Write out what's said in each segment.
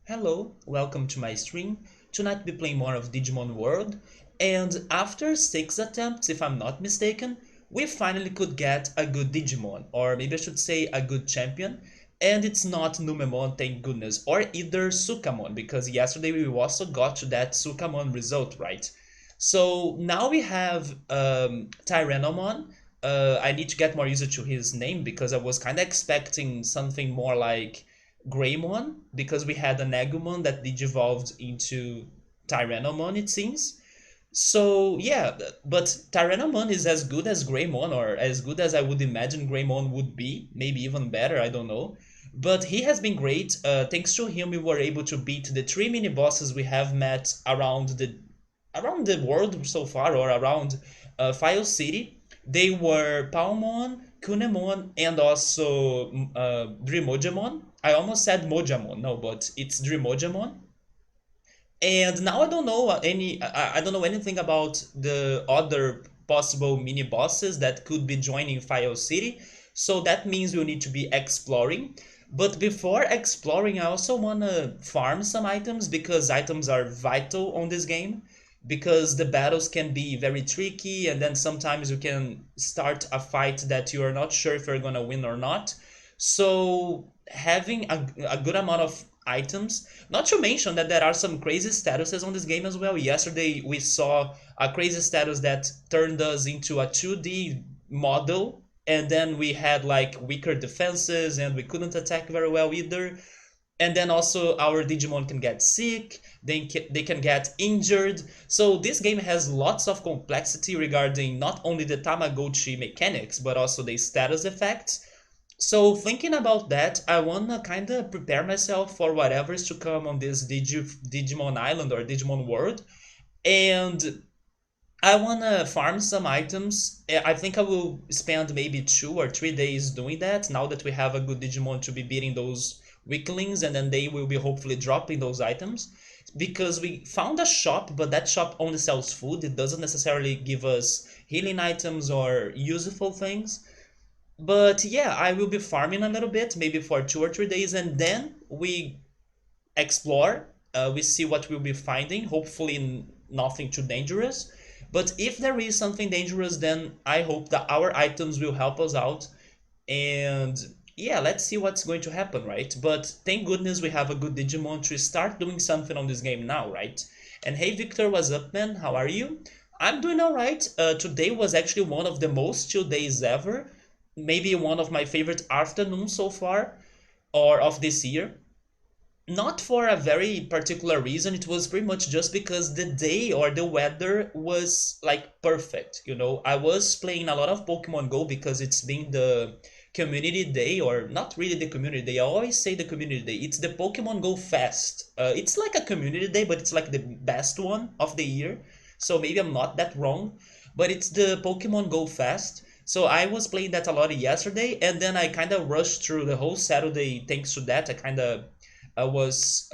Hello, welcome to my stream. Tonight we'll be playing more of Digimon World, and after 6 attempts, if I'm not mistaken, we finally could get a good Digimon, or maybe I should say a good champion, and it's not Numemon, thank goodness, or either Sukamon, because yesterday we also got to that Sukamon result, right? So now we have Tyrannomon. I need to get more used to his name because I was kind of expecting something more like Greymon because we had an Agumon that digivolved into Tyrannomon, it seems. So yeah, but Tyrannomon is as good as Greymon, or as good as I would imagine Greymon would be, maybe even better, I don't know. But he has been great. Thanks to him, we were able to beat the three mini bosses we have met around the world so far, or around File City. They were Palmon, Kunemon, and also Dreamojamon. I almost said Mojamon, no, but it's Dreamojamon. And now I don't know anything about the other possible mini bosses that could be joining File City. So that means we'll need to be exploring. But before exploring, I also wanna farm some items because items are vital on this game. Because the battles can be very tricky, and then sometimes you can start a fight that you are not sure if you're gonna win or not. So having a good amount of items, not to mention that there are some crazy statuses on this game as well. Yesterday we saw a crazy status that turned us into a 2D model, and then we had like weaker defenses and we couldn't attack very well either. And then also our Digimon can get sick, they can get injured. So this game has lots of complexity regarding not only the Tamagotchi mechanics, but also the status effects. So thinking about that, I wanna kinda prepare myself for whatever is to come on this Digimon Island or Digimon World. And I wanna farm some items. I think I will spend maybe 2 or 3 days doing that now that we have a good Digimon to be beating those weaklings, and then they will be hopefully dropping those items. Because we found a shop, but that shop only sells food. It doesn't necessarily give us healing items or useful things. But yeah, I will be farming a little bit, maybe for 2 or 3 days, and then we explore. We see what we'll be finding. Hopefully, nothing too dangerous. But if there is something dangerous, then I hope that our items will help us out. And yeah, let's see what's going to happen, right? But thank goodness we have a good Digimon to start doing something on this game now, right? And hey, Victor, what's up, man? How are you? I'm doing alright. Today was actually one of the most chill days ever. Maybe one of my favorite afternoons so far, or of this year. Not for a very particular reason, it was pretty much just because the day or the weather was like perfect. I was playing a lot of Pokemon Go because it's been the community day, or not really the community day. I always say the community day. It's the Pokemon Go Fest. It's like a community day, but it's like the best one of the year. So maybe I'm not that wrong, but it's the Pokemon Go Fest. So I was playing that a lot yesterday, and then I kind of rushed through the whole Saturday thanks to that. I was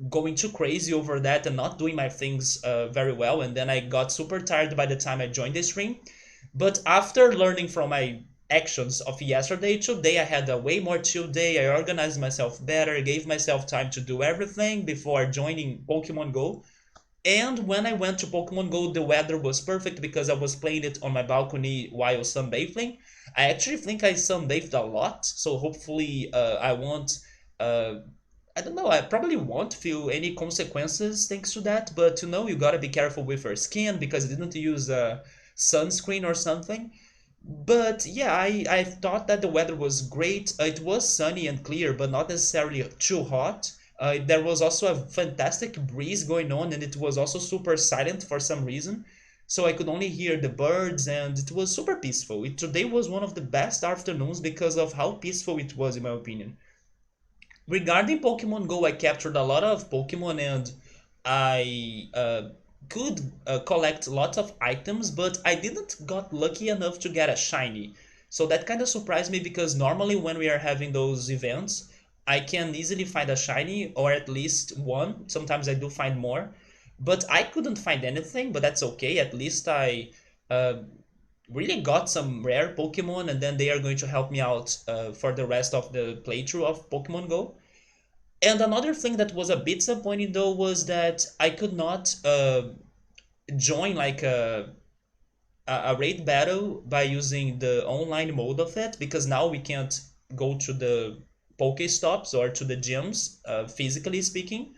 going too crazy over that and not doing my things very well, and then I got super tired by the time I joined the stream. But after learning from my actions of yesterday, today I had a way more chill day. I organized myself better, gave myself time to do everything before joining Pokemon Go. And when I went to Pokemon Go, the weather was perfect because I was playing it on my balcony while sunbathing. I actually think I sunbathed a lot, so hopefully I won't. Uh, I don't know. I probably won't feel any consequences thanks to that, but you gotta be careful with your skin because I didn't use sunscreen or something. But yeah, I thought that the weather was great. It was sunny and clear, but not necessarily too hot. There was also a fantastic breeze going on, and it was also super silent for some reason. So I could only hear the birds, and it was super peaceful. Today was one of the best afternoons because of how peaceful it was, in my opinion. Regarding Pokemon Go, I captured a lot of Pokemon, and I could collect lots of items, but I didn't got lucky enough to get a shiny. So that kind of surprised me because normally when we are having those events, I can easily find a shiny or at least one. Sometimes I do find more, but I couldn't find anything. But that's okay. At least I uh, really got some rare Pokemon, and then they are going to help me out for the rest of the playthrough of Pokemon Go. And another thing that was a bit disappointing though was that I could not join like a raid battle by using the online mode of it, because now we can't go to the Pokestops or to the gyms, physically speaking.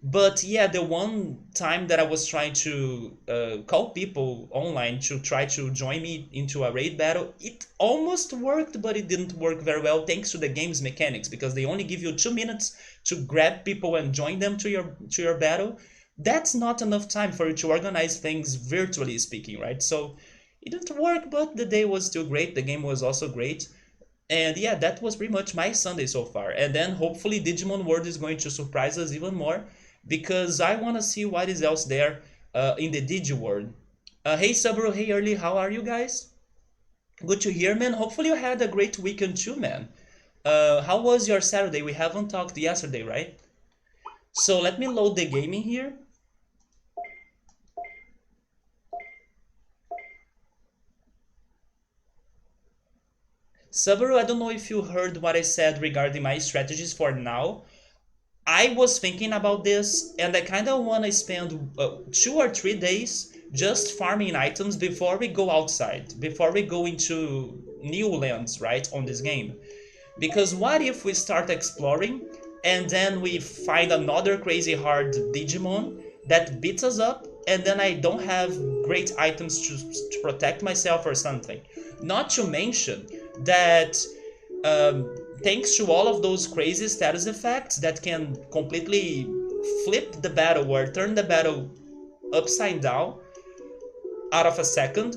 But yeah, the one time that I was trying to call people online to try to join me into a raid battle, it almost worked, but it didn't work very well thanks to the game's mechanics, because they only give you 2 minutes to grab people and join them to your battle. That's not enough time for you to organize things virtually speaking, right? So it didn't work, but the day was still great. The game was also great. And yeah, that was pretty much my Sunday so far. And then hopefully Digimon World is going to surprise us even more, because I want to see what is else there in the Digi World. Hey Subaru, hey Early, how are you guys? Good to hear, man. Hopefully you had a great weekend too, man. How was your Saturday? We haven't talked yesterday, right? So let me load the game in here. Subaru, I don't know if you heard what I said regarding my strategies for now. I was thinking about this, and I kind of want to spend 2 or 3 days just farming items before we go outside, before we go into new lands, right, on this game. Because what if we start exploring and then we find another crazy hard Digimon that beats us up, and then I don't have great items to protect myself or something? Not to mention that thanks to all of those crazy status effects that can completely flip the battle or turn the battle upside down out of a second,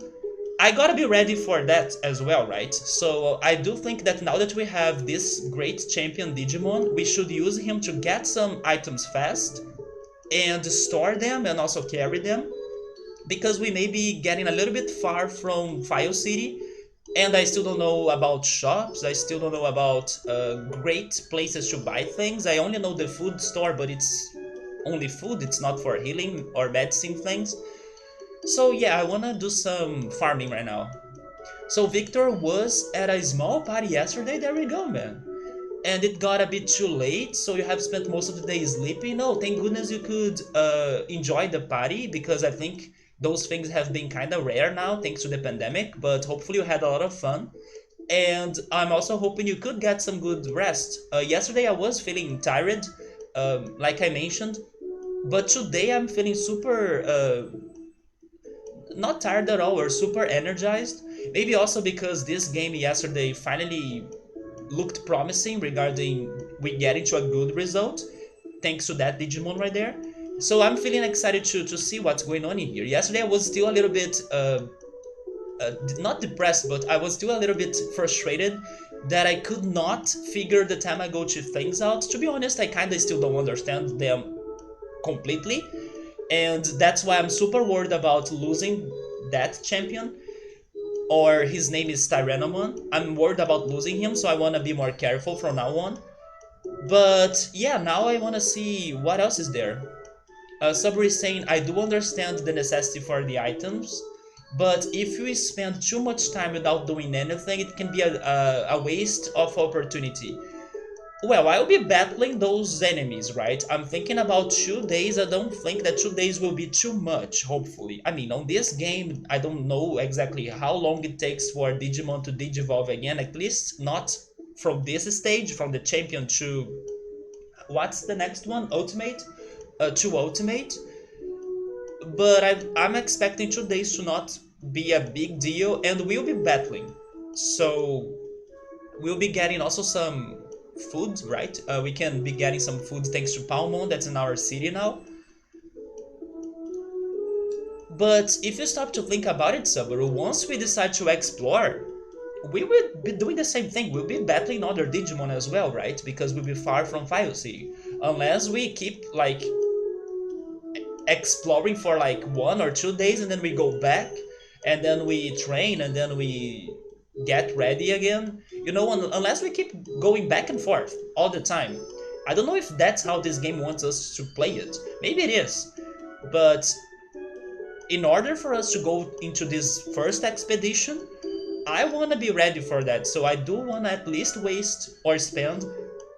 I gotta be ready for that as well, right? So I do think that now that we have this great champion Digimon, we should use him to get some items fast and store them and also carry them, because we may be getting a little bit far from File City, and I still don't know about shops. I still don't know about great places to buy things. I only know the food store, but it's only food. It's not for healing or medicine things. So yeah, I wanna do some farming right now. So Victor was at a small party yesterday. There we go, man. And it got a bit too late, so you have spent most of the day sleeping. No, thank goodness you could enjoy the party, because I think those things have been kind of rare now thanks to the pandemic, but hopefully you had a lot of fun. And I'm also hoping you could get some good rest. Yesterday I was feeling tired, like I mentioned, but today I'm feeling super, not tired at all, or super energized. Maybe also because this game yesterday finally looked promising regarding we getting to a good result, thanks to that Digimon right there. So I'm feeling excited to see what's going on in here. Yesterday I was still a little bit not depressed, but I was still a little bit frustrated that I could not figure the Tamagotchi things out. To be honest, I kind of still don't understand them completely, and that's why I'm super worried about losing that champion. Or his name is Tyrannomon. I'm worried about losing him, so I want to be more careful from now on. But yeah, now I want to see what else is there. Sabri is saying, I do understand the necessity for the items, but if we spend too much time without doing anything, it can be a waste of opportunity. Well, I'll be battling those enemies, right? I'm thinking about 2 days. I don't think that 2 days will be too much, hopefully. I mean, on this game, I don't know exactly how long it takes for Digimon to digivolve again, at least not from this stage, from the champion to... What's the next one? Ultimate? To Ultimate. But I'm expecting 2 days to not be a big deal, and we'll be battling. So we'll be getting also some food, right? We can be getting some food thanks to Palmon, that's in our city now. But if you stop to think about it, Subaru, once we decide to explore, we will be doing the same thing. We'll be battling other Digimon as well, right? Because we'll be far from File City. Unless we keep, like, exploring for like 1 or 2 days and then we go back and then we train and then we get ready again, unless we keep going back and forth all the time. I don't know if that's how this game wants us to play it. Maybe it is, but in order for us to go into this first expedition, I want to be ready for that. So I do want to at least waste or spend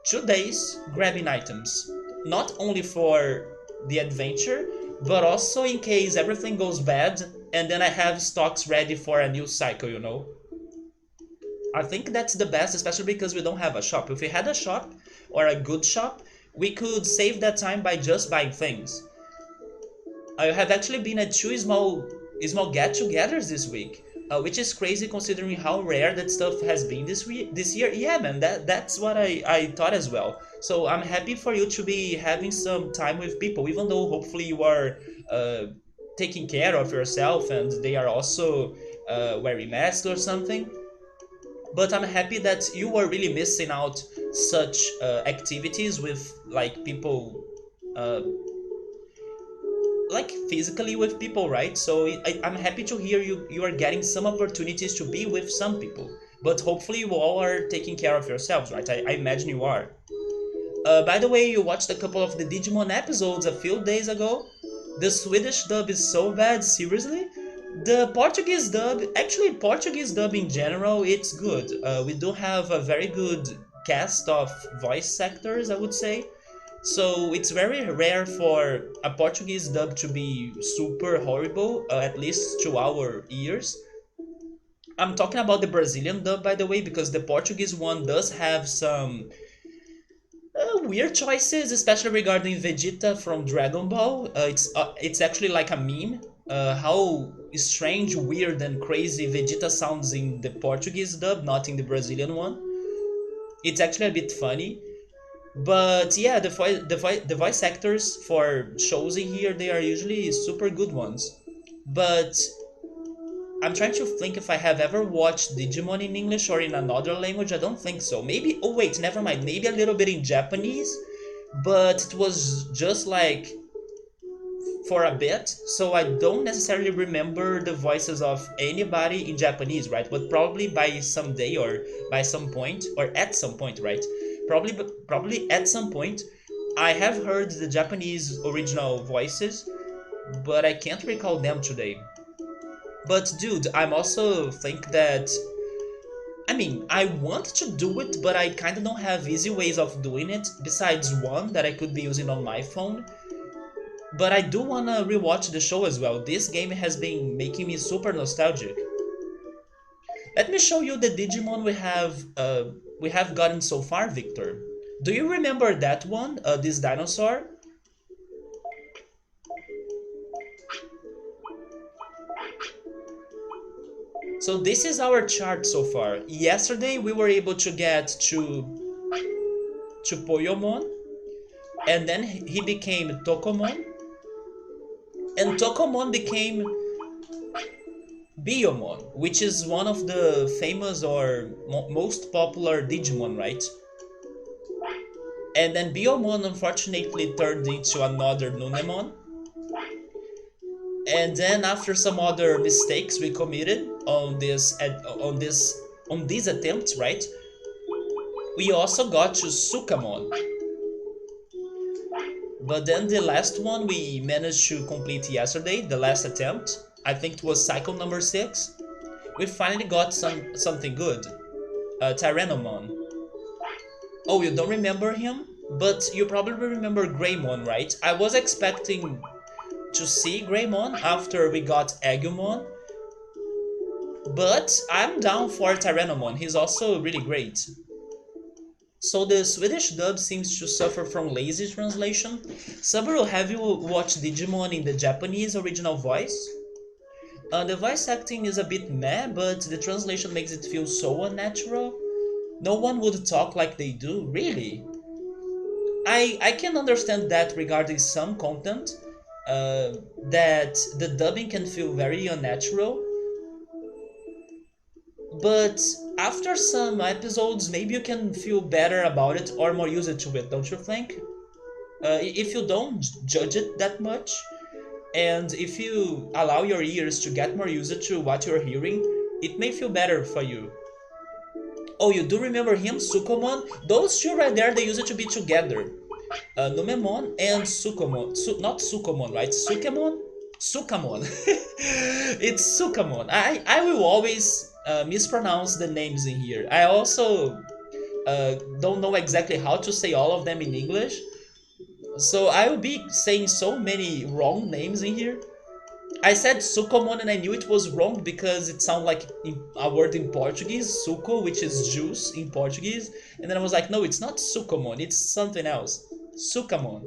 2 days grabbing items. Not only for the adventure, but also in case everything goes bad and then I have stocks ready for a new cycle, you know? I think that's the best, especially because we don't have a shop. If we had a shop or a good shop, we could save that time by just buying things. I have actually been at two small get-togethers this week, which is crazy considering how rare that stuff has been this year. Yeah, man, that's what I thought as well. So I'm happy for you to be having some time with people, even though hopefully you are uh, taking care of yourself and they are also wearing masks or something. But I'm happy that you were really missing out such activities with like people uh, like physically with people, right? So I'm happy to hear you are getting some opportunities to be with some people, but hopefully you all are taking care of yourselves, right? I imagine you are. By the way, you watched a couple of the Digimon episodes a few days ago. The Swedish dub is so bad, seriously. The Portuguese dub, actually Portuguese dub in general, it's good. We do have a very good cast of voice actors, I would say. So it's very rare for a Portuguese dub to be super horrible, at least to our ears. I'm talking about the Brazilian dub, by the way, because the Portuguese one does have some weird choices, especially regarding Vegeta from Dragon Ball. It's actually like a meme. How strange, weird, and crazy Vegeta sounds in the Portuguese dub, not in the Brazilian one. It's actually a bit funny. But yeah, the voice actors for shows in here, they are usually super good ones. But I'm trying to think if I have ever watched Digimon in English or in another language. I don't think so. Maybe, oh wait, never mind. Maybe a little bit in Japanese, but it was just like for a bit, so I don't necessarily remember the voices of anybody in Japanese, right? But probably by some day or by some point or at some point, right? Probably at some point, I have heard the Japanese original voices, but I can't recall them today. But dude, I'm also think that I mean, I want to do it, but I kind of don't have easy ways of doing it besides one that I could be using on my phone. But I do wanna rewatch the show as well. This game has been making me super nostalgic. Let me show you the Digimon we have gotten so far, Victor. Do you remember that one? This dinosaur? So this is our chart so far. Yesterday we were able to get to Poyomon, and then he became Tokomon, and Tokomon became Biyomon, which is one of the famous or most popular Digimon, right? And then Biyomon unfortunately turned into another Nunemon. And then after some other mistakes we committed on these attempts, right? We also got to Sukamon. But then the last one we managed to complete yesterday, the last attempt. I think it was cycle number 6. We finally got something good. Tyrannomon. Oh, you don't remember him? But you probably remember Greymon, right? I was expecting to see Greymon after we got Agumon, but I'm down for Tyrannomon. He's also really great. So the Swedish dub seems to suffer from lazy translation. Saburo, have you watched Digimon in the Japanese original voice? The voice acting is a bit meh, but the translation makes it feel so unnatural. No one would talk like they do, really. I can understand that regarding some content, that the dubbing can feel very unnatural, but after some episodes, maybe you can feel better about it or more used to it, don't you think? If you don't judge it that much, and if you allow your ears to get more used to what you're hearing, it may feel better for you. Oh, you do remember him, Sukomon? Those two right there, they used to be together. Numemon and Sukomon. Not Sukomon, right? Sukemon? Sukamon. It's Sukamon. I will always mispronounce the names in here. I also don't know exactly how to say all of them in English. So I will be saying so many wrong names in here. I said Sukomon and I knew it was wrong because it sounded like a word in Portuguese, suco, which is juice in Portuguese. And then I was like, no, it's not Sukomon, it's something else. Sukamon.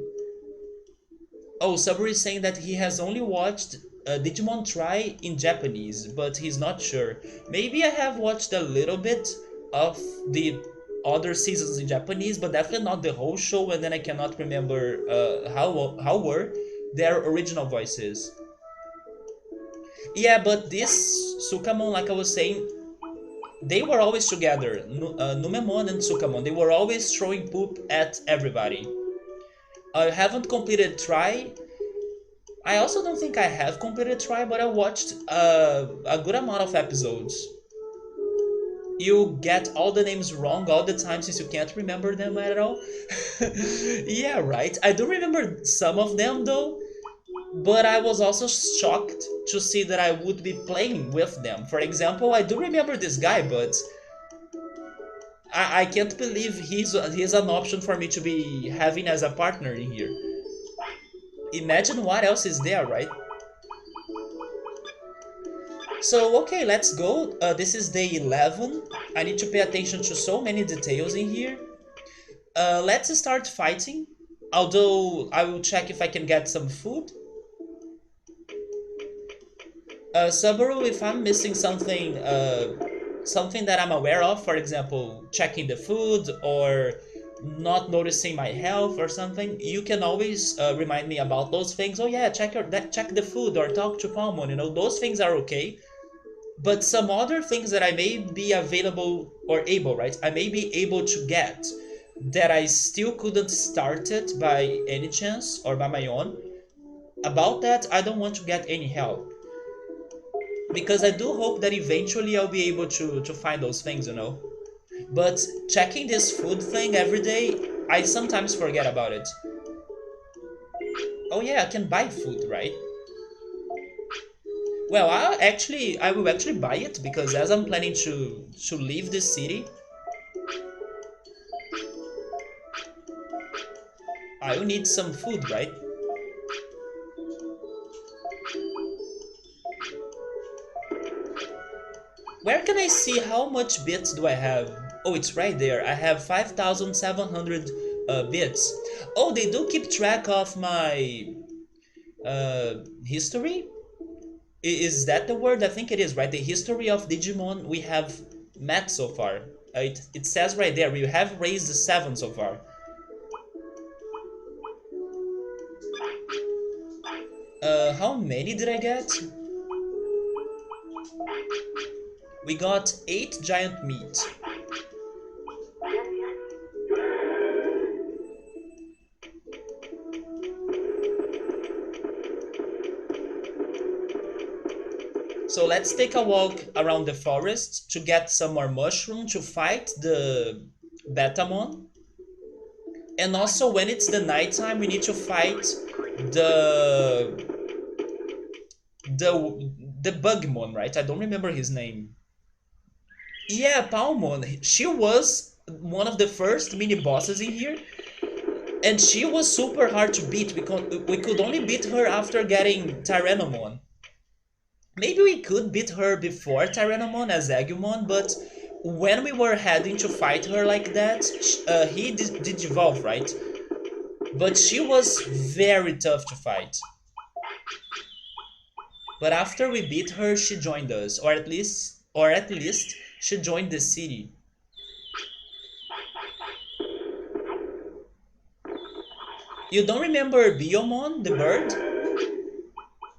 Oh, Sabri is saying that he has only watched Digimon Try in Japanese, but he's not sure. Maybe I have watched a little bit of the other seasons in Japanese, but definitely not the whole show, and then I cannot remember how were their original voices. Yeah, but this Sukamon, like I was saying, they were always together. Numemon and Sukamon, they were always throwing poop at everybody. I haven't completed Try. I also don't think I have completed Try, but I watched a good amount of episodes. You get all the names wrong all the time since you can't remember them at all. Yeah, right. I do remember some of them though, but I was also shocked to see that I would be playing with them. For example, I do remember this guy, but I can't believe he's an option for me to be having as a partner in here. Imagine what else is there, right? So, okay, let's go. This is day 11. I need to pay attention to so many details in here. Let's start fighting. Although, I will check if I can get some food. Subaru, if I'm missing something, something that I'm aware of, for example, checking the food or not noticing my health or something, you can always remind me about those things. Oh yeah, check the food or talk to Palmon. You know, those things are okay. But some other things that I may be available or able, right? I may be able to get that I still couldn't start it by any chance or by my own. About that, I don't want to get any help because I do hope that eventually I'll be able to find those things, you know. But checking this food thing every day, I sometimes forget about it. Oh yeah, I can buy food, right? Well, I will actually buy it because as I'm planning to leave this city, I will need some food, right? Where can I see how much bits do I have? Oh, it's right there. I have 5,700 bits. Oh, they do keep track of my history? Is that the word? I think it is, right? The history of Digimon we have met so far. It says right there, we have raised 7 so far. How many did I get? We got 8 giant meat. So let's take a walk around the forest to get some more mushroom to fight the Betamon. And also when it's the nighttime we need to fight the the Bugmon, right? I don't remember his name. Yeah, Palmon. She was one of the first mini bosses in here, and she was super hard to beat. We could only beat her after getting Tyrannomon. Maybe we could beat her before Tyrannomon as Agumon, but when we were heading to fight her like that, he did evolve, right? But she was very tough to fight. But after we beat her, she joined us, or at least she joined the city. You don't remember Beomon, the bird?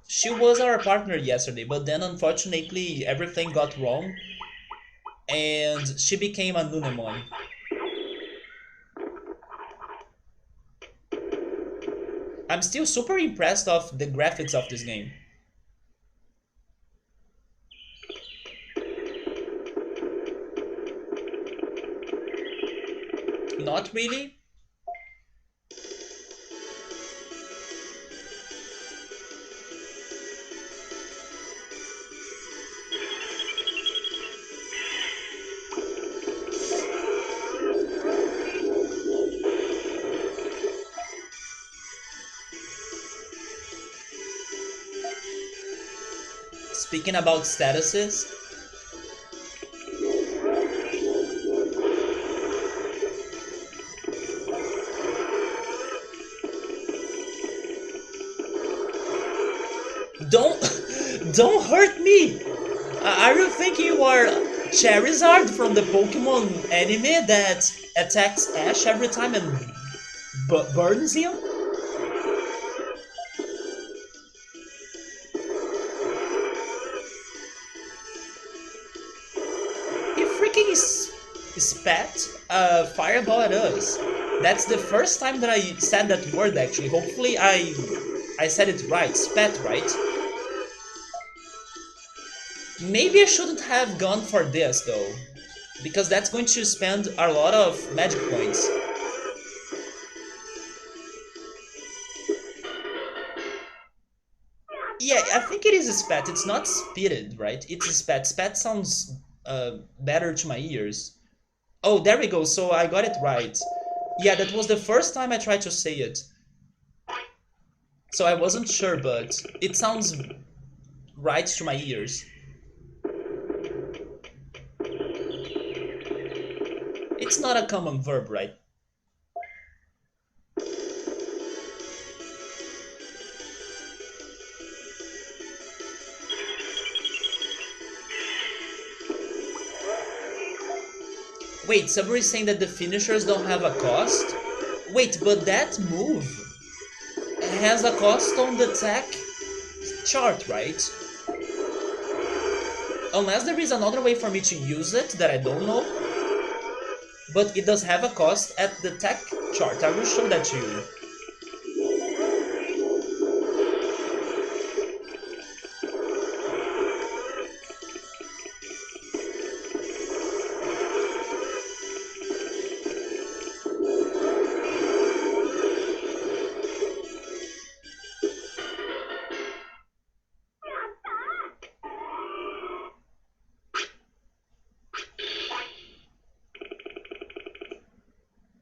She was our partner yesterday, but then unfortunately everything got wrong and she became a Nunemon. I'm still super impressed of the graphics of this game. Not really. Speaking about statuses, don't don't hurt me. Are you thinking you are Charizard from the Pokemon anime that attacks Ash every time and burns him? He freaking spat a fireball at us. That's the first time that I said that word actually. Hopefully I said it right. Spat, right? Maybe I shouldn't have gone for this though, because that's going to spend a lot of magic points. Yeah, I think it is a spat. It's not spitted, right? It's a spat. Spat sounds better to my ears. Oh, there we go. So I got it right. Yeah, that was the first time I tried to say it. So I wasn't sure, but it sounds right to my ears. It's not a common verb, right? Wait, somebody is saying that the finishers don't have a cost? Wait, but that move has a cost on the tech chart, right? Unless there is another way for me to use it that I don't know. But it does have a cost at the tech chart. I will show that to you.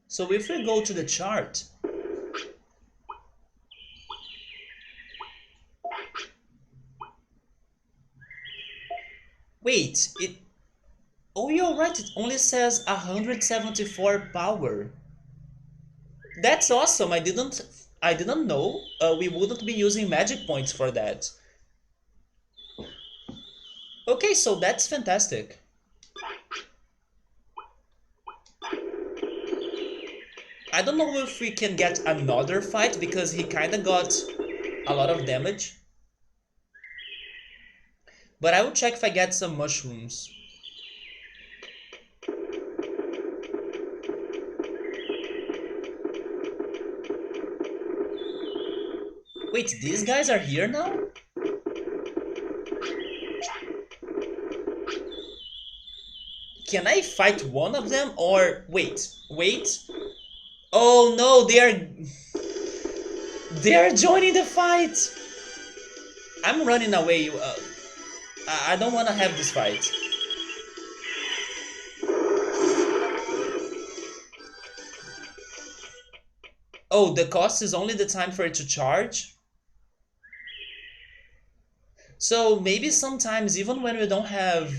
So if we go to the chart, wait, oh, you're right, it only says 174 power. That's awesome. I didn't know we wouldn't be using magic points for that. Okay, so that's fantastic. I don't know if we can get another fight because he kinda got a lot of damage. But I will check if I get some mushrooms. Wait, these guys are here now? Can I fight one of them or wait. Oh no, they are joining the fight. I'm running away. I don't want to have this fight. Oh, the cost is only the time for it to charge? So maybe sometimes even when we don't have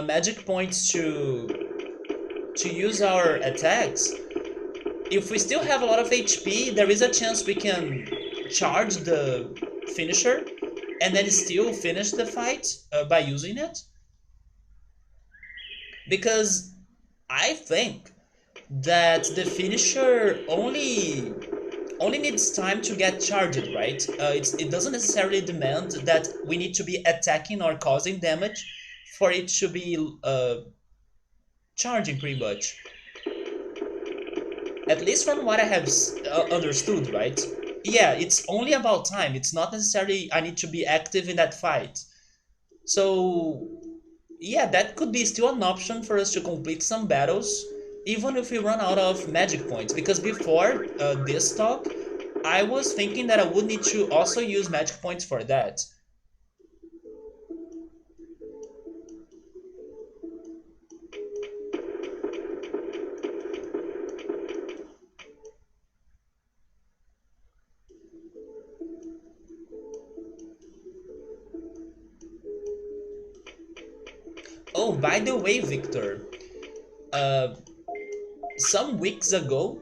magic points to use our attacks, if we still have a lot of HP, there is a chance we can charge the finisher and then still finish the fight by using it. Because I think that the finisher only needs time to get charged, right? It doesn't necessarily demand that we need to be attacking or causing damage for it to be charging pretty much. At least from what I have understood, right? Yeah, it's only about time. It's not necessarily I need to be active in that fight. So, yeah, that could be still an option for us to complete some battles, even if we run out of magic points. Because before this talk, I was thinking that I would need to also use magic points for that. Oh, by the way, Victor, uh, some weeks ago,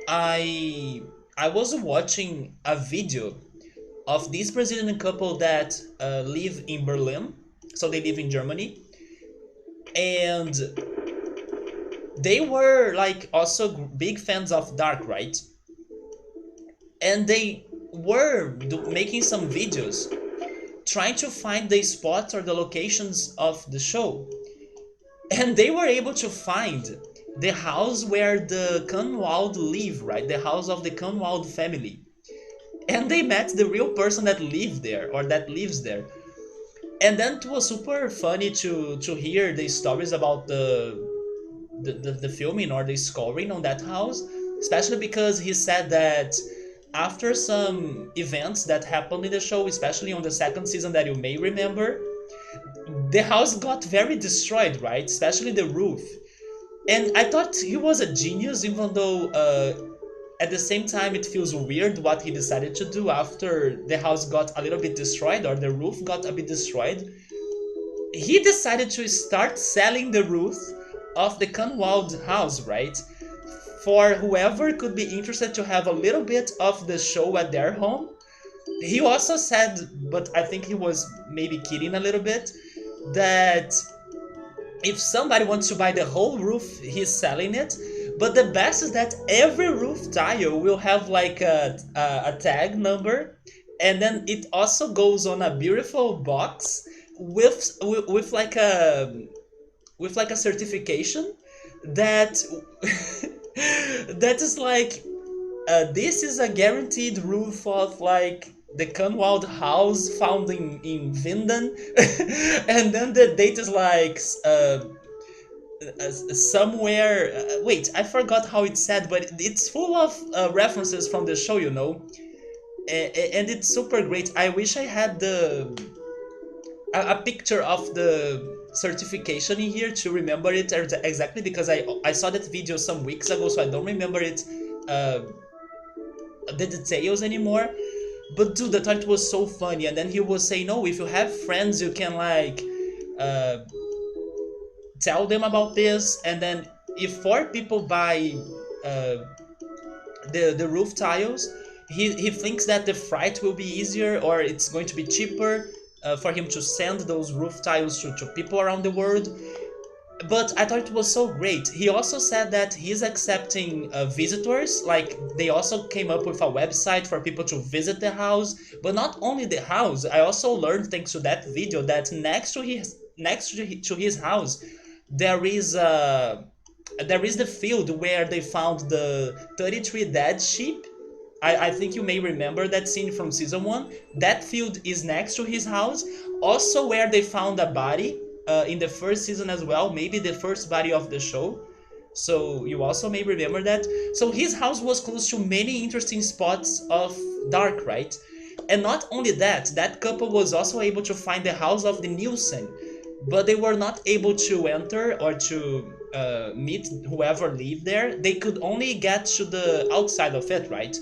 I I was watching a video of this Brazilian couple that live in Berlin. So they live in Germany, and they were like also big fans of Dark, right? And they were making some videos trying to find the spots or the locations of the show. And they were able to find the house where the Kunwald live, right? The house of the Kunwald family. And they met the real person that lived there or that lives there. And then it was super funny to hear the stories about the filming or the scoring on that house, especially because he said that after some events that happened in the show, especially on the second season that you may remember, the house got very destroyed, right? Especially the roof. And I thought he was a genius, even though at the same time it feels weird what he decided to do after the house got a little bit destroyed or the roof got a bit destroyed. He decided to start selling the roof of the Kunwald house, right? For whoever could be interested to have a little bit of the show at their home. He also said, but I think he was maybe kidding a little bit, that if somebody wants to buy the whole roof, he's selling it. But the best is that every roof tile will have like a tag number, and then it also goes on a beautiful box with like a certification that that is like this is a guaranteed roof of like the Kunwald house found in Vinden. And then the date is like somewhere. Wait, I forgot how it's said, but it's full of references from the show, you know. And it's super great. I wish I had a picture of the certification in here to remember it exactly, because I saw that video some weeks ago, so I don't remember it the details anymore. But dude, I thought it was so funny. And then he was saying, "No, if you have friends, you can like uh, tell them about this, and then if four people buy uh, the roof tiles, he thinks that the freight will be easier or it's going to be cheaper for him to send those roof tiles to people around the world." But I thought it was so great. He also said that he's accepting visitors. Like they also came up with a website for people to visit the house. But not only the house, I also learned thanks to that video that next to his house, there is the field where they found the 33 dead sheep. I think you may remember that scene from season 1. That field is next to his house. Also where they found a body in the first season as well, maybe the first body of the show. So you also may remember that. So his house was close to many interesting spots of Dark, right? And not only that, that couple was also able to find the house of the Nielsen, but they were not able to enter or to meet whoever lived there. They could only get to the outside of it, right?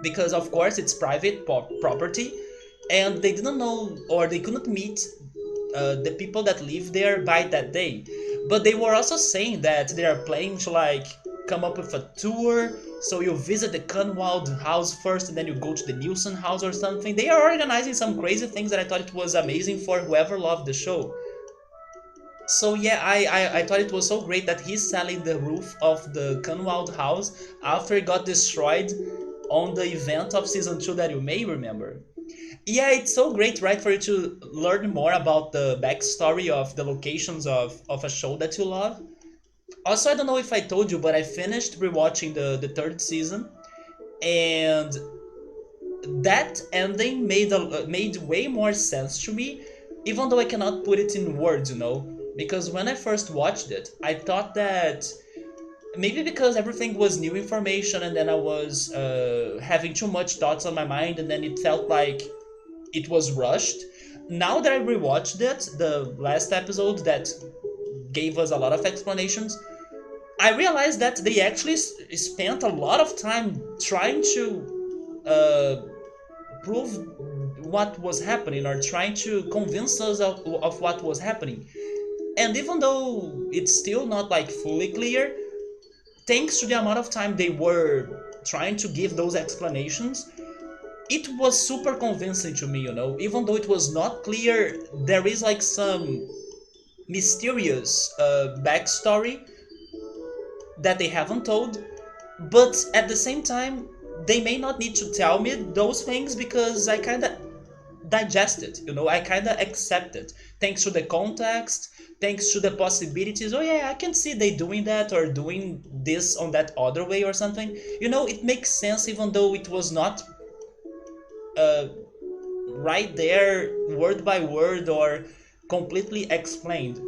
Because of course it's private property, and they didn't know or they couldn't meet the people that live there by that day. But they were also saying that they are planning to like come up with a tour, so you visit the Kunwald house first and then you go to the Nielsen house or something. They are organizing some crazy things that I thought it was amazing for whoever loved the show. So yeah, I thought it was so great that he's selling the roof of the Kunwald house after it got destroyed on the event of season 2 that you may remember. Yeah, it's so great, right, for you to learn more about the backstory of the locations of a show that you love. Also, I don't know if I told you, but I finished rewatching the third season, and that ending made way more sense to me, even though I cannot put it in words, you know. Because when I first watched it, I thought that maybe because everything was new information, and then I was having too much thoughts on my mind, and then it felt like it was rushed. Now that I rewatched it, the last episode that gave us a lot of explanations, I realized that they actually spent a lot of time trying to prove what was happening or trying to convince us of what was happening. And even though it's still not like fully clear, thanks to the amount of time they were trying to give those explanations, it was super convincing to me, you know. Even though it was not clear, there is like some mysterious backstory that they haven't told, but at the same time, they may not need to tell me those things because I kind of digest it, you know. I kind of accept it thanks to the context, thanks to the possibilities. Oh yeah, I can see they doing that or doing this on that other way or something, you know. It makes sense even though it was not uh, right there word by word or completely explained.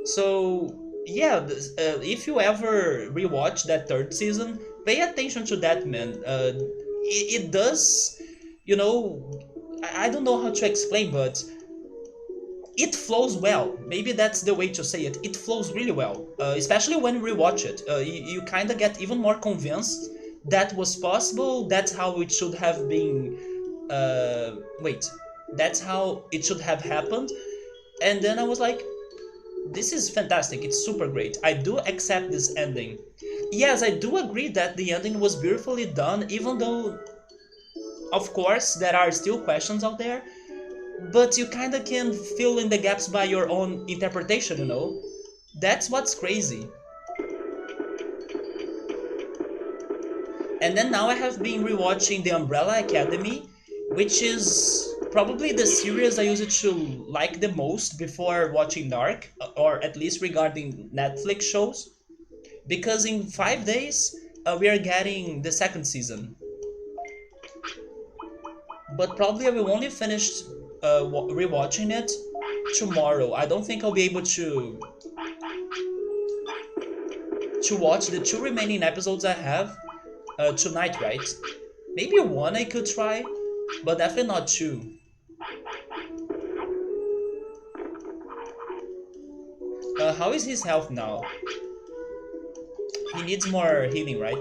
So yeah, if you ever rewatch that third season, pay attention to that, man. It does, you know. I don't know how to explain, but it flows well. Maybe that's the way to say it. It flows really well, especially when you rewatch it. You kind of get even more convinced that was possible. That's how it should have been. Wait, that's how it should have happened. And then I was like, this is fantastic. It's super great. I do accept this ending. Yes, I do agree that the ending was beautifully done, even though, of course, there are still questions out there. But you kinda can fill in the gaps by your own interpretation, you know? That's what's crazy. And then now I have been rewatching The Umbrella Academy, which is probably the series I used to like the most before watching Dark, or at least regarding Netflix shows. Because in 5 days we are getting the second season, but probably I will only finish rewatching it tomorrow. I don't think I'll be able to watch the two remaining episodes I have tonight, right? Maybe one I could try, but definitely not two. How is his health now? He needs more healing, right?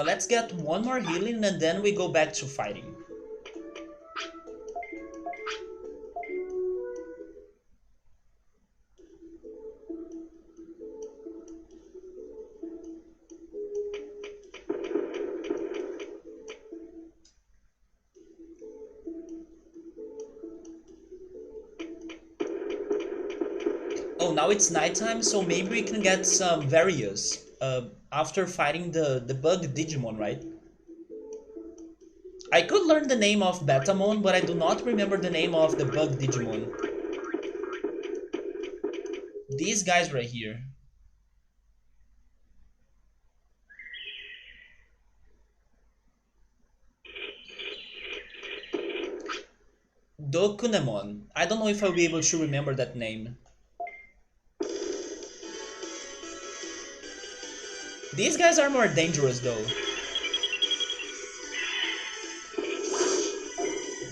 Let's get one more healing and then we go back to fighting. Oh, now it's nighttime, so maybe we can get some various after fighting the bug Digimon, right? I could learn the name of Betamon, but I do not remember the name of the bug Digimon. These guys right here. Dokunemon. I don't know if I'll be able to remember that name. These guys are more dangerous though,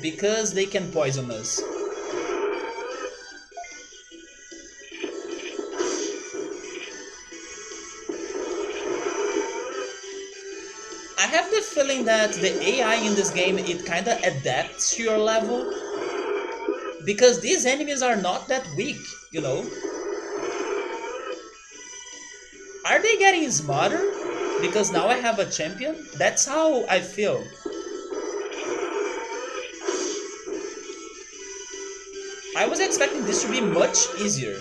because they can poison us. I have the feeling that the AI in this game, it kinda adapts to your level, because these enemies are not that weak, you know? Are they getting smarter? Because now I have a champion? That's how I feel. I was expecting this to be much easier.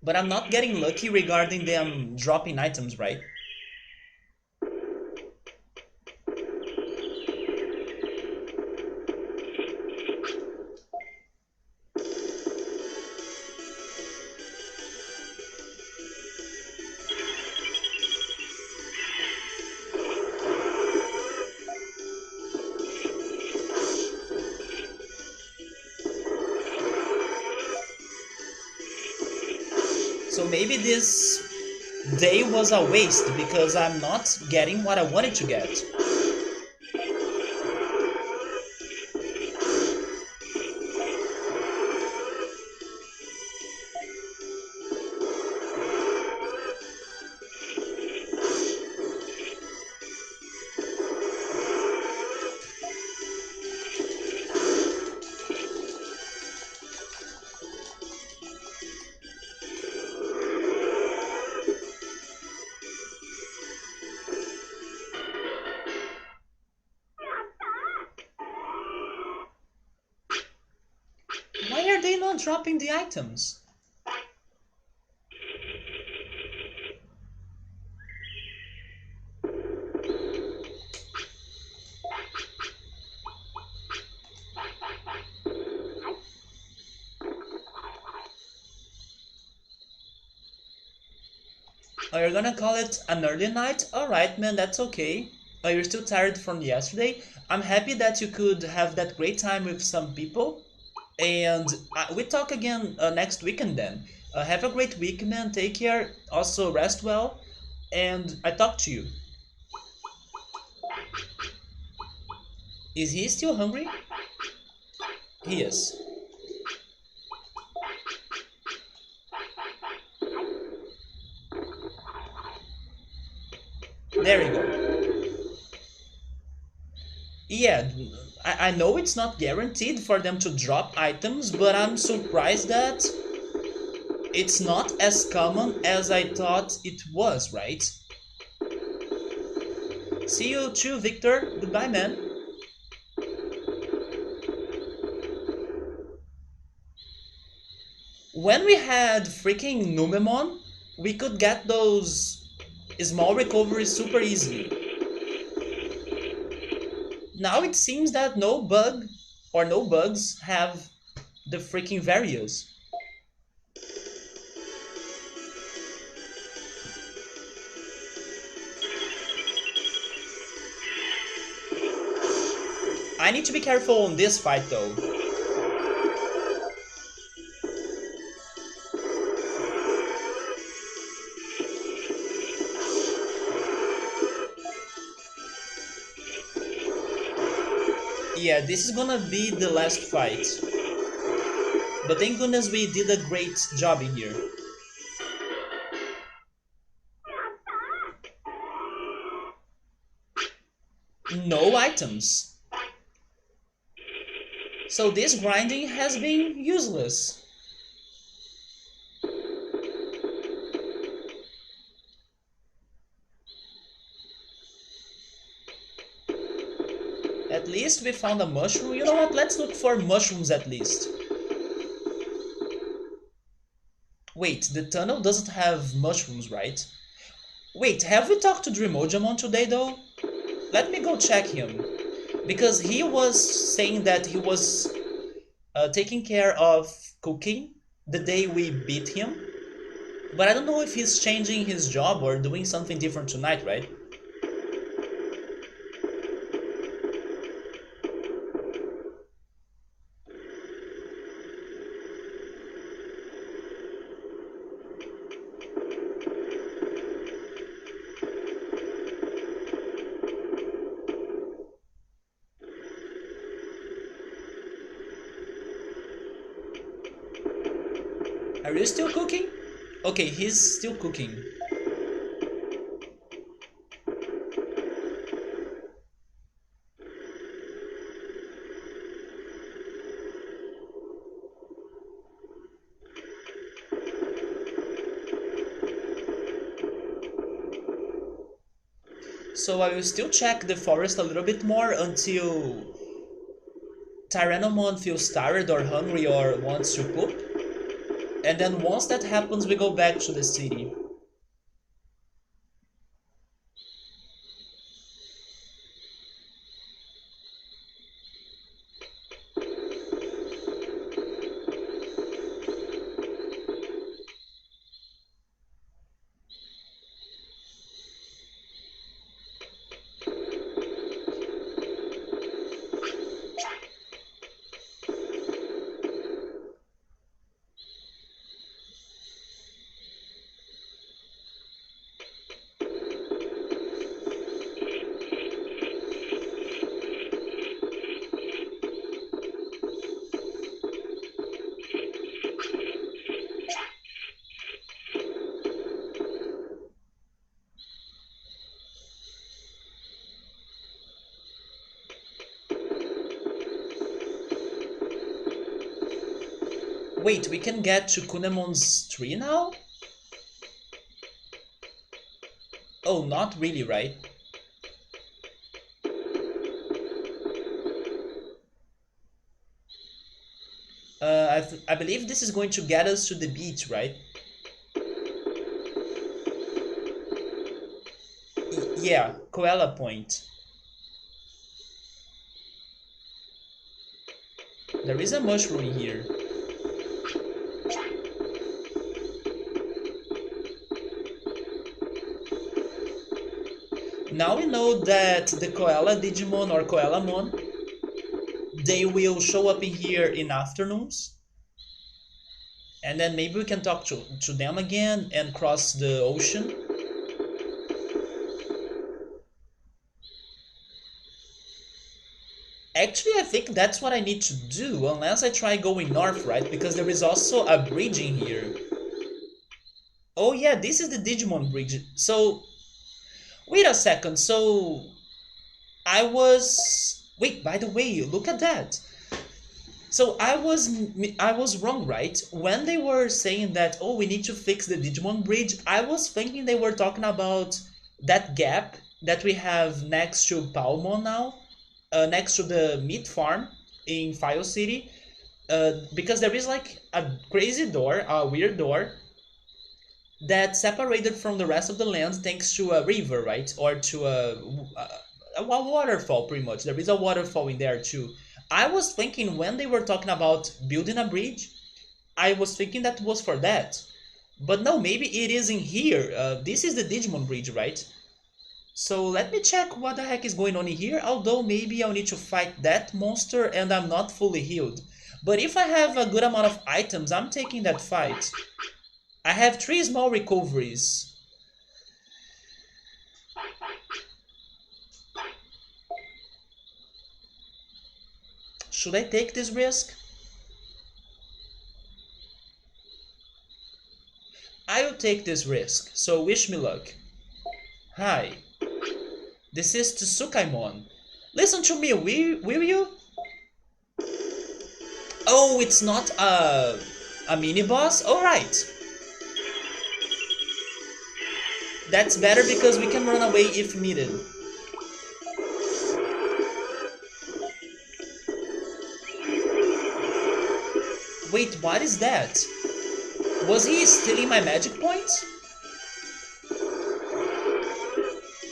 But I'm not getting lucky regarding them dropping items, right? So maybe this day was a waste because I'm not getting what I wanted to get. Why are they not dropping the items? Oh, you're gonna call it an early night? Alright, man, that's okay. Oh, you're still tired from yesterday? I'm happy that you could have that great time with some people. And we talk again next weekend then. Have a great week, man. Take care. Also, rest well. And I talk to you. Is he still hungry? He is. There you go. Yeah, I know it's not guaranteed for them to drop items, but I'm surprised that it's not as common as I thought it was, right? See you too, Victor. Goodbye, man. When we had freaking Numemon, we could get those small recoveries super easily. Now it seems that no bug or no bugs have the freaking varios. I need to be careful on this fight though. Yeah, this is gonna be the last fight. But thank goodness we did a great job in here. No items. So this grinding has been useless. At least we found a mushroom. You know what? Let's look for mushrooms at least. Wait, the tunnel doesn't have mushrooms, right? Wait, have we talked to Dreamojamon today though? Let me go check him. Because he was saying that he was taking care of cooking the day we beat him. But I don't know if he's changing his job or doing something different tonight, right? Are you still cooking? Okay, he's still cooking. So I will still check the forest a little bit more until Tyrannomon feels tired or hungry or wants to poop. And then once that happens, we go back to the city. Wait, we can get to Kunemon's tree now? Oh, not really, right? I believe this is going to get us to the beach, right? Yeah, Koala Point. There is a mushroom here. Now we know that the Koala Digimon or Koalamon, they will show up in here in afternoons. And then maybe we can talk to them again and cross the ocean. Actually, I think that's what I need to do, unless I try going north, right? Because there is also a bridge in here. Oh yeah, this is the Digimon Bridge. So, wait a second, so... Wait, by the way, look at that. So I was wrong, right? When they were saying that, oh, we need to fix the Digimon Bridge, I was thinking they were talking about that gap that we have next to Palmon now, next to the meat farm in File City, because there is like a crazy door, a weird door, that separated from the rest of the land thanks to a river, right? Or to a waterfall, pretty much. There is a waterfall in there too. I was thinking when they were talking about building a bridge, I was thinking that was for that. But no, maybe it is in here. This is the Digimon Bridge, right? So let me check what the heck is going on in here, although maybe I'll need to fight that monster and I'm not fully healed. But if I have a good amount of items, I'm taking that fight. I have 3 small recoveries. Should I take this risk? I will take this risk, so wish me luck. Hi, this is Tsukaimon. Listen to me, will you? Oh, it's not a mini-boss? Alright. That's better because we can run away if needed. Wait, what is that? Was he stealing my magic points?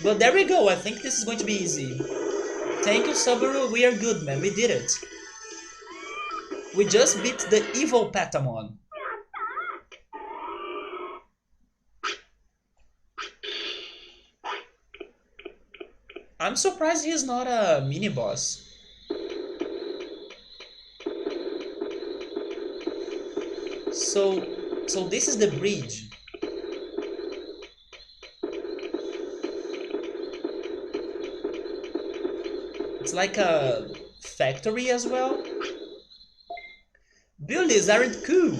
But there we go, I think this is going to be easy. Thank you, Subaru, we are good, man, we did it. We just beat the evil Betamon. I'm surprised he's not a mini-boss. So this is the bridge. It's like a factory as well. Bullies aren't cool.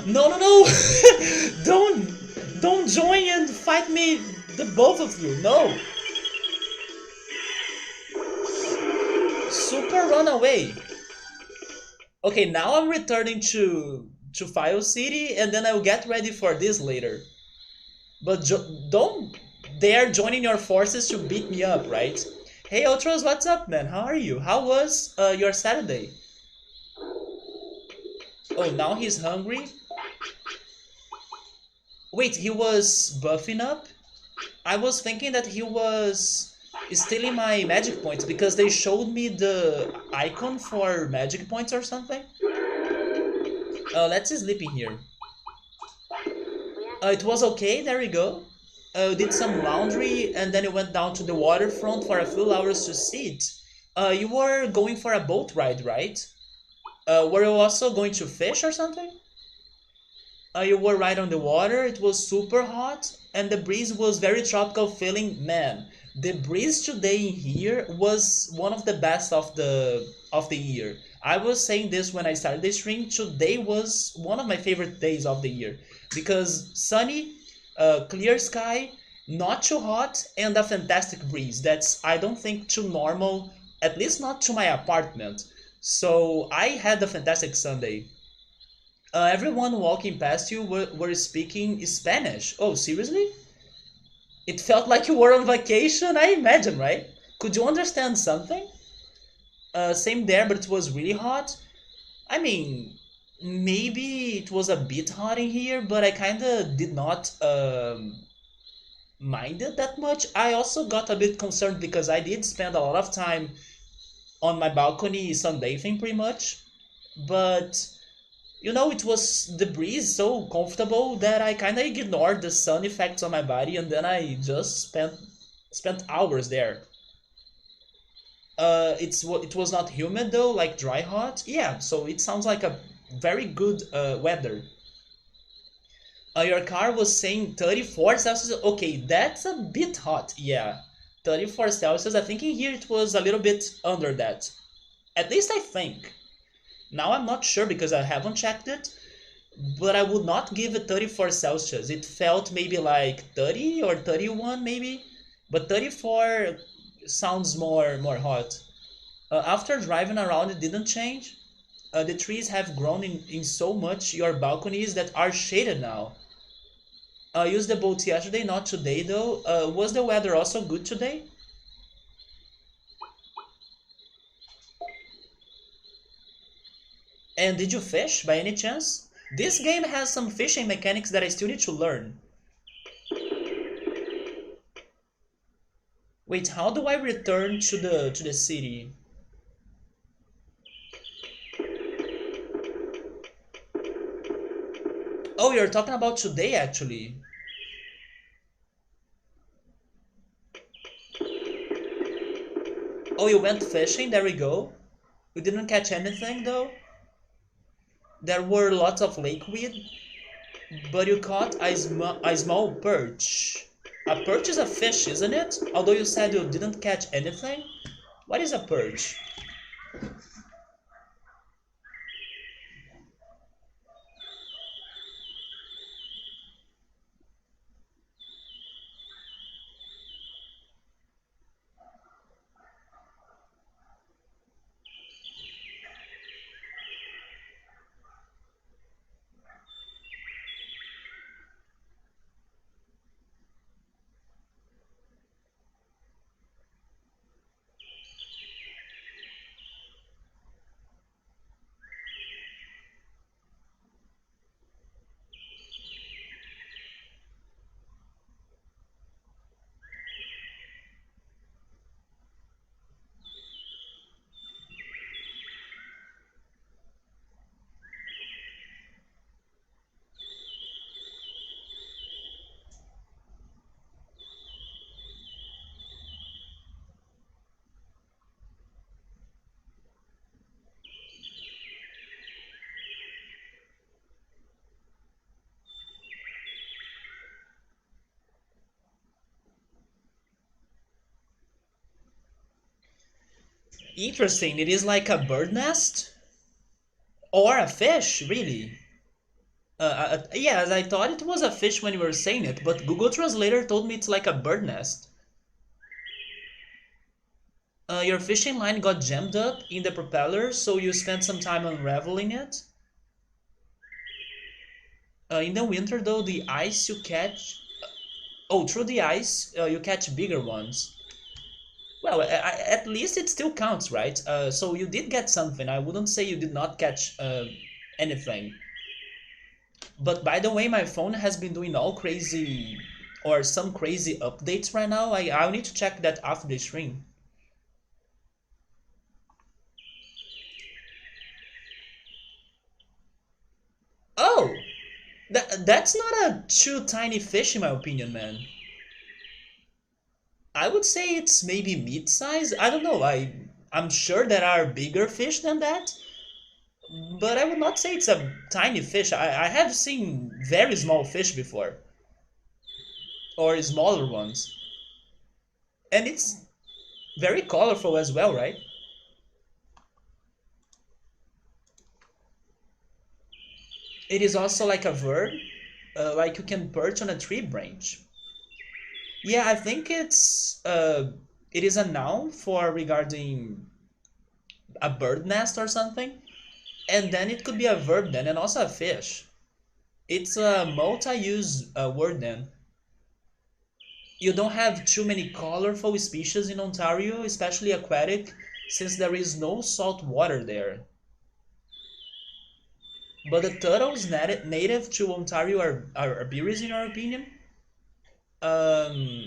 No, no, no! Don't join and fight me, the both of you. No. Super run away. Okay, now I'm returning to File City, and then I'll get ready for this later. But don't dare joining your forces to beat me up, right? Hey Ultras, what's up, man? How are you? How was your Saturday? Oh, now he's hungry? Wait, he was buffing up? I was thinking that he was stealing my magic points because they showed me the icon for magic points or something. Let's sleep in here. It was okay, there we go. Did some laundry and then you went down to the waterfront for a few hours to sit. You were going for a boat ride, right? Were you also going to fish or something? You were right on the water, it was super hot, and the breeze was very tropical feeling. Man, the breeze today in here was one of the best of the year. I was saying this when I started the stream. Today was one of my favorite days of the year because sunny, clear sky, not too hot, and a fantastic breeze. That's I don't think too normal, at least not to my apartment. So I had a fantastic Sunday. Everyone walking past you were speaking Spanish. Oh, seriously? It felt like you were on vacation, I imagine, right? Could you understand something? Same there, but it was really hot. I mean, maybe it was a bit hot in here, but I kinda did not mind it that much. I also got a bit concerned because I did spend a lot of time on my balcony sunbathing pretty much. But it was the breeze so comfortable that I kind of ignored the sun effects on my body, and then I just spent hours there. It was not humid though, like dry hot. Yeah, so it sounds like a very good weather. Your car was saying 34 Celsius. Okay, that's a bit hot. Yeah, 34 Celsius. I think in here it was a little bit under that. At least I think. Now I'm not sure because I haven't checked it, but I would not give it 34 Celsius. It felt maybe like 30 or 31 maybe, but 34 sounds more hot. After driving around, it didn't change. The trees have grown in so much your balconies that are shaded now. I used the boat yesterday, not today though. Was the weather also good today? And did you fish by any chance? This game has some fishing mechanics that I still need to learn. Wait, how do I return to the city? Oh, you're talking about today actually. Oh, you went fishing? There we go. You didn't catch anything though? There were lots of lakeweed, but you caught a small perch. A perch is a fish, isn't it? Although you said you didn't catch anything. What is a perch? Interesting, it is like a bird nest? Or a fish, really? Yes, I thought it was a fish when you were saying it, but Google Translator told me it's like a bird nest. Your fishing line got jammed up in the propeller, so you spent some time unraveling it. In the winter, though, the ice you catch. Oh, through the ice, you catch bigger ones. Well, at least it still counts, right? So you did get something. I wouldn't say you did not catch anything. But by the way, my phone has been doing all crazy or some crazy updates right now. I'll need to check that after the stream. Oh, that's not a too tiny fish in my opinion, man. I would say it's maybe mid-size. I don't know. I'm sure there are bigger fish than that, but I would not say it's a tiny fish. I have seen very small fish before, or smaller ones, and it's very colorful as well, right? It is also like a verb, like you can perch on a tree branch. Yeah, I think it is a noun for regarding a bird nest or something, and then it could be a verb then, and also a fish. It's a multi-use word then. You don't have too many colorful species in Ontario, especially aquatic, since there is no salt water there. But the turtles native to Ontario are berries, in our opinion. Um,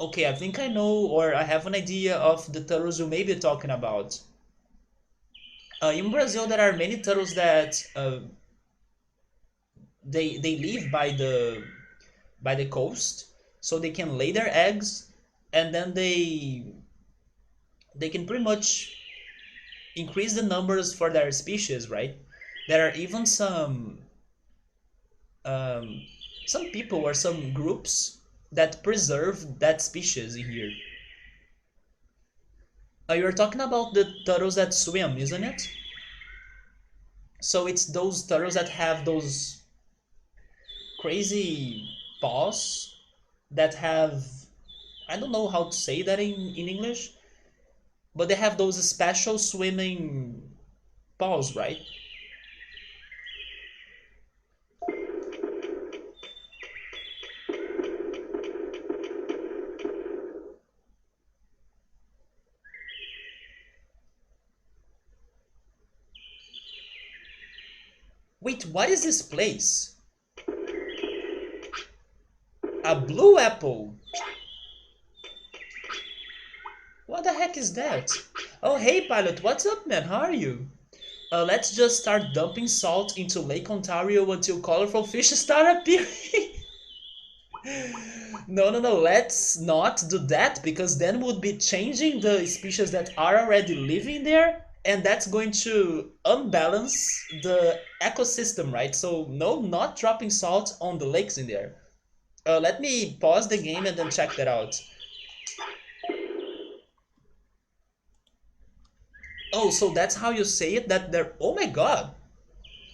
okay, I think I know or I have an idea of the turtles you may be talking about. In Brazil, there are many turtles that they live by the coast, so they can lay their eggs, and then they can pretty much increase the numbers for their species, right? There are even um, some people or some groups that preserve that species in here. You're talking about the turtles that swim, isn't it? So it's those turtles that have those crazy paws that have, I don't know how to say that in English, but they have those special swimming paws, right? Wait, what is this place? A blue apple. What the heck is that? Oh, hey, Pilot, what's up, man? How are you? Let's just start dumping salt into Lake Ontario until colorful fish start appearing. No, no, no, let's not do that because then we'll be changing the species that are already living there, and that's going to unbalance the ecosystem, right? So, no, not dropping salt on the lakes in there. Let me pause the game and then check that out. Oh, so that's how you say it? That they're. Oh my god!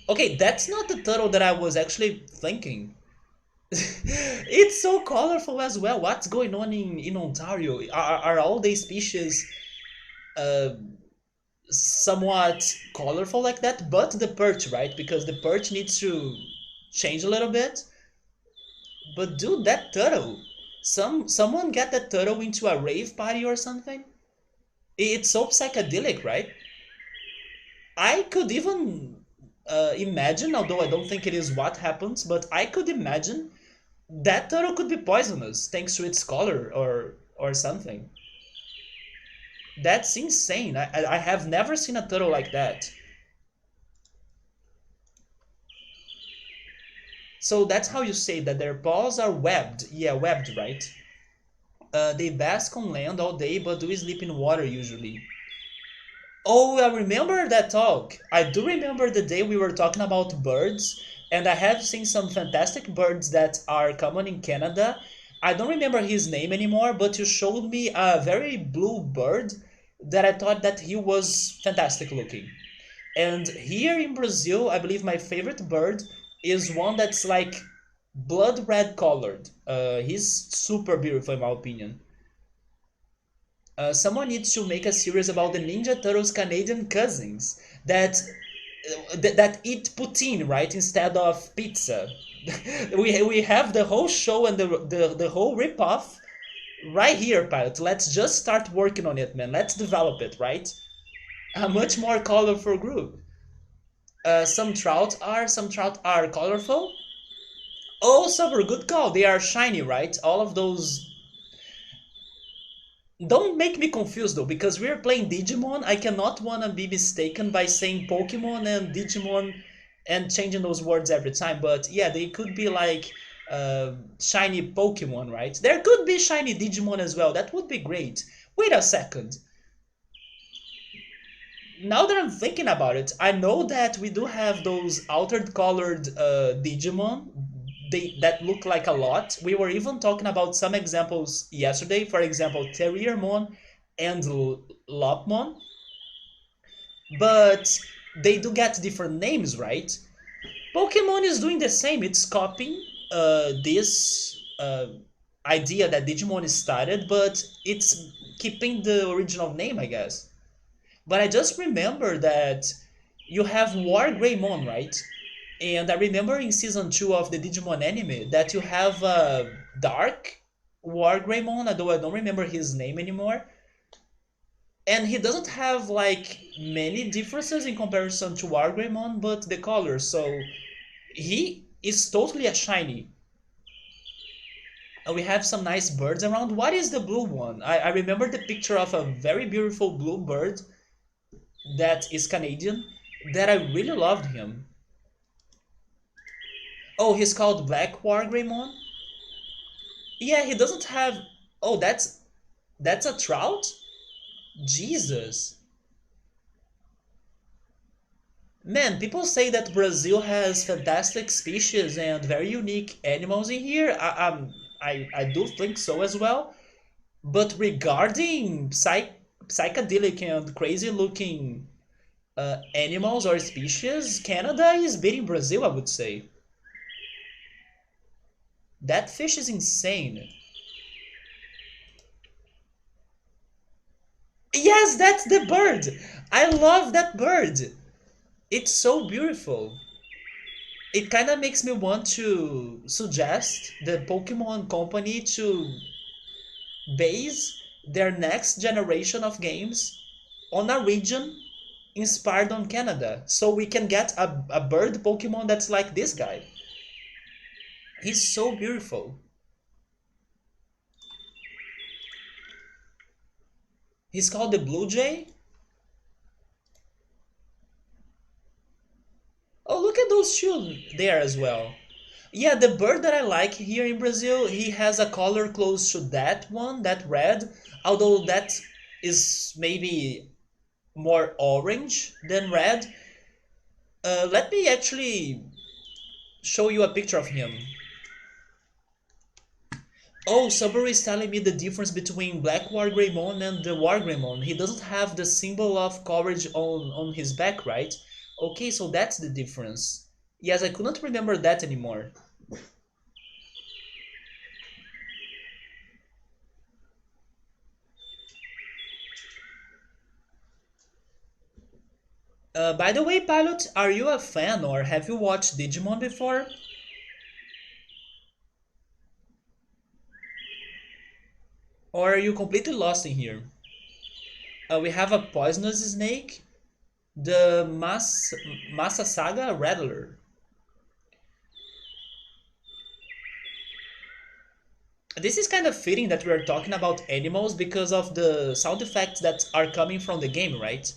Okay, that's not the turtle that I was actually thinking. It's so colorful as well. What's going on in Ontario? Are all these species uh, somewhat colorful like that? But the perch, right? Because the perch needs to change a little bit. But dude, that turtle. Someone get that turtle into a rave party or something? It's so psychedelic, right? I could even imagine, although I don't think it is what happens, but I could imagine that turtle could be poisonous thanks to its color or something. That's insane. I have never seen a turtle like that. So that's how you say that their paws are webbed. Yeah, webbed, right? They bask on land all day but do sleep in water usually. Oh, I remember that talk. I do remember the day we were talking about birds, and I have seen some fantastic birds that are common in Canada. I don't remember his name anymore, but you showed me a very blue bird that I thought that he was fantastic looking. And here in Brazil, I believe my favorite bird is one that's like blood red colored. He's super beautiful in my opinion. Someone needs to make a series about the Ninja Turtles' Canadian cousins that eat poutine, right, instead of pizza. We have the whole show and the whole ripoff right here, Pilot. Let's just start working on it, man. Let's develop it, right? A much more colorful group. Some trout are colorful. Oh, super, good call. They are shiny, right? All of those. Don't make me confused though, because we're playing Digimon. I cannot wanna be mistaken by saying Pokemon and Digimon and changing those words every time. But yeah, they could be like shiny Pokemon, right? There could be shiny Digimon as well. That would be great. Wait a second. Now that I'm thinking about it, I know that we do have those altered colored Digimon. That look like a lot. We were even talking about some examples yesterday. For example, Terriermon and Lopmon. But they do get different names, right? Pokemon is doing the same. It's copying this idea that Digimon started, but it's keeping the original name, I guess. But I just remember that you have Wargreymon, right? And I remember in season 2 of the Digimon anime that you have Dark Wargreymon, although I don't remember his name anymore. And he doesn't have like many differences in comparison to Wargreymon, but the color. So he is totally a shiny. And we have some nice birds around. What is the blue one? I remember the picture of a very beautiful blue bird that is Canadian that I really loved him. Oh, he's called Black Wargreymon? Yeah, he doesn't have. Oh, that's a trout? Jesus. Man, people say that Brazil has fantastic species and very unique animals in here. I do think so as well. But regarding psychedelic and crazy looking animals or species, Canada is beating Brazil, I would say. That fish is insane. Yes, that's the bird. I love that bird. It's so beautiful. It kind of makes me want to suggest the Pokemon Company to base their next generation of games on a region inspired on Canada. So we can get a bird Pokemon that's like this guy. He's so beautiful. He's called the Blue Jay. Oh, look at those two there as well. Yeah, the bird that I like here in Brazil, he has a color close to that one, that red, although that is maybe more orange than red. Let me actually show you a picture of him. Oh, Subway is telling me the difference between Black Wargreymon and the Wargreymon. He doesn't have the symbol of courage on his back, right? Okay, so that's the difference. Yes, I couldn't remember that anymore. By the way, Pilot, are you a fan or have you watched Digimon before? Or are you completely lost in here? We have a poisonous snake, the Masasaga Rattler. This is kind of fitting that we are talking about animals because of the sound effects that are coming from the game, right?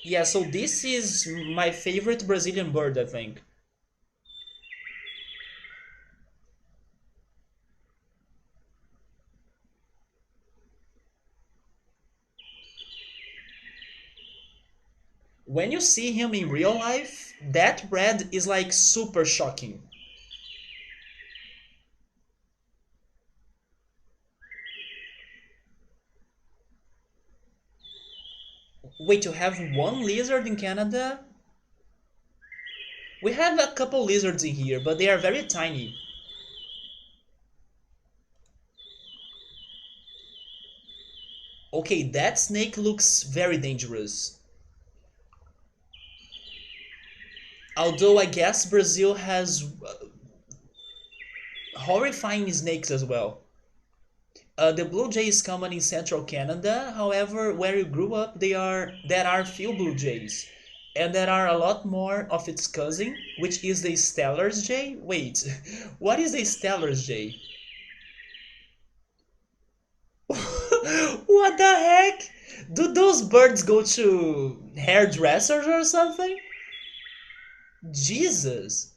Yeah, so this is my favorite Brazilian bird, I think. When you see him in real life, that red is like super shocking. Wait, you have one lizard in Canada? We have a couple lizards in here, but they are very tiny. Okay, that snake looks very dangerous. Although I guess Brazil has horrifying snakes as well. The blue jay is common in central Canada. However, where you grew up, there are few blue jays, and there are a lot more of its cousin, which is the Stellar's jay. Wait, what is the Stellar's jay? What the heck? Do those birds go to hairdressers or something? Jesus.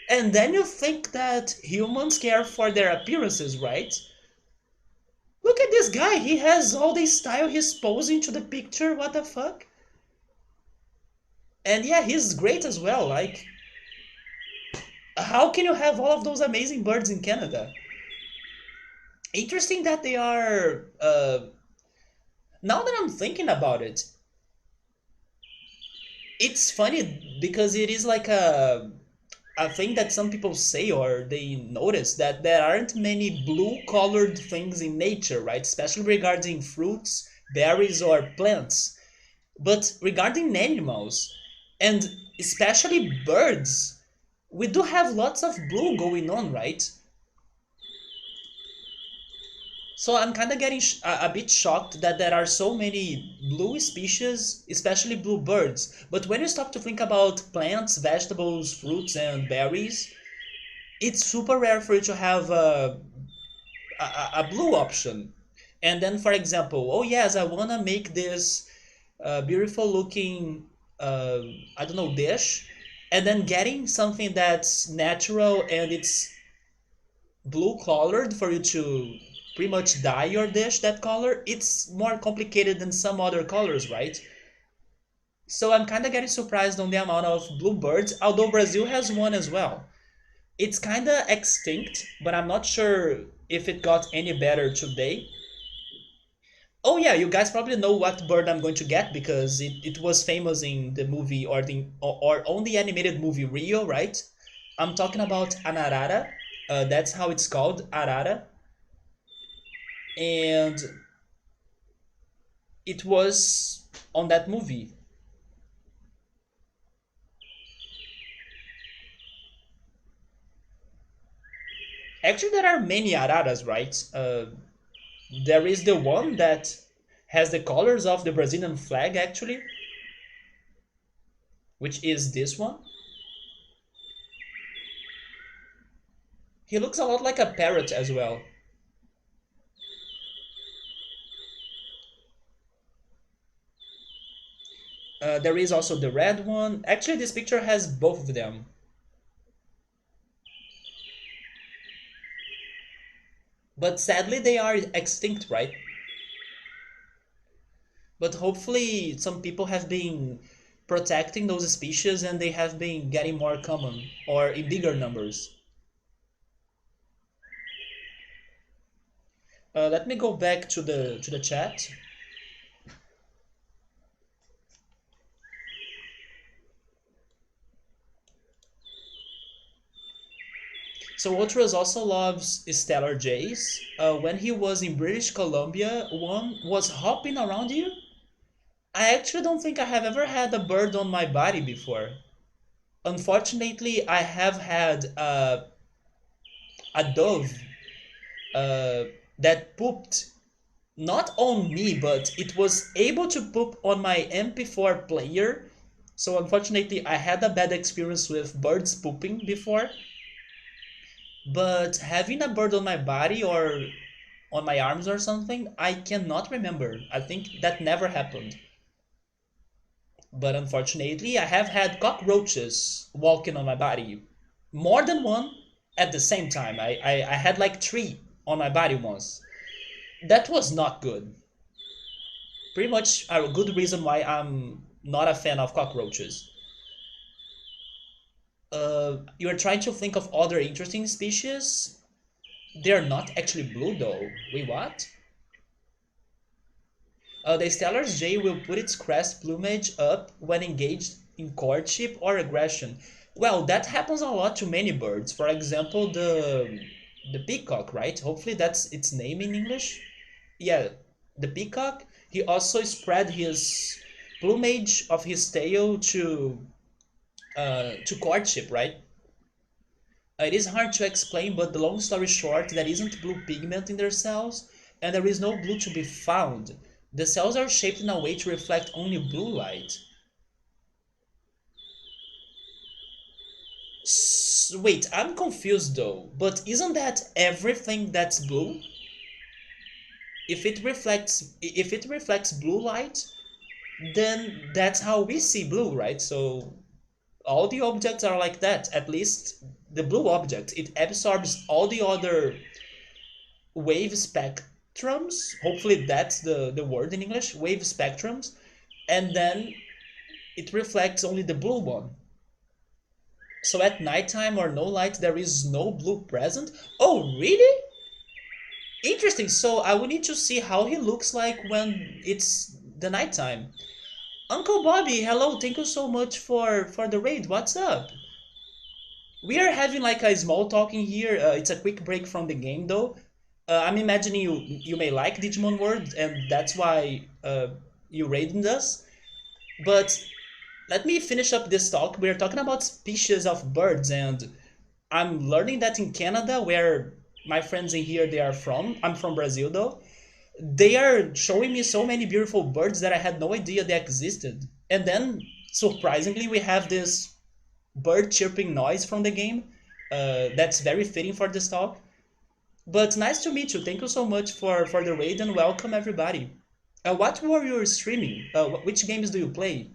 And then you think that humans care for their appearances, right? Look at this guy. He has all this style. He's posing to the picture. What the fuck? And yeah, he's great as well. Like, how can you have all of those amazing birds in Canada? Interesting that they are. Now that I'm thinking about it, it's funny because it is like a thing that some people say or they notice that there aren't many blue colored things in nature, right? Especially regarding fruits, berries, or plants. But regarding animals, and especially birds, we do have lots of blue going on, right? So I'm kind of getting a bit shocked that there are so many blue species, especially blue birds. But when you stop to think about plants, vegetables, fruits, and berries, it's super rare for you to have a blue option. And then, for example, oh yes, I want to make this beautiful looking, I don't know, dish. And then getting something that's natural and it's blue colored for you to pretty much dye your dish that color, it's more complicated than some other colors, right? So I'm kind of getting surprised on the amount of blue birds, although Brazil has one as well. It's kind of extinct, but I'm not sure if it got any better today. Oh yeah, you guys probably know what bird I'm going to get because it was famous in the movie or on the animated movie Rio, right? I'm talking about an arara. That's how it's called, arara. And it was on that movie. Actually, there are many araras, right? There is the one that has the colors of the Brazilian flag, actually, which is this one. He looks a lot like a parrot as well. There is also the red one. Actually, this picture has both of them. But sadly, they are extinct, right? But hopefully, some people have been protecting those species and they have been getting more common or in bigger numbers. Let me go back to the chat. So Ultras also loves stellar jays. When he was in British Columbia, one was hopping around you. I actually don't think I have ever had a bird on my body before. Unfortunately, I have had a dove uh, that pooped not on me, but it was able to poop on my MP4 player. So unfortunately, I had a bad experience with birds pooping before. But having a bird on my body or on my arms or something, I cannot remember. I think that never happened. But unfortunately, I have had cockroaches walking on my body. More than one at the same time. I had like three on my body once. That was not good. Pretty much a good reason why I'm not a fan of cockroaches. You're trying to think of other interesting species. They're not actually blue though. Wait, what? The Stellar's jay will put its crest plumage up when engaged in courtship or aggression. Well, that happens a lot to many birds. For example, the peacock, right? Hopefully that's its name in English. Yeah, the peacock. He also spread his plumage of his tail to courtship, right? It is hard to explain, but the long story short, there isn't blue pigment in their cells, and there is no blue to be found. The cells are shaped in a way to reflect only blue light. Wait, I'm confused though, but isn't that everything that's blue? If it reflects blue light, then that's how we see blue, right? So all the objects are like that. At least the blue object, it absorbs all the other wave spectrums. Hopefully that's the word in English, wave spectrums, and then it reflects only the blue one. So at nighttime or no light, there is no blue present. Oh, really? Interesting. So I will need to see how he looks like when it's the nighttime. Uncle Bobby, hello. Thank you so much for the raid. What's up? We are having like a small talking here. It's a quick break from the game though. I'm imagining you may like Digimon World, and that's why you raided us. But let me finish up this talk. We're talking about species of birds, and I'm learning that in Canada, where my friends in here they are from. I'm from Brazil though. They are showing me so many beautiful birds that I had no idea they existed. And then surprisingly, we have this bird chirping noise from the game. That's very fitting for this talk. But nice to meet you. Thank you so much for the raid and welcome everybody. What were you streaming? Which games do you play?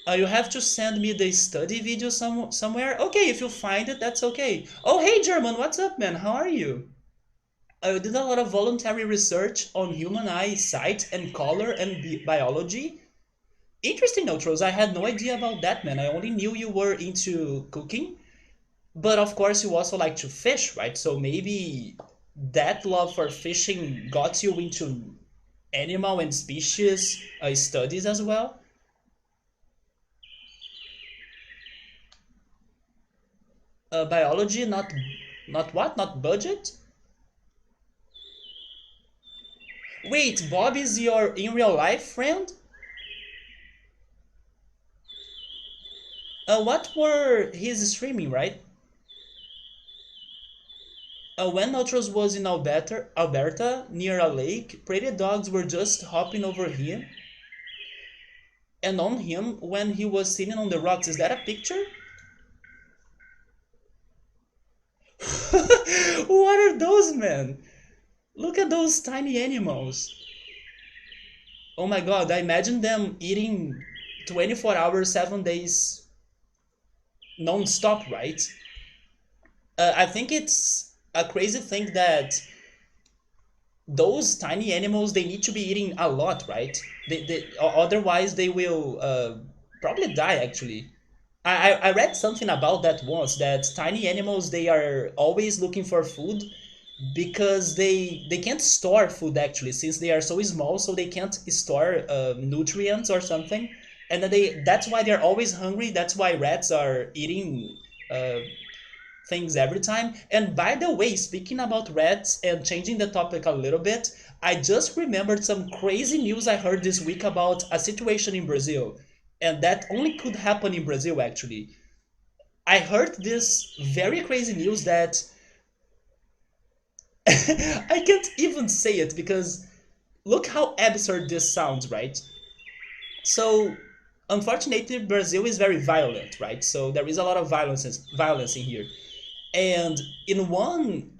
You have to send me the study video somewhere. Okay, if you find it, that's okay. Oh, hey German, what's up, man? How are you? I did a lot of voluntary research on human eye sight and color and biology. Interesting, Outros. I had no idea about that, man. I only knew you were into cooking. But of course, you also like to fish, right? So maybe that love for fishing got you into animal and species studies as well. Biology, not what? Not budget? Wait, Bob is your in real life friend? What were his streaming, right? When Notros was in Alberta, near a lake, pretty dogs were just hopping over him and on him when he was sitting on the rocks. Is that a picture? What are those, man? Look at those tiny animals. Oh my god, I imagine them eating 24 hours, 7 days non-stop, right? I think it's a crazy thing that those tiny animals they need to be eating a lot, right? Otherwise they will probably die actually. I read something about that once that tiny animals they are always looking for food because they can't store food actually since they are so small so they can't store nutrients or something and then they that's why they're always hungry. That's why rats are eating uh, things every time. And by the way, speaking about rats and changing the topic a little bit, I just remembered some crazy news I heard this week about a situation in Brazil. And that only could happen in Brazil, actually. I heard this very crazy news that I can't even say it because look how absurd this sounds, right? So, unfortunately, Brazil is very violent, right? So there is a lot of violence in here. And in one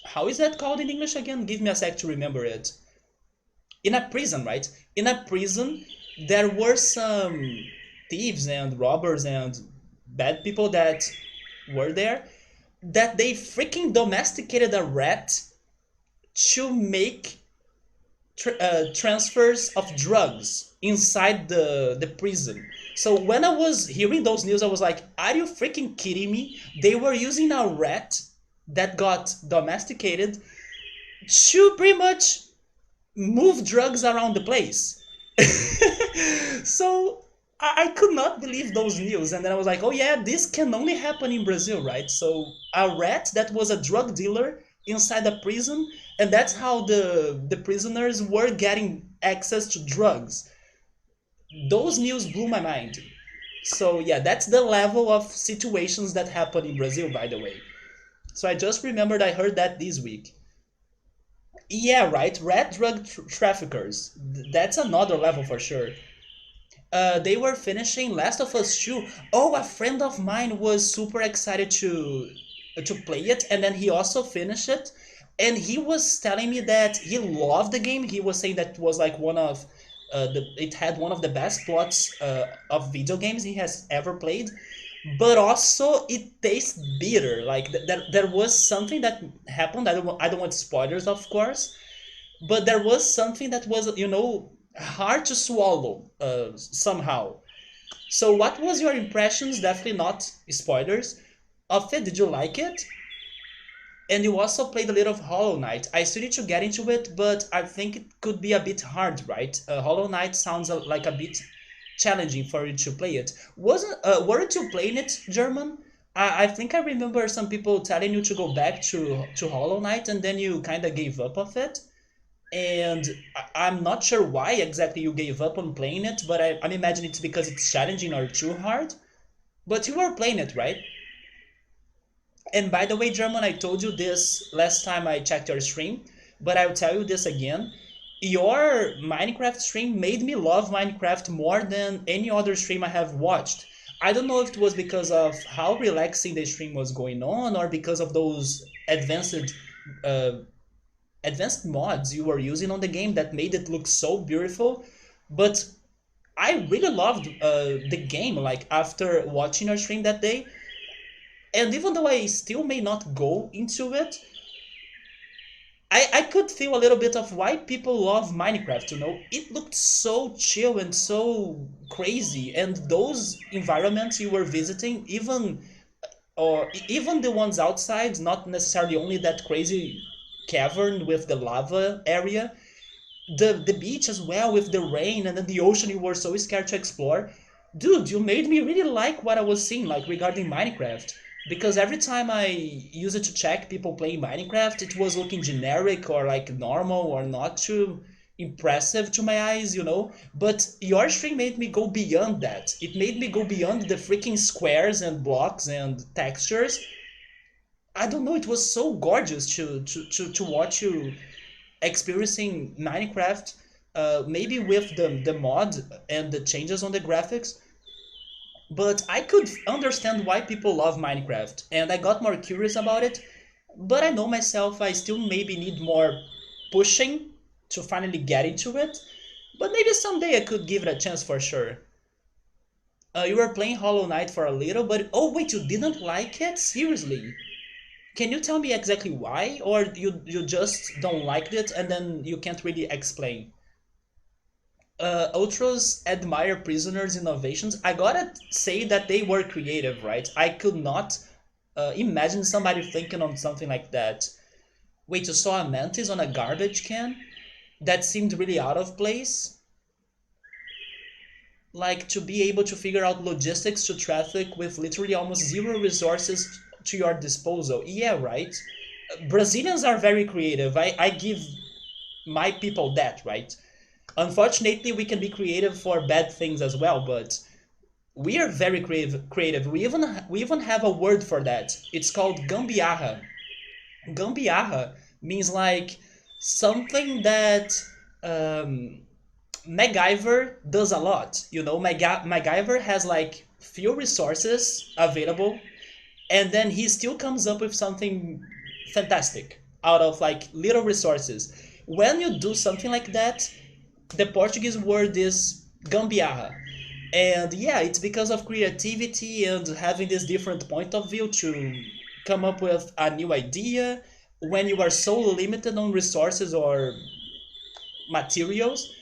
how is that called in English again? Give me a sec to remember it. In a prison, right? In a prison, there were some thieves and robbers and bad people that were there that they freaking domesticated a rat to make transfers of drugs inside the prison. So when I was hearing those news, I was like, "Are you freaking kidding me?" They were using a rat that got domesticated to pretty much move drugs around the place. So I could not believe those news, and then I was like, "Oh yeah, this can only happen in Brazil, right?" So a rat that was a drug dealer inside a prison, and that's how the prisoners were getting access to drugs. Those news blew my mind. So yeah, that's the level of situations that happen in Brazil, by the way. So I just remembered I heard that this week. Yeah, right. Red drug traffickers. That's another level for sure. They were finishing Last of Us 2. Oh, a friend of mine was super excited to play it, and then he also finished it. And he was telling me that he loved the game. He was saying that it was like one of it had one of the best plots of video games he has ever played. But also it tastes bitter. Like there was something that happened. I don't want spoilers, of course, but there was something that was hard to swallow somehow. So what was your impressions, definitely not spoilers, of it? Did you like it? And you also played a little of Hollow Knight. I still need to get into it, but I think it could be a bit hard, right? Hollow Knight sounds like a bit challenging for you to play it. Wasn't weren't you playing it German? I think I remember some people telling you to go back to Hollow Knight, and then you kind of gave up of it. And I'm not sure why exactly you gave up on playing it, but I'm imagining it's because it's challenging or too hard. But you were playing it, right? And by the way, German, I told you this last time I checked your stream, but I'll tell you this again. Your Minecraft stream made me love Minecraft more than any other stream I have watched. I don't know if it was because of how relaxing the stream was going on or because of those uh, advanced mods you were using on the game that made it look so beautiful. But I really loved the game like after watching your stream that day. And even though I still may not go into it, I could feel a little bit of why people love Minecraft, It looked so chill and so crazy, and those environments you were visiting, even the ones outside, not necessarily only that crazy cavern with the lava area, the beach as well with the rain, and then the ocean you were so scared to explore. Dude, you made me really like what I was seeing like regarding Minecraft, because every time I use it to check people playing Minecraft, it was looking generic or like normal or not too impressive to my eyes. But your stream made me go beyond that. It made me go beyond the freaking squares and blocks and textures. I don't know, it was so gorgeous to watch you experiencing Minecraft, maybe with the mod and the changes on the graphics. But I could understand why people love Minecraft, and I got more curious about it. But I know myself, I still maybe need more pushing to finally get into it. But maybe someday I could give it a chance for sure. You were playing Hollow Knight for a little, but oh wait, you didn't like it? Seriously? Can you tell me exactly why, or you just don't like it and then you can't really explain? Ultras admire Prisoners' innovations. I gotta say that they were creative, right? I could not imagine somebody thinking on something like that. Wait, you saw a mantis on a garbage can? That seemed really out of place. Like to be able to figure out logistics to traffic with literally almost zero resources to your disposal. Yeah, right. Brazilians are very creative. I give my people that, right? Unfortunately, we can be creative for bad things as well, but we are very creative. We even have a word for that. It's called gambiarra. Gambiarra means like something that um, MacGyver does a lot. MacGyver has like few resources available, and then he still comes up with something fantastic out of like little resources. When you do something like that, the Portuguese word is gambiarra. And yeah, it's because of creativity and having this different point of view to come up with a new idea when you are so limited on resources or materials.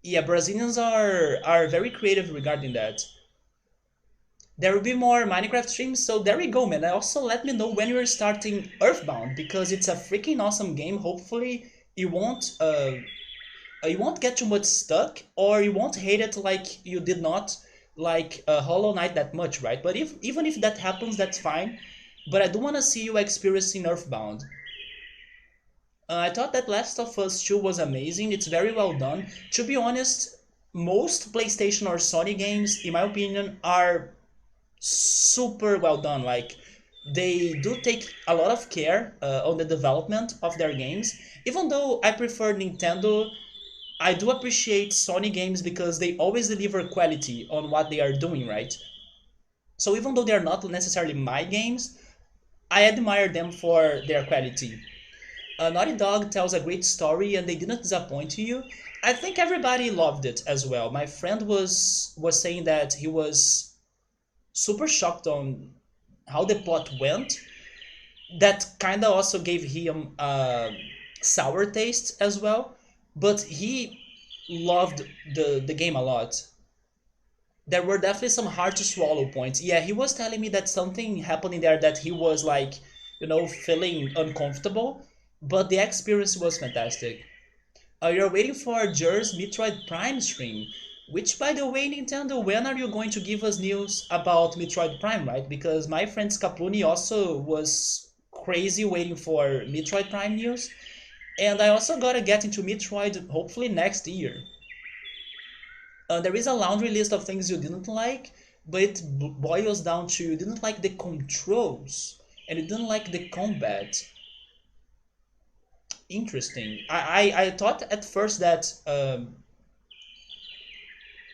Yeah, Brazilians are very creative regarding that. There will be more Minecraft streams, so there we go, man. And also let me know when you're starting Earthbound because it's a freaking awesome game. Hopefully, you won't you won't get too much stuck, or you won't hate it like you did not like Hollow Knight that much, right? But if even if that happens, that's fine. But I do want to see you experiencing Earthbound. I thought that Last of Us 2 was amazing. It's very well done. To be honest, most PlayStation or Sony games, in my opinion, are super well done. Like they do take a lot of care on the development of their games. Even though I prefer Nintendo, I do appreciate Sony games because they always deliver quality on what they are doing, right? So even though they are not necessarily my games, I admire them for their quality. Naughty Dog tells a great story and they didn't disappoint you. I think everybody loved it as well. My friend was saying that he was super shocked on how the plot went. That kind of also gave him a sour taste as well, but he loved the game a lot. There were definitely some hard to swallow points. Yeah, he was telling me that something happened in there that he was like, feeling uncomfortable, but the experience was fantastic. You're waiting for Jer's Metroid Prime stream, which, by the way, Nintendo, when are you going to give us news about Metroid Prime, right? Because my friend Scapuni also was crazy waiting for Metroid Prime news, and I also gotta get into Metroid hopefully next year. There is a laundry list of things you didn't like, but it boils down to you didn't like the controls and you didn't like the combat. Interesting. I thought at first that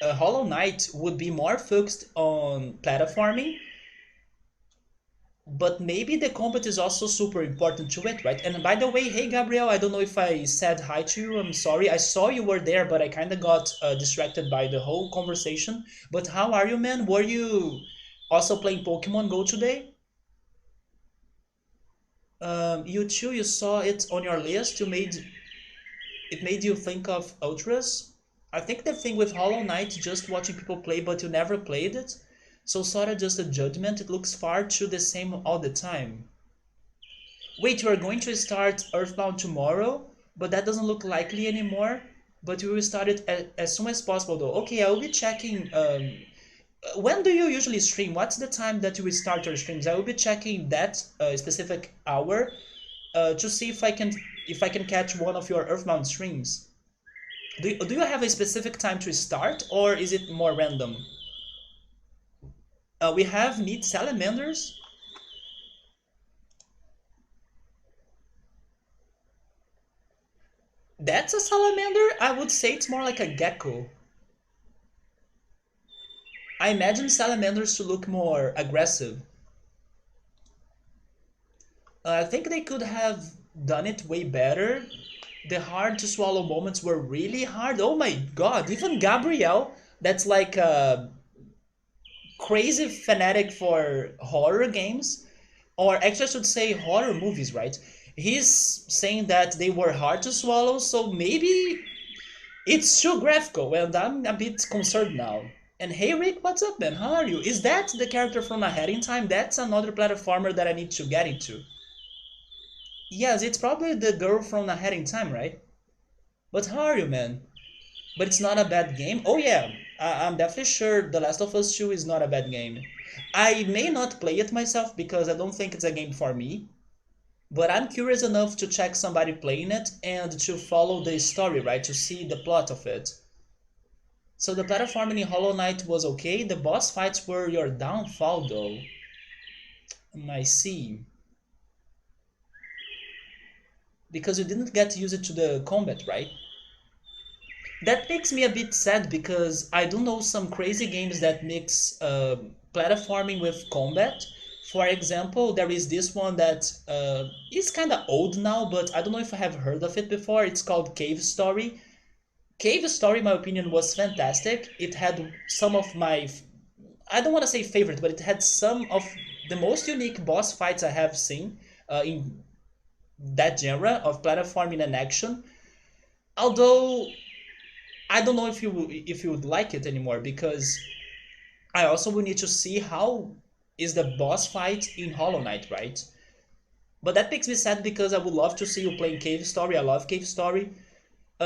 Hollow Knight would be more focused on platforming, but maybe the combat is also super important to it, right? And by the way, hey Gabriel, I don't know if I said hi to you. I'm sorry. I saw you were there, but I kind of got distracted by the whole conversation. But how are you, man? Were you also playing Pokemon Go today? You too. You saw it on your list. It made you think of Ultras. I think the thing with Hollow Knight, just watching people play, but you never played it. So sorta just a judgment. It looks far too the same all the time. Wait, you are going to start Earthbound tomorrow, but that doesn't look likely anymore. But we will start it as soon as possible, though. Okay, I will be checking. When do you usually stream? What's the time that you will start your streams? I will be checking that specific hour to see if I can catch one of your Earthbound streams. Do you have a specific time to start, or is it more random? We have need salamanders. That's a salamander? I would say it's more like a gecko. I imagine salamanders to look more aggressive. I think they could have done it way better. The hard to swallow moments were really hard. Oh my god, even Gabriel, that's like a crazy fanatic for horror games, or actually I should say horror movies, right? He's saying that they were hard to swallow, so maybe it's too graphical, and I'm a bit concerned now. And hey Rick, what's up, man? How are you? Is that the character from Ahead in Time? That's another platformer that I need to get into. Yes, it's probably the girl from Ahead in Time, right? But how are you, man? But it's not a bad game. Oh yeah, I'm definitely sure The Last of Us 2 is not a bad game. I may not play it myself because I don't think it's a game for me, but I'm curious enough to check somebody playing it and to follow the story, right? To see the plot of it. So the platforming in Hollow Knight was okay. The boss fights were your downfall, though. I see. Because you didn't get used to the combat, right? That makes me a bit sad because I do know some crazy games that mix platforming with combat. For example, there is this one that is kind of old now, but I don't know if I have heard of it before. It's called Cave Story. Cave Story, in my opinion, was fantastic. It had some of my, I don't want to say favorite, but it had some of the most unique boss fights I have seen in that genre of platforming and action. Although I don't know if you would like it anymore because I also will need to see how is the boss fight in Hollow Knight, right? But that makes me sad because I would love to see you playing Cave Story. I love Cave Story.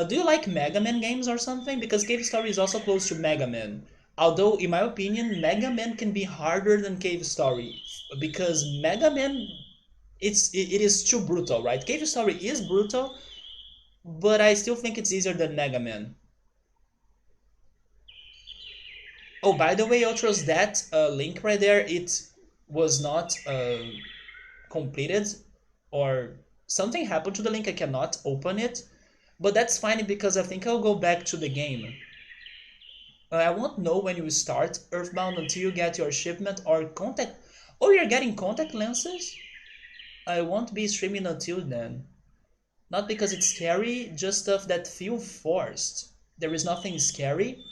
Do you like Mega Man games or something? Because Cave Story is also close to Mega Man. Although, in my opinion, Mega Man can be harder than Cave Story because Mega Man it is too brutal, right? Cave Story is brutal, but I still think it's easier than Mega Man. Oh, by the way, Ultros, that link right there, it was not completed, or something happened to the link. I cannot open it, but that's fine because I think I'll go back to the game. I won't know when you start Earthbound until you get your shipment or contact. Oh, you're getting contact lenses? I won't be streaming until then. Not because it's scary, just stuff that feel forced. There is nothing scary.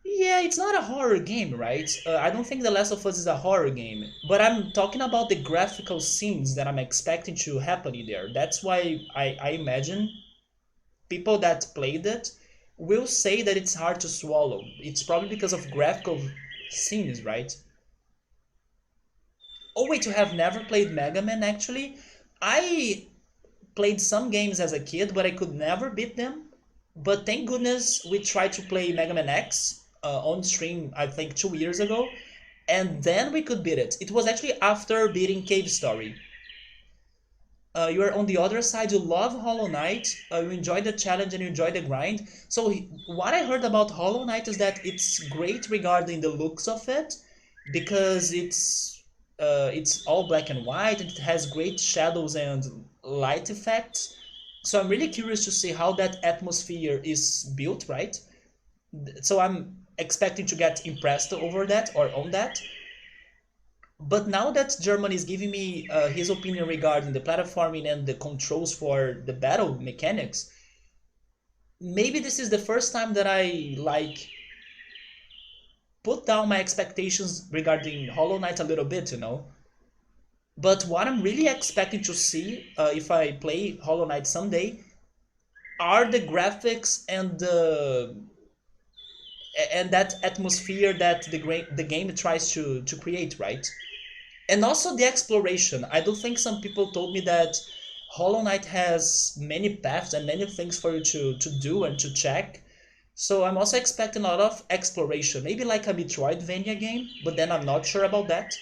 Yeah, it's not a horror game, right? I don't think The Last of Us is a horror game, but I'm talking about the graphical scenes that I'm expecting to happen in there. That's why I imagine people that played it will say that it's hard to swallow. It's probably because of graphical scenes, right? Oh wait, you have never played Mega Man actually? I played some games as a kid, but I could never beat them. But thank goodness we tried to play Mega Man X on stream, I think 2 years ago, and then we could beat it. It was actually after beating Cave Story. You are on the other side, you love Hollow Knight, you enjoy the challenge and you enjoy the grind. So what I heard about Hollow Knight is that it's great regarding the looks of it, because it's all black and white and it has great shadows and light effects. So I'm really curious to see how that atmosphere is built, right? So I'm expecting to get impressed over that or on that. But now that German is giving me his opinion regarding the platforming and the controls for the battle mechanics, maybe this is the first time that I like put down my expectations regarding Hollow Knight a little bit, you know. But what I'm really expecting to see if I play Hollow Knight someday are the graphics and that atmosphere that the game tries to create, right? And also the exploration. I do think some people told me that Hollow Knight has many paths and many things for you to do and to check. So I'm also expecting a lot of exploration, maybe like a Metroidvania game, but then I'm not sure about that.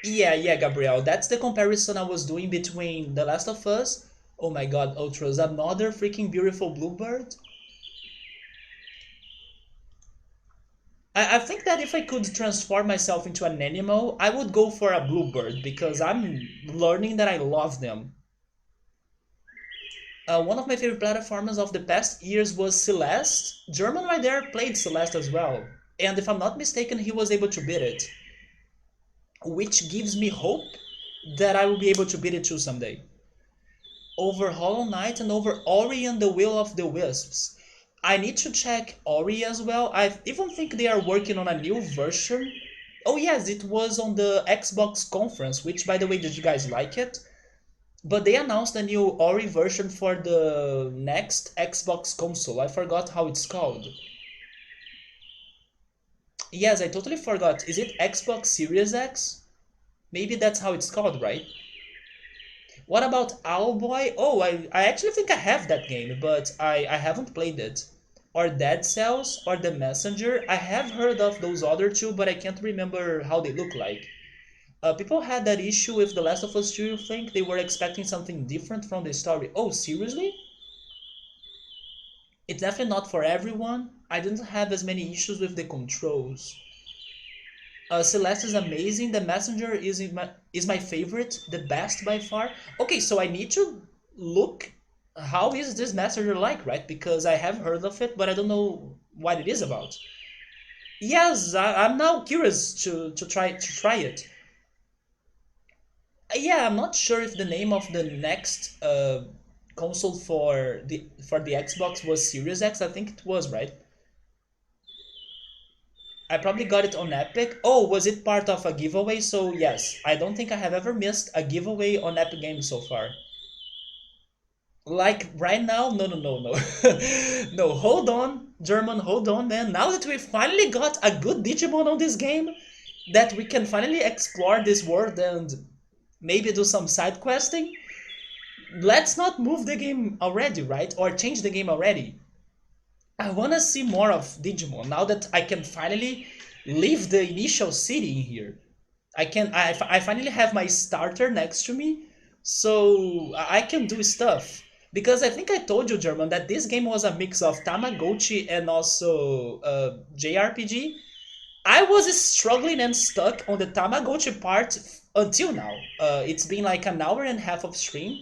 Yeah, Gabriel, that's the comparison I was doing between The Last of Us. Oh my god, Ultras, another freaking beautiful bluebird. I think that if I could transform myself into an animal, I would go for a bluebird because I'm learning that I love them. One of my favorite platformers of the past years was Celeste. German right there played Celeste as well. And if I'm not mistaken, he was able to beat it. Which gives me hope that I will be able to beat it too someday. Over Hollow Knight and over Ori and the Will of the Wisps. I need to check Ori as well. I even think they are working on a new version. Oh yes, it was on the Xbox conference, which by the way, did you guys like it? But they announced a new Ori version for the next Xbox console. I forgot how it's called. Yes, I totally forgot. Is it Xbox Series X? Maybe that's how it's called, right? What about Owlboy? Oh, I actually think I have that game, but I haven't played it. Or Dead Cells, or The Messenger. I have heard of those other two, but I can't remember how they look like. People had that issue with The Last of Us 2, you think? They were expecting something different from the story. Oh, seriously? It's definitely not for everyone. I didn't have as many issues with the controls. Celeste is amazing. The Messenger is my favorite, the best by far. Okay, so I need to look how is this Messenger like, right? Because I have heard of it, but I don't know what it is about. Yes, I'm now curious to try it. Yeah, I'm not sure if the name of the next console for the Xbox was Series X. I think it was, right? I probably got it on Epic. Oh, was it part of a giveaway? So yes, I don't think I have ever missed a giveaway on Epic Games so far. Like right now? No, no, no, no. No, hold on, German, hold on, man. Now that we finally got a good Digimon on this game, that we can finally explore this world and maybe do some side questing, let's not move the game already, right? Or change the game already. I want to see more of Digimon now that I can finally leave the initial city in here. I finally have my starter next to me, so I can do stuff. Because I think I told you, German, that this game was a mix of Tamagotchi and also JRPG. I was struggling and stuck on the Tamagotchi part until now. It's been like an hour and a half of stream,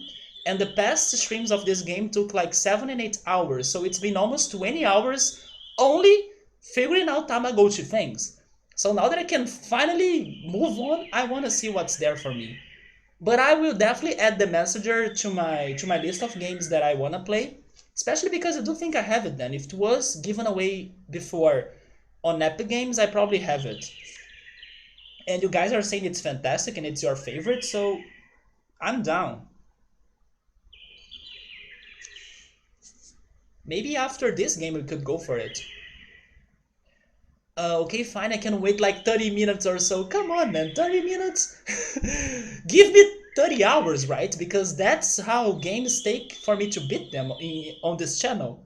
and the past streams of this game took like 7 and 8 hours. So it's been almost 20 hours only figuring out Tamagotchi things. So now that I can finally move on, I want to see what's there for me. But I will definitely add the Messenger to my list of games that I want to play, especially because I do think I have it then. If it was given away before on Epic Games, I probably have it. And you guys are saying it's fantastic and it's your favorite, so I'm down. Maybe after this game we could go for it. Okay, fine, I can wait like 30 minutes or so. Come on, man, 30 minutes? Give me 30 hours, right? Because that's how games take for me to beat them on this channel.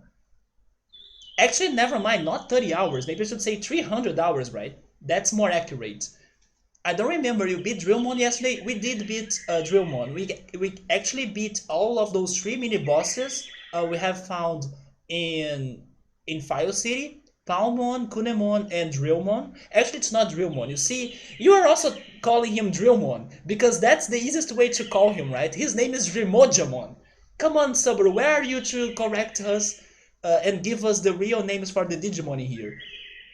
Actually, never mind, not 30 hours. Maybe I should say 300 hours, right? That's more accurate. I don't remember, you beat Drillmon yesterday? We did beat Drillmon. We actually beat all of those three mini bosses we have found in File City. Palmon, Kunemon, and Drillmon. Actually, it's not Drillmon. You see, you are also calling him Drillmon because that's the easiest way to call him, right? His name is Rimojamon. Come on, Subber, where are you to correct us and give us the real names for the Digimon here?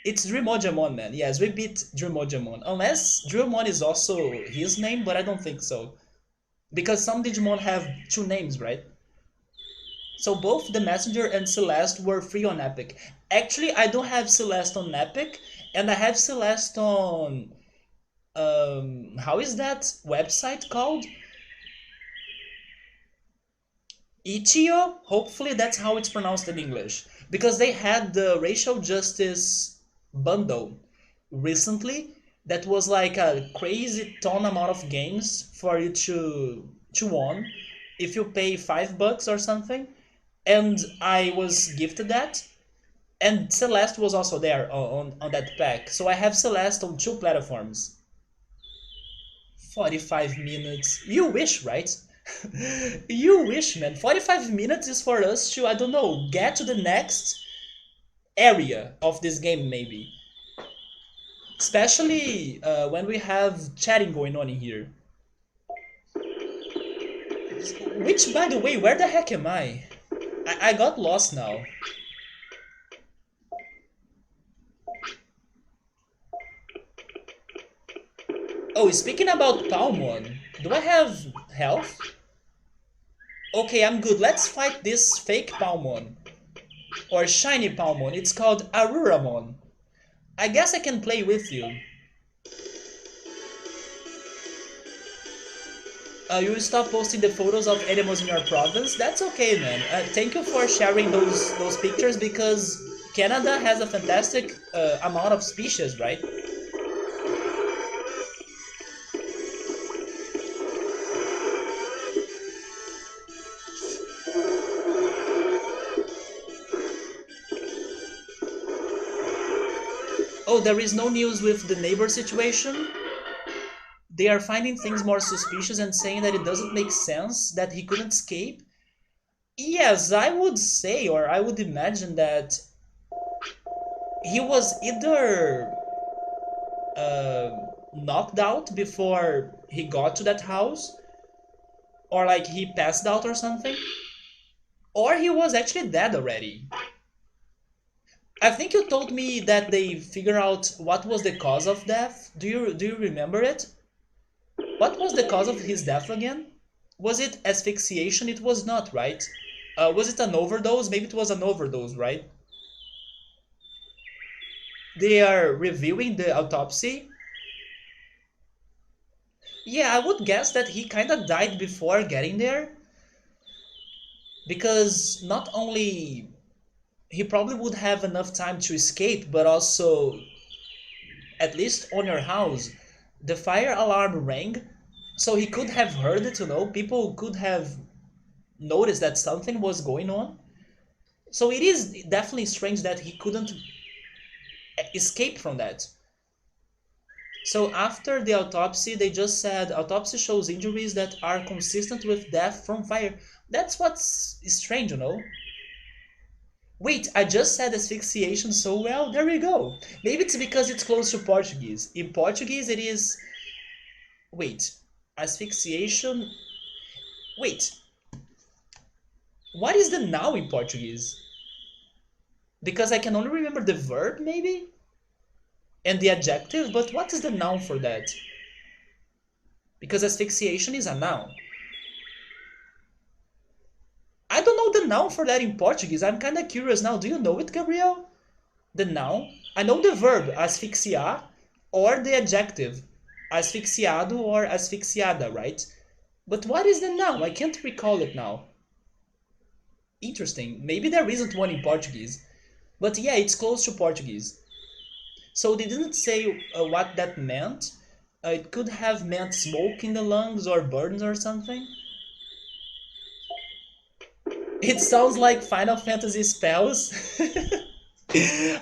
It's Dremojamon, man. Yes, we beat Dremojamon. Unless Dremon is also his name, but I don't think so. Because some Digimon have two names, right? So both the Messenger and Celeste were free on Epic. Actually, I don't have Celeste on Epic, and I have Celeste on... how is that website called? Ichio? Hopefully that's how it's pronounced in English. Because they had the racial justice bundle recently that was like a crazy ton amount of games for you to own if you pay $5 or something. And I was gifted that. And Celeste was also there on that pack. So I have Celeste on two platforms. 45 minutes. You wish, right? You wish, man. 45 minutes is for us to, I don't know, get to the next area of this game, maybe. Especially when we have chatting going on in here. Which, by the way, where the heck am I? I got lost now. Oh, speaking about Palmon, do I have health? Okay, I'm good. Let's fight this fake Palmon. Or shiny Palmon. It's called Aruramon. I guess I can play with you. You will stop posting the photos of animals in your province? That's okay, man. Thank you for sharing those pictures because Canada has a fantastic amount of species, right? Oh, there is no news with the neighbor situation? They are finding things more suspicious and saying that it doesn't make sense that he couldn't escape? Yes, I would say, or I would imagine that he was either knocked out before he got to that house, or like he passed out or something, or he was actually dead already. I think you told me that they figure out what was the cause of death. Do you remember it? What was the cause of his death again? Was it asphyxiation? It was not, right? Was it an overdose? Maybe it was an overdose, right? They are reviewing the autopsy. Yeah, I would guess that he kind of died before getting there. Because not only he probably would have enough time to escape, but also, at least on your house, the fire alarm rang. So he could have heard it, people could have noticed that something was going on. So it is definitely strange that he couldn't escape from that. So after the autopsy, they just said autopsy shows injuries that are consistent with death from fire. That's what's strange, you know? Wait, I just said asphyxiation so well. There we go. Maybe it's because it's close to Portuguese. In Portuguese, it is. Wait, asphyxiation. Wait, what is the noun in Portuguese? Because I can only remember the verb, maybe? And the adjective, but what is the noun for that? Because asphyxiation is a noun. I don't know the noun for that in Portuguese. I'm kind of curious now. Do you know it, Gabriel? The noun? I know the verb, asfixiar, or the adjective, asfixiado or asfixiada, right? But what is the noun? I can't recall it now. Interesting. Maybe there isn't one in Portuguese. But yeah, it's close to Portuguese. So they didn't say what that meant. It could have meant smoke in the lungs or burns or something. It sounds like Final Fantasy spells.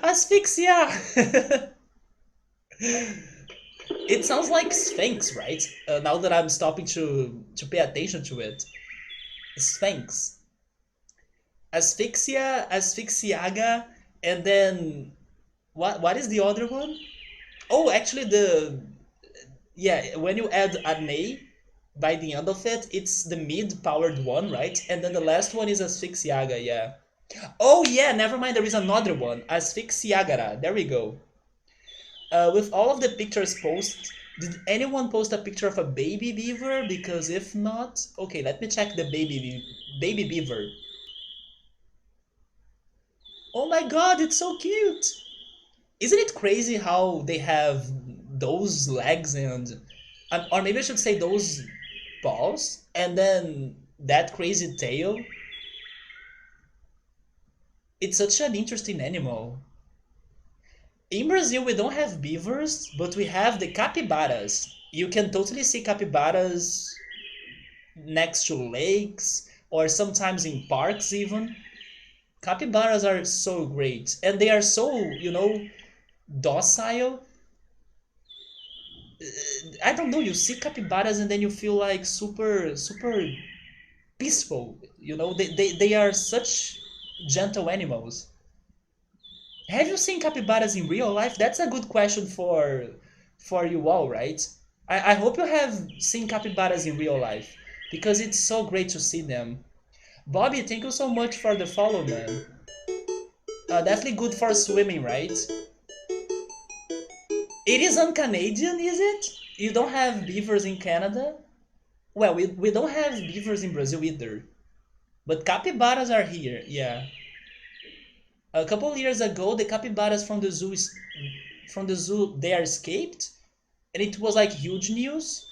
Asphyxia! It sounds like Sphinx, right? Now that I'm stopping to pay attention to it. Sphinx. Asphyxia, asphyxiaga, and then what is the other one? Oh, actually the yeah, when you add an A by the end of it, it's the mid-powered one, right? And then the last one is asphyxiaga, yeah. Oh yeah, never mind, there is another one, asphyxiagara. There we go. With all of the pictures posted, did anyone post a picture of a baby beaver? Because if not, okay, let me check the baby beaver. Oh my god, it's so cute! Isn't it crazy how they have those legs and, or maybe I should say those paws, and then that crazy tail? It's such an interesting animal. In Brazil, we don't have beavers, but we have the capybaras. You can totally see capybaras next to lakes or sometimes in parks even. Capybaras are so great and they are so, docile. I don't know, you see capybaras and then you feel like super peaceful. They are such gentle animals. Have you seen capybaras in real life? That's a good question for you all, right? I hope you have seen capybaras in real life because it's so great to see them. Bobby, thank you so much for the follow, man. Definitely good for swimming, right? It is un-Canadian, is it? You don't have beavers in Canada? Well, we don't have beavers in Brazil either. But capybaras are here, yeah. A couple of years ago, the capybaras from the zoo they are escaped, and it was like huge news.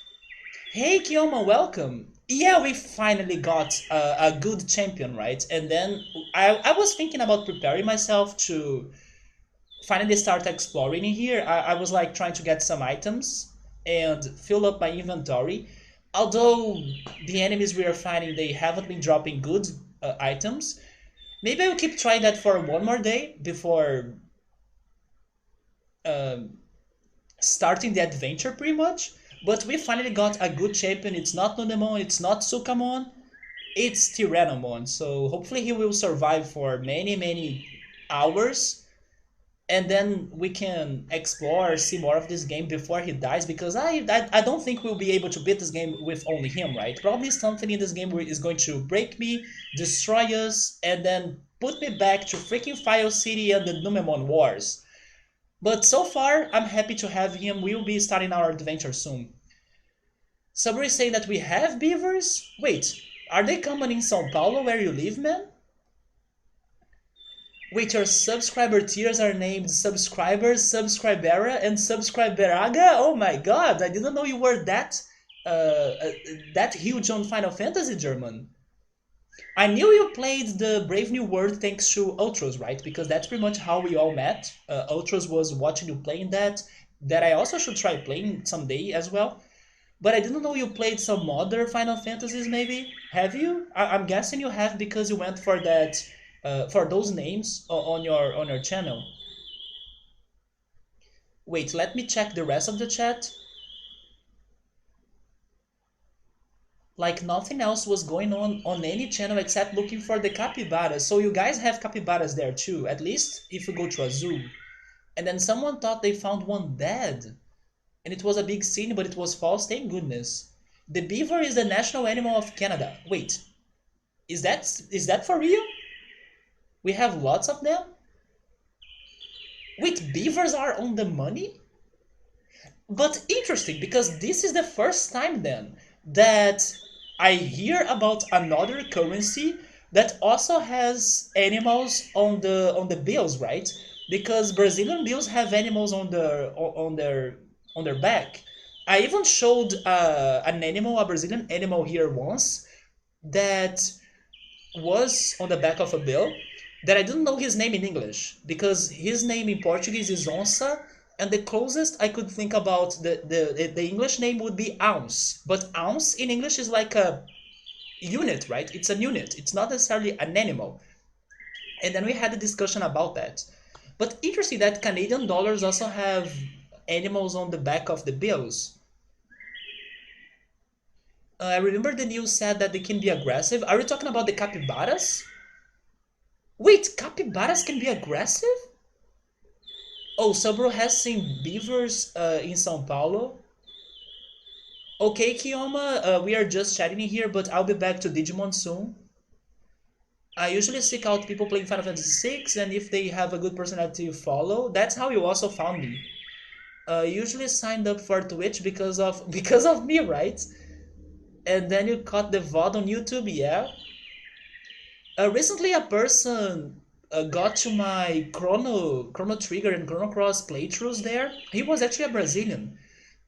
Hey Kioma, welcome. Yeah, we finally got a good champion, right? And then I was thinking about preparing myself to finally start exploring in here. I was like trying to get some items and fill up my inventory. Although the enemies we are fighting, they haven't been dropping good items. Maybe I will keep trying that for one more day before um, starting the adventure pretty much. But we finally got a good champion. It's not Nundemon, it's not Sukamon, it's Tyrannomon. So hopefully he will survive for many hours. And then we can explore, see more of this game before he dies. Because I don't think we'll be able to beat this game with only him, right? Probably something in this game is going to break me, destroy us, and then put me back to freaking File City and the Numemon Wars. But so far, I'm happy to have him. We'll be starting our adventure soon. Somebody saying that we have beavers? Wait, are they common in São Paulo where you live, man? Wait, your subscriber tiers are named Subscribers, Subscribera, and Subscriberaga? Oh my god, I didn't know you were that huge on Final Fantasy, German. I knew you played the Brave New World thanks to Ultros, right? Because that's pretty much how we all met. Ultros was watching you playing that I also should try playing someday as well. But I didn't know you played some other Final Fantasies, maybe. Have you? I'm guessing you have because you went for that, for those names on your channel. Wait, let me check the rest of the chat. Like nothing else was going on any channel except looking for the capybaras. So you guys have capybaras there too, at least if you go to a zoo. And then someone thought they found one dead. And it was a big scene, but it was false, thank goodness. The beaver is the national animal of Canada. Wait, is that for real? We have lots of them? Wait, beavers are on the money? But interesting, because this is the first time then that I hear about another currency that also has animals on the bills, right? Because Brazilian bills have animals on their back. I even showed an animal, a Brazilian animal here once that was on the back of a bill that I didn't know his name in English because his name in Portuguese is onça, and the closest I could think about the English name would be ounce. But ounce in English is like a unit, right? It's a unit. It's not necessarily an animal. And then we had a discussion about that. But interesting that Canadian dollars also have animals on the back of the bills. I remember the news said that they can be aggressive. Are we talking about the capybaras? Wait, capybaras can be aggressive? Oh, Subro has seen beavers in São Paulo. Okay, Kiyoma, we are just chatting here, but I'll be back to Digimon soon. I usually seek out people playing Final Fantasy VI, and if they have a good personality to follow, that's how you also found me. Usually signed up for Twitch because of because of me, right? And then you caught the VOD on YouTube, yeah? Recently, a person got to my Chrono Trigger and Chrono Cross playthroughs there. He was actually a Brazilian,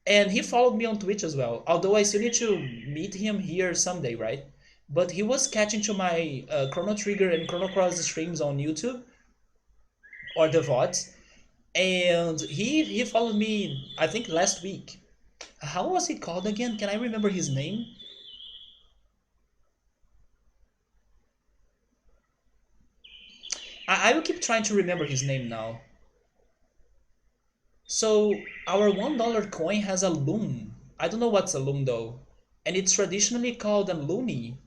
and he followed me on Twitch as well. Although I still need to meet him here someday, right? But he was catching to my Chrono Trigger and Chrono Cross streams on YouTube or the VODs, and he followed me. I think last week. How was he called again? Can I remember his name? I will keep trying to remember his name now. So our $1 coin has a loon. I don't know what's a loon though. And it's traditionally called a loony.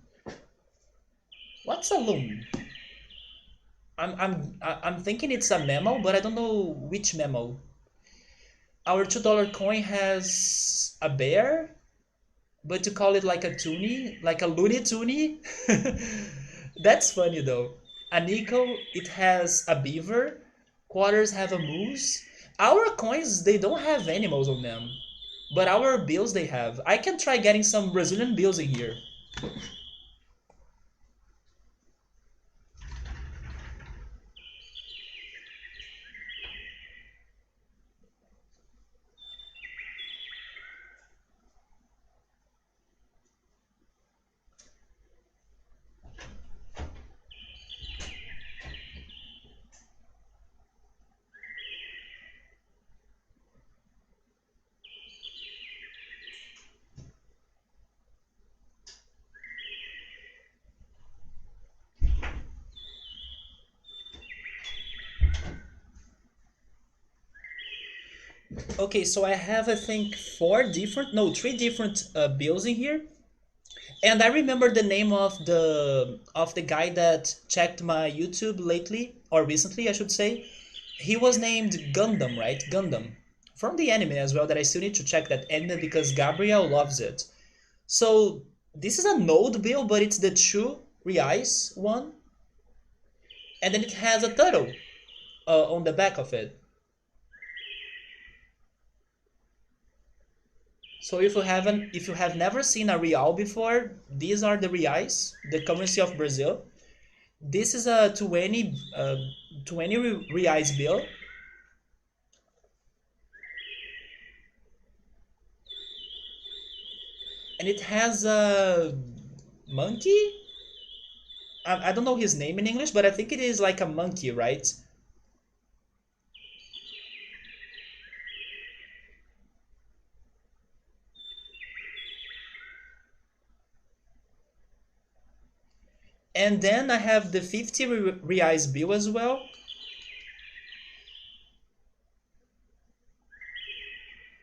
What's a loon? I'm thinking it's a mammal, but I don't know which mammal. Our $2 coin has a bear, but to call it like a toonie, like a loony toonie, that's funny though. A nickel, it has a beaver. Quarters have a moose. Our coins, they don't have animals on them. But our bills they have. I can try getting some Brazilian bills in here. Okay, so I have I think three different bills in here. And I remember the name of the guy that checked my YouTube lately or recently, I should say. He was named Gundam, right? Gundam. From the anime as well that I still need to check that anime because Gabriel loves it. So this is a node bill, but it's the 2 reais one. And then it has a turtle on the back of it. So if you have never seen a real before, these are the reais, the currency of Brazil. This is a 20 reais bill, and it has a monkey. I don't know his name in English, but I think it is like a monkey, right? And then I have the 50 reais bill as well.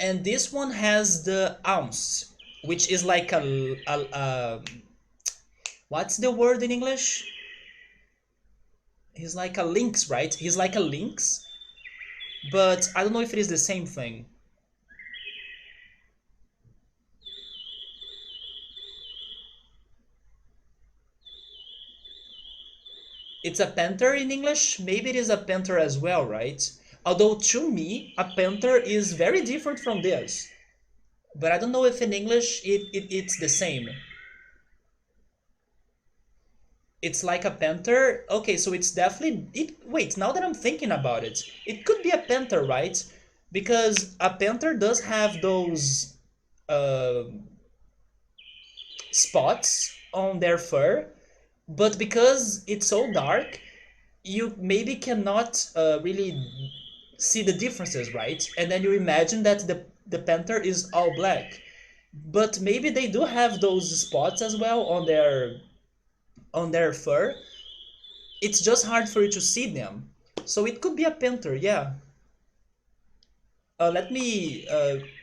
and this one has the ounce, which is like what's the word in English? He's like a lynx, right? He's like a lynx, but I don't know if it is the same thing. It's a panther in English. Maybe it is a panther as well, right? Although to me, a panther is very different from this. But I don't know if in English it's the same. It's like a panther. Okay, so it's definitely it. Wait, now that I'm thinking about it, it could be a panther, right? Because a panther does have those uh, spots on their fur, but because it's so dark, you maybe cannot really see the differences, right? And then you imagine that the panther is all black, but maybe they do have those spots as well on their fur. It's just hard for you to see them. So it could be a panther, yeah. Let me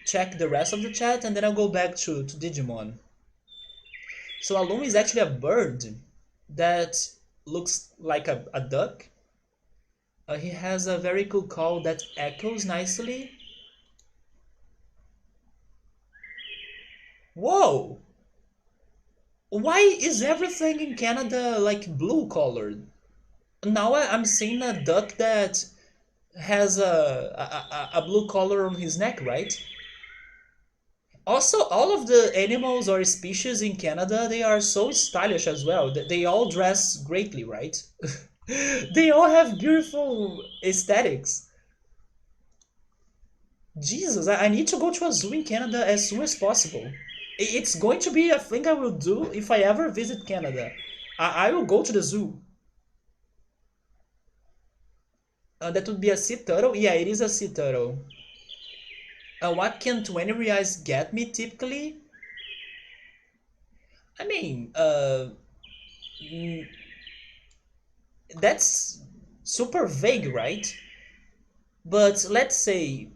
check the rest of the chat and then I'll go back to Digimon. So Alum is actually a bird that looks like a duck. He has a very cool call that echoes nicely. Whoa! Why is everything in Canada like blue colored? Now I'm seeing a duck that has a blue color on his neck, right? Also, all of the animals or species in Canada, they are so stylish as well. They all dress greatly, right? They all have beautiful aesthetics. Jesus, I need to go to a zoo in Canada as soon as possible. It's going to be a thing I will do if I ever visit Canada. I will go to the zoo. That would be a sea turtle? Yeah, it is a sea turtle. What can 20 reais get me typically? I mean, mm, that's super vague, right? But let's say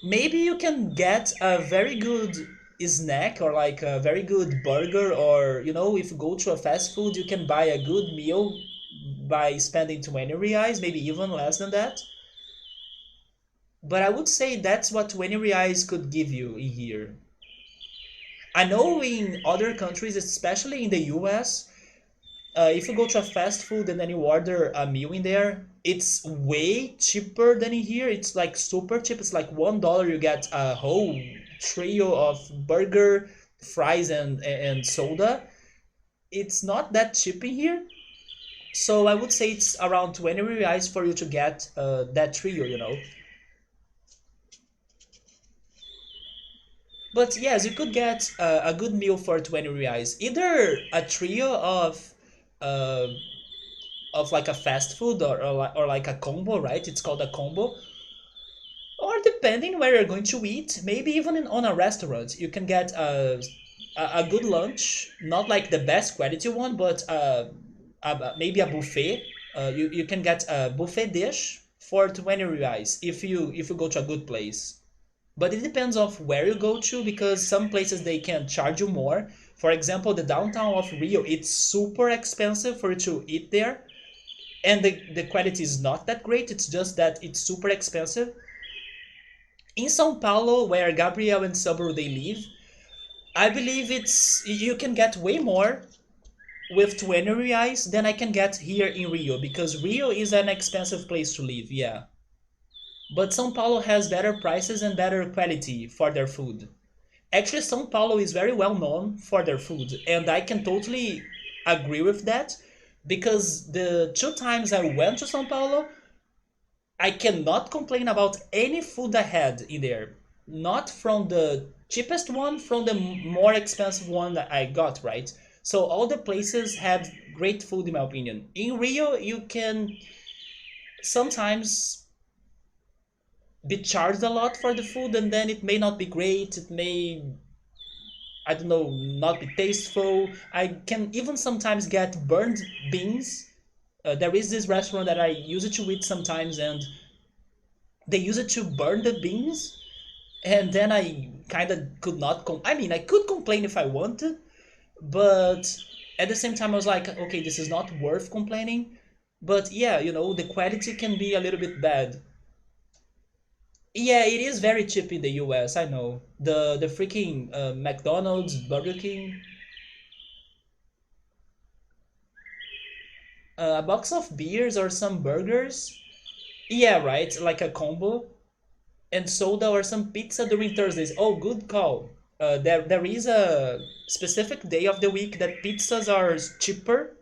maybe you can get a very good snack or like a very good burger, or if you go to a fast food, you can buy a good meal by spending 20 reais, maybe even less than that. But I would say that's what 20 reais could give you in here. I know in other countries, especially in the US, if you go to a fast food and then you order a meal in there, it's way cheaper than in here. It's like super cheap. It's like $1 you get a whole trio of burger, fries, and soda. It's not that cheap in here. So I would say it's around 20 reais for you to get that trio. But yes, you could get a good meal for 20 reais. Either a trio uh, of like a fast food, or like a combo, right? It's called a combo. Or depending where you're going to eat, maybe even on a restaurant, you can get a good lunch, not like the best quality one, but maybe a buffet. You can get a buffet dish for 20 reais if you go to a good place. But it depends of where you go to, because some places they can charge you more. For example, the downtown of Rio, it's super expensive for you to eat there, and the quality is not that great. It's just that it's super expensive. In São Paulo, where Gabriel and Sabro they live, I believe it's you can get way more with 20 reais than I can get here in Rio, because Rio is an expensive place to live, yeah. But São Paulo has better prices and better quality for their food. Actually, São Paulo is very well known for their food, and I can totally agree with that, because the two times I went to São Paulo, I cannot complain about any food I had in there. Not from the cheapest one, from the more expensive one that I got, right? So all the places had great food in my opinion. In Rio, you can sometimes be charged a lot for the food, and then it may not be great. It may, I don't know, not be tasteful. I can even sometimes get burned beans. There is this restaurant that I use it to eat sometimes, and they use it to burn the beans, And then I kind of could not. I mean, I could complain if I wanted, but at the same time, I was like, okay, this is not worth complaining. But yeah, the quality can be a little bit bad. Yeah, it is very cheap in the US, I know. The freaking McDonald's, Burger King, a box of beers or some burgers. Yeah, right, like a combo. And soda or some pizza during Thursdays. Oh, good call. There is a specific day of the week that pizzas are cheaper.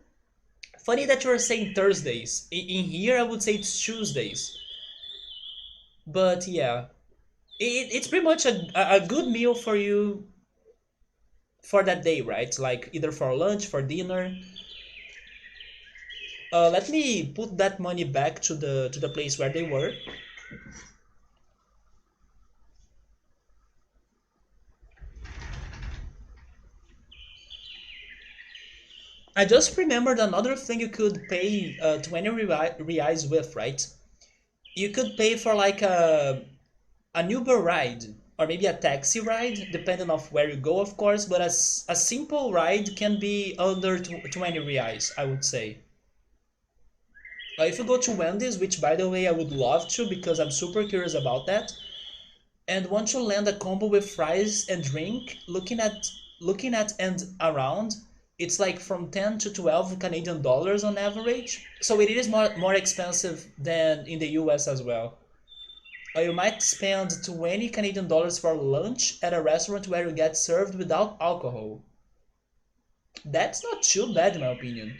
Funny that you're saying Thursdays. In here, I would say it's Tuesdays. But yeah, it's pretty much a good meal for you for that day, right? Like either for lunch, for dinner. Let me put that money back to the place where they were. I just remembered another thing you could pay 20 reais with, right? You could pay for like an Uber ride or maybe a taxi ride, depending of where you go, of course. But a simple ride can be under 20 reais, I would say. If you go to Wendy's, which by the way I would love to because I'm super curious about that, and want to land a combo with fries and drink, looking at and around, it's like from 10 to 12 Canadian dollars on average. So it is more expensive than in the US as well. Or you might spend 20 Canadian dollars for lunch at a restaurant where you get served without alcohol. That's not too bad in my opinion.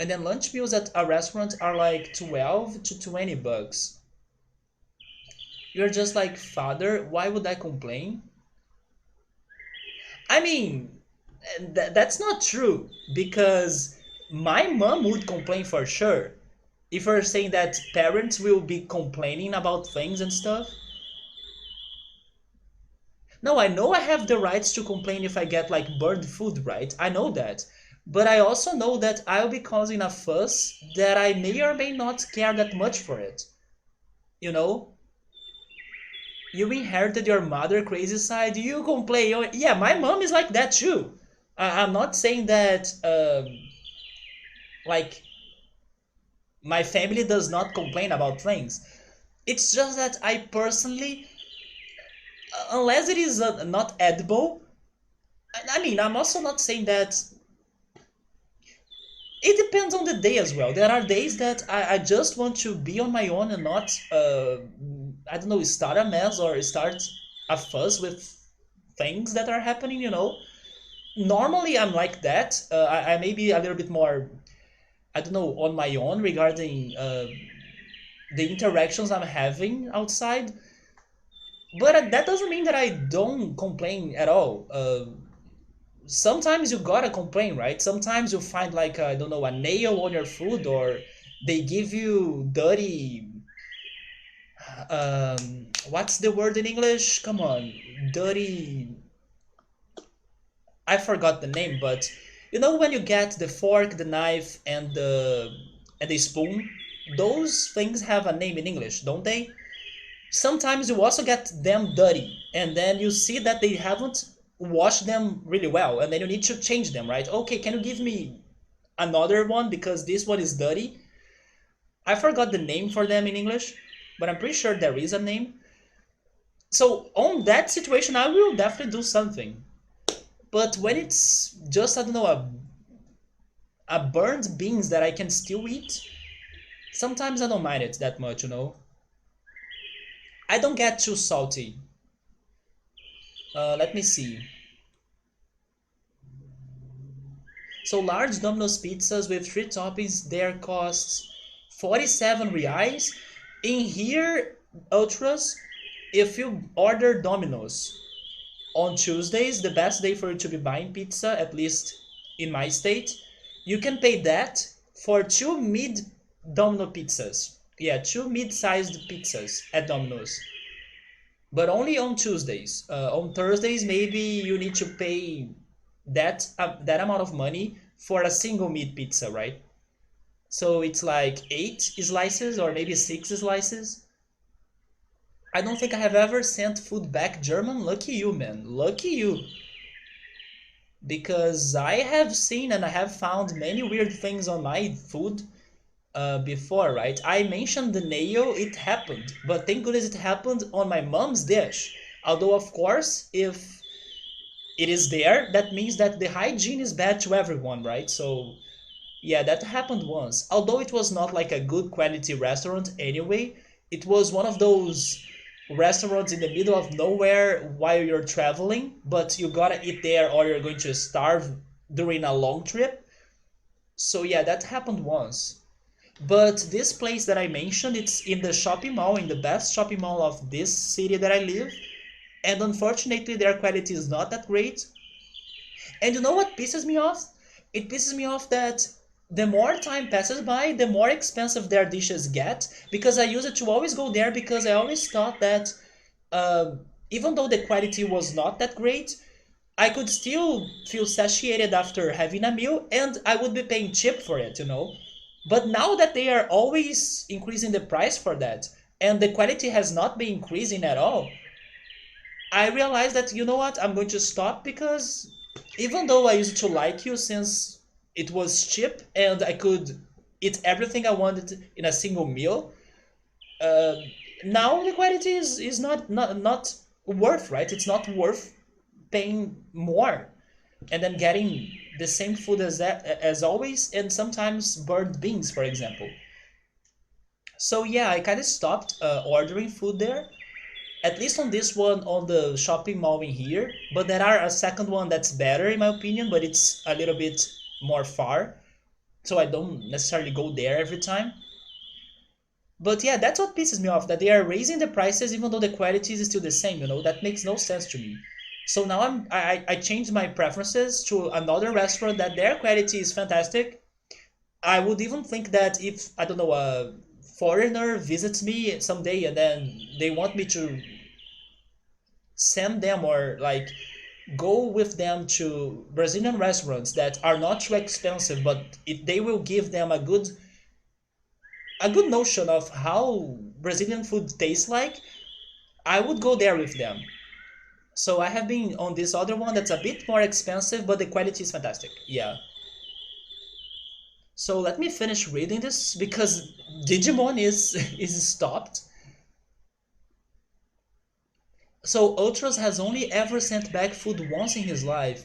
And then lunch meals at a restaurant are like 12 to 20 bucks. You're just like, "Father, why would I complain?" I mean, that's not true because my mom would complain for sure. If you're saying that parents will be complaining about things and stuff, no, I know I have the rights to complain if I get like burned food, right? I know that. But I also know that I'll be causing a fuss that I may or may not care that much for it. You know? You inherited your mother crazy side, you complain. Yeah, my mom is like that too. I'm not saying that, like, my family does not complain about things. It's just that I personally, unless it is not edible, I mean, I'm also not saying that. It depends on the day as well. There are days that I just want to be on my own and not, I don't know, start a mess or start a fuss with things that are happening. Normally, I'm like that. I may be a little bit more, I don't know, on my own regarding the interactions I'm having outside. But that doesn't mean that I don't complain at all. Sometimes you gotta complain, right? Sometimes you find like, I don't know, a nail on your food, or they give you dirty. What's the word in English? Come on, dirty. I forgot the name, but when you get the fork, the knife, and the spoon, those things have a name in English, don't they? Sometimes you also get them dirty, and then you see that they haven't washed them really well, and then you need to change them, right? Okay, can you give me another one because this one is dirty? I forgot the name for them in English, but I'm pretty sure there is a name. So on that situation, I will definitely do something. But when it's just, I don't know, a burned beans that I can still eat, sometimes I don't mind it that much. I don't get too salty. Let me see. So large Domino's pizzas with three toppings there costs 47 reais. In here, Ultras, if you order Domino's on Tuesdays, the best day for you to be buying pizza, at least in my state, you can pay that for two mid Domino pizzas. Yeah, two mid-sized pizzas at Domino's. But only on Tuesdays. On Thursdays, maybe you need to pay that amount of money for a single meat pizza, right? So it's like 8 slices or maybe 6 slices. I don't think I have ever sent food back German. Lucky you, man. Lucky you. Because I have seen and I have found many weird things on my food before, right? I mentioned the nail, it happened. But thank goodness it happened on my mom's dish. Although, of course, if it is there, that means that the hygiene is bad to everyone, right? So yeah, that happened once. Although it was not like a good quality restaurant anyway, it was one of those restaurants in the middle of nowhere while you're traveling, but you gotta eat there or you're going to starve during a long trip. So yeah, that happened once. But this place that I mentioned, it's in the shopping mall, in the best shopping mall of this city that I live, and unfortunately their quality is not that great. And you know what pisses me off? It pisses me off that the more time passes by, the more expensive their dishes get. Because I used to always go there because I always thought that even though the quality was not that great, I could still feel satiated after having a meal and I would be paying cheap for it, you know? But now that they are always increasing the price for that and the quality has not been increasing at all, I realized that you know what, I'm going to stop because even though I used to like you since it was cheap and I could eat everything I wanted in a single meal, uh, now the quality is not worth, right? It's not worth paying more and then getting the same food as as always and sometimes burnt beans, for example. So yeah, I kind of stopped ordering food there, at least on this one on the shopping mall in here. But there are a second one that's better in my opinion, but it's a little bit more far, so I don't necessarily go there every time. But yeah, that's what pisses me off, that they are raising the prices even though the quality is still the same. You know, that makes no sense to me. So now I changed my preferences to another restaurant that their quality is fantastic. I would even think that if I don't know a foreigner visits me someday and then they want me to send them or like go with them to Brazilian restaurants that are not too expensive, but they will give them a good notion of how Brazilian food tastes like, I would go there with them. So I have been on this other one that's a bit more expensive, but the quality is fantastic. Yeah. So let me finish reading this because Digimon is is stopped. So Ultros has only ever sent back food once in his life.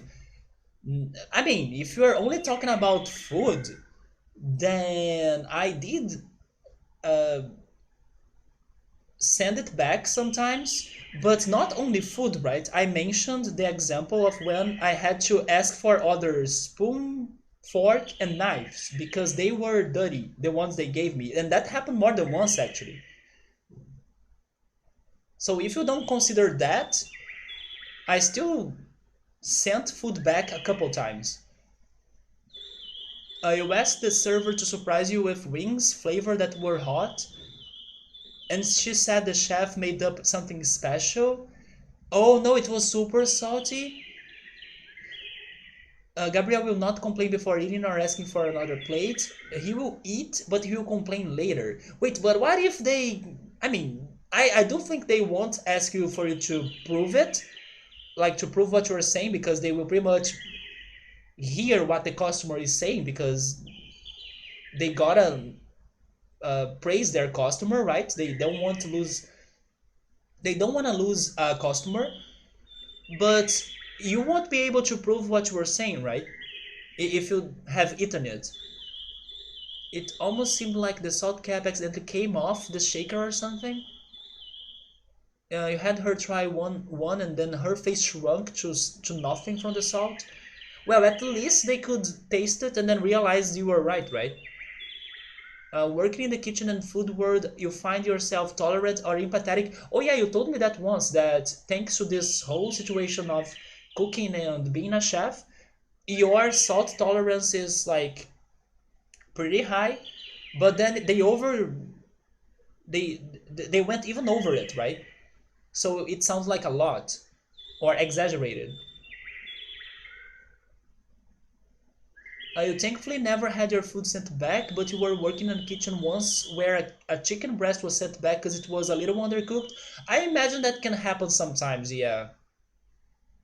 I mean, if you're only talking about food, then I did uh, send it back sometimes, but not only food, right? I mentioned the example of when I had to ask for other spoon, fork, and knives because they were dirty, the ones they gave me, and that happened more than once actually. So if you don't consider that, I still sent food back a couple times. You asked the server to surprise you with wings flavor that were hot, and she said the chef made up something special. Oh no, it was super salty. Gabriel will not complain before eating or asking for another plate. He will eat, but he will complain later. Wait, but what if they... I mean, I do think they won't ask you for you to prove it, like to prove what you're saying, because they will pretty much hear what the customer is saying because they gotta praise their customer, right? They don't want to lose a customer, but you won't be able to prove what you were saying, right? If you have eaten it. It almost seemed like the salt cap accidentally came off the shaker or something. You had her try one and then her face shrunk to nothing from the salt. Well, at least they could taste it and then realize you were right, right? Working in the kitchen and food world, you find yourself tolerant or empathetic. Oh yeah, you told me that once, that thanks to this whole situation of cooking and being a chef, your salt tolerance is like pretty high, but then they they went even over it, right? So it sounds like a lot or exaggerated. You thankfully never had your food sent back, but you were working in a kitchen once where a chicken breast was sent back because it was a little undercooked. I imagine that can happen sometimes, yeah.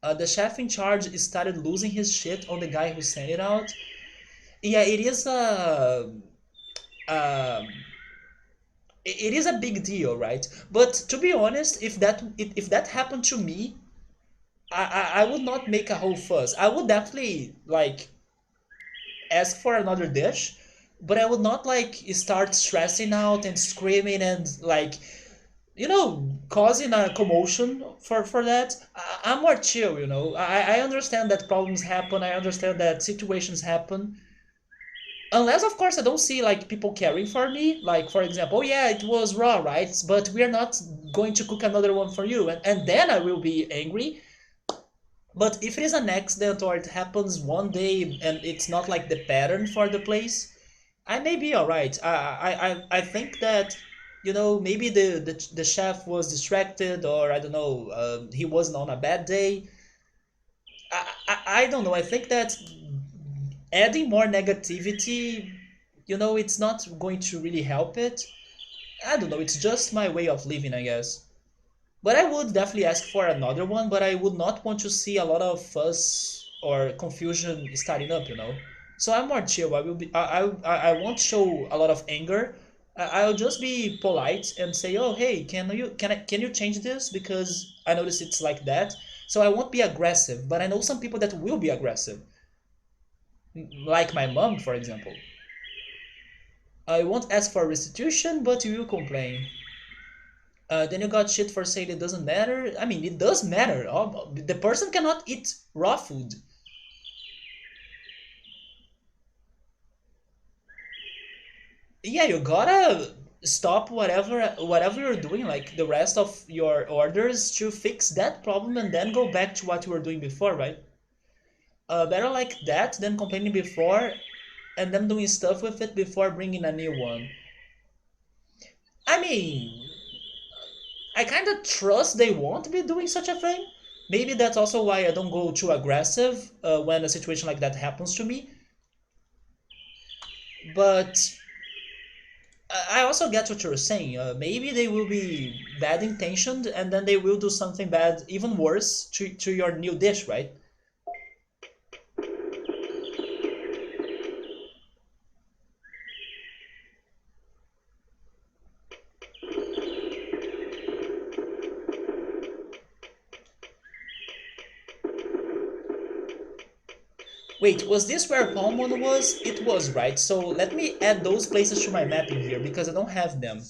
The chef in charge started losing his shit on the guy who sent it out. Yeah, it is a it is a big deal, right? But to be honest, if that happened to me, I would not make a whole fuss. I would definitely like ask for another dish, but I would not like start stressing out and screaming and like causing a commotion for that. I'm more chill, I understand that problems happen. I understand that situations happen. Unless, of course, I don't see like people caring for me. Like, for example, oh yeah, it was raw, right? But we are not going to cook another one for you, and then I will be angry. But if it is an accident or it happens one day and it's not like the pattern for the place, I may be alright. I think that maybe the chef was distracted, or I don't know, he wasn't on a bad day. I don't know. I think that adding more negativity, it's not going to really help it. I don't know. It's just my way of living, I guess. But I would definitely ask for another one, but I would not want to see a lot of fuss or confusion starting up. So I'm more chill. I will be. I won't show a lot of anger. I'll just be polite and say, "Oh, hey, can you change this because I notice it's like that." So I won't be aggressive, but I know some people that will be aggressive, like my mom, for example. I won't ask for restitution, but you will complain. Then you got shit for saying it doesn't matter. I mean, it does matter. The person cannot eat raw food. Yeah, you gotta stop whatever you're doing, like the rest of your orders, to fix that problem and then go back to what you were doing before, right? Better like that than complaining before and then doing stuff with it before bringing a new one. I mean, I kind of trust they won't be doing such a thing. Maybe that's also why I don't go too aggressive when a situation like that happens to me. But I also get what you're saying. Maybe they will be bad intentioned and then they will do something bad, even worse, to your new dish, right? Wait, was this where Palmon was? It was, right? So let me add those places to my mapping here because I don't have them.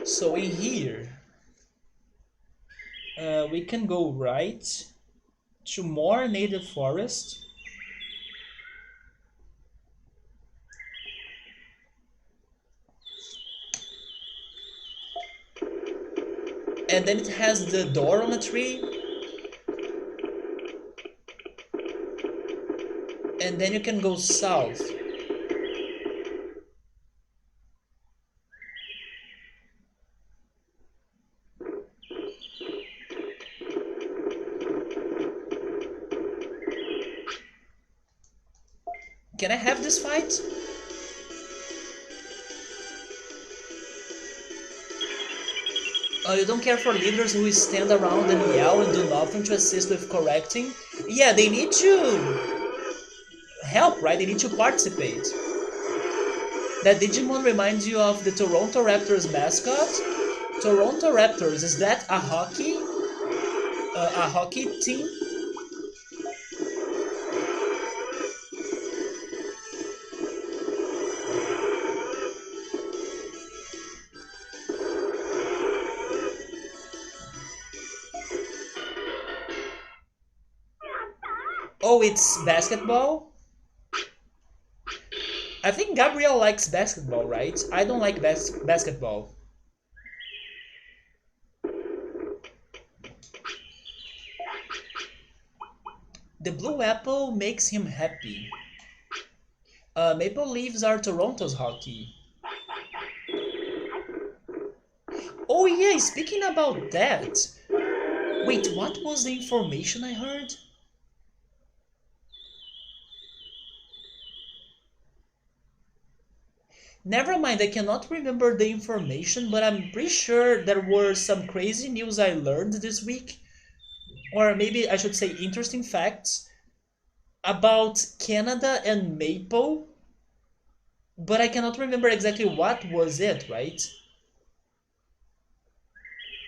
So in here, we can go right to more native forest. And then it has the door on a tree. And then you can go south. Can I have this fight? You don't care for leaders who stand around and yell and do nothing to assist with correcting? Yeah, they need to help, right? They need to participate. That Digimon reminds you of the Toronto Raptors mascot? Toronto Raptors, is that a hockey team? Oh, it's basketball? I think Gabriel likes basketball, right? I don't like basketball. The blue apple makes him happy. Maple Leafs are Toronto's hockey. Oh yeah, speaking about that, Wait, what was the information I heard? Never mind, I cannot remember the information, but I'm pretty sure there were some crazy news I learned this week, or maybe I should say interesting facts about Canada and Maple, but I cannot remember exactly what was it, right?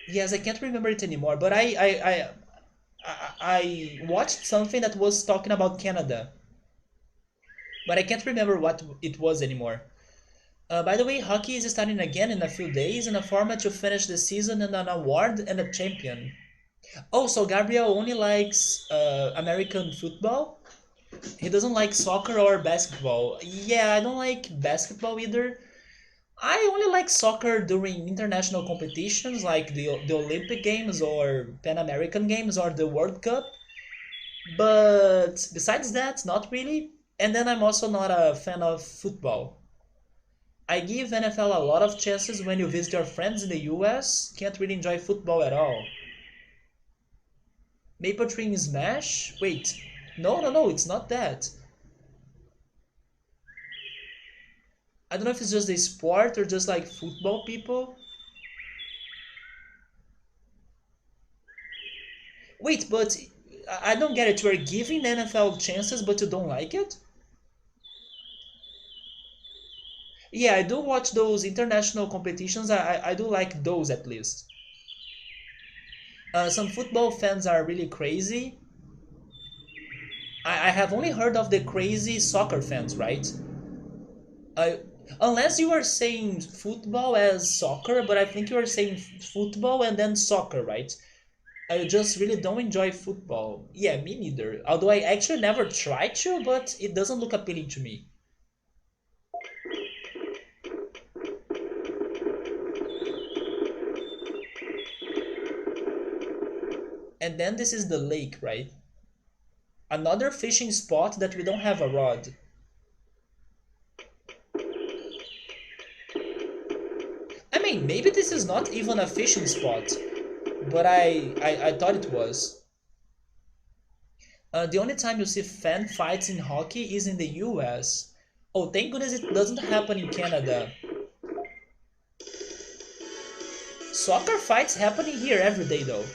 Yes, I can't remember it anymore, but I watched something that was talking about Canada, but I can't remember what it was anymore. By the way, hockey is starting again in a few days in a format to finish the season and an award and a champion. Oh, so Gabriel only likes American football? He doesn't like soccer or basketball. Yeah, I don't like basketball either. I only like soccer during international competitions like the Olympic Games or Pan American Games or the World Cup. But besides that, not really. And then I'm also not a fan of football. I give NFL a lot of chances when you visit your friends in the US. Can't really enjoy football at all. Maple Tree Smash? Wait. No, no, no, it's not that. I don't know if it's just the sport or just like football people. Wait, but I don't get it. You are giving NFL chances, but you don't like it? Yeah, I do watch those international competitions. I do like those at least. Some football fans are really crazy. I have only heard of the crazy soccer fans, right? Uh, Unless you are saying football as soccer, but I think you are saying football and then soccer, right? I just really don't enjoy football. Yeah, me neither. Although I actually never tried to, but it doesn't look appealing to me. And then this is the lake, right? Another fishing spot that we don't have a rod. I mean, maybe this is not even a fishing spot, but I thought it was. The only time you see fan fights in hockey is in the US. Oh, thank goodness it doesn't happen in Canada. Soccer fights happening here every day though.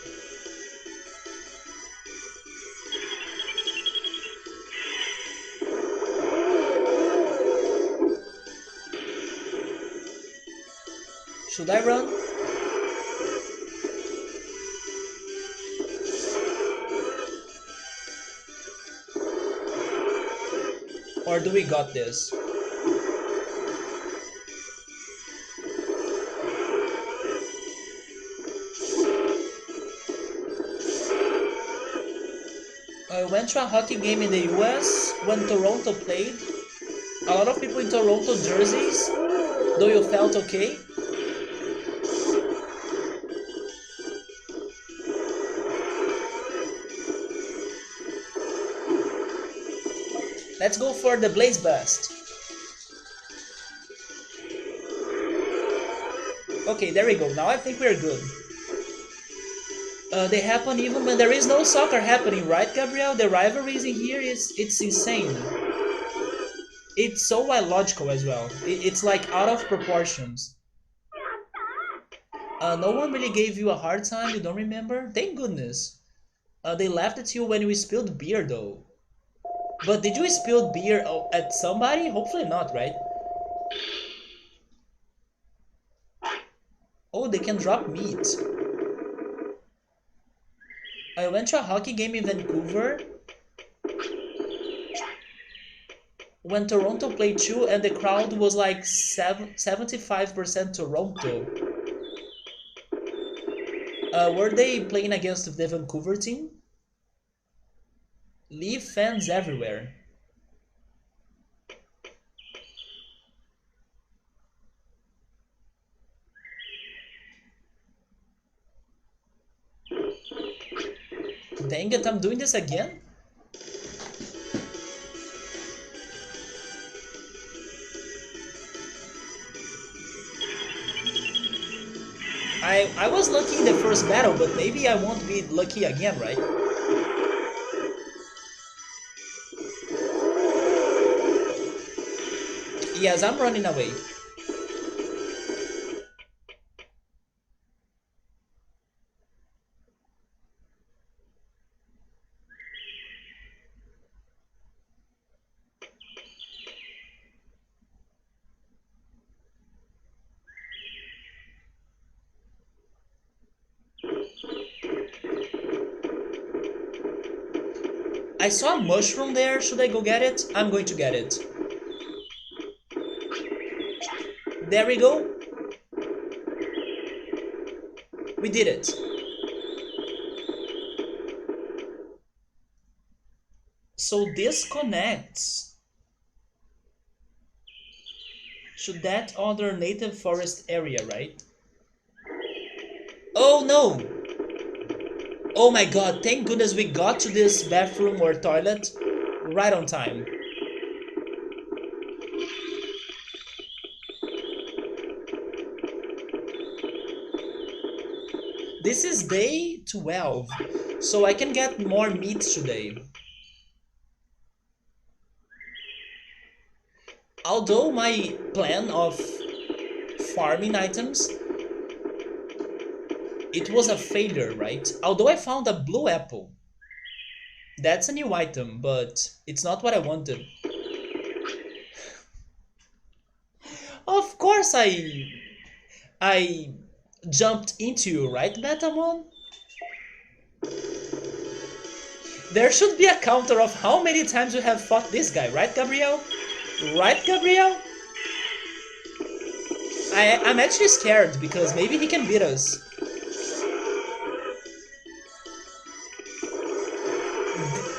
Should I run? Or do we got this? I went to a hockey game in the US when Toronto played. A lot of people in Toronto jerseys. Though you felt okay? Let's go for the Blaze Blast. Okay, there we go. Now I think we're good. They happen even when there is no soccer happening, right, Gabriel? The rivalries in here is it's insane. It's so illogical as well. It's like out of proportions. No one really gave you a hard time, you don't remember? Thank goodness. They laughed at you when you spilled beer though. But did you spill beer at somebody? Hopefully not, right? Oh, they can drop meat. I went to a hockey game in Vancouver when Toronto played too, and the crowd was like 75% Toronto. Were they playing against the Vancouver team? Leave fans everywhere. Dang it, I'm doing this again? I was lucky in the first battle, but maybe I won't be lucky again, right? Yes, I'm running away. I saw a mushroom there. Should I go get it? I'm going to get it. There we go. We did it. So this connects to that other native forest area, right? Oh no! Oh my god, thank goodness we got to this bathroom or toilet right on time. This is day 12, so I can get more meat today. Although my plan of farming items, it was a failure, right? Although I found a blue apple. That's a new item, but it's not what I wanted. Of course I jumped into you, right, Betamon? There should be a counter of how many times you have fought this guy, right, Gabriel? Right, Gabriel? I'm actually scared because maybe he can beat us.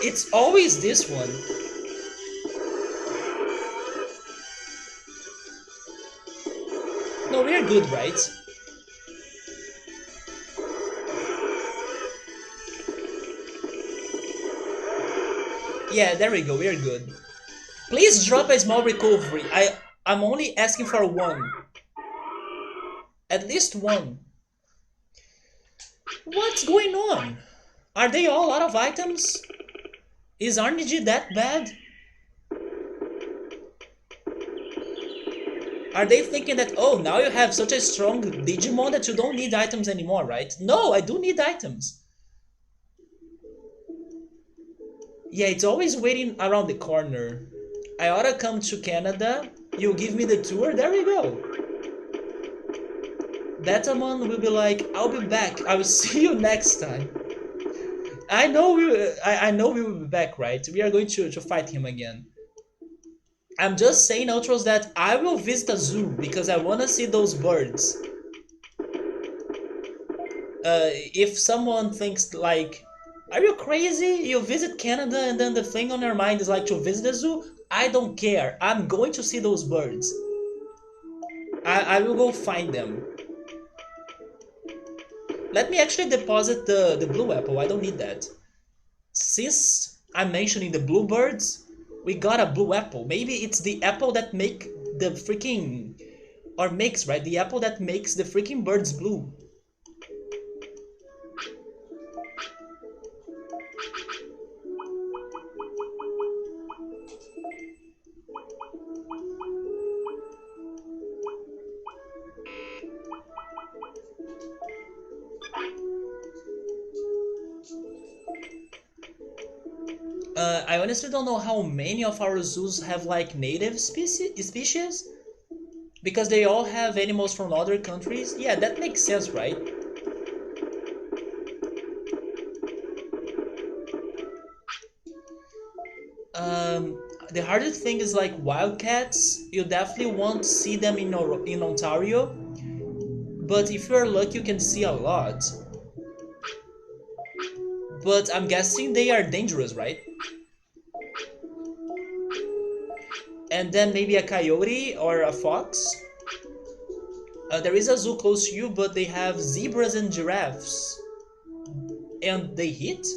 It's always this one. No, we're good, right? Yeah, there we go, we're good. Please drop a small recovery. I'm only asking for one. At least one. What's going on? Are they all out of items? Is RNG that bad? Are they thinking that, oh, now you have such a strong Digimon that you don't need items anymore, right? No, I do need items. Yeah, it's always waiting around the corner. I oughta come to Canada. You give me the tour, there we go. Betamon will be like, I'll be back. I will see you next time. I know we will be back, right? We are going to fight him again. I'm just saying, Outros, that I will visit a zoo because I wanna see those birds. If someone thinks like, are you crazy? You visit Canada and then the thing on your mind is like to visit a zoo? I don't care. I'm going to see those birds. I will go find them. Let me actually deposit the blue apple. I don't need that. Since I'm mentioning the bluebirds, we got a blue apple. Maybe it's the apple that make the freaking... Or makes, right? The apple that makes the freaking birds blue. I honestly don't know how many of our zoos have like native species because they all have animals from other countries. Yeah, that makes sense, right? The hardest thing is like wildcats. You definitely won't see them in Ontario, but if you're lucky, you can see a lot. But I'm guessing they are dangerous, right? And then maybe a coyote or a fox. There is a zoo close to you, but they have zebras and giraffes. And they hit?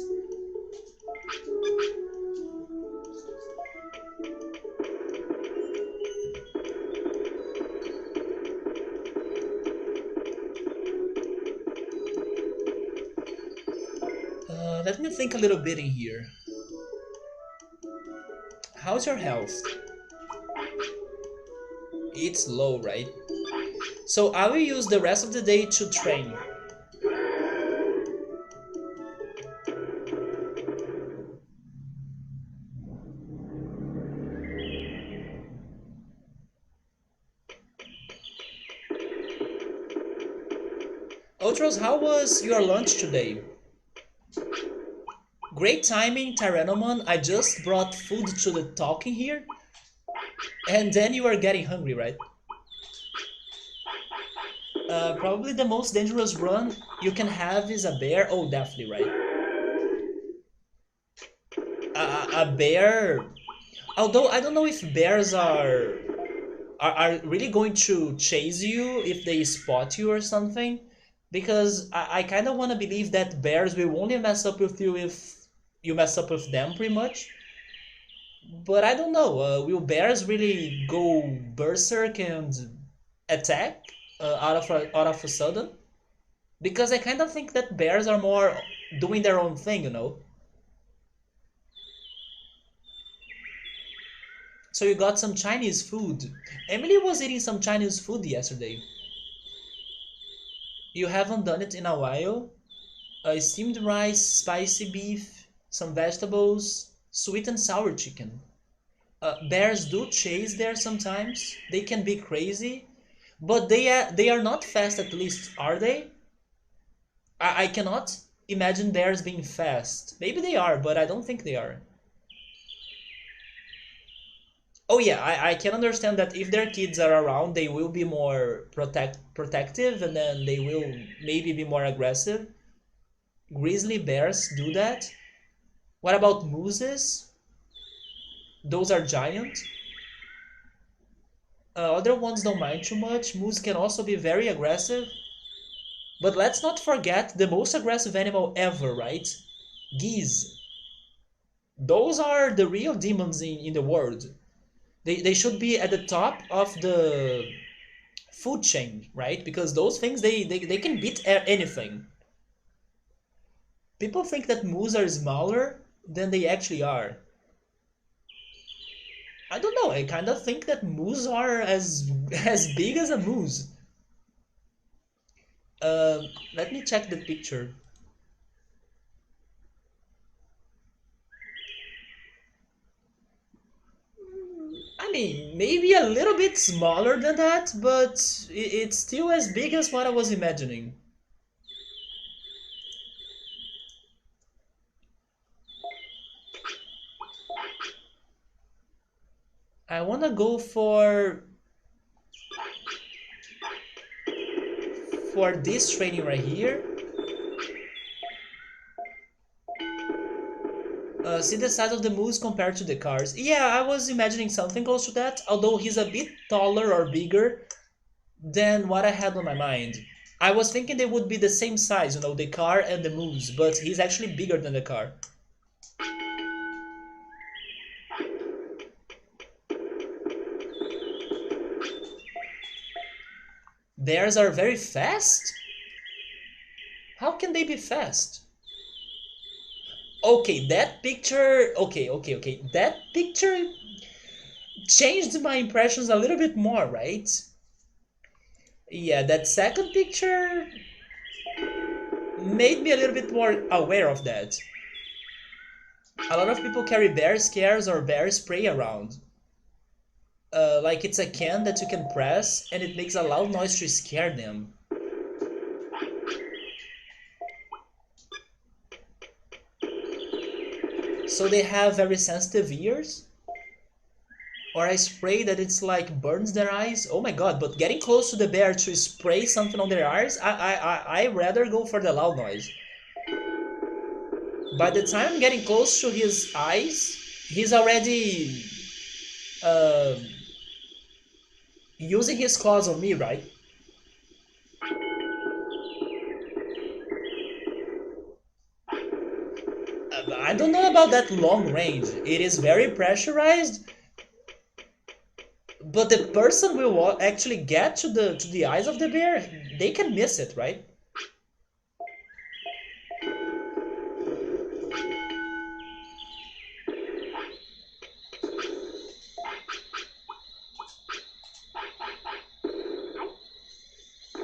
Let me think a little bit in here. How's your health? It's low, right? So I will use the rest of the day to train. Ultros, how was your lunch today? Great timing, Tyrannomon. I just brought food to the talking here. And then you are getting hungry, right? Probably the most dangerous run you can have is a bear. Oh, definitely, right? A bear. Although I don't know if bears are really going to chase you if they spot you or something, because I kind of want to believe that bears will only mess up with you if you mess up with them, pretty much. But I don't know. Will bears really go berserk and attack out of a sudden? Because I kind of think that bears are more doing their own thing, you know. So you got some Chinese food. Emily was eating some Chinese food yesterday. You haven't done it in a while. Steamed rice, spicy beef, some vegetables, sweet and sour chicken. Bears do chase there sometimes. They can be crazy, but they are not fast at least, are they? I cannot imagine bears being fast. Maybe they are, but I don't think they are. Oh yeah, I can understand that if their kids are around, they will be more protective, and then they will maybe be more aggressive. Grizzly bears do that. What about mooses? Those are giant. Other ones don't mind too much. Moose can also be very aggressive. But let's not forget the most aggressive animal ever, right? Geese. Those are the real demons in the world. They should be at the top of the food chain, right? Because those things, they can beat anything. People think that moose are smaller than they actually are. I don't know, I kind of think that moose are as big as a moose. Let me check the picture. I mean, maybe a little bit smaller than that, but it's still as big as what I was imagining. I wanna go for this training right here. See the size of the moose compared to the cars. Yeah, I was imagining something close to that, although he's a bit taller or bigger than what I had on my mind. I was thinking they would be the same size, you know, the car and the moose, but he's actually bigger than the car. Bears are very fast? How can they be fast? Okay, that picture. Okay. That picture changed my impressions a little bit more, right? Yeah, that second picture made me a little bit more aware of that. A lot of people carry bear scares or bear spray around. Like it's a can that you can press and it makes a loud noise to scare them. So they have very sensitive ears? Or a spray that it's like burns their eyes? Oh my god, but getting close to the bear to spray something on their eyes? I rather go for the loud noise. By the time I'm getting close to his eyes, he's already uh, using his claws on me, right? I don't know about that long range. It is very pressurized, but the person will actually get to the eyes of the bear. They can miss it, right?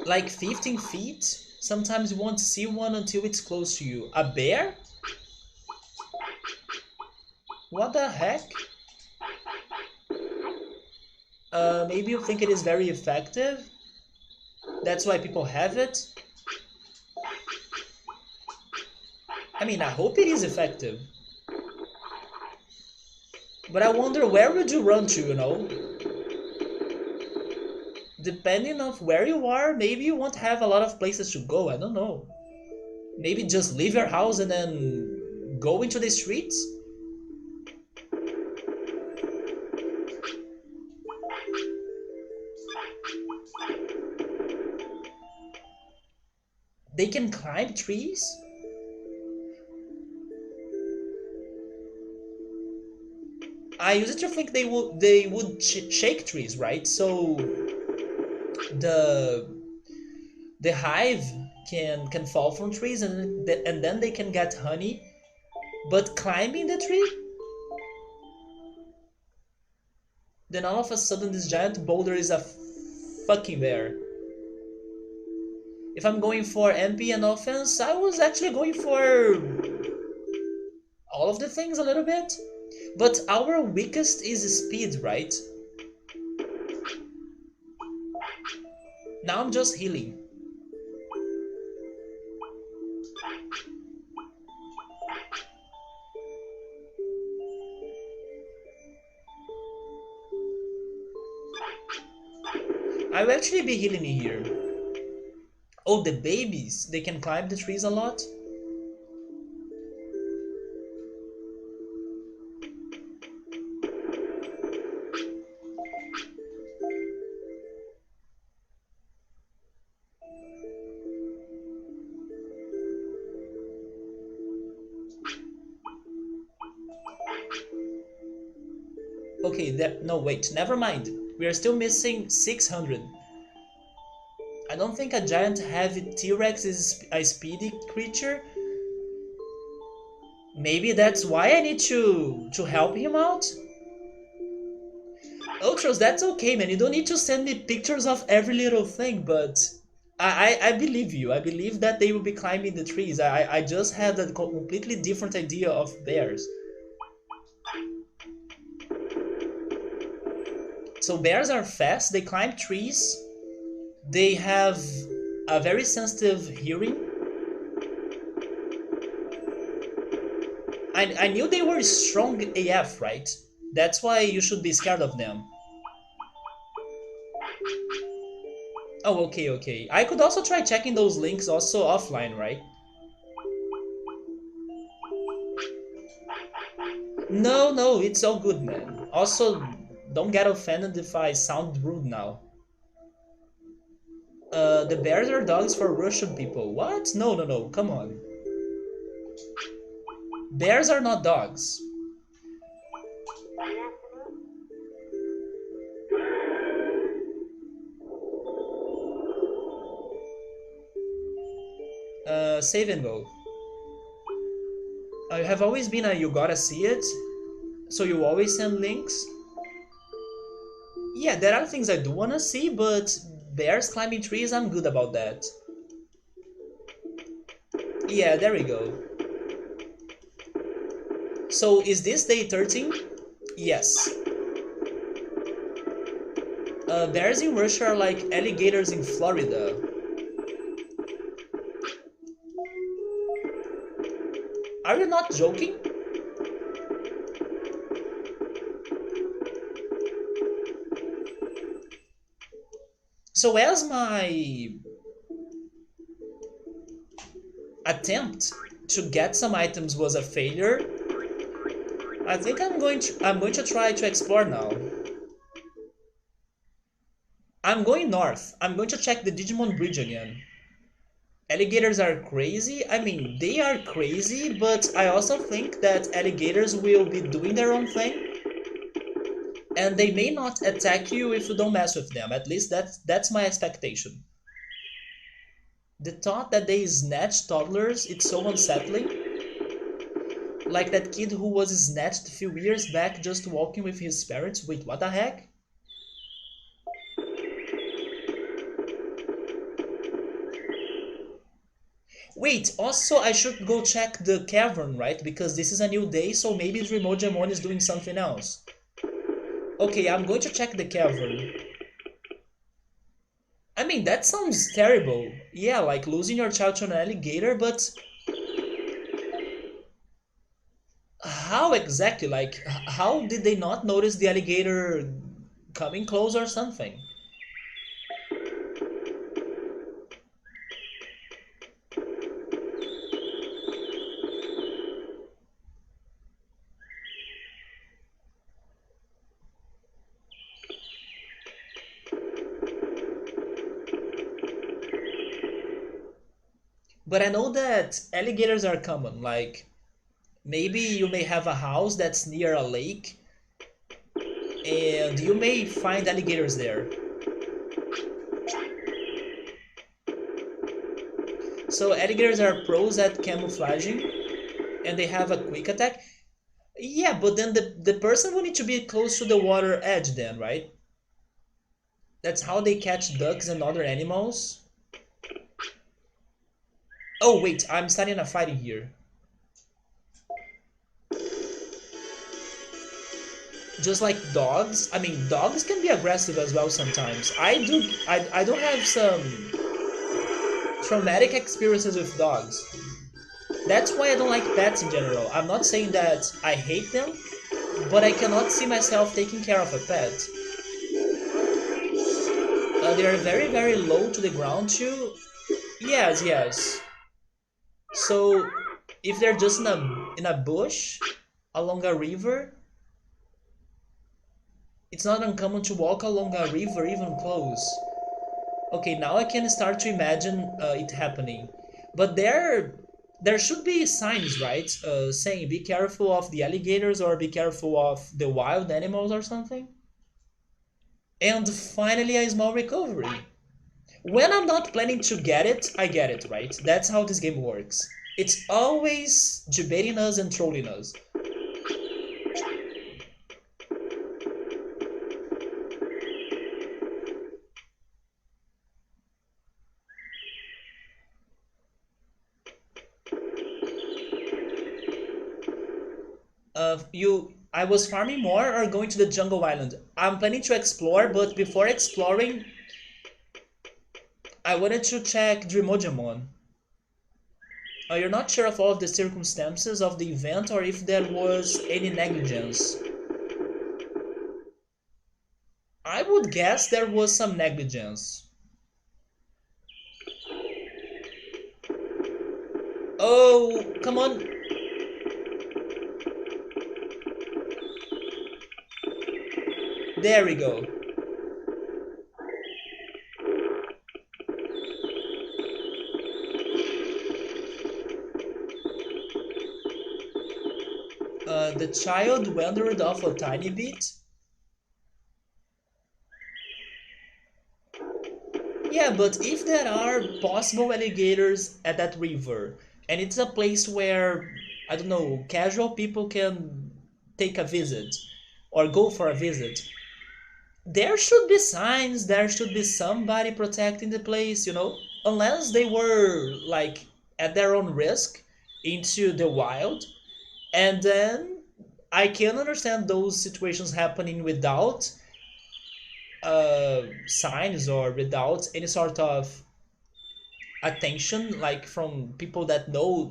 Like 15 feet? Sometimes you won't see one until it's close to you. A bear? What the heck? Maybe you think it is very effective? That's why people have it? I mean, I hope it is effective. But I wonder where would you run to, you know? Depending on where you are, maybe you won't have a lot of places to go, I don't know. Maybe just leave your house and then go into the streets? They can climb trees? I used to think they would shake trees, right? So the the hive can fall from trees and then they can get honey, but climbing the tree, then all of a sudden this giant boulder is a fucking bear. If I'm going for MP and offense, I was actually going for all of the things a little bit. But our weakest is speed, right? Now I'm just healing. I will actually be healing in here. Oh, the babies, they can climb the trees a lot? Okay, no wait, never mind. We are still missing 600. I don't think a giant heavy T-Rex is a speedy creature. Maybe that's why I need to help him out? Ultros, that's okay, man. You don't need to send me pictures of every little thing, but I believe you. I believe that they will be climbing the trees. I just had a completely different idea of bears. So bears are fast, they climb trees, they have a very sensitive hearing. I knew they were strong AF, right? That's why you should be scared of them. Oh, okay, okay. I could also try checking those links also offline, right? No, no, it's all good, man. Also, don't get offended if I sound rude now. The bears are dogs for Russian people. What? No, no, no, come on. Bears are not dogs. Save and go. I have always been a you gotta see it, so you always send links. Yeah, there are things I do wanna see, but bears climbing trees, I'm good about that. Yeah, there we go. So is this day 13? Yes. Bears in Russia are like alligators in Florida. Are you not joking? So as my attempt to get some items was a failure, I think I'm going to try to explore now. I'm going north. I'm going to check the Digimon Bridge again. Alligators are crazy. I mean, they are crazy, but I also think that alligators will be doing their own thing. And they may not attack you if you don't mess with them. At least that's my expectation. The thought that they snatch toddlers, it's so unsettling. Like that kid who was snatched a few years back just walking with his parents. Wait, what the heck? Wait, also I should go check the cavern, right? Because this is a new day, so maybe Dreamojamon is doing something else. Okay, I'm going to check the cavern. I mean, that sounds terrible. Yeah, like losing your child to an alligator, but how exactly? Like, how did they not notice the alligator coming close or something? But I know that alligators are common. Like, maybe you may have a house that's near a lake and you may find alligators there. So alligators are pros at camouflaging and they have a quick attack. Yeah, but then the person will need to be close to the water edge then, right? That's how they catch ducks and other animals. Oh wait, I'm starting a fight here. Just like dogs. I mean, dogs can be aggressive as well sometimes. I do have some traumatic experiences with dogs. That's why I don't like pets in general. I'm not saying that I hate them, but I cannot see myself taking care of a pet. They are very, very low to the ground too. Yes, yes. So if they're just in a bush along a river, it's not uncommon to walk along a river even close. Okay, now I can start to imagine it happening. But there should be signs, right? Saying be careful of the alligators or be careful of the wild animals or something. And finally, a small recovery. When I'm not planning to get it, I get it, right? That's how this game works. It's always debating us and trolling us. I was farming more or going to the jungle island? I'm planning to explore, but before exploring, I wanted to check Dreamojamon. You're not sure of all of the circumstances of the event or if there was any negligence. I would guess there was some negligence. Oh, come on. There we go. The child wandered off a tiny bit. Yeah, but if there are possible alligators at that river, and it's a place where, I don't know, casual people can take a visit or go for a visit, there should be signs, there should be somebody protecting the place, unless they were like at their own risk into the wild. And then I can understand those situations happening without signs or without any sort of attention, like from people that know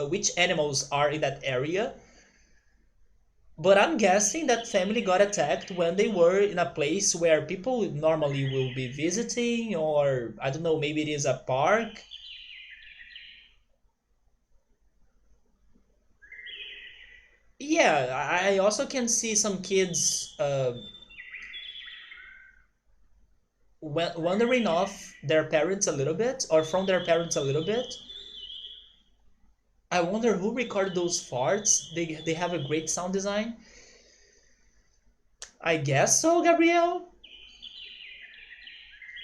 which animals are in that area. But I'm guessing that family got attacked when they were in a place where people normally will be visiting, or I don't know, maybe it is a park. Yeah, I also can see some kids wandering off their parents a little bit, or from their parents a little bit. I wonder who recorded those farts. They have a great sound design. I guess so, Gabrielle.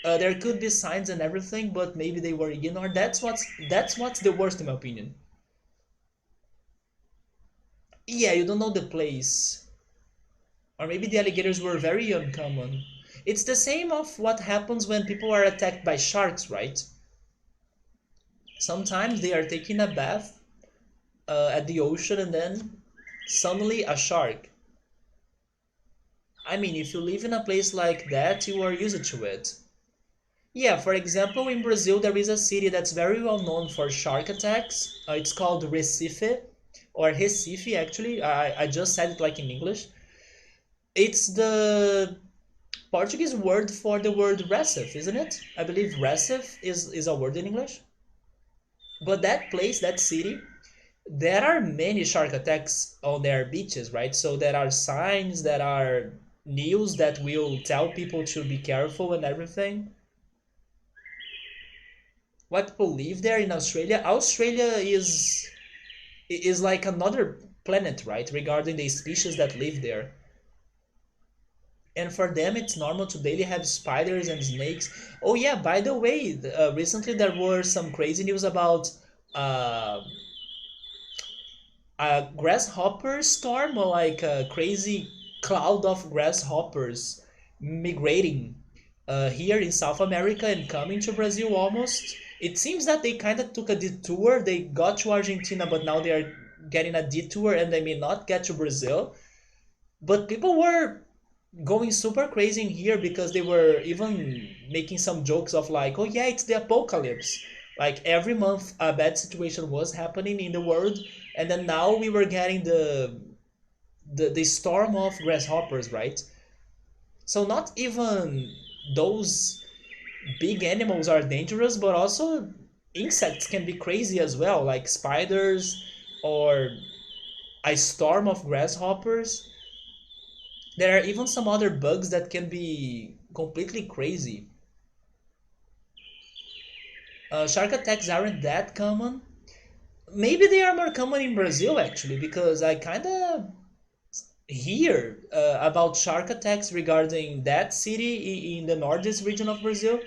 There could be signs and everything, but maybe they were ignored. That's what's the worst in my opinion. Yeah, you don't know the place, or maybe the alligators were very uncommon. It's the same of what happens when people are attacked by sharks, right? Sometimes they are taking a bath at the ocean and then suddenly a shark. I mean, if you live in a place like that, you are used to it. Yeah, for example, in Brazil, there is a city that's very well known for shark attacks. It's called Recife, or Recife, actually. I just said it like in English. It's the Portuguese word for the word Recife, isn't it? I believe Recife is a word in English. But that place, that city, there are many shark attacks on their beaches, right? So there are signs, there are news that will tell people to be careful and everything. What people live there in Australia? Australia is like another planet, right? Regarding the species that live there. And for them, it's normal to daily have spiders and snakes. Oh yeah, by the way, recently there were some crazy news about uh, a grasshopper storm, or like a crazy cloud of grasshoppers migrating here in South America and coming to Brazil almost. It seems that they kind of took a detour. They got to Argentina, but now they are getting a detour and they may not get to Brazil. But people were going super crazy in here because they were even making some jokes of like, oh yeah, it's the apocalypse. Like every month a bad situation was happening in the world, and then now we were getting the storm of grasshoppers, right? So not even those big animals are dangerous, but also insects can be crazy as well, like spiders or a storm of grasshoppers. There are even some other bugs that can be completely crazy. Shark attacks aren't that common. Maybe they are more common in Brazil actually, because I kind of hear about shark attacks regarding that city in the northeast region of Brazil.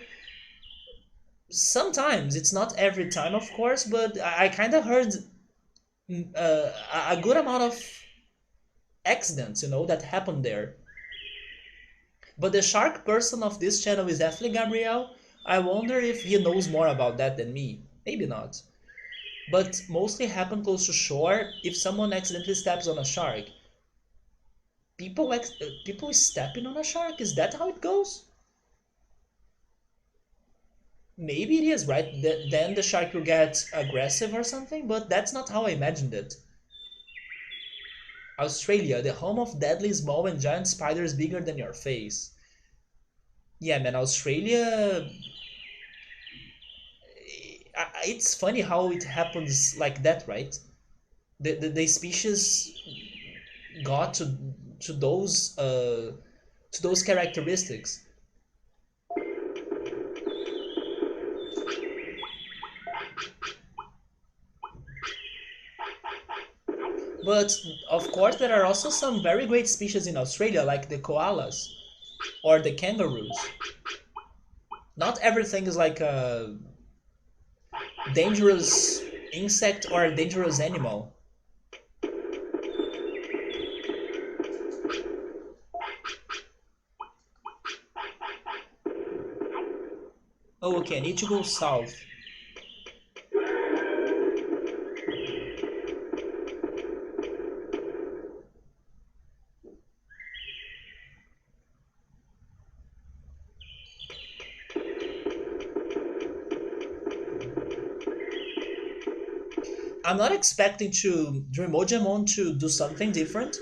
Sometimes, it's not every time, of course, but I kind of heard a good amount of accidents, that happened there. But the shark person of this channel is definitely Gabriel. I wonder if he knows more about that than me. Maybe not. But mostly happen close to shore if someone accidentally steps on a shark. People stepping on a shark, is that how it goes? Maybe it is, right? Then the shark will get aggressive or something, but that's not how I imagined it. Australia, the home of deadly small and giant spiders bigger than your face. Yeah, man, Australia. It's funny how it happens like that, right? The species got to those characteristics. But of course, there are also some very great species in Australia, like the koalas or the kangaroos. Not everything is like a dangerous insect or a dangerous animal. Oh, okay, I need to go south. I'm not expecting to Dreamojamon to do something different,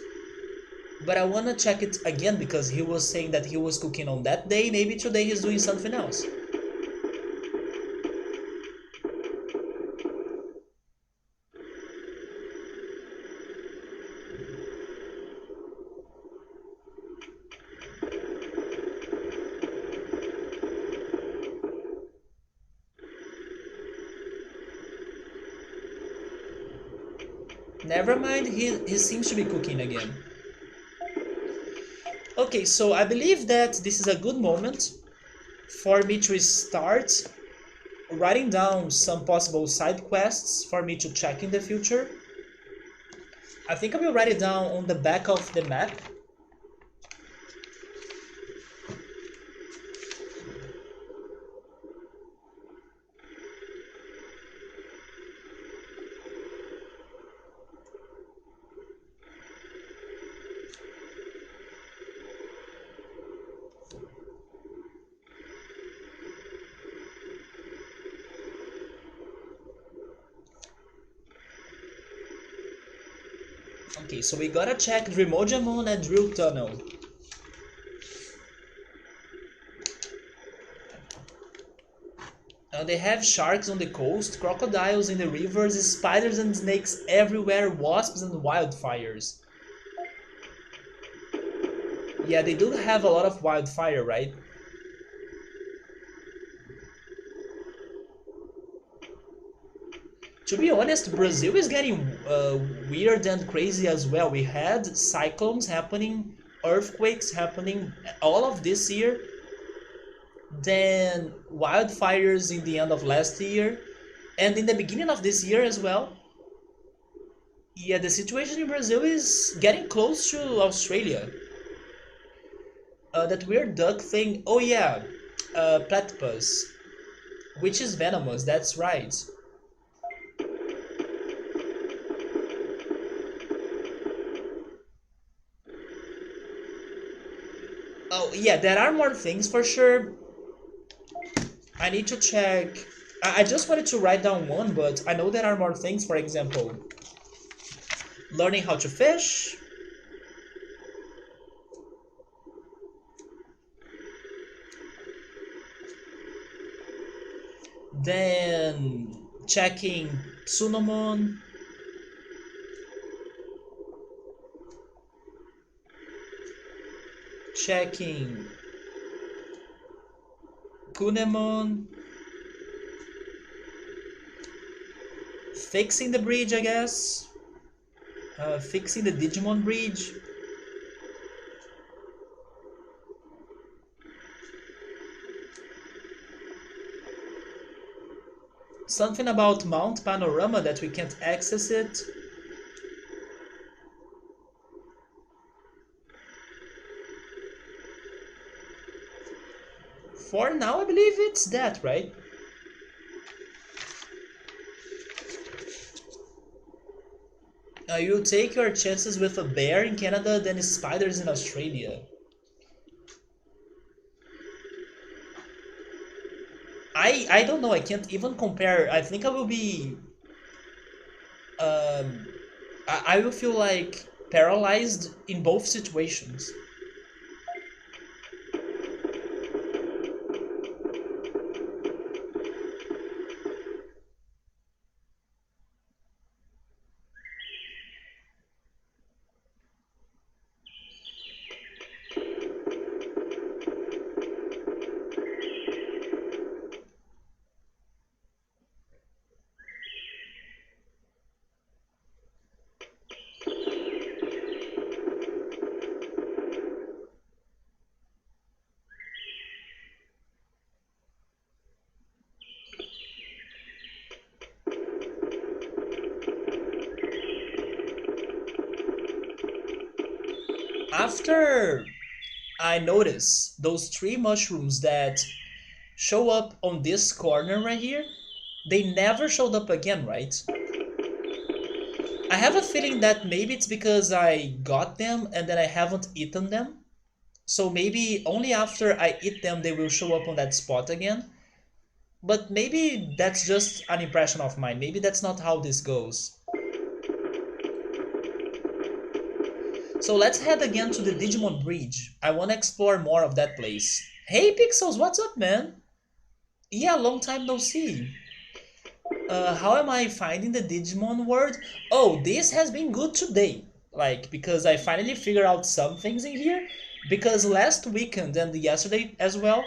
but I wanna check it again because he was saying that he was cooking on that day. Maybe today he's doing something else. Never mind, he seems to be cooking again. Okay, so I believe that this is a good moment for me to start writing down some possible side quests for me to check in the future. I think I will write it down on the back of the map. Okay, so we gotta check Dremodiamon and Drill Tunnel. They have sharks on the coast, crocodiles in the rivers, spiders and snakes everywhere, wasps and wildfires. Yeah, they do have a lot of wildfire, right? To be honest, Brazil is getting weird and crazy as well. We had cyclones happening, earthquakes happening, all of this year, then wildfires in the end of last year, and in the beginning of this year as well. Yeah, the situation in Brazil is getting close to Australia. That weird duck thing, oh yeah, platypus, which is venomous, that's right. Oh yeah, there are more things for sure. I need to check. I just wanted to write down one, but I know there are more things. For example, learning how to fish. Then checking Tsunomon. Checking Kunemon. Fixing the bridge, I guess. Fixing the Digimon Bridge. Something about Mount Panorama that we can't access it. For now, I believe it's that, right? You take your chances with a bear in Canada than spiders in Australia. I don't know. I can't even compare. I think I will be. Um, I will feel like paralyzed in both situations. After I notice those three mushrooms that show up on this corner right here, they never showed up again, right? I have a feeling that maybe it's because I got them and then I haven't eaten them. So maybe only after I eat them they will show up on that spot again. But maybe that's just an impression of mine. Maybe that's not how this goes. So let's head again to the Digimon Bridge. I want to explore more of that place. Hey Pixels, what's up, man? Yeah, long time no see. How am I finding the Digimon World? Oh, this has been good today. Like, because I finally figured out some things in here. Because last weekend and yesterday as well,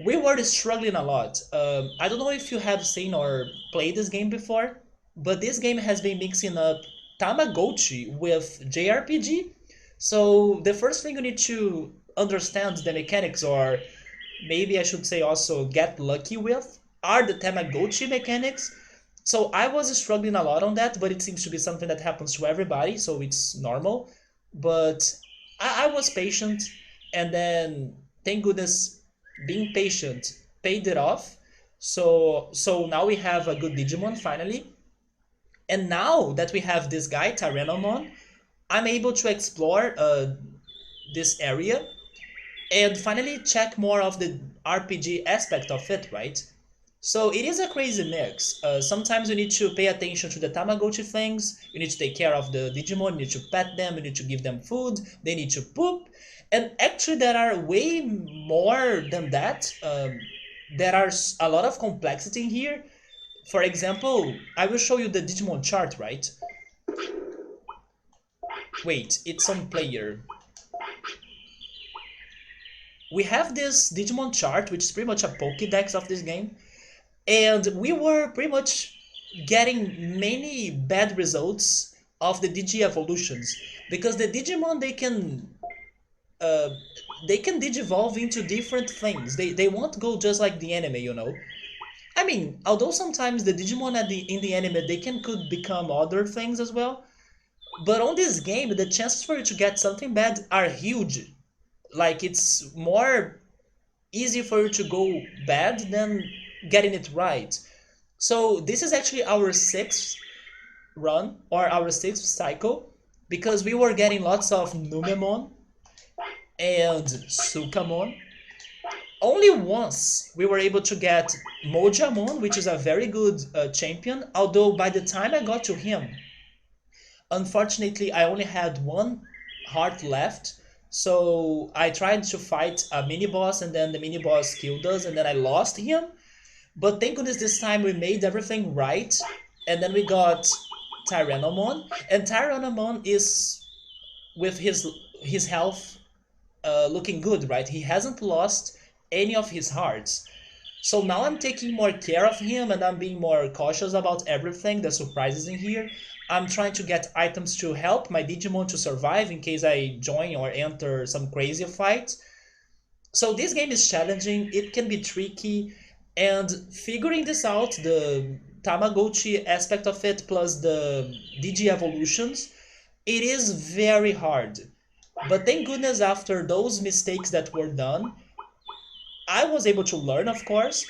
we were struggling a lot. I don't know if you have seen or played this game before, but this game has been mixing up Tamagotchi with JRPG. So the first thing you need to understand the mechanics, or maybe I should say also get lucky with, are the Tamagotchi mechanics. So I was struggling a lot on that, but it seems to be something that happens to everybody, so it's normal. But I was patient, and then thank goodness, being patient paid it off. So now we have a good Digimon finally, and now that we have this guy Tyrannomon, I'm able to explore this area and finally check more of the RPG aspect of it, right? So it is a crazy mix. Sometimes you need to pay attention to the Tamagotchi things. You need to take care of the Digimon. You need to pet them. You need to give them food. They need to poop. And actually, there are way more than that. There are a lot of complexity in here. For example, I will show you the Digimon chart, right? Wait, it's on player. We have this Digimon chart, which is pretty much a Pokédex of this game, and we were pretty much getting many bad results of the Digi evolutions because the Digimon uh, they can digivolve into different things. They won't go just like the anime, you know. I mean, although sometimes the Digimon in the anime they can could become other things as well, but on this game the chances for you to get something bad are huge. Like it's more easy for you to go bad than getting it right. So this is actually our sixth run or our sixth cycle because we were getting lots of Numemon and Sukamon. Only once we were able to get Mojamon, which is a very good champion, although by the time I got to him, unfortunately I only had one heart left. So I tried to fight a mini boss and then the mini boss killed us and then I lost him. But thank goodness this time we made everything right, and then we got Tyrannomon, and Tyrannomon is with his health looking good, right? He hasn't lost any of his hearts. So now I'm taking more care of him and I'm being more cautious about everything, the surprises in here. I'm trying to get items to help my Digimon to survive in case I join or enter some crazy fight. So this game is challenging, it can be tricky, and figuring this out, the Tamagotchi aspect of it plus the Digi evolutions, it is very hard. But thank goodness after those mistakes that were done, I was able to learn, of course.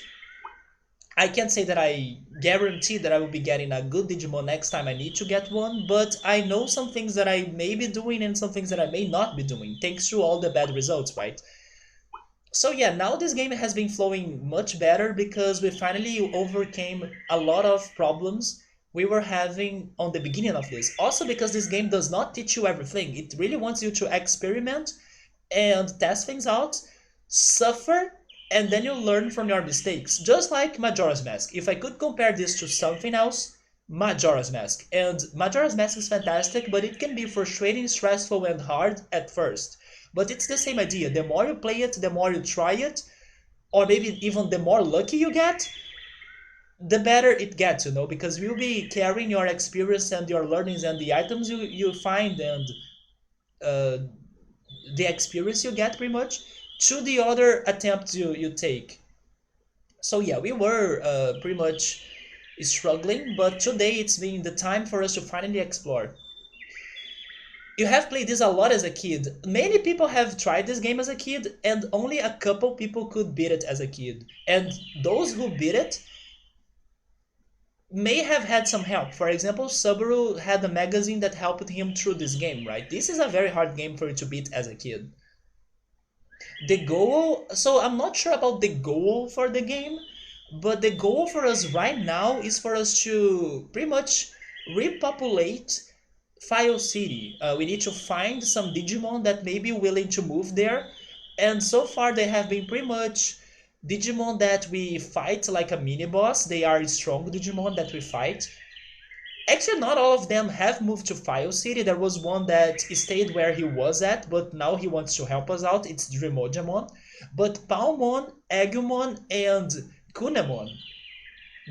I can't say that I guarantee that I will be getting a good Digimon next time I need to get one, but I know some things that I may be doing and some things that I may not be doing, thanks to all the bad results, right? So yeah, now this game has been flowing much better because we finally overcame a lot of problems we were having on the beginning of this. Also because this game does not teach you everything. It really wants you to experiment and test things out, suffer, and then you learn from your mistakes. Just like Majora's Mask. If I could compare this to something else, Majora's Mask. And Majora's Mask is fantastic, but it can be frustrating, stressful, and hard at first. But it's the same idea. The more you play it, the more you try it, or maybe even the more lucky you get, the better it gets, you know, because you'll be carrying your experience and your learnings and the items you find and uh, the experience you get pretty much to the other attempts you take. So yeah, we were pretty much struggling, but today it's been the time for us to finally explore. You have played this a lot as a kid. Many people have tried this game as a kid, and only a couple people could beat it as a kid. And those who beat it may have had some help. For example, Subaru had a magazine that helped him through this game, right? This is a very hard game for you to beat as a kid. The goal, so I'm not sure about the goal for the game, but the goal for us right now is for us to pretty much repopulate File City. We need to find some Digimon that may be willing to move there. And so far they have been pretty much Digimon that we fight like a mini boss. They are strong Digimon that we fight. Actually, not all of them have moved to File City. There was one that stayed where he was at, but now he wants to help us out. It's Dremodamon. But Palmon, Agumon, and Kunemon,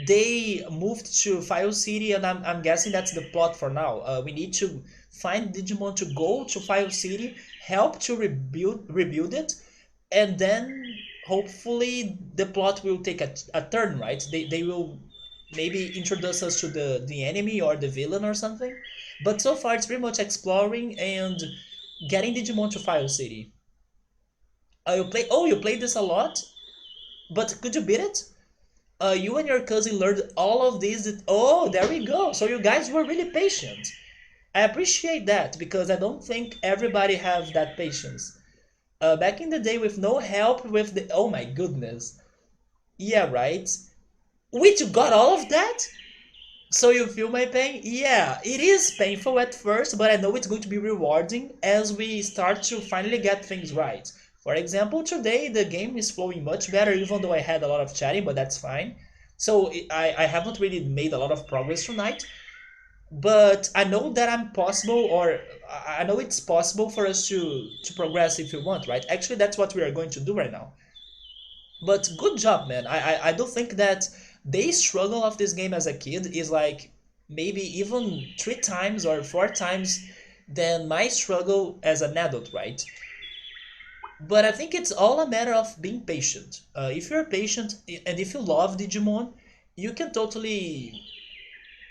they moved to File City, and I'm guessing that's the plot for now. We need to find Digimon to go to File City, help to rebuild it, and then hopefully the plot will take a turn, right? They will maybe introduce us to the enemy or the villain or something. But so far it's pretty much exploring and getting Digimon to File City. You played this a lot, but could you beat it? You and your cousin learned all of these. Oh, there we go. So you guys were really patient. I appreciate that because I don't think everybody have that patience. Back in the day with no help with the... Oh my goodness. Yeah, right. Wait, you got all of that? So you feel my pain? Yeah, it is painful at first, but I know it's going to be rewarding as we start to finally get things right. For example, today the game is flowing much better, even though I had a lot of chatting, but that's fine. So I haven't really made a lot of progress tonight, but I know that I'm possible, or I know it's possible for us to progress if we want, right? Actually, that's what we are going to do right now. But good job, man. I do think that the struggle of this game as a kid is like maybe even 3 times or 4 times than my struggle as an adult, right? But I think it's all a matter of being patient. If you're patient and if you love Digimon, you can totally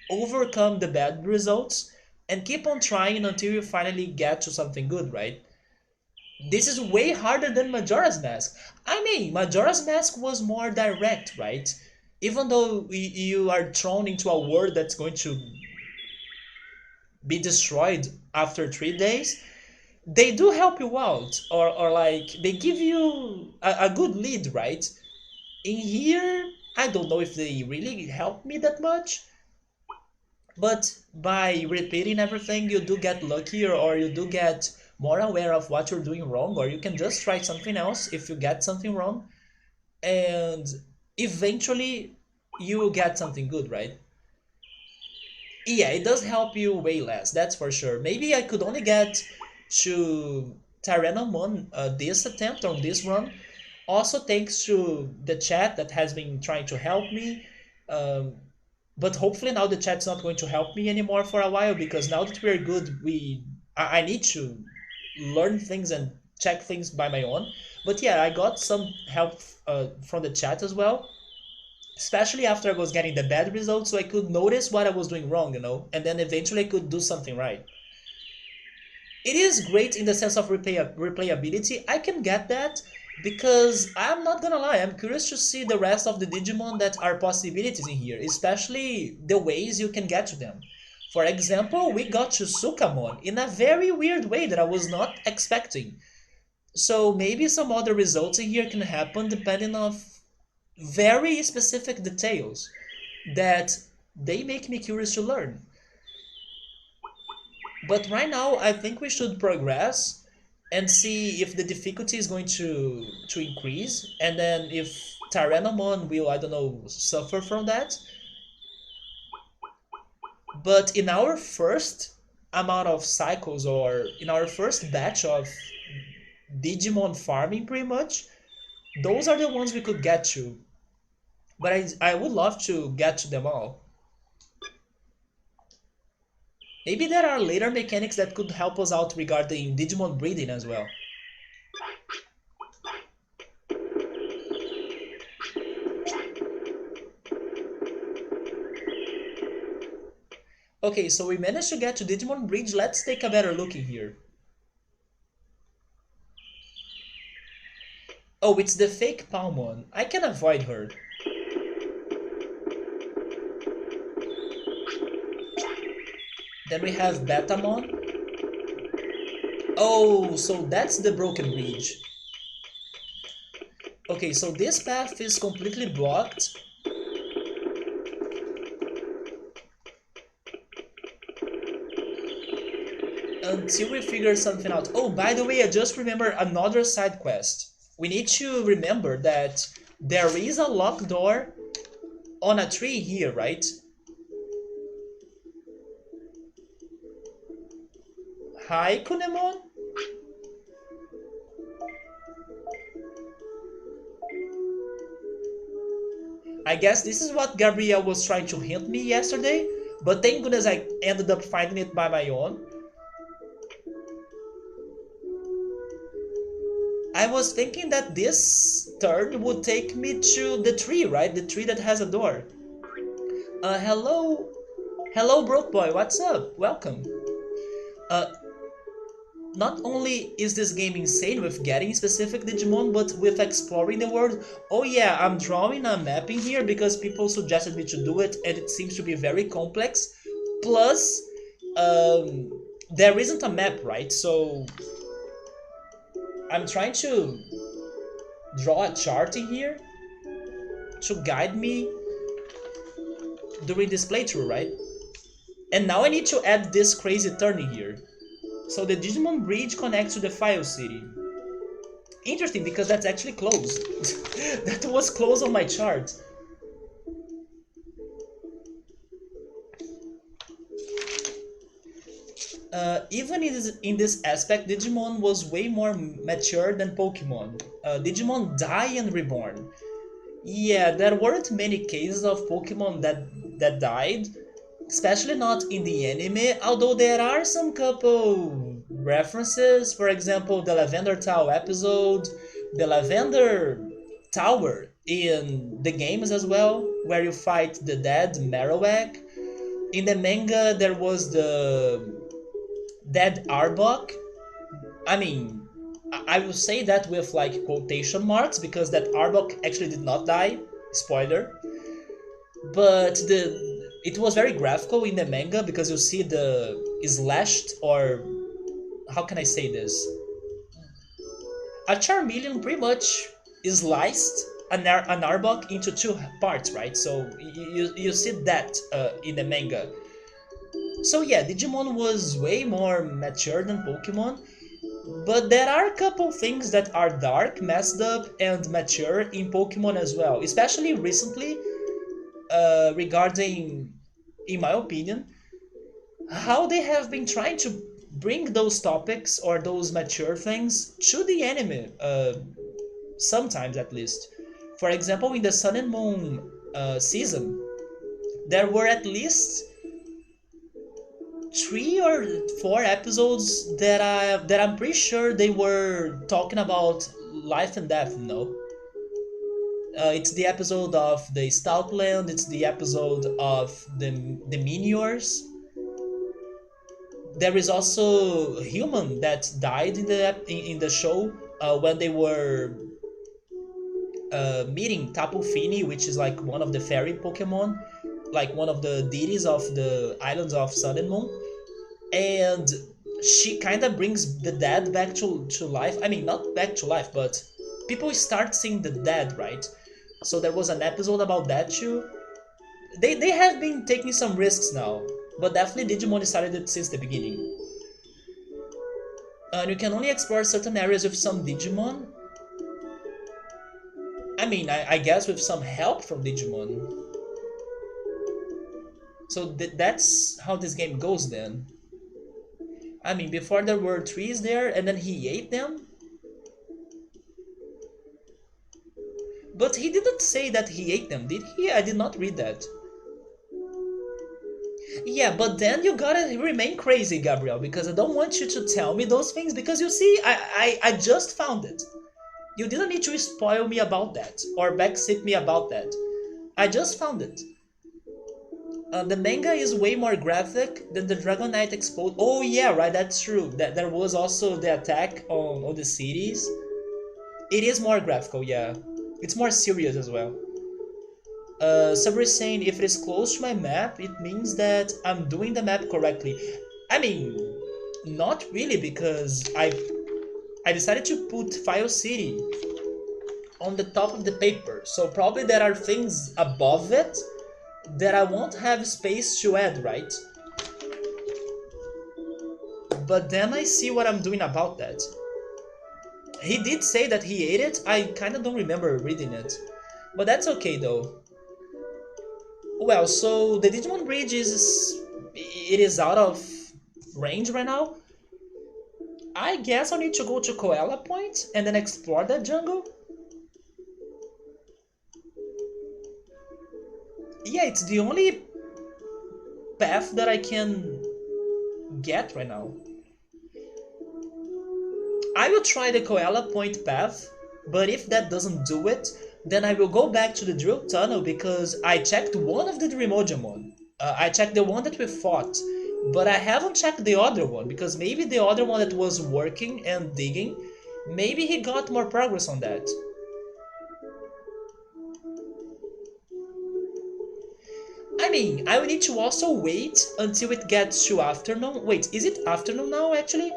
overcome the bad results and keep on trying until you finally get to something good, right? This is way harder than Majora's Mask. I mean, Majora's Mask was more direct, right? Even though you are thrown into a world that's going to be destroyed after 3 days, they do help you out, or like they give you a good lead, right? In here, I don't know if they really help me that much, but by repeating everything, you do get luckier, or you do get more aware of what you're doing wrong, or you can just try something else if you get something wrong, and eventually you will get something good, right? Yeah, it does help you way less, that's for sure. Maybe I could only get to Tyrannomon this attempt on this run. Also thanks to the chat that has been trying to help me. Um, but hopefully now the chat's not going to help me anymore for a while, because now that we're good, I need to learn things and check things by my own. But yeah, I got some help from the chat as well, especially after I was getting the bad results, so I could notice what I was doing wrong, and then eventually I could do something right. It is great in the sense of replayability. I can get that, because I'm not gonna lie, I'm curious to see the rest of the Digimon that are possibilities in here, especially the ways you can get to them. For example, we got to Sukamon in a very weird way that I was not expecting. So maybe some other results in here can happen depending on very specific details that they make me curious to learn. But right now, I think we should progress and see if the difficulty is going to increase, and then if Tyrannomon will, I don't know, suffer from that. But in our first amount of cycles, or in our first batch of Digimon farming, pretty much, those are the ones we could get to. But I would love to get to them all. Maybe there are later mechanics that could help us out regarding Digimon breeding as well. Okay, so we managed to get to Digimon Bridge. Let's take a better look in here. Oh, it's the fake Palmon. I can avoid her. Then we have Betamon. Oh, so that's the broken bridge. Okay, so this path is completely blocked. Until we figure something out. Oh, by the way, I just remember another side quest. We need to remember that there is a locked door on a tree here, right? Hi, Kunemon? I guess this is what Gabrielle was trying to hint me yesterday, but thank goodness I ended up finding it by my own. I was thinking that this turn would take me to the tree, right? The tree that has a door. Hello? Hello, Broke Boy, what's up? Welcome. Uh, Not only is this game insane with getting specific Digimon, but with exploring the world. Oh yeah, I'm drawing a map in here because people suggested me to do it, and it seems to be very complex. Plus, there isn't a map, right? So I'm trying to draw a chart in here to guide me during this playthrough, right? And now I need to add this crazy turning here. So the Digimon Bridge connects to the File City. Interesting, because that's actually closed. That was closed on my chart. Even in this aspect, Digimon was way more mature than Pokemon. Digimon die and reborn. Yeah, there weren't many cases of Pokemon that died, especially not in the anime, although there are some couple references. For example, the Lavender Tower episode, the Lavender Tower in the games as well, where you fight the dead Marowak. In the manga, there was the dead Arbok. I mean, I will say that with like quotation marks because that Arbok actually did not die. Spoiler. But the it was very graphical in the manga because you see the slashed, or how can I say this? A Charmeleon pretty much sliced an Arbok into two parts, right? So you see that in the manga. So yeah, Digimon was way more mature than Pokemon, but there are a couple things that are dark, messed up, and mature in Pokemon as well, especially recently, regarding, in my opinion, how they have been trying to bring those topics or those mature things to the anime, sometimes at least. For example, in the Sun and Moon season, there were at least 3 or 4 episodes that I'm pretty sure they were talking about life and death. It's the episode of the Stoutland. It's the episode of the Meteors. There is also a human that died in the show when they were meeting Tapu Fini, which is like one of the fairy Pokemon, like one of the deities of the islands of Sun and Moon, and she kind of brings the dead back to life. I mean, not back to life, but people start seeing the dead, right? So there was an episode about that too. They have been taking some risks now, but definitely Digimon decided it since the beginning. And you can only explore certain areas with some Digimon. I mean, I guess with some help from Digimon. So that's how this game goes then. I mean, before there were trees there, and then he ate them. But he didn't say that he ate them, did he? I did not read that. Yeah, but then you gotta remain crazy, Gabriel, because I don't want you to tell me those things, because you see, I just found it. You didn't need to spoil me about that, or backseat me about that. I just found it. The manga is way more graphic than the Dragon Knight Explode. Oh yeah, right, that's true. That there was also the attack on the cities. It is more graphical, yeah. It's more serious as well. Sabri is saying if it is close to my map, it means that I'm doing the map correctly. I mean, not really, because I decided to put File City on the top of the paper. So probably there are things above it that I won't have space to add, right? But then I see what I'm doing about that. He did say that he ate it. I kinda don't remember reading it. But that's okay though. Well, so the Digimon Bridge is out of range right now. I guess I'll need to go to Koala Point and then explore that jungle. Yeah, it's the only path that I can get right now. I will try the Koala Point path, but if that doesn't do it, then I will go back to the drill tunnel because I checked one of the Dreamojamon. I checked the one that we fought, but I haven't checked the other one because maybe the other one that was working and digging, maybe he got more progress on that. I mean, I will need to also wait until it gets to afternoon. Wait, is it afternoon now actually?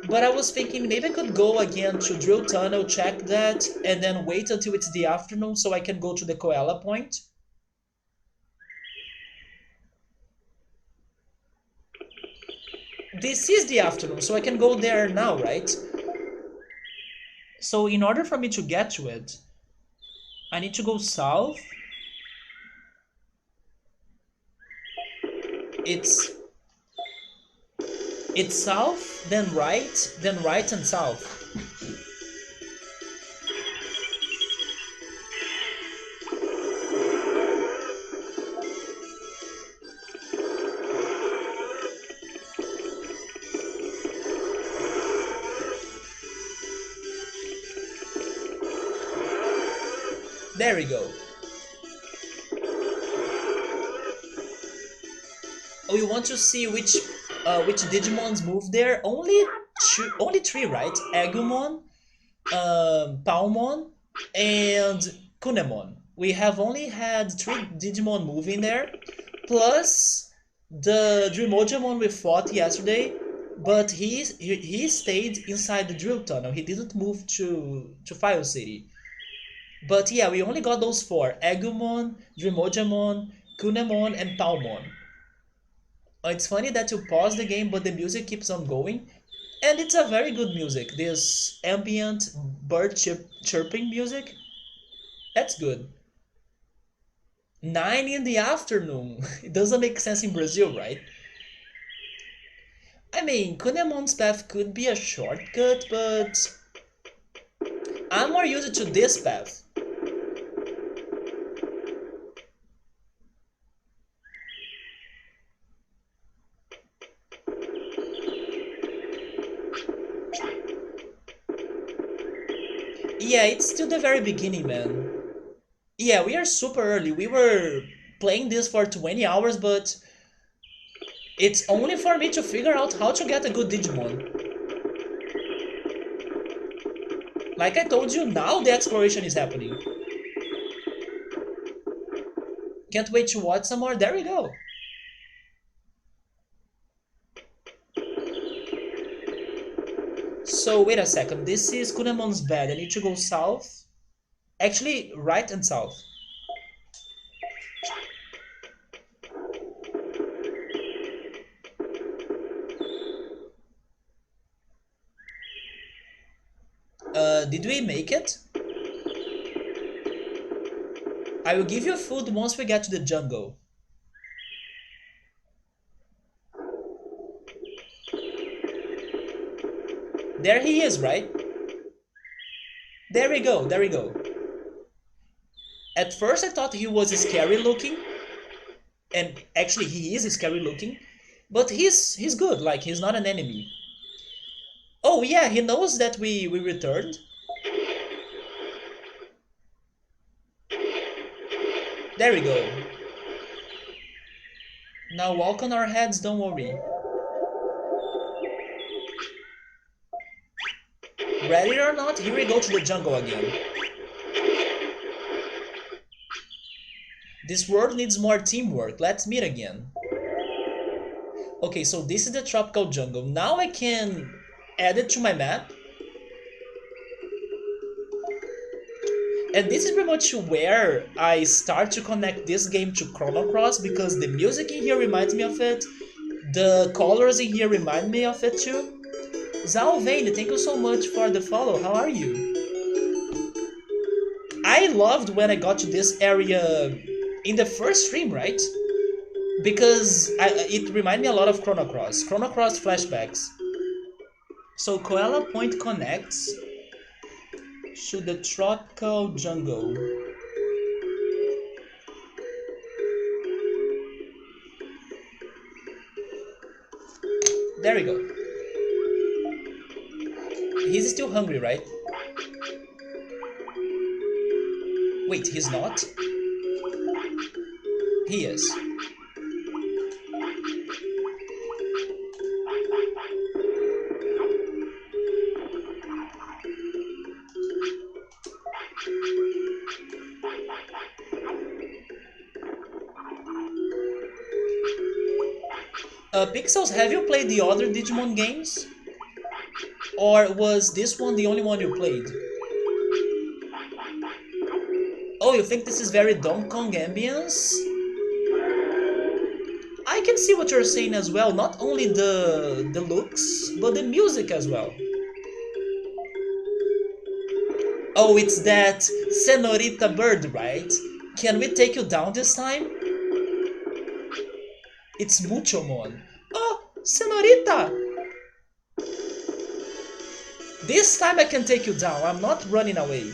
But I was thinking maybe I could go again to Drill Tunnel, check that, and then wait until it's the afternoon so I can go to the Koala Point. This is the afternoon, so I can go there now, right? So in order for me to get to it, I need to go south. It's south, then right and south. There we go. Oh, you want to see which Digimons move there? Only three, right? Agumon, Palmon, and Kunemon. We have only had three Digimon moving there, plus the Dreamojamon we fought yesterday, but he stayed inside the drill tunnel. He didn't move to File City. But yeah, we only got those four: Agumon, Dreamojamon, Kunemon, and Palmon. It's funny that you pause the game, but the music keeps on going. And it's a very good music. This ambient bird chirping music. That's good. 9 in the afternoon. It doesn't make sense in Brazil, right? I mean, Kunemon's path could be a shortcut, but I'm more used to this path. Yeah, it's still the very beginning, man. Yeah, we are super early. We were playing this for 20 hours, but it's only for me to figure out how to get a good Digimon. Like I told you, now the exploration is happening. Can't wait to watch some more. There we go. So wait a second. This is Kunemon's bed. I need to go south. Actually, right and south. Did we make it? I will give you food once we get to the jungle. There he is, right? There we go, there we go. At first I thought he was scary looking, and actually he is scary looking, but he's good, like he's not an enemy. Oh yeah, he knows that we returned. There we go. Now walk on our heads, don't worry. Ready or not, here we go to the jungle again. This world needs more teamwork. Let's meet again. Okay, so this is the tropical jungle. Now I can add it to my map. And this is pretty much where I start to connect this game to Chrono Cross, because the music in here reminds me of it. The colors in here remind me of it too. Zalvane, thank you so much for the follow. How are you? I loved when I got to this area in the first stream, right? Because it reminded me a lot of Chrono Cross. Chrono Cross flashbacks. So Koala Point connects to the tropical jungle. There we go. He's still hungry, right? Wait, he's not? He is. Pixels, have you played the other Digimon games? Or was this one the only one you played? Oh, you think this is very Donkey Kong ambience? I can see what you're saying as well. Not only the looks, but the music as well. Oh, it's that Senorita bird, right? Can we take you down this time? It's Muchomon. Oh, Senorita! This time I can take you down. I'm not running away.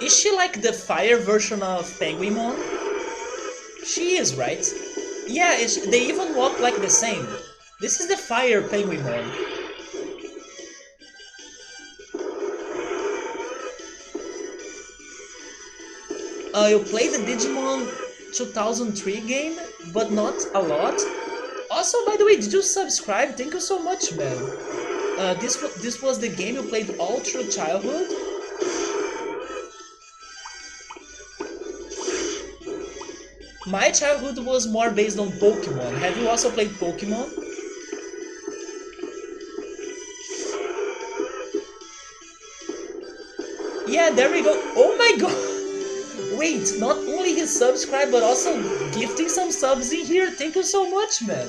Is she like the fire version of Penguinmon? She is, right? Yeah, they even walk like the same. This is the fire Penguinmon. You played the Digimon 2003 game, but not a lot. Also, by the way, did you subscribe? Thank you so much, man. This was the game you played all through childhood? My childhood was more based on Pokemon. Have you also played Pokemon? Yeah, there we go. Oh my god! Wait, not only he subscribed, but also gifting some subs in here. Thank you so much, man.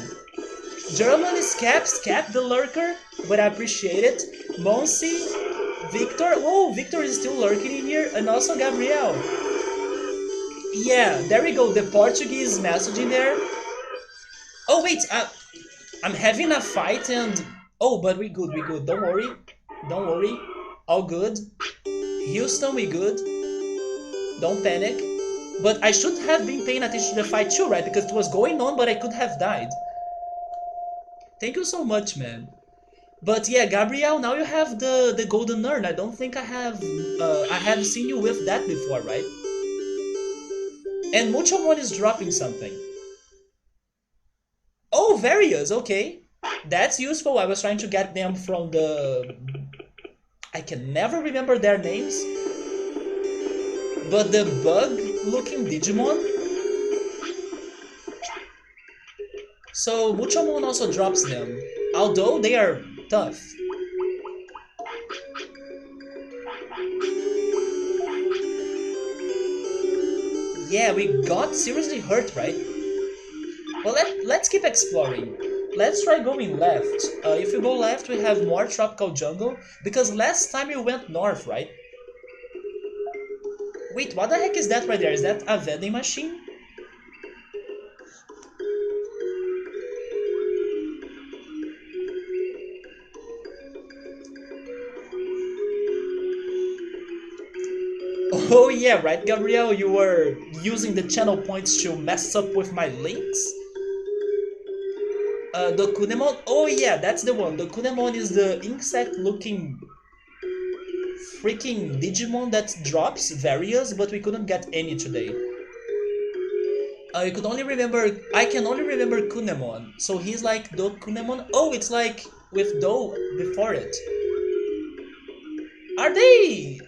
German is Cap the lurker, but I appreciate it. Monsi, Victor. Oh, Victor is still lurking in here, and also Gabriel. Yeah, there we go, the Portuguese message in there. Oh wait, I'm having a fight and... Oh, but we good, don't worry, all good. Houston, we good, don't panic. But I should have been paying attention to the fight too, right? Because it was going on, but I could have died. Thank you so much, man. But yeah, Gabriel, now you have the golden urn. I don't think I have seen you with that before, right? And Muchomon is dropping something. Oh, various, okay. That's useful. I was trying to get them from the... I can never remember their names. But the bug-looking Digimon. So Muchomon also drops them, although they are tough. Yeah, we got seriously hurt, right? Well, let's keep exploring. Let's try going left. If you go left, we have more tropical jungle, because last time we went north, right? Wait, what the heck is that right there? Is that a vending machine? Oh yeah, right, Gabriel? You were using the channel points to mess up with my links? The Kunemon? Oh yeah, that's the one. The Kunemon is the insect-looking freaking Digimon that drops various, but we couldn't get any today. I can only remember Kunemon. So he's like Do Kunemon. Oh, it's like with Do before it. Are they...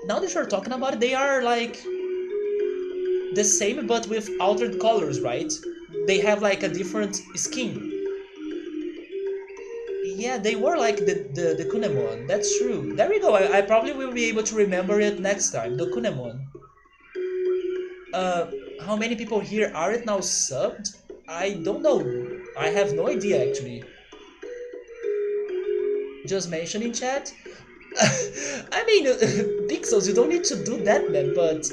Now that you're talking about it, they are like the same but with altered colors, right? They have like a different skin. Yeah, they were like the Kunemon. That's true. There we go. I probably will be able to remember it next time. The Kunemon. How many people here are it now subbed? I don't know. I have no idea actually. Just mention in chat. I mean, Pixels, you don't need to do that, man, but...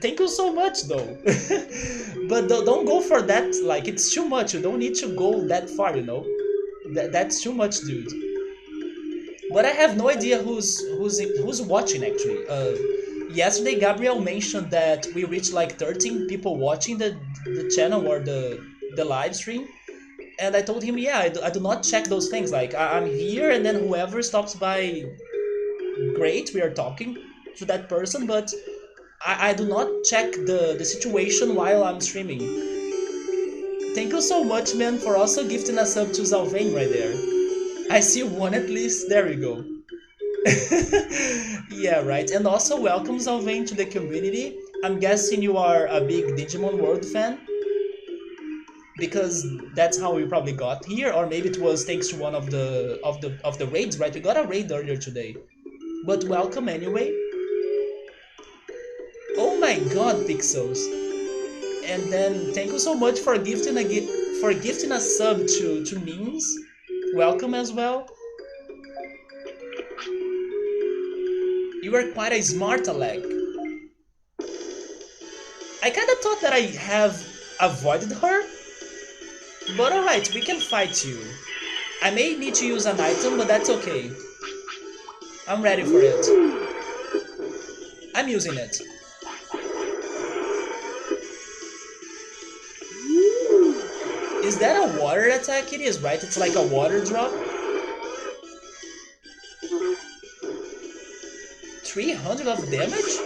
thank you so much, though. But don't go for that, like, it's too much. You don't need to go that far, you know? That's too much, dude. But I have no idea who's watching, actually. Yesterday, Gabriel mentioned that we reached, like, 13 people watching the channel or the live stream. And I told him, yeah, I do not check those things. Like, I'm here, and then whoever stops by, great, we are talking to that person, but I do not check the situation while I'm streaming. Thank you so much, man, for also gifting a sub to Zalvain right there. I see one at least. There we go. Yeah, right. And also welcome Zalvain to the community. I'm guessing you are a big Digimon World fan, because that's how we probably got here, or maybe it was thanks to one of the raids, right? We got a raid earlier today. But welcome anyway. Oh my god, Pixels. And then thank you so much for gifting a sub to Means. Welcome as well. You are quite a smart Alec. I kinda thought that I have avoided her, but alright, we can fight you. I may need to use an item, but that's okay. I'm ready for it. I'm using it. Is that a water attack? It is, right? It's like a water drop. 300 of damage?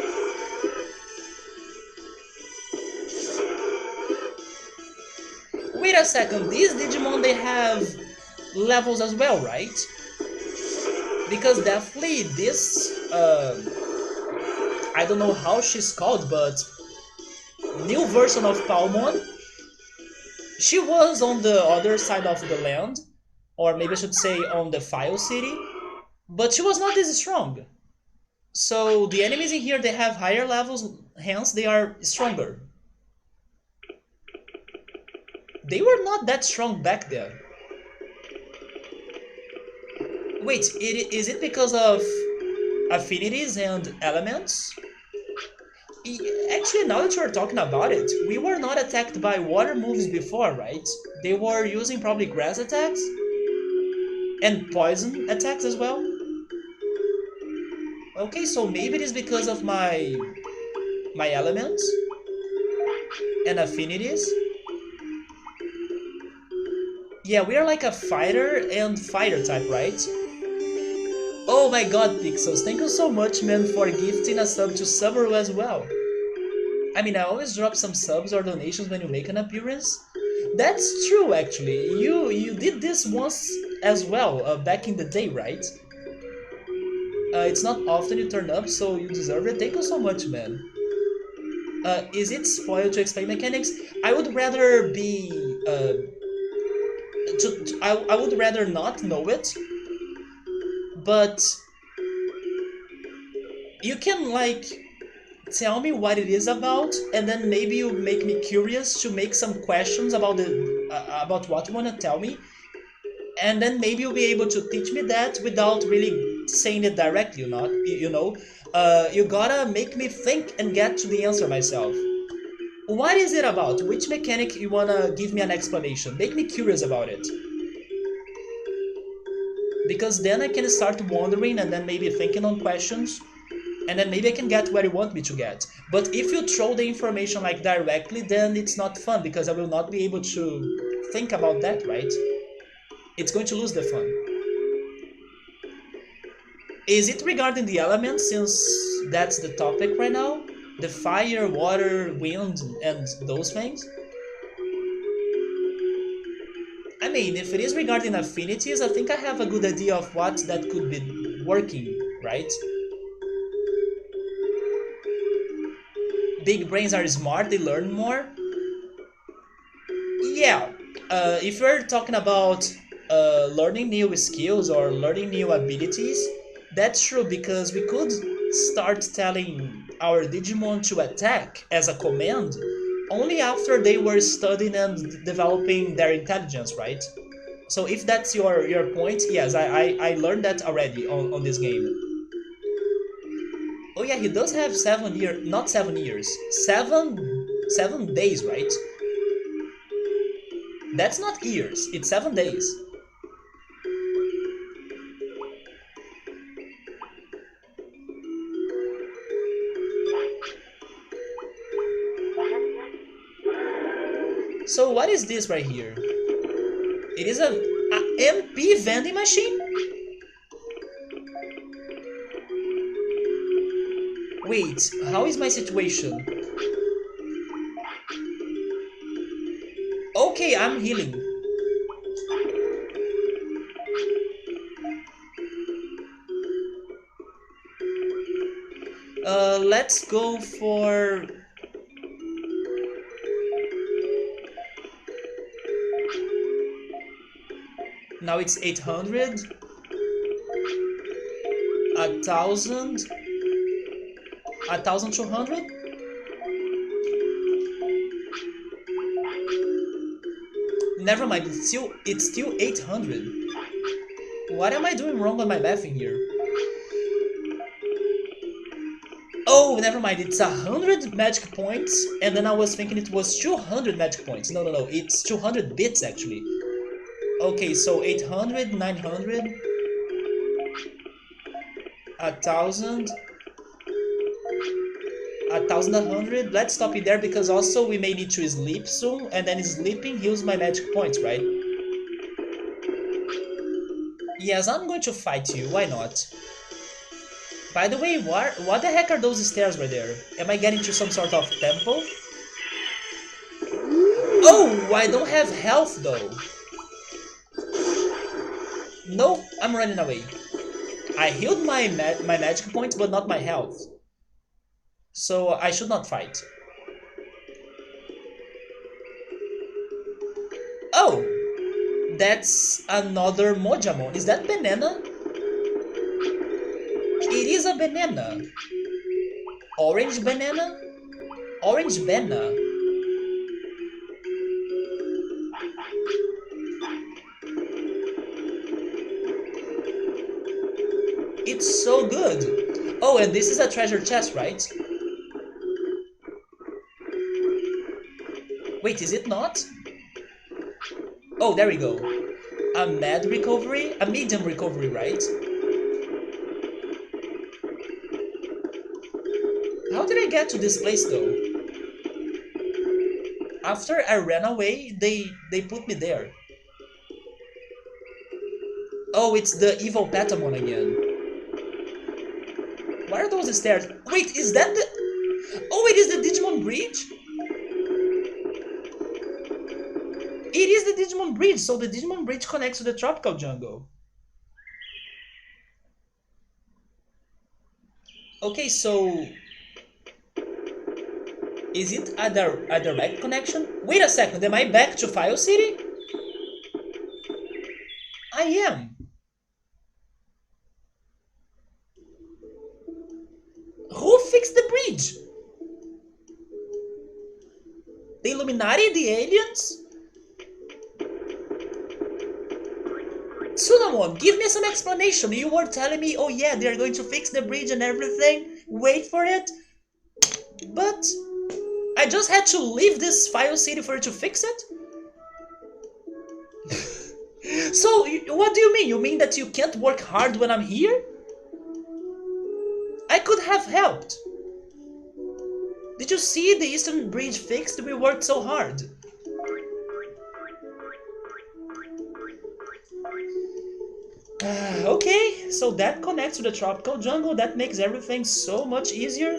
Wait a second, these Digimon, they have levels as well, right? Because definitely this, I don't know how she's called, but new version of Palmon, she was on the other side of the land, or maybe I should say on the File City, but she was not as strong. So the enemies in here, they have higher levels, hence they are stronger. They were not that strong back then. Wait, is it because of affinities and elements? Actually, now that you're talking about it, we were not attacked by water moves before, right? They were using probably grass attacks and poison attacks as well. Okay, so maybe it is because of my elements and affinities. Yeah, we are like a fighter and fighter type, right? Oh my god, Pixels, thank you so much, man, for gifting a sub to Summer as well. I mean, I always drop some subs or donations when you make an appearance. That's true, actually. You did this once as well, back in the day, right? It's not often you turn up, so you deserve it. Thank you so much, man. Is it spoiled to explain mechanics? I would rather be... I would rather not know it, but you can, like, tell me what it is about, and then maybe you make me curious to make some questions about about what you want to tell me, and then maybe you'll be able to teach me that without really saying it directly. You gotta make me think and get to the answer myself. What is it about? Which mechanic you wanna give me an explanation? Make me curious about it, because then I can start wondering and then maybe thinking on questions, and then maybe I can get where you want me to get. But if you throw the information like directly, then it's not fun, because I will not be able to think about that, right? It's going to lose the fun. Is it regarding the elements, since that's the topic right now? The fire, water, wind, and those things? I mean, if it is regarding affinities, I think I have a good idea of what that could be working, right? Big brains are smart, they learn more. Yeah, if we're talking about learning new skills or learning new abilities, that's true, because we could start telling our Digimon to attack as a command only after they were studying and developing their intelligence, right? So if that's your point, yes, I learned that already on this game. Oh yeah, he does have 7 years, not 7 years, 7 days, right? That's not years, it's 7 days. So what is this right here? It is a MP vending machine? Wait, how is my situation? Okay, I'm healing. Let's go for Now it's 800. 1,000. 1,200. Never mind, it's still 800. What am I doing wrong on my math in here? Oh, never mind, it's 100 magic points, and then I was thinking it was 200 magic points. No, no, no, it's 200 bits actually. Okay, so 800, 900, 1,000, 1,100. Let's stop it there because also we may need to sleep soon, and then sleeping heals my magic points, right? Yes, I'm going to fight you, why not? By the way, what the heck are those stairs right there? Am I getting to some sort of temple? Oh, I don't have health though. No, I'm running away. I healed my magic points, but not my health. So I should not fight. Oh, that's another Mojamon. Is that banana? It is a banana. Orange banana? Orange banana. It's so good. Oh, and this is a treasure chest, right? Wait, is it not? Oh, there we go. A mad recovery? A medium recovery, right? How did I get to this place though? After I ran away, they put me there. Oh, it's the evil Betamon again. Why are those stairs? Wait, is that the... Oh, it is the Digimon Bridge? It is the Digimon Bridge, so the Digimon Bridge connects to the tropical jungle. Okay, so... Is it a direct connection? Wait a second, am I back to File City? I am. Who fixed the bridge? The Illuminati? The aliens? Tsunamon, give me some explanation. You were telling me, oh yeah, they're going to fix the bridge and everything. Wait for it. But I just had to leave this File City for you to fix it? So, what do you mean? You mean that you can't work hard when I'm here? I could have helped. Did you see the Eastern Bridge fixed? We worked so hard. Okay, so that connects to the tropical jungle. That makes everything so much easier.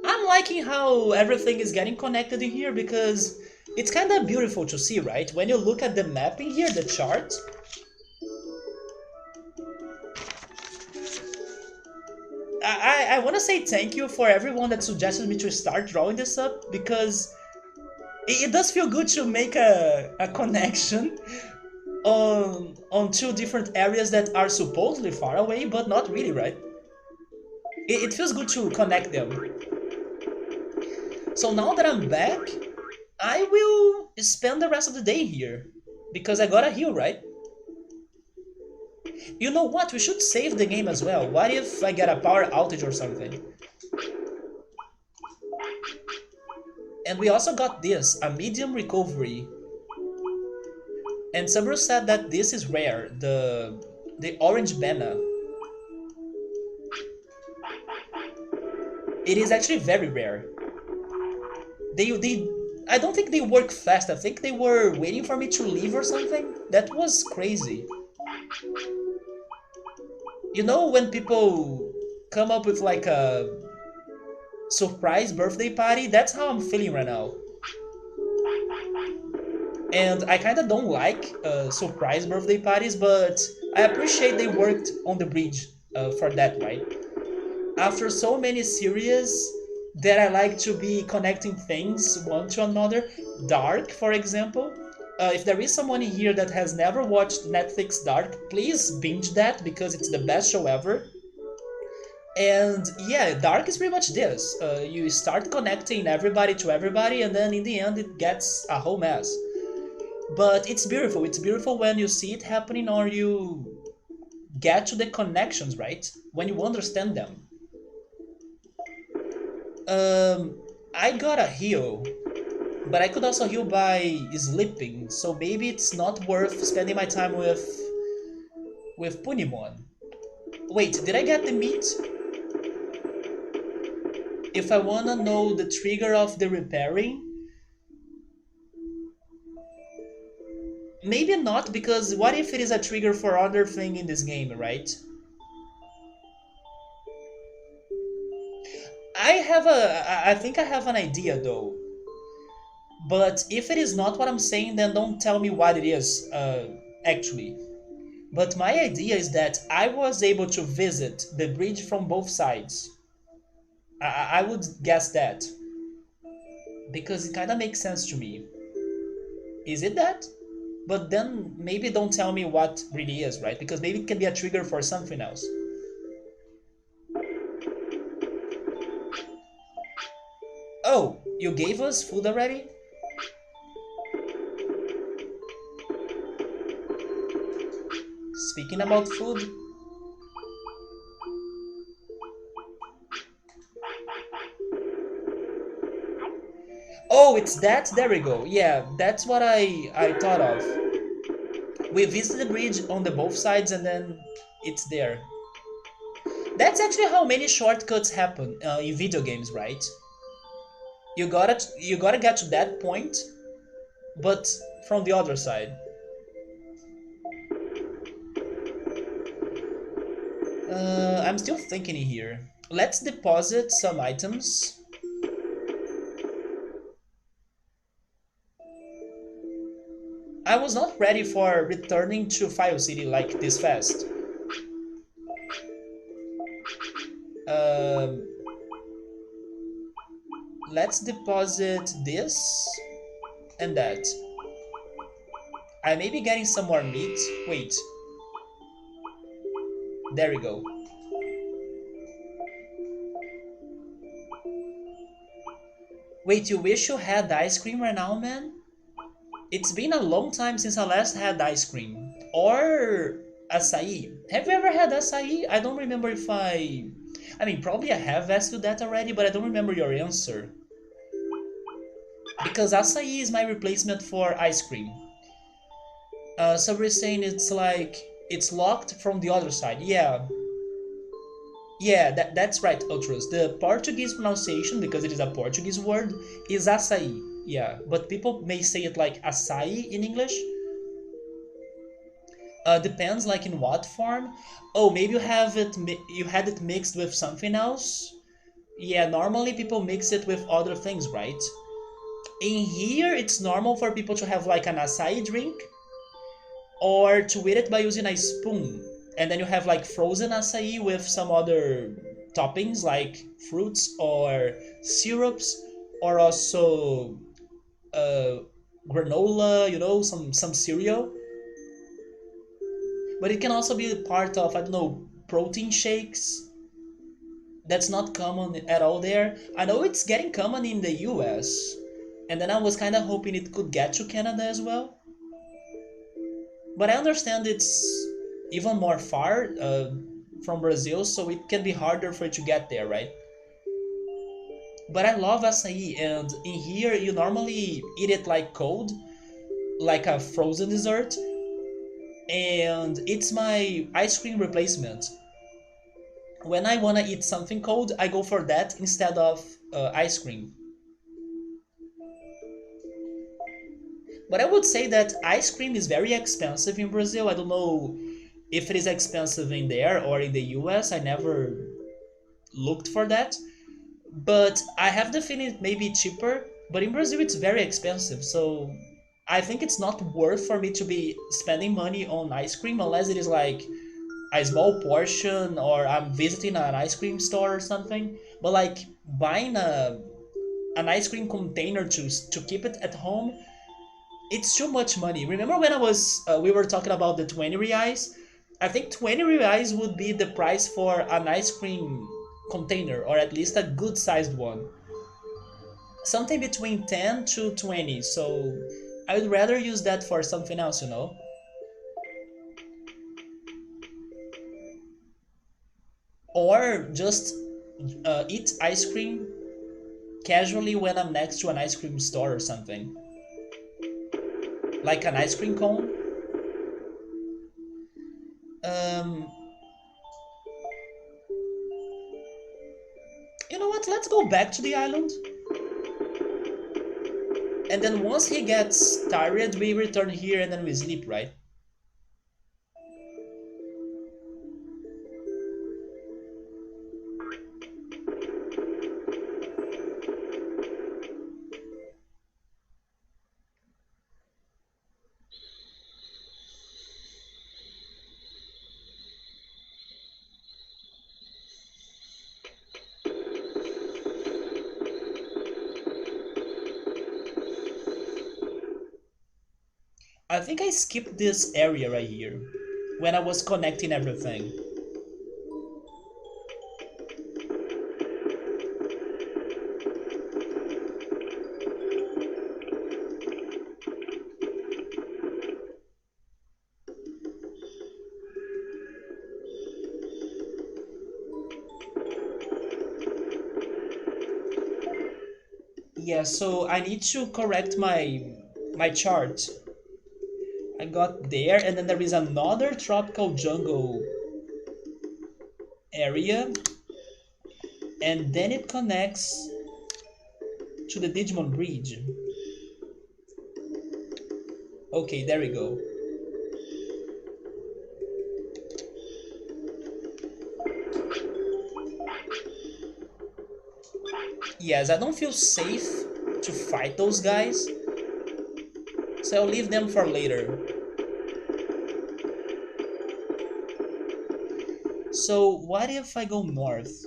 I'm liking how everything is getting connected in here because it's kind of beautiful to see, right? When you look at the map in here, the chart. I want to say thank you for everyone that suggested me to start drawing this up because it does feel good to make a connection on two different areas that are supposedly far away, but not really, right? It feels good to connect them. So now that I'm back, I will spend the rest of the day here because I gotta heal, right? You know what? We should save the game as well. What if I get a power outage or something? And we also got this, a medium recovery. And Saburo said that this is rare, the orange banana. It is actually very rare. I don't think they work fast. I think they were waiting for me to leave or something. That was crazy. You know when people come up with like a surprise birthday party? That's how I'm feeling right now. And I kinda don't like surprise birthday parties, but I appreciate they worked on the bridge for that, right? After so many series that I like to be connecting things one to another, Dark, for example, If there is someone in here that has never watched Netflix Dark, please binge that because it's the best show ever. And yeah, Dark is pretty much this. You start connecting everybody to everybody, and then in the end, it gets a whole mess. But it's beautiful. It's beautiful when you see it happening or you get to the connections, right? When you understand them. I got a heal, but I could also heal by sleeping, so maybe it's not worth spending my time with Punimon. Wait, did I get the meat? If I wanna know the trigger of the repairing, maybe not, because what if it is a trigger for other thing in this game, right? I think I have an idea though. But if it is not what I'm saying, then don't tell me what it is, actually. But my idea is that I was able to visit the bridge from both sides. I would guess that. Because it kinda makes sense to me. Is it that? But then maybe don't tell me what really is, right? Because maybe it can be a trigger for something else. Oh, you gave us food already? Speaking about food, oh, it's that? There we go. Yeah, that's what I thought of. We visit the bridge on the both sides and then it's there. That's actually how many shortcuts happen in video games, right? You gotta get to that point, but from the other side. I'm still thinking here. Let's deposit some items. I was not ready for returning to File City like this fast. Um, let's deposit this and that. I may be getting some more meat. Wait. There we go. Wait, you wish you had ice cream right now, man? It's been a long time since I last had ice cream. Or acai. Have you ever had acai? I don't remember if I mean, probably I have asked you that already, but I don't remember your answer. Because acai is my replacement for ice cream. So we're saying it's like, it's locked from the other side. Yeah, yeah, that's right, Ultras. The Portuguese pronunciation, because it is a Portuguese word, is açaí. Yeah, but people may say it like açaí in English. Depends, like in what form. Oh, maybe you had it mixed with something else. Yeah, normally people mix it with other things, right? In here, it's normal for people to have like an açaí drink, or to eat it by using a spoon. And then you have like frozen acai with some other toppings like fruits or syrups, or also uh, granola, some cereal. But it can also be part of, I don't know, protein shakes. That's not common at all there. I know it's getting common in the US, and then I was kind of hoping it could get to Canada as well. But I understand it's even more far from Brazil, so it can be harder for it to get there, right? But I love acai, and in here you normally eat it like cold, like a frozen dessert, and it's my ice cream replacement. When I wanna eat something cold, I go for that instead of ice cream. But I would say that ice cream is very expensive in Brazil. I don't know if it is expensive in there or in the US. I never looked for that. But I have the feeling it may be cheaper. But in Brazil, it's very expensive. So I think it's not worth for me to be spending money on ice cream unless it is like a small portion or I'm visiting an ice cream store or something. But like buying an ice cream container to keep it at home, It's too much money. Remember when I was we were talking about the 20 reais? I think 20 reais would be the price for an ice cream container, or at least a good sized one. Something between 10 to 20. So I would rather use that for something else, you know? Or just eat ice cream casually when I'm next to an ice cream store or something. Like an ice cream cone. Um, you know what? Let's go back to the island. And then once he gets tired, we return here and then we sleep, right? I think I skipped this area right here when I was connecting everything. Yeah, so I need to correct my chart. I got there, and then there is another tropical jungle area, and then it connects to the Digimon Bridge. Okay, there we go. Yes, I don't feel safe to fight those guys, so I'll leave them for later. So what if I go north?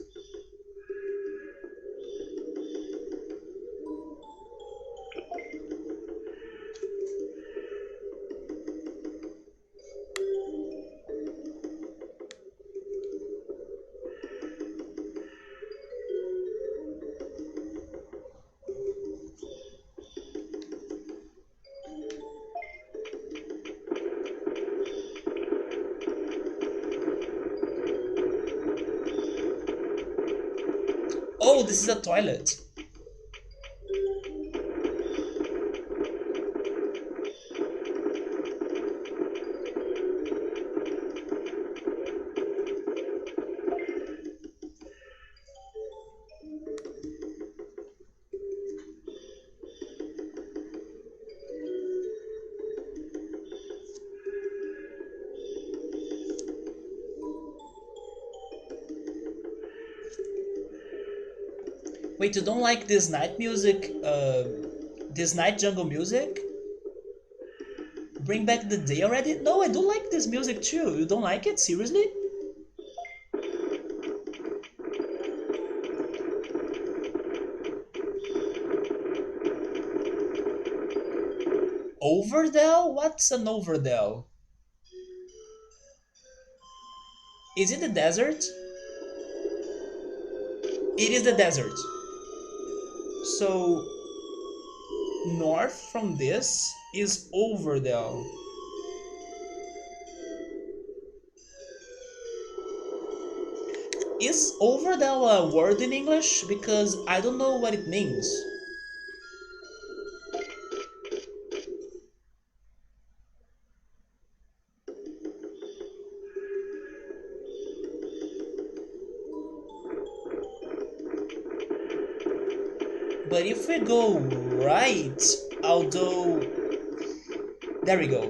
Oh, this is a toilet. Wait, you don't like this night music? This night jungle music? Bring back the day already? No, I do like this music too. You don't like it? Seriously? Overdell? What's an Overdell? Is it the desert? It is the desert. So, north from this is Overdell. Is Overdell a word in English? Because I don't know what it means. But if we go right, although... There we go.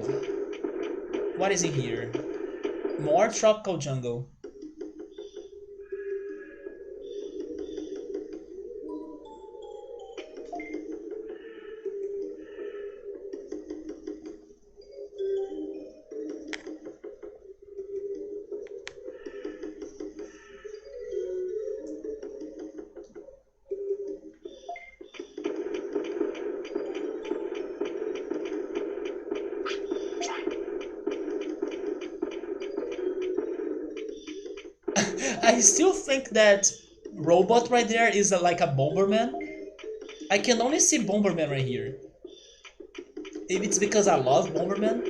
What is in here? More tropical jungle. I still think that robot right there is like a Bomberman. I can only see Bomberman right here. Maybe it's because I love Bomberman.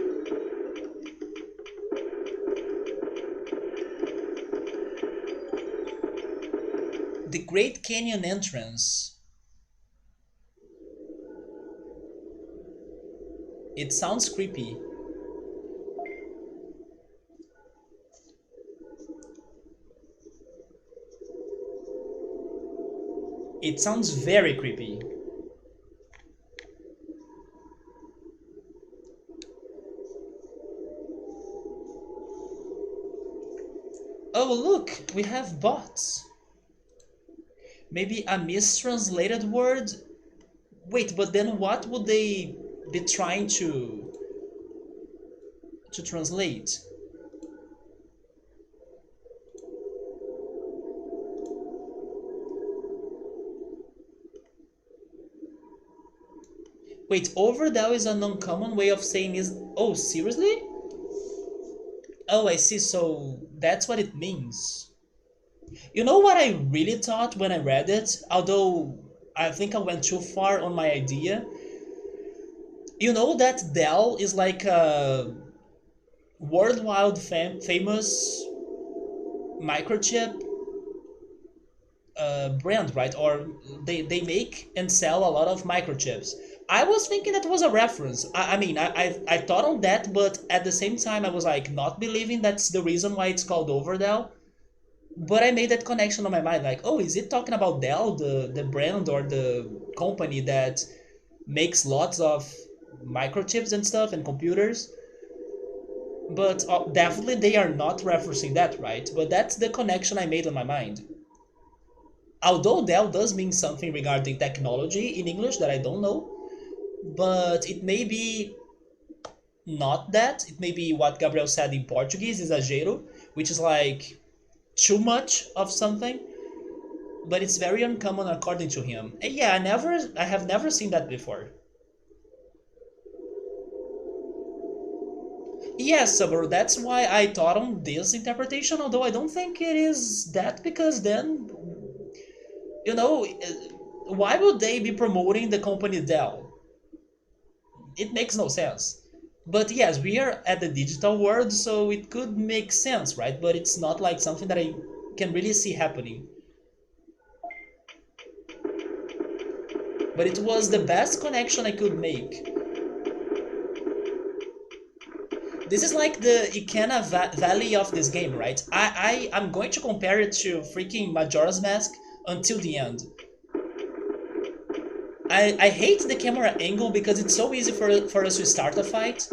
The Great Canyon entrance. It sounds creepy. It sounds very creepy. Oh look, we have bots. Maybe a mistranslated word? Wait, but then what would they be trying to translate? Wait, Overdell is an uncommon way of saying is... Oh, seriously? Oh, I see, so that's what it means. You know what I really thought when I read it? Although I think I went too far on my idea. You know that Dell is like a worldwide famous microchip brand, right? Or they make and sell a lot of microchips. I was thinking that was a reference. I thought on that, but at the same time, I was like not believing that's the reason why it's called Overdell. But I made that connection on my mind, like, oh, is it talking about Dell, the brand or the company that makes lots of microchips and stuff and computers? But definitely they are not referencing that, right? But that's the connection I made on my mind. Although Dell does mean something regarding technology in English that I don't know, but it may be not that. It may be what Gabriel said in Portuguese, exagero, which is like too much of something, but it's very uncommon according to him. And yeah, I have never seen that before. Yes, Subaru, that's why I thought on this interpretation, although I don't think it is that, because then, you know, why would they be promoting the company Dell? It makes no sense. But yes, we are at the digital world, so it could make sense, right? But it's not like something that I can really see happening. But it was the best connection I could make. This is like the Ikena Valley of this game, right? I'm going to compare it to freaking Majora's Mask until the end. I hate the camera angle because it's so easy for us to start a fight.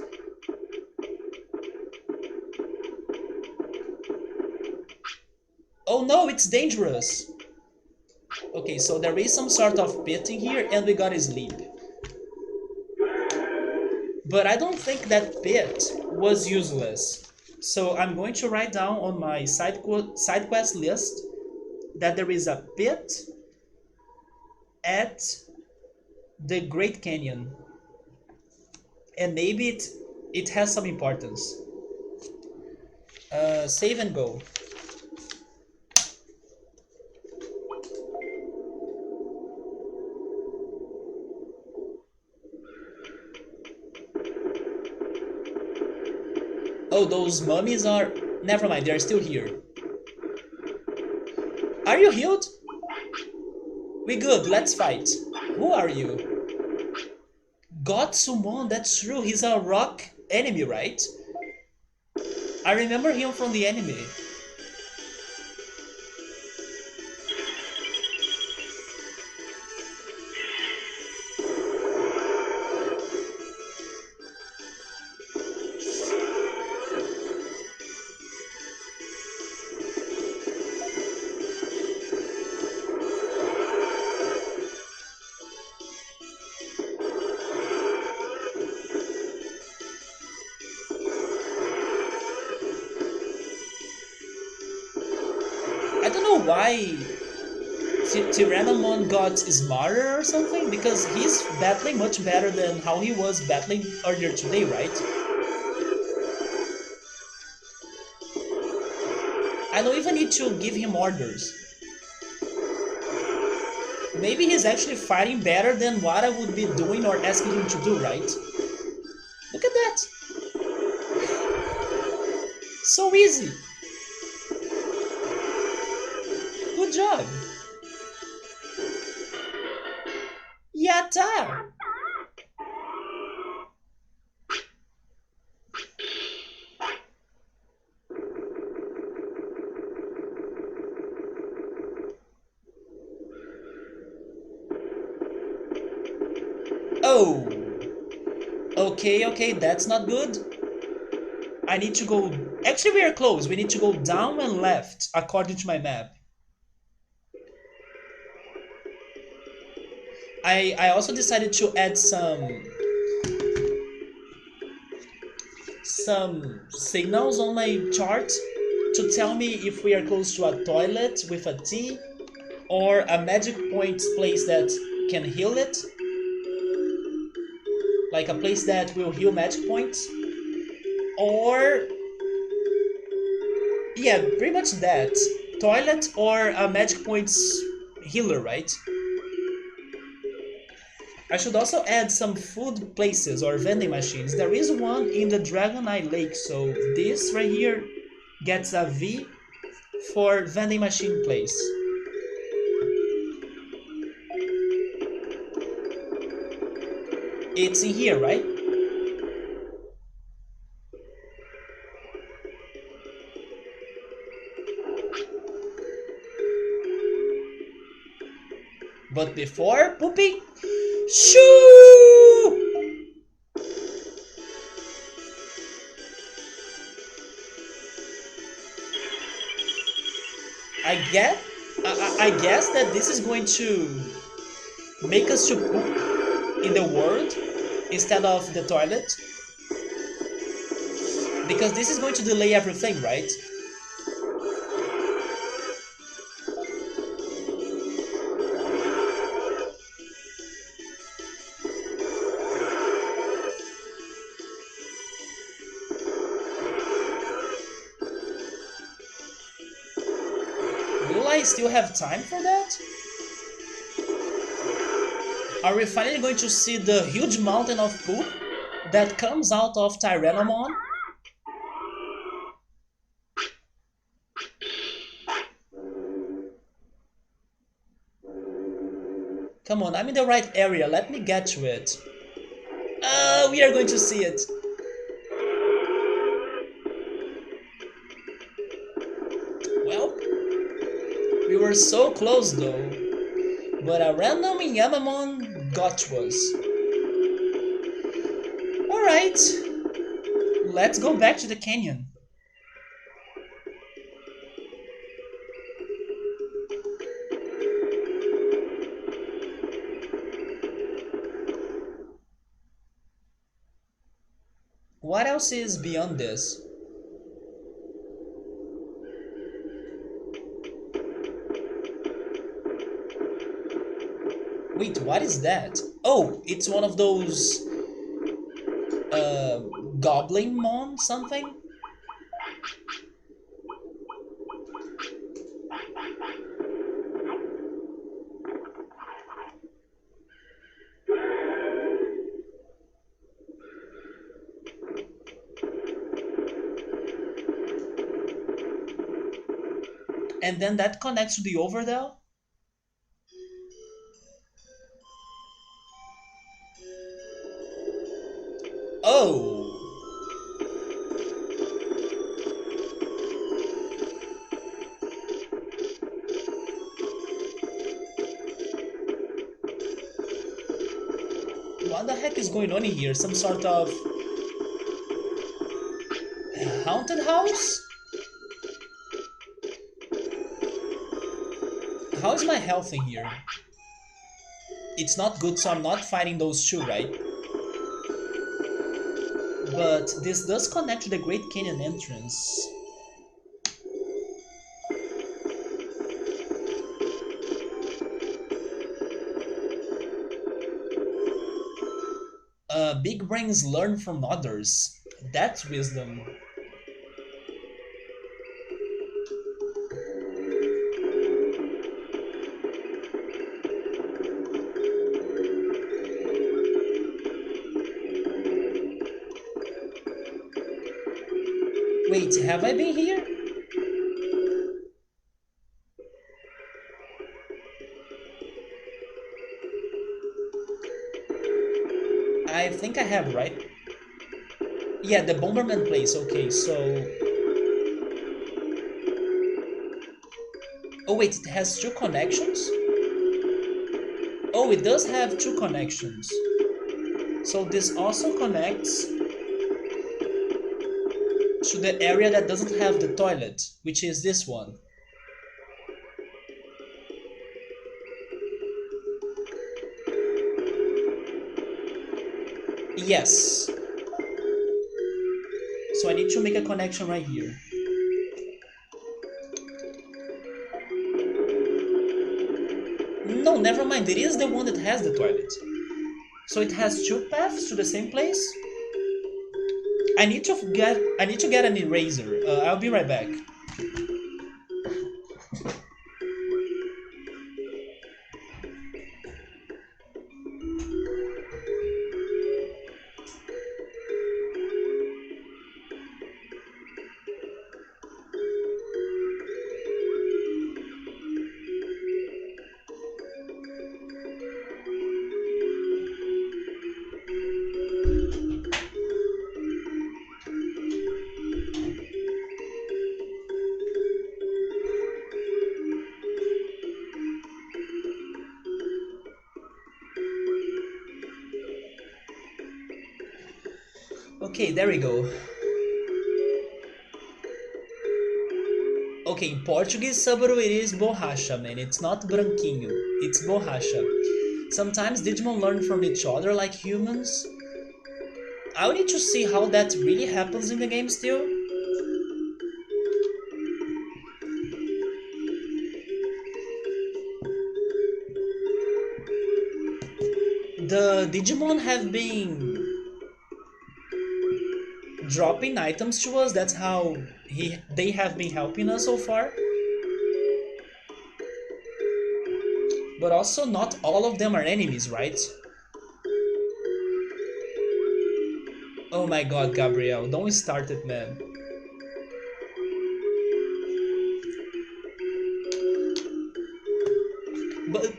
Oh no, it's dangerous! Okay, so there is some sort of pit in here and we gotta sleep. But I don't think that pit was useless. So I'm going to write down on my side quest list that there is a pit at the Great Canyon. And maybe it has some importance. Save and go. Oh, those mummies are... Never mind, they're still here. Are you healed? We good, let's fight. Who are you? Gotsumon, that's true, he's a rock enemy, right? I remember him from the anime. I don't know why Tyrannomon got smarter or something, because he's battling much better than how he was battling earlier today, right? I don't even need to give him orders. Maybe he's actually fighting better than what I would be doing or asking him to do, right? Look at that! So easy! Good job! Yatta! Oh! Okay, that's not good. I need to go... Actually, we are close. We need to go down and left, according to my map. I also decided to add some signals on my chart to tell me if we are close to a toilet with a T or a magic point place that can heal it. Like a place that will heal magic points. Or... yeah, pretty much that. Toilet or a magic points healer, right? I should also add some food places or vending machines. There is one in the Dragon Eye Lake, so this right here gets a V for vending machine place. It's in here, right? But before pooping, shoo! I guess that this is going to make us to poop in the world instead of the toilet. Because this is going to delay everything, right? Will I still have time for that? Are we finally going to see the huge mountain of poop that comes out of Tyrannomon? Come on, I'm in the right area, let me get to it. We are going to see it. Well, we were so close though. But a random Yamamon got to us. Alright, let's go back to the canyon. What else is beyond this? Wait, what is that? Oh, it's one of those... Goblinmon something? And then that connects to the Overdell? Oh! What the heck is going on in here? Some sort of... haunted house? How is my health in here? It's not good, so I'm not fighting those two, right? But this does connect to the Great Canyon entrance. Big brains learn from others. That's wisdom. Wait, have I been here? I think I have, right? Yeah, the Bomberman place, okay, so... Oh wait, it has two connections? Oh, it does have two connections. So this also connects to the area that doesn't have the toilet, which is this one. Yes. So I need to make a connection right here. No, never mind. It is the one that has the toilet. So it has two paths to the same place. I need to get an eraser. I'll be right back. Okay, there we go. Okay, in Portuguese, Subaru, it is borracha, man. It's not branquinho. It's borracha. Sometimes Digimon learn from each other like humans. I'll need to see how that really happens in the game still. The Digimon have been dropping items to us. That's how they have been helping us so far. But also not all of them are enemies, right? Oh my god, Gabriel, don't start it, man.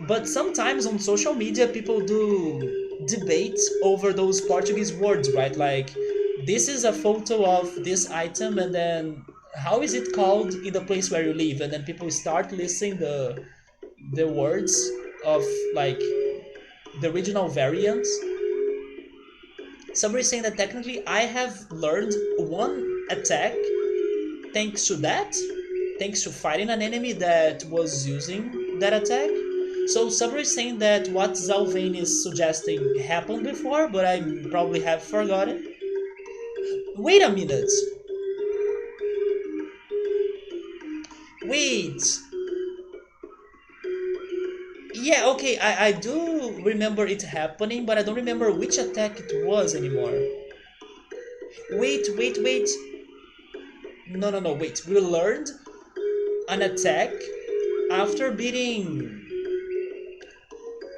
But sometimes on social media people do debate over those Portuguese words, right? Like, this is a photo of this item, and then how is it called in the place where you live? And then people start listing the words of like the regional variants. Somebody saying that technically I have learned one attack thanks to that, thanks to fighting an enemy that was using that attack. So somebody is saying that what Zalvain is suggesting happened before, but I probably have forgotten. Wait a minute. Wait. Yeah, okay, I do remember it happening, but I don't remember which attack it was anymore. Wait. No, wait. We learned an attack after beating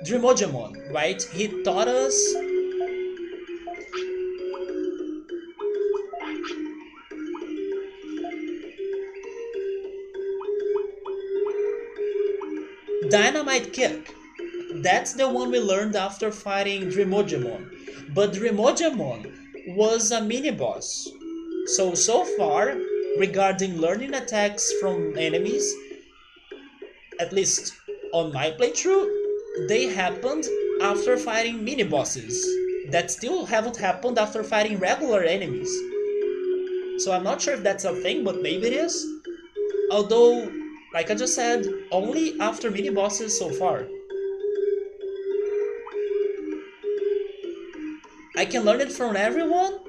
Dreamojamon, right? He taught us Dynamite Kick. That's the one we learned after fighting Dreamojamon. But Dreamojamon was a mini-boss. So far, regarding learning attacks from enemies, at least on my playthrough, they happened after fighting mini-bosses. That still haven't happened after fighting regular enemies. So I'm not sure if that's a thing, but maybe it is. Although, like I just said, only after mini-bosses so far. I can learn it from everyone?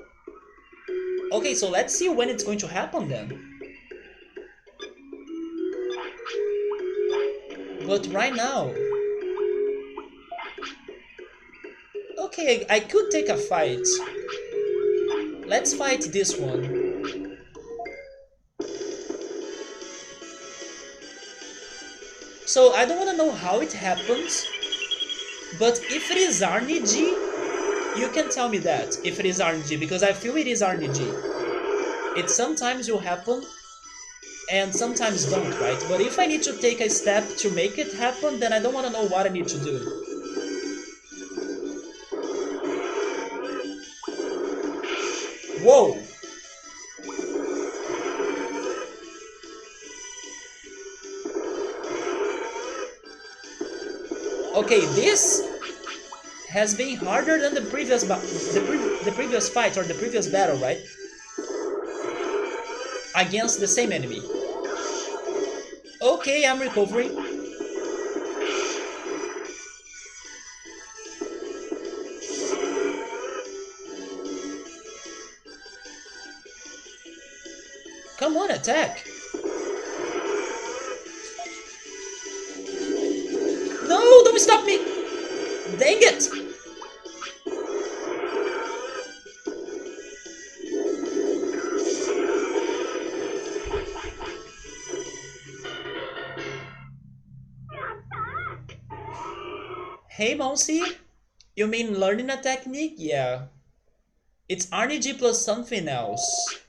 Okay, so let's see when it's going to happen then. But right now... Okay, I could take a fight. Let's fight this one. So I don't want to know how it happens, but if it is RNG, you can tell me that, if it is RNG, because I feel it is RNG. It sometimes will happen and sometimes don't, right? But if I need to take a step to make it happen, then I don't want to know what I need to do. Whoa! Okay, this has been harder than the previous the previous fight or the previous battle, right? Against the same enemy. Okay, I'm recovering. Come on, attack! No, don't stop me! Dang it! Hey, Monsi, you mean learning a technique? Yeah. It's RNG plus something else.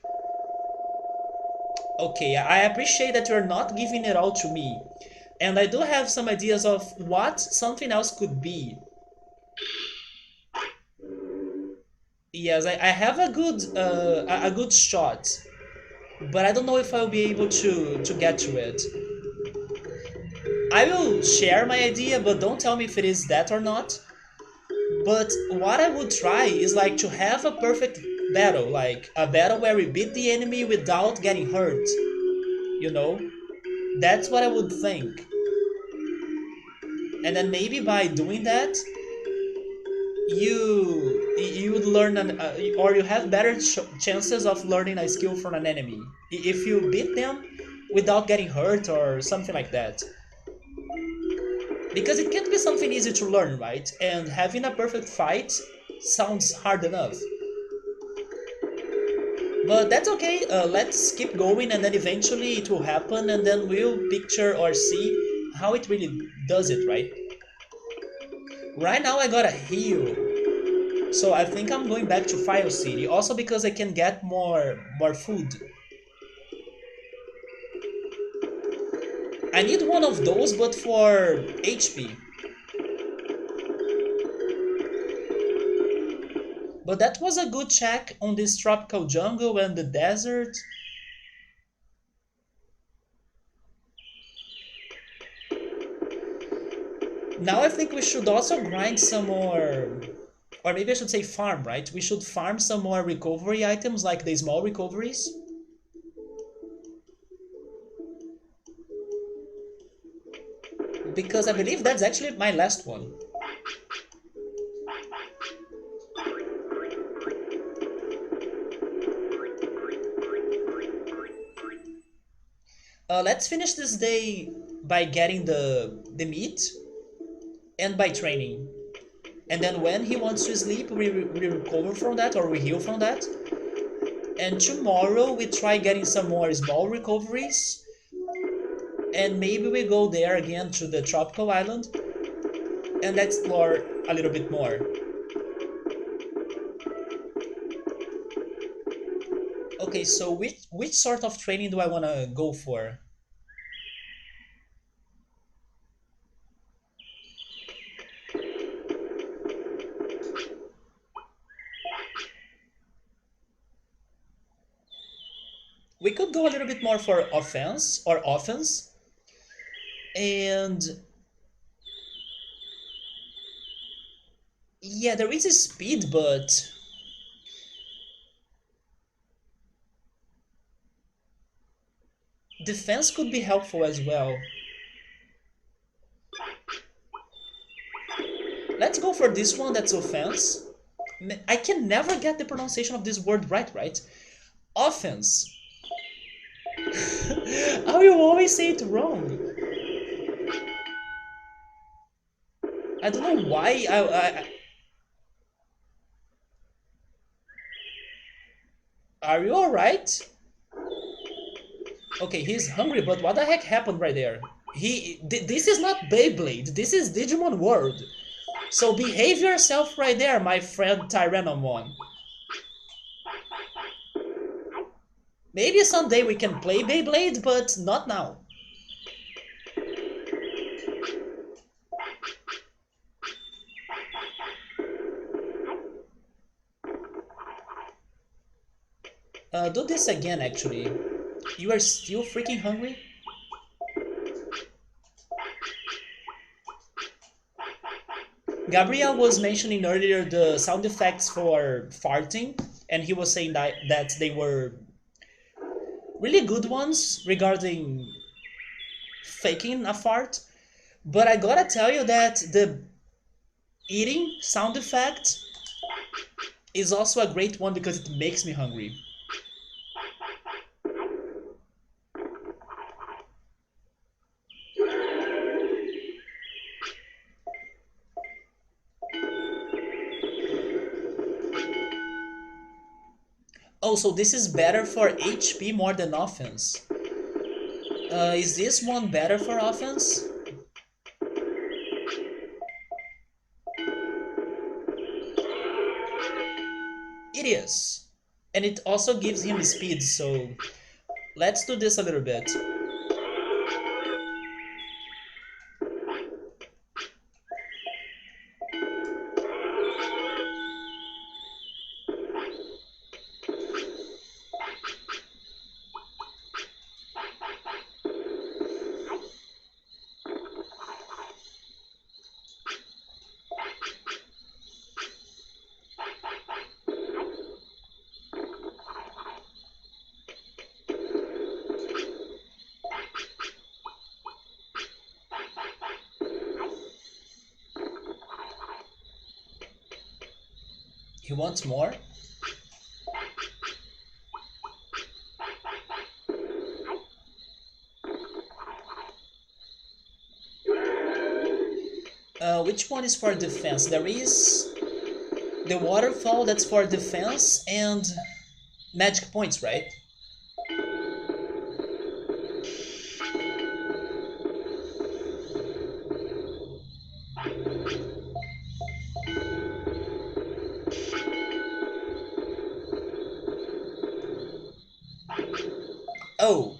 Okay, I appreciate that you're not giving it all to me. And I do have some ideas of what something else could be. Yes, I have a good shot, but I don't know if I'll be able to get to it. I will share my idea, but don't tell me if it is that or not. But what I would try is like to have a perfect battle, like a battle where we beat the enemy without getting hurt. You know? That's what I would think. And then maybe by doing that, you would learn or you have better chances of learning a skill from an enemy if you beat them without getting hurt or something like that. Because it can't be something easy to learn, right? And having a perfect fight sounds hard enough. But that's okay. Let's keep going, and then eventually it will happen, and then we'll picture or see how it really does it, right? Right now I got a heal, so I think I'm going back to Fire City. Also because I can get more food. I need one of those, but for HP. But that was a good check on this tropical jungle and the desert. Now I think we should also grind some more, or maybe I should say farm, right? We should farm some more recovery items like the small recoveries. Because I believe that's actually my last one. Let's finish this day by getting the meat and by training. And then when he wants to sleep, we recover from that or we heal from that. And tomorrow we try getting some more small recoveries. And maybe we go there again to the tropical island and explore a little bit more. Okay, so which sort of training do I want to go for? We could go a little bit more for offense. And yeah, there is a speed, but defense could be helpful as well. Let's go for this one, that's offense. I can never get the pronunciation of this word right? Offense. I will always say it wrong. I don't know why Are you alright? Okay, he's hungry, but what the heck happened right there? This is not Beyblade, this is Digimon World. So behave yourself right there, my friend Tyrannomon. Maybe someday we can play Beyblade, but not now. Do this again, actually. You are still freaking hungry? Gabriel was mentioning earlier the sound effects for farting, and he was saying that they were really good ones regarding faking a fart. But I gotta tell you that the eating sound effect is also a great one because it makes me hungry. Oh, so this is better for HP more than offense. Is this one better for offense? It is. And it also gives him speed, so let's do this a little bit. He wants more? Which one is for defense? There is the waterfall, that's for defense, and magic points, right? Oh,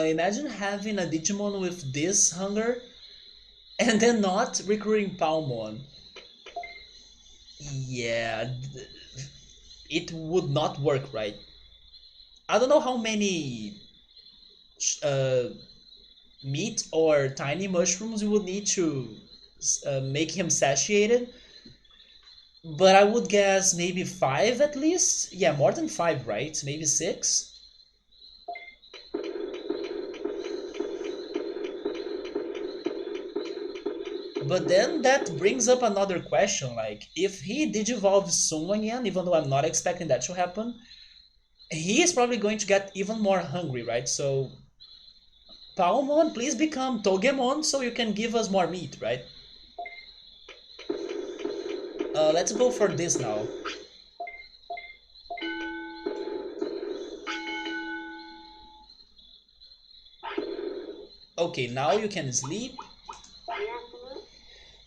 imagine having a Digimon with this hunger and then not recruiting Palmon. Yeah, it would not work, right? I don't know how many uh, meat or tiny mushrooms you would need to make him satiated, but I would guess maybe five at least. Yeah, more than five, right? Maybe six. But then that brings up another question, like if he digivolves soon again, even though I'm not expecting that to happen, he is probably going to get even more hungry, right? So Palmon, please become Togemon so you can give us more meat, right? Let's go for this now. Okay, now you can sleep.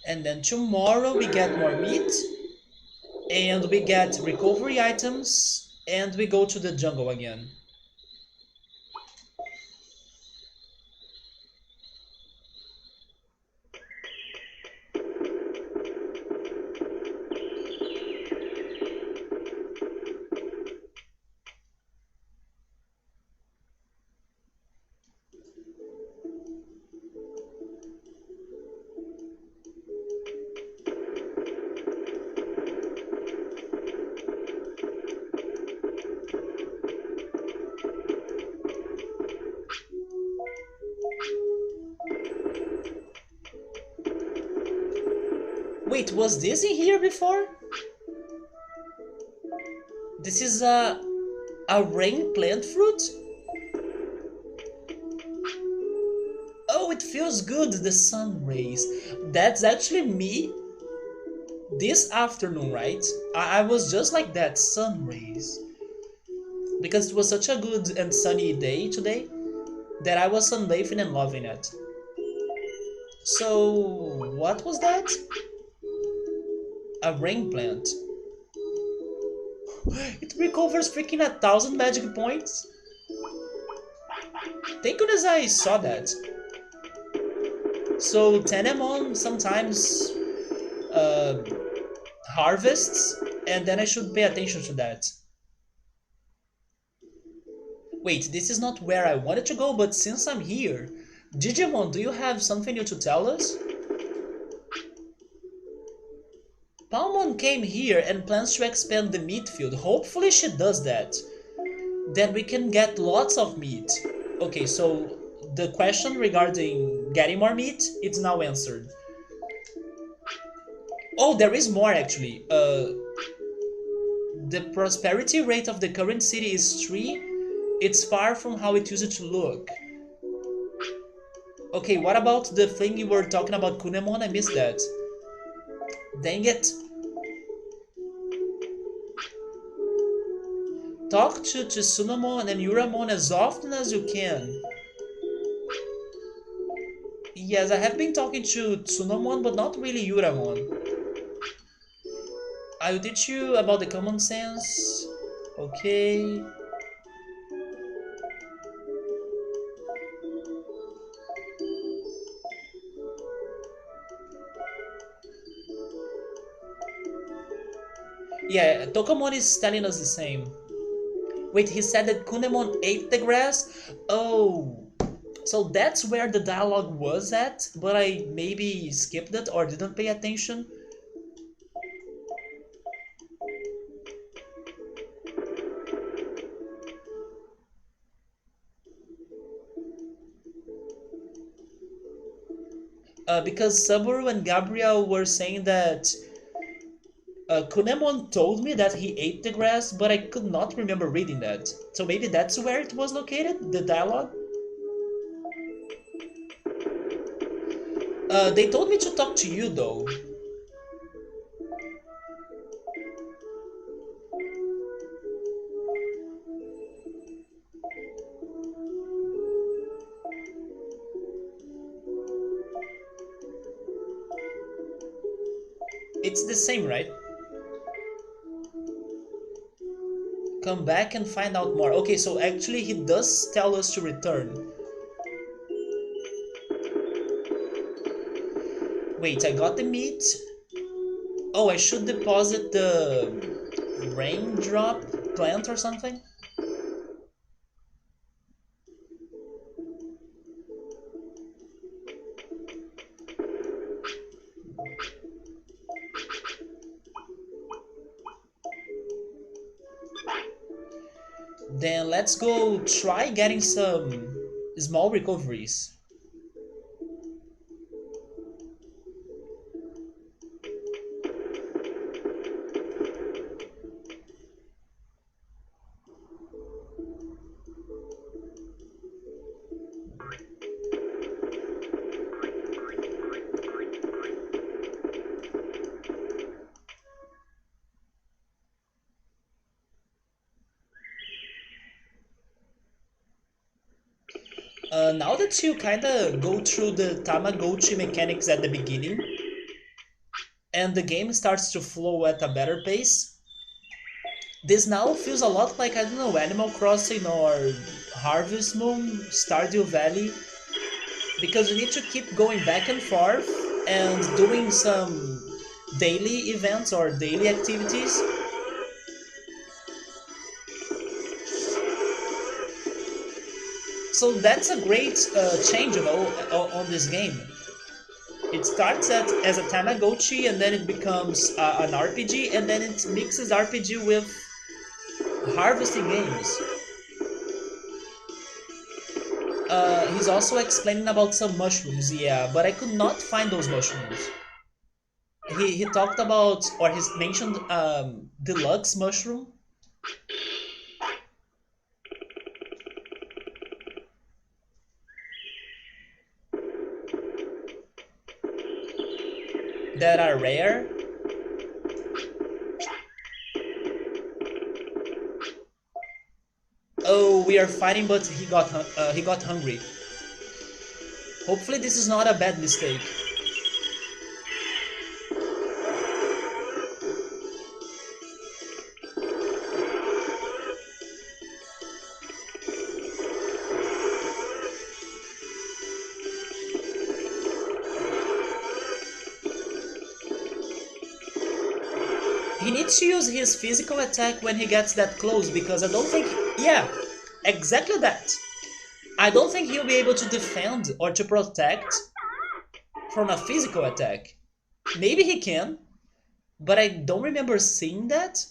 And then tomorrow we get more meat. And we get recovery items. And we go to the jungle again. Wait, was this in here before? This is a rain plant fruit? Oh, it feels good, the sun rays. That's actually me this afternoon, right? I was just like that, sun rays. Because it was such a good and sunny day today that I was sunbathing and loving it. So, what was that? A rain plant. It recovers freaking 1,000 magic points? Thank goodness I saw that. So, Tenemon sometimes uh, harvests, and then I should pay attention to that. Wait, this is not where I wanted to go, but since I'm here, Digimon, do you have something new to tell us? Palmon came here and plans to expand the meat field. Hopefully she does that. Then we can get lots of meat. Okay, so the question regarding getting more meat, it's now answered. Oh, there is more actually. The prosperity rate of the current city is 3. It's far from how it used to look. Okay, what about the thing you were talking about, Kunemon? I missed that. Dang it. Talk to Tsunamon and Yuramon as often as you can. Yes, I have been talking to Tsunamon, but not really Yuramon. I will teach you about the common sense. Okay. Yeah, Tokamon is telling us the same. Wait, he said that Kunemon ate the grass? Oh, so that's where the dialogue was at, but I maybe skipped it or didn't pay attention. Because Saburo and Gabriel were saying that Kunemon told me that he ate the grass, but I could not remember reading that. So maybe that's where it was located, the dialogue? They told me to talk to you though. It's the same, right? Come back and find out more. Okay, so actually he does tell us to return. Wait, I got the meat. Oh, I should deposit the raindrop plant or something? Then let's go try getting some small recoveries. Now that you kinda go through the Tamagotchi mechanics at the beginning, and the game starts to flow at a better pace, this now feels a lot like, I don't know, Animal Crossing or Harvest Moon, Stardew Valley, because you need to keep going back and forth and doing some daily events or daily activities. So that's a great change, on this game. It starts as a Tamagotchi, and then it becomes an RPG, and then it mixes RPG with harvesting games. He's also explaining about some mushrooms, yeah, but I could not find those mushrooms. He talked about, or he mentioned deluxe mushroom. that are rare. Oh, we are fighting, but he got hungry. Hopefully this is not a bad mistake. He needs to use his physical attack when he gets that close, because I don't think... Yeah, exactly that. I don't think he'll be able to defend or to protect from a physical attack. Maybe he can, but I don't remember seeing that.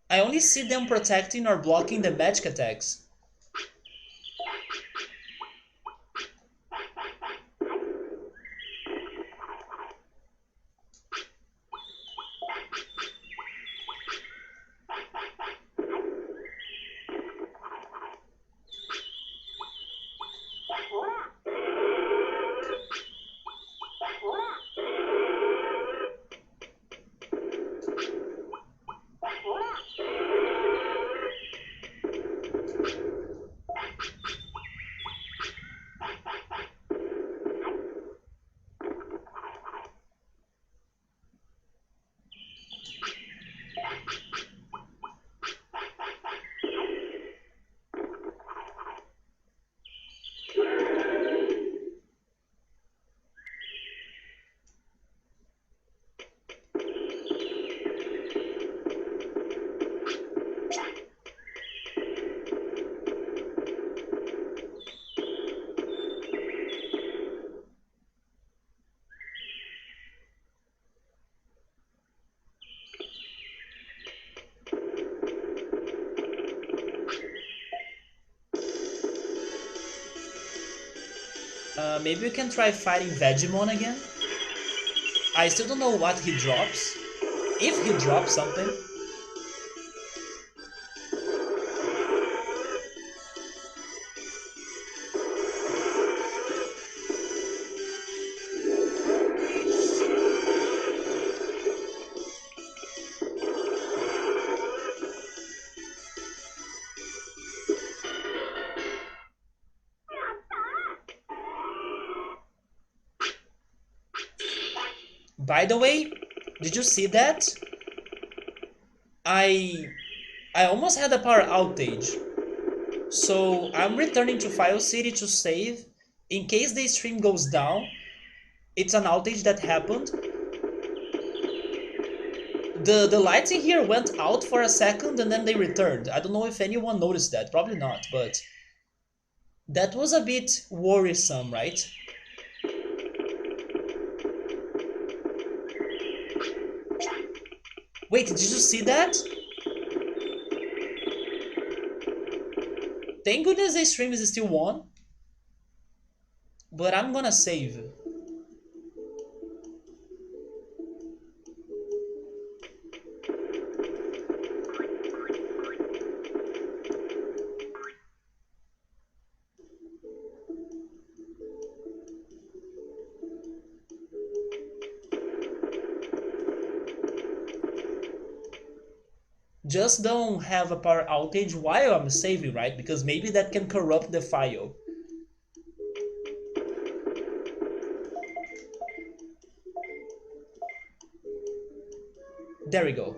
I only see them protecting or blocking the magic attacks. Maybe we can try fighting Vegemon again. I still don't know what he drops. If he drops something. By the way, did you see that? I almost had a power outage. So I'm returning to File City to save. In case the stream goes down, it's an outage that happened. The lights in here went out for a second and then they returned. I don't know if anyone noticed that. Probably not, but that was a bit worrisome, right? Wait, did you see that? Thank goodness the stream is still on. But I'm gonna save. Just don't have a power outage while I'm saving, right? Because maybe that can corrupt the file. There we go.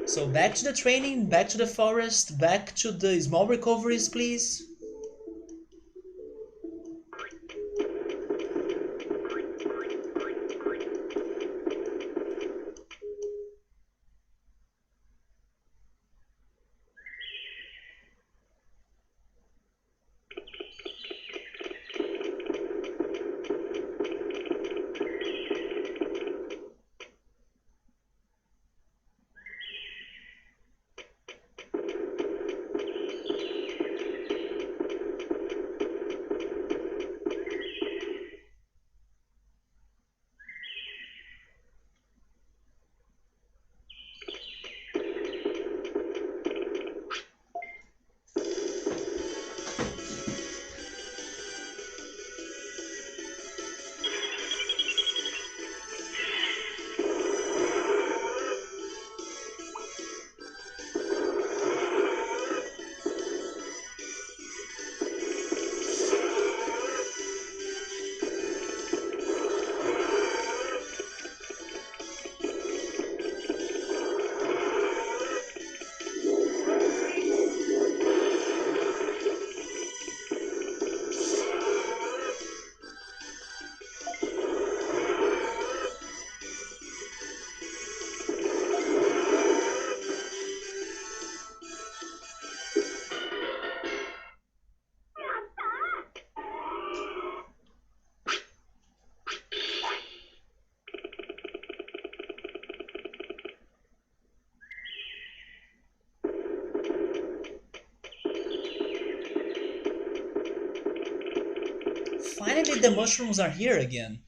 So back to the training, back to the forest, back to the small recoveries, please. finally the mushrooms are here again.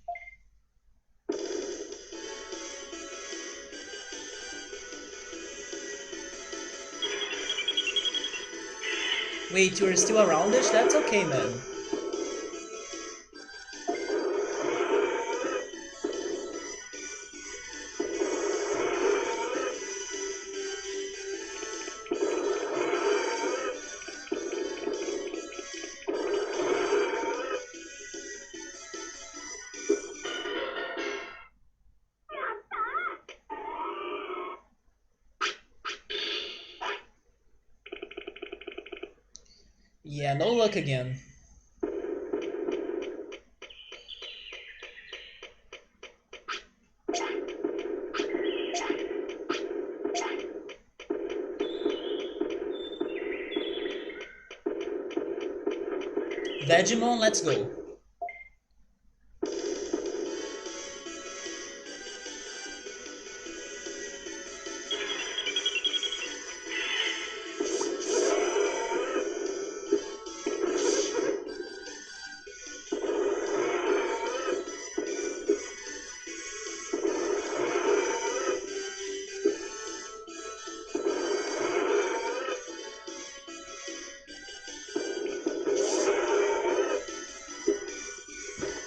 Wait, you're still around-ish? That's okay, man. Yeah, no luck again. Digimon, let's go.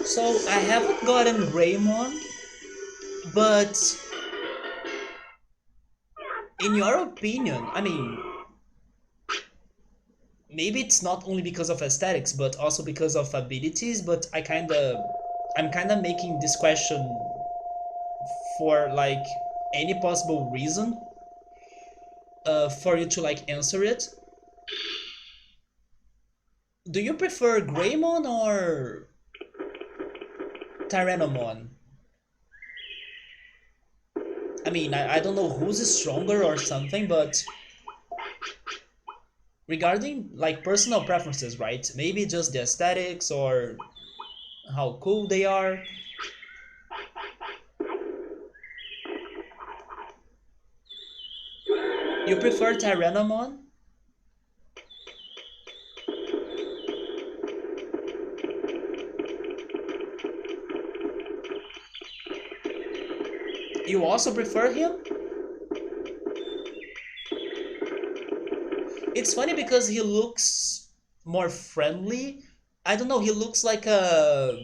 So, I haven't gotten Greymon, but in your opinion, I mean, maybe it's not only because of aesthetics, but also because of abilities, but I'm kinda making this question for like any possible reason for you to like answer it. Do you prefer Greymon or Tyrannomon? I mean, I don't know who's stronger or something, but regarding like personal preferences, right? Maybe just the aesthetics or how cool they are. You prefer Tyrannomon? You also prefer him? It's funny because he looks more friendly. I don't know, he looks like a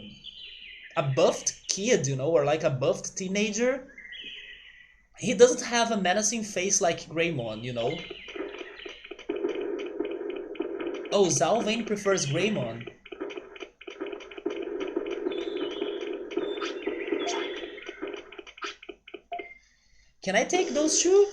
buffed kid, you know, or like a buffed teenager. He doesn't have a menacing face like Greymon, you know. Oh, Zalvain prefers Greymon. Can I take those two?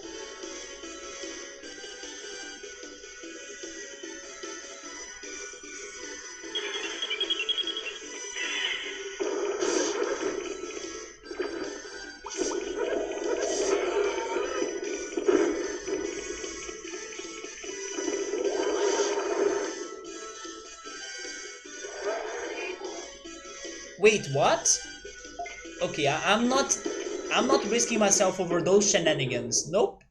Wait, what? Okay, I'm not risking myself over those shenanigans. Nope.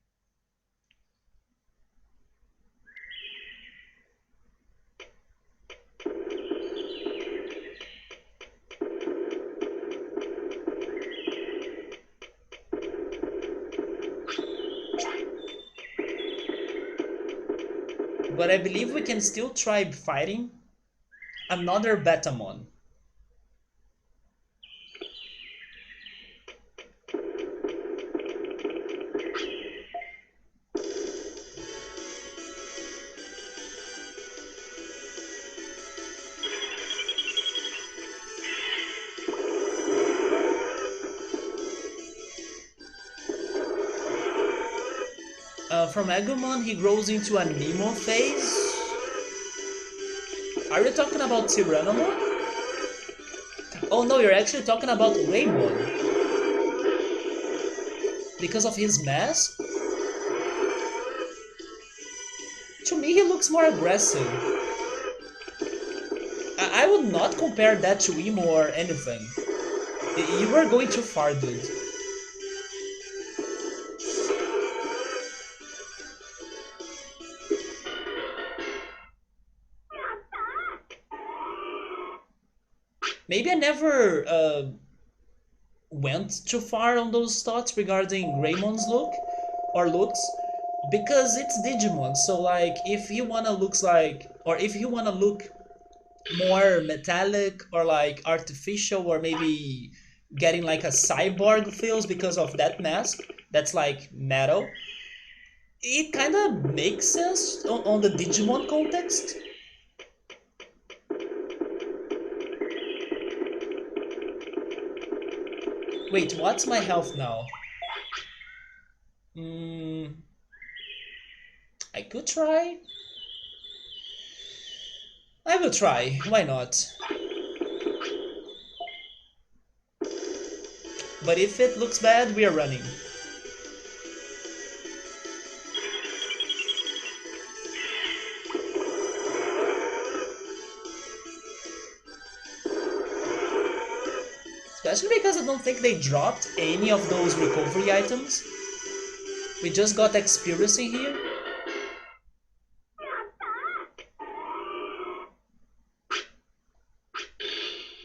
But I believe we can still try fighting another Betamon. From Agumon, he grows into a Nemo phase. Are you talking about Tyrannomon? Oh no, you're actually talking about Greymon. Because of his mask? To me, he looks more aggressive. I would not compare that to Emo or anything. You were going too far, dude. Maybe I never went too far on those thoughts regarding Greymon's look or looks, because it's Digimon. So like, if he wanna looks like, or if he wanna look more metallic or like artificial, or maybe getting like a cyborg feels because of that mask that's like metal, it kind of makes sense on the Digimon context. Wait, what's my health now? Mm, I could try. I will try. Why not? But if it looks bad, we are running. Especially because I don't think they dropped any of those recovery items. We just got experience in here.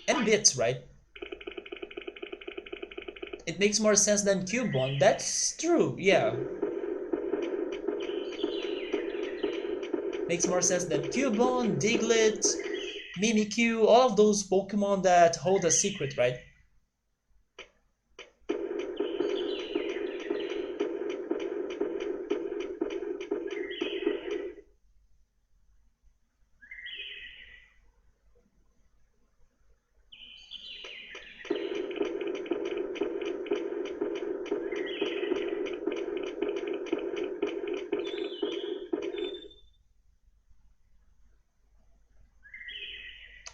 And bits, right? It makes more sense than Cubone. That's true, yeah. Makes more sense than Cubone, Diglett, Mimikyu, all of those Pokemon that hold a secret, right?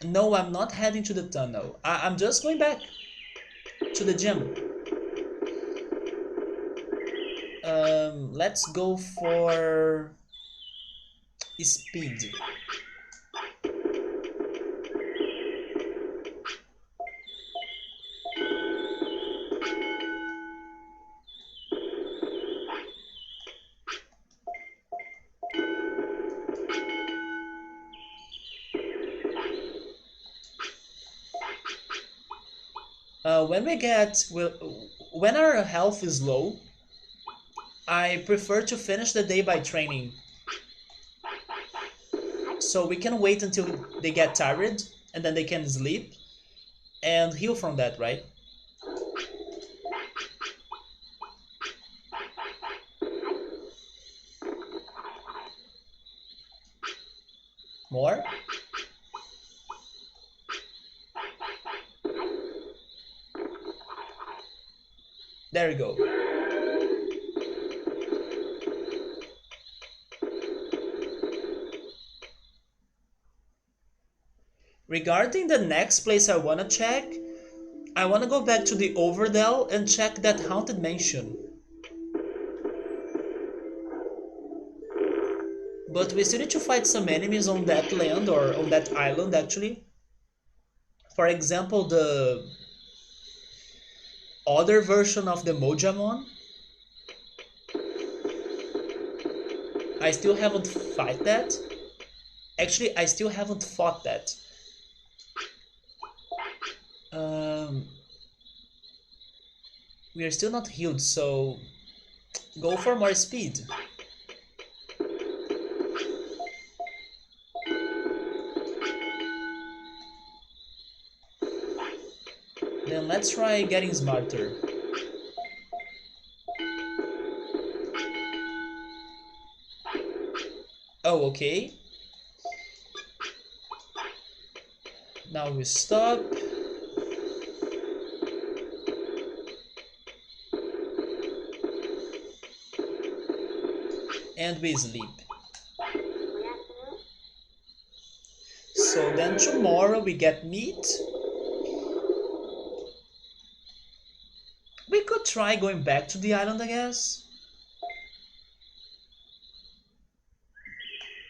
No, I'm not heading to the tunnel. I'm just going back to the gym. Let's go for speed. When we get, when our health is low, I prefer to finish the day by training. So we can wait until they get tired and then they can sleep and heal from that, right? More? There we go. Regarding the next place I wanna check, I wanna go back to the Overdell and check that haunted mansion. But we still need to fight some enemies on that land, or on that island actually. For example, the other version of the Mojamon. I still haven't fight that. Actually, I still haven't fought that. Um, we are still not healed, so go for more speed. Then let's try getting smarter. Oh, okay. Now we stop. And we sleep. So then tomorrow we get meat. We could try going back to the island, I guess.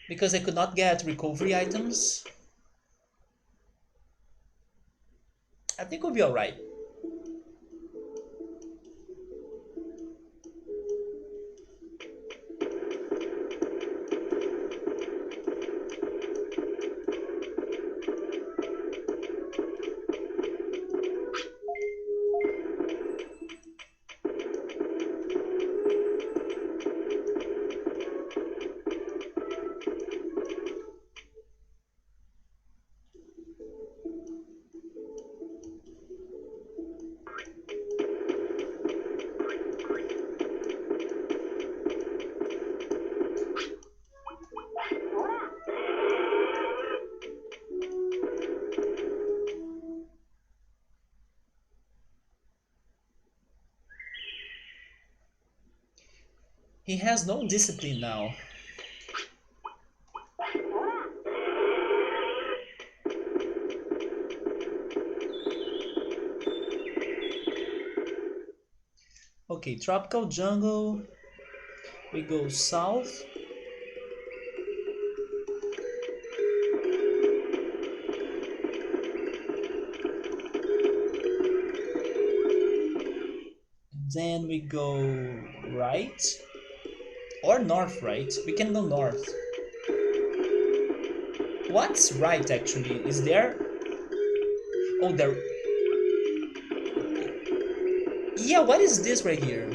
Because I could not get recovery items. I think we'll be alright. He has no discipline now. Okay, tropical jungle. We go south. Then we go right. Or north, right? We can go north. What's right actually? Is there... Oh, there... Yeah, what is this right here?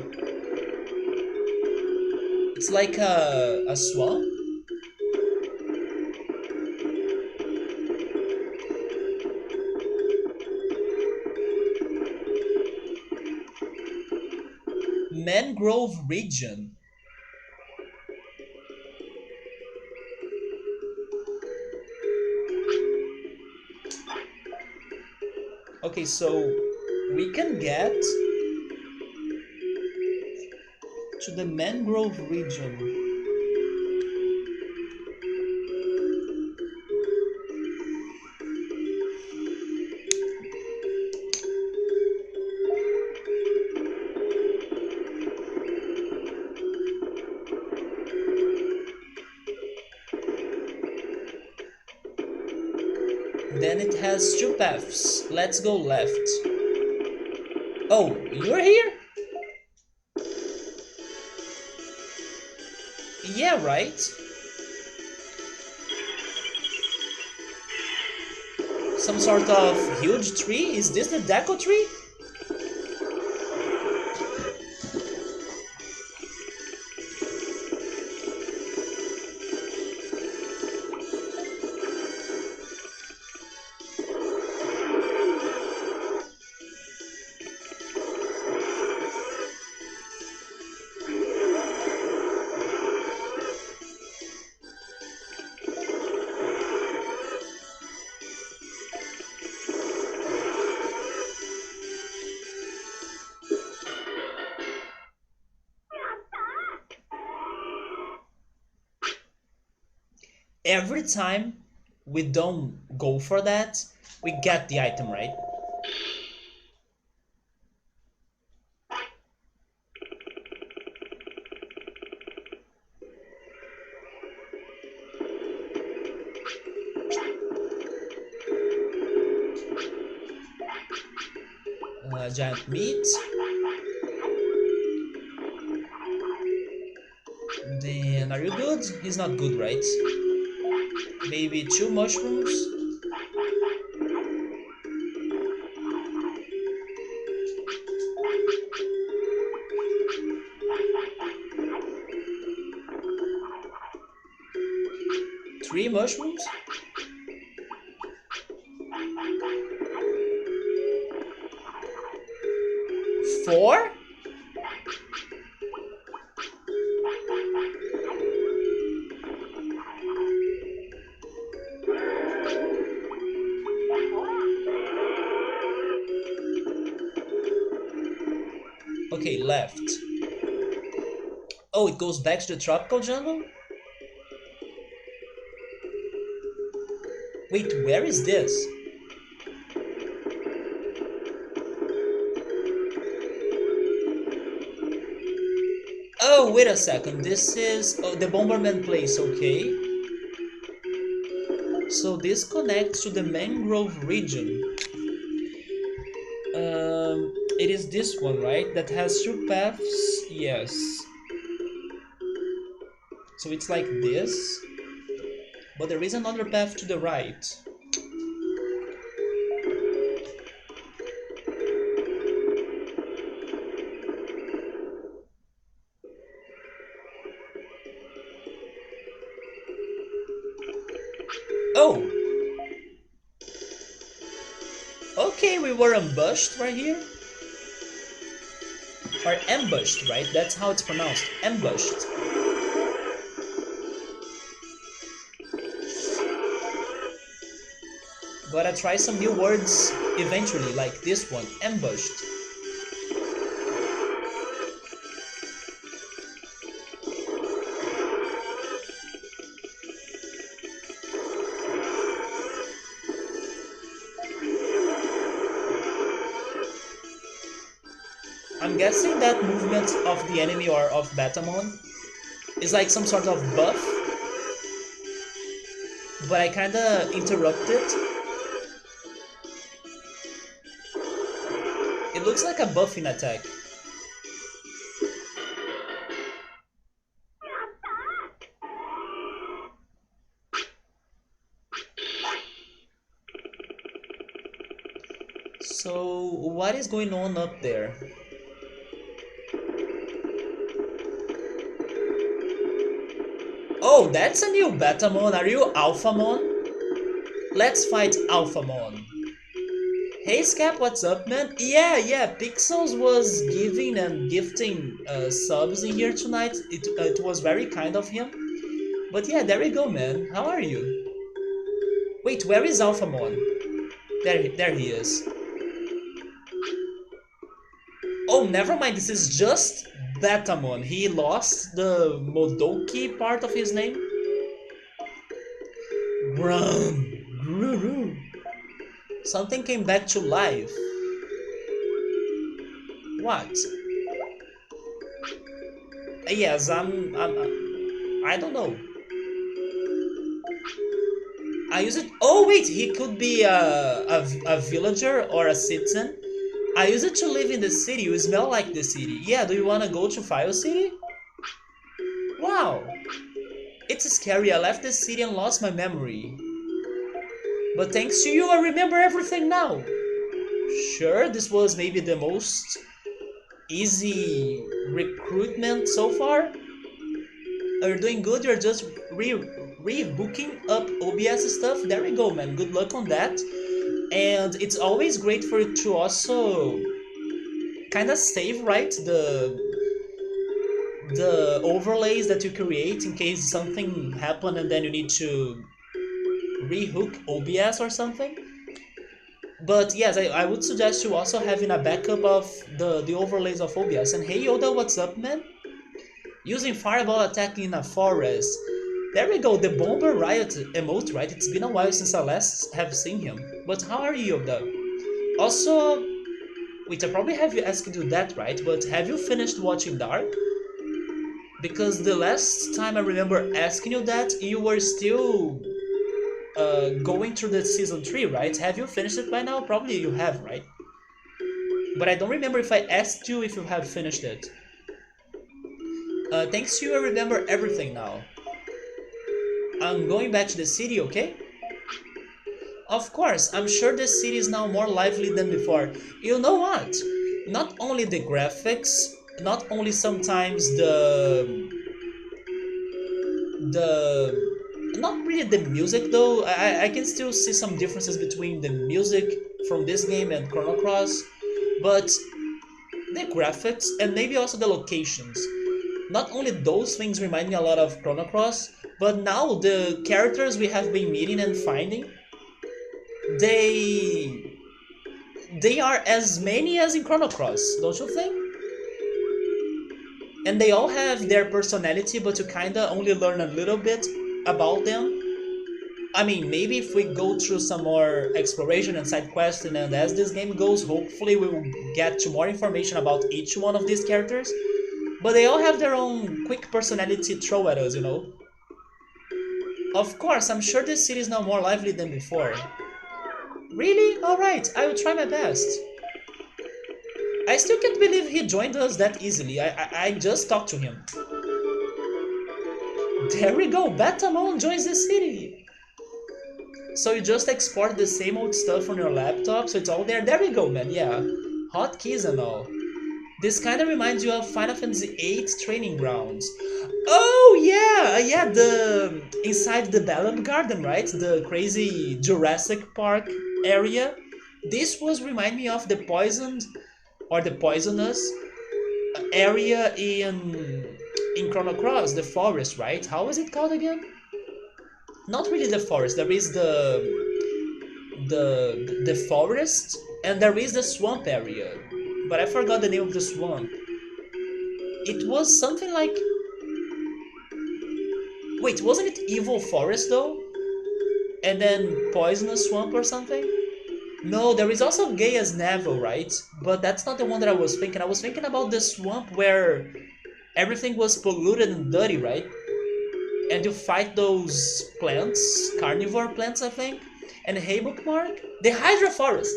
It's like a swamp? Mangrove Region. Okay, so we can get to the Mangrove Region. Then it has two paths. Let's go left. Oh, you're here? Yeah, right. Some sort of huge tree? Is this the Deco tree? Every time we don't go for that, we get the item, right? Giant meat. Then, are you good? He's not good, right? Maybe 2 mushrooms? Three mushrooms? Four? Okay, left. Oh, it goes back to the tropical jungle? Wait, where is this? Oh, wait a second. This is the Bomberman place, okay. So this connects to the Mangrove Region. It is this one, right? That has two paths? Yes. So it's like this. But there is another path to the right. Oh! Okay, we were ambushed right here. Or ambushed, right? That's how it's pronounced. Ambushed. Gotta try some new words eventually, like this one, ambushed. guessing that movement of the enemy or of Betamon is like some sort of buff, but I kinda interrupted. It looks like a buffing attack. So what is going on up there? Oh, that's a new Betamon. Are you Alphamon? Let's fight Alphamon. Hey Scap, what's up, man? Yeah, Pixels was giving and gifting subs in here tonight. It was very kind of him. But yeah, there we go, man. How are you? Wait, where is Alphamon? There he is. Oh, never mind. This is just Betamon. He lost the Modoki part of his name. Run. Something came back to life. What? Yes, I don't know. I use it. Oh wait, he could be a villager or a citizen. I use it to live in the city. You smell like the city. Yeah, do you wanna go to Fire City? Wow. It's scary. I left the city and lost my memory. But thanks to you, I remember everything now. Sure, this was maybe the most easy recruitment so far. You're doing good. You're just re-hooking up OBS stuff. There we go, man. Good luck on that. And it's always great for you to also kind of save, right, the overlays that you create in case something happened and then you need to rehook OBS or something. But yes, I would suggest you also having a backup of the overlays of OBS. And hey Yoda, what's up, man? Using Fireball attacking in a forest. There we go, the Bomber Riot emote, right? It's been a while since I last have seen him. But how are you, Yoda? Also, wait, I probably have you asked you that, right? But have you finished watching Dark? Because the last time I remember asking you that, you were still going through the season 3, right? Have you finished it by now? Probably you have, right? But I don't remember if I asked you if you have finished it. Thanks to you, I remember everything now. I'm going back to the city, okay? Of course, I'm sure the city is now more lively than before. You know what? Not only the graphics, not only sometimes not really the music though. I can still see some differences between the music from this game and Chrono Cross, but the graphics and maybe also the locations. Not only those things remind me a lot of Chrono Cross, but now the characters we have been meeting and finding, they are as many as in Chrono Cross, don't you think? And they all have their personality, but you kinda only learn a little bit about them. I mean, maybe if we go through some more exploration and side quests, and as this game goes, hopefully we will get to more information about each one of these characters. But they all have their own quick personality throw at us, you know? Of course, I'm sure this city is now more lively than before. Really? Alright, I will try my best. I still can't believe he joined us that easily. I just talked to him. There we go, Betamon joins the city. So you just export the same old stuff on your laptop, so it's all there. There we go, man, yeah. Hotkeys and all. This kind of reminds you of Final Fantasy VIII training grounds. Oh yeah, the inside the Balam Garden, right? The crazy Jurassic Park area. This was remind me of the poisoned or the poisonous area in Chrono Cross, the forest, right? How is it called again? Not really the forest. There is the forest and there is the swamp area. But I forgot the name of the swamp. It was something like... Wait, wasn't it Evil Forest though? And then Poisonous Swamp or something? No, there is also gay as Neville, right? But that's not the one that I was thinking. I was thinking about the swamp where everything was polluted and dirty, right? And you fight those plants, carnivore plants, I think. And hey, bookmark, the Hydra Forest.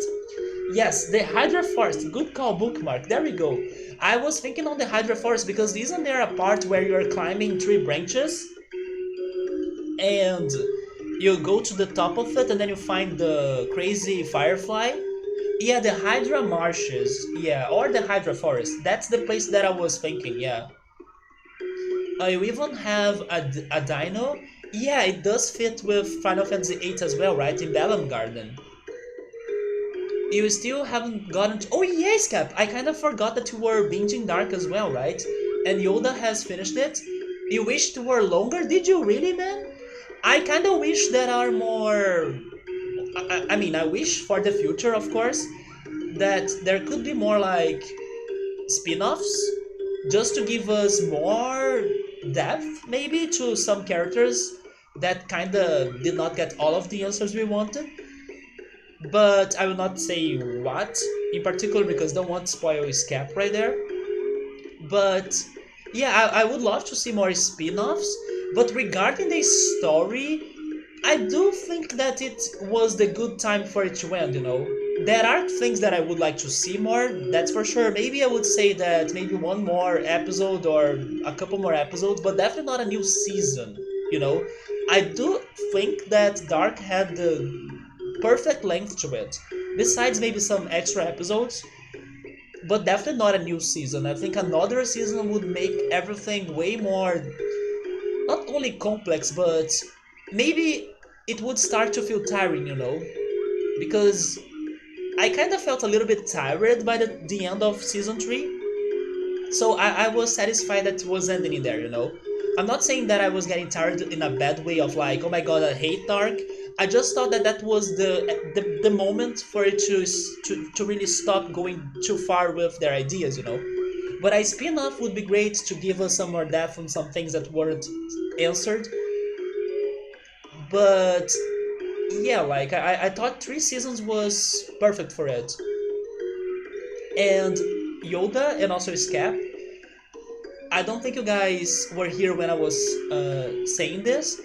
Yes, the Hydra Forest. Good call, bookmark. There we go. I was thinking on the Hydra Forest because isn't there a part where you're climbing tree branches and you go to the top of it and then you find the crazy firefly? Yeah, the Hydra Marshes. Yeah, or the Hydra Forest. That's the place that I was thinking, yeah. You even have a dino. Yeah, it does fit with Final Fantasy VIII as well, right? In Balamb Garden. You still haven't gotten to... Oh yes, Cap! I kind of forgot that you were binging Dark as well, right? And Yoda has finished it. You wished it were longer? Did you really, man? I kind of wish there are more... I mean, I wish for the future, of course, that there could be more, like, spin-offs just to give us more depth maybe to some characters that kind of did not get all of the answers we wanted, but I will not say what in particular because I don't want to spoil his cap right there. But yeah, I would love to see more spin-offs, but regarding the story, I do think that it was the good time for it to end, you know. There are things that I would like to see more, that's for sure. Maybe I would say that maybe one more episode or a couple more episodes, but definitely not a new season, you know. I do think that Dark had the perfect length to it. Besides maybe some extra episodes, but definitely not a new season. I think another season would make everything way more, not only complex, but maybe it would start to feel tiring, you know? Because I kind of felt a little bit tired by the end of season 3, so I was satisfied that it was ending in there, you know? I'm not saying that I was getting tired in a bad way of like, oh my god, I hate Dark. I just thought that that was the moment for it to really stop going too far with their ideas, you know? But a spin-off would be great to give us some more depth on some things that weren't answered. But yeah, like I thought 3 seasons was perfect for it. And Yoda and also Scap, I don't think you guys were here when I was saying this,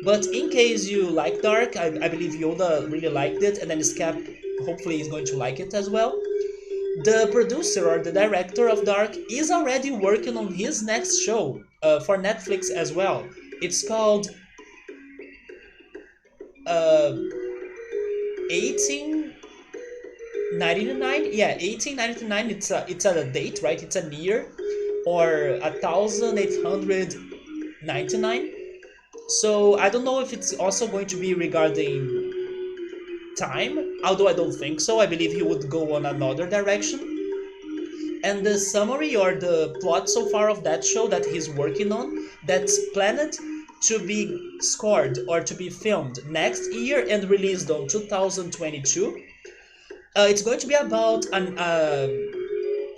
but in case you like Dark, I believe Yoda really liked it, and then Scap hopefully is going to like it as well. The producer or the director of Dark is already working on his next show for Netflix as well. It's called uh, 1899. Yeah, 1899. It's a date, right? It's a year or 1899. So I don't know if it's also going to be regarding time, although I don't think so. I believe he would go on another direction. And the summary or the plot so far of that show that he's working on, that's planned to be scored or to be filmed next year and released on 2022. It's going to be about an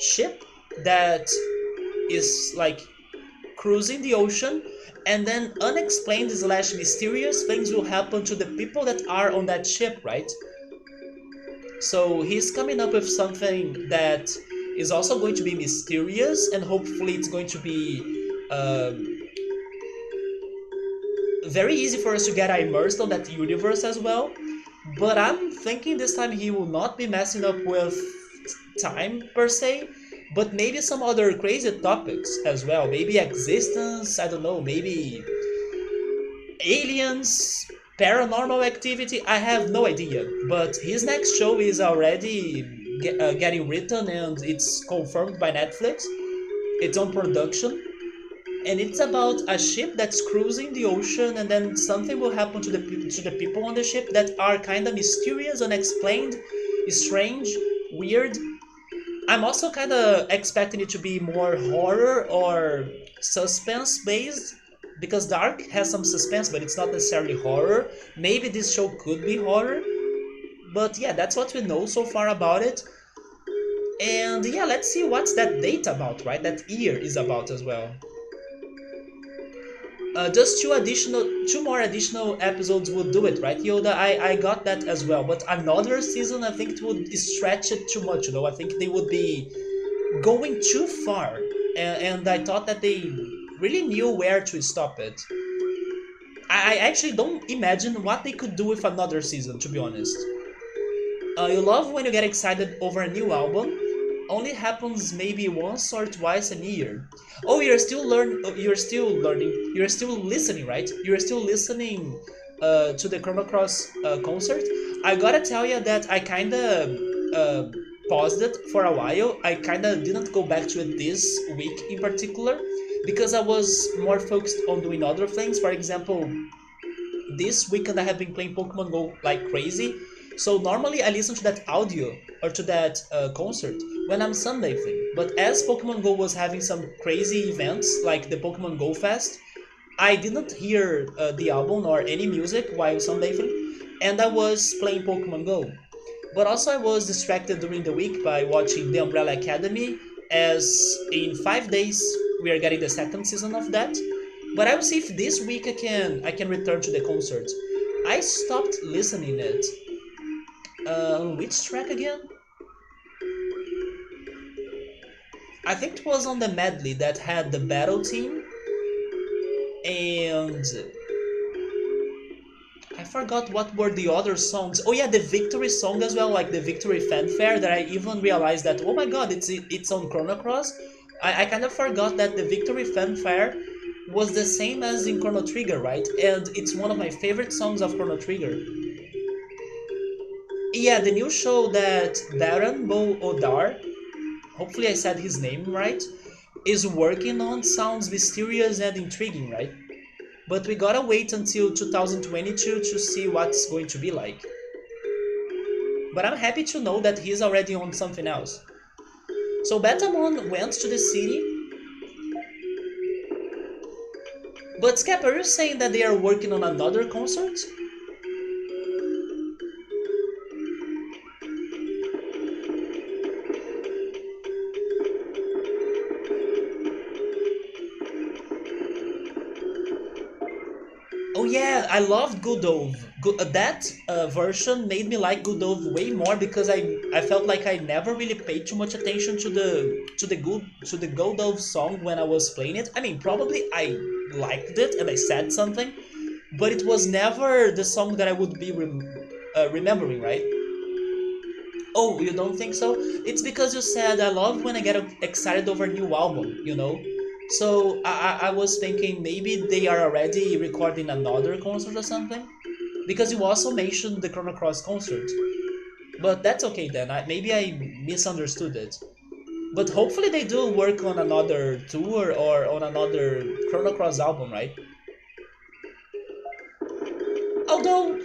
ship that is like cruising the ocean, and then unexplained slash mysterious things will happen to the people that are on that ship, right? So he's coming up with something that is also going to be mysterious, and hopefully it's going to be very easy for us to get immersed on that universe as well. But I'm thinking this time he will not be messing up with time per se, but maybe some other crazy topics as well. Maybe existence, I don't know, maybe aliens, paranormal activity, I have no idea. But his next show is already getting written and it's confirmed by Netflix. It's on production. And it's about a ship that's cruising the ocean, and then something will happen to the people on the ship that are kind of mysterious, unexplained, strange, weird. I'm also kind of expecting it to be more horror or suspense based, because Dark has some suspense, but it's not necessarily horror. Maybe this show could be horror, but yeah, that's what we know so far about it. And yeah, let's see what's that date about, right? That year is about as well. Just two more additional episodes would do it, right, Yoda? I got that as well. But another season, I think it would stretch it too much. I think they would be going too far, and I thought that they really knew where to stop it. I actually don't imagine what they could do with another season, to be honest. You love when you get excited over a new album. Only happens maybe once or twice a year. Oh, You're still learning. You're still listening, right? You're still listening to the Chrono Cross concert. I gotta tell you that I kinda paused it for a while. I kinda didn't go back to it this week in particular because I was more focused on doing other things. For example, this weekend I have been playing Pokemon Go like crazy. So normally I listen to that audio or to that concert when I'm sunbathing. But as Pokemon Go was having some crazy events like the Pokemon Go Fest, I didn't hear the album or any music while sunbathing, and I was playing Pokemon Go. But also I was distracted during the week by watching The Umbrella Academy, as in 5 days we are getting the second season of that. But I will see if this week I can return to the concert. I stopped listening it. Which track again? I think it was on the medley that had the battle team, and I forgot what were the other songs. Oh yeah, the victory song as well, like the victory fanfare. That I even realized that, oh my god, it's on Chrono Cross. I kind of forgot that the victory fanfare was the same as in Chrono Trigger, right? And it's one of my favorite songs of Chrono Trigger. Yeah, the new show that Baron Bo Odar, hopefully I said his name right, is working on sounds mysterious and intriguing, right? But we gotta wait until 2022 to see what's going to be like. But I'm happy to know that he's already on something else. So Betamon went to the city, but Scap, are you saying that they are working on another concert? Oh yeah, I loved Godove. That version made me like Godove way more because I felt like I never really paid too much attention to the Godove song when I was playing it. I mean, probably I liked it and I said something, but it was never the song that I would be remembering, right? Oh, you don't think so? It's because you said I love when I get excited over a new album. So I was thinking maybe they are already recording another concert or something. Because you also mentioned the Chrono Cross concert. But that's okay then. Maybe I misunderstood it. But hopefully they do work on another tour or on another Chrono Cross album, right? Although,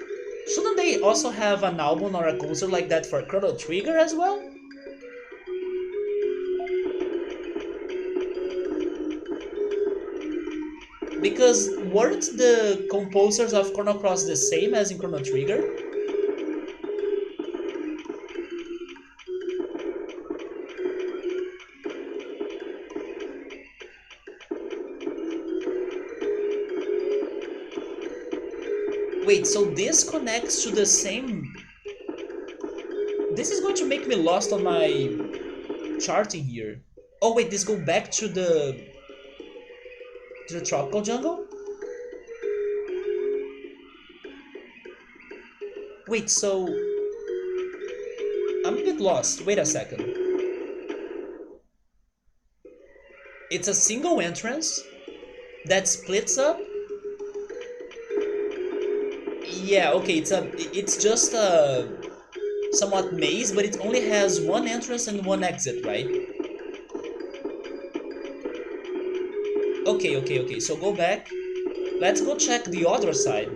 shouldn't they also have an album or a concert like that for Chrono Trigger as well? Because weren't the composers of Chrono Cross the same as in Chrono Trigger? Wait, so this connects to the same... This is going to make me lost on my charting here. Oh wait, this go back to the tropical jungle? Wait, so... I'm a bit lost. Wait a second. It's a single entrance that splits up. Yeah, okay, it's just a somewhat maze, but it only has one entrance and one exit, right? Okay. So go back. Let's go check the other side.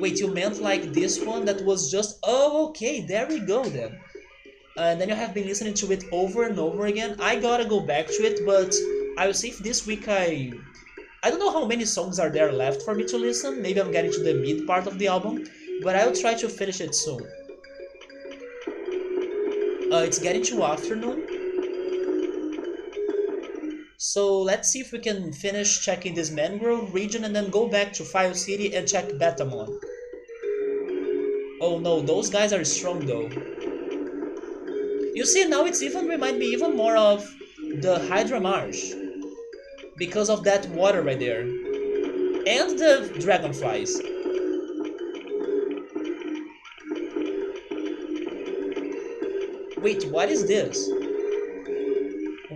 Wait, you meant like this one that was just... Oh, okay, there we go then. And then you have been listening to it over and over again. I gotta go back to it, but I will see if this week I don't know how many songs are there left for me to listen. Maybe I'm getting to the mid part of the album, but I will try to finish it soon. It's getting to afternoon, So let's see if we can finish checking this Mangrove region and then go back to Fire City and check Betamon. Oh no, those guys are strong though. You see, now it's even remind me even more of the Hydra Marsh because of that water right there and the dragonflies. Wait, what is this?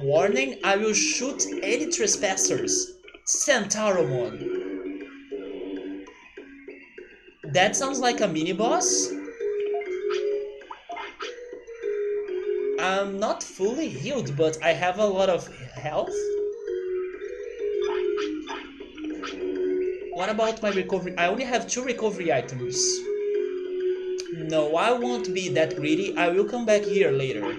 Warning, I will shoot any trespassers. Centauromon. That sounds like a mini-boss. I'm not fully healed, but I have a lot of health. What about my recovery? I only have 2 recovery items. No, I won't be that greedy. I will come back here later.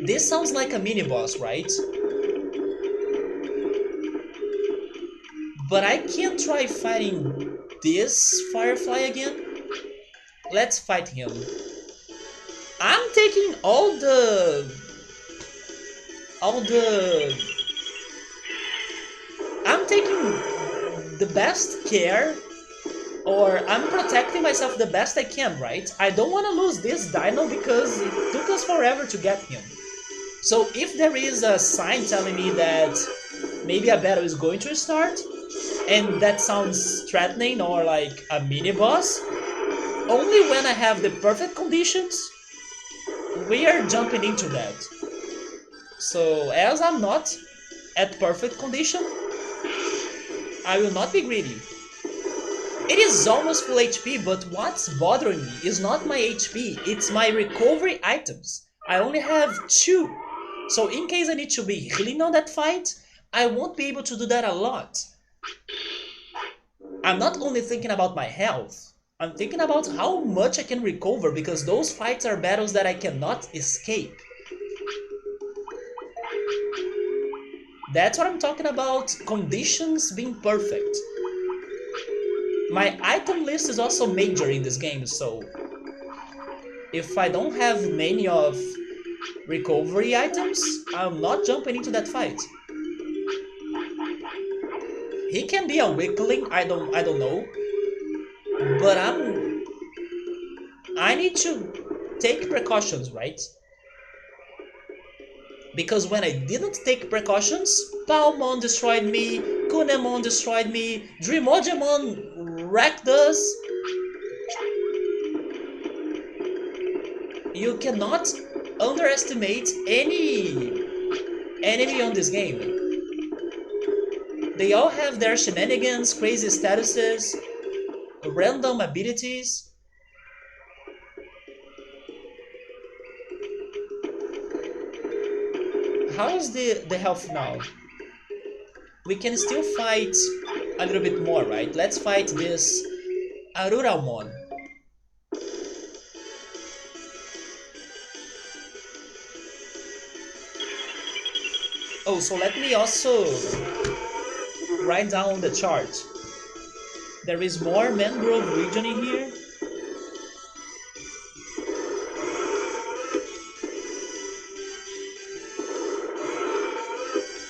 This sounds like a mini-boss, right? But I can't try fighting this Firefly again. Let's fight him. I'm taking all the... I'm taking the best care, or I'm protecting myself the best I can, right? I don't want to lose this dino because it took us forever to get him. So if there is a sign telling me that maybe a battle is going to start, and that sounds threatening or like a mini-boss, only when I have the perfect conditions, we are jumping into that. So as I'm not at perfect condition, I will not be greedy. It is almost full HP, but what's bothering me is not my HP, it's my recovery items. I only have 2. So in case I need to be healing on that fight, I won't be able to do that a lot. I'm not only thinking about my health, I'm thinking about how much I can recover because those fights are battles that I cannot escape. That's what I'm talking about, conditions being perfect. My item list is also major in this game, so if I don't have many of recovery items, I'm not jumping into that fight. He can be a weakling, I don't know, but I need to take precautions, right? Because when I didn't take precautions, Palmon destroyed me, Kunemon destroyed me, Dreamodemon wrecked us. You cannot underestimate any enemy on this game. They all have their shenanigans, crazy statuses, random abilities. How is the health now? We can still fight a little bit more, right? Let's fight this Aruramon. Oh, so let me also write down the chart. There is more Mangrove Region in here.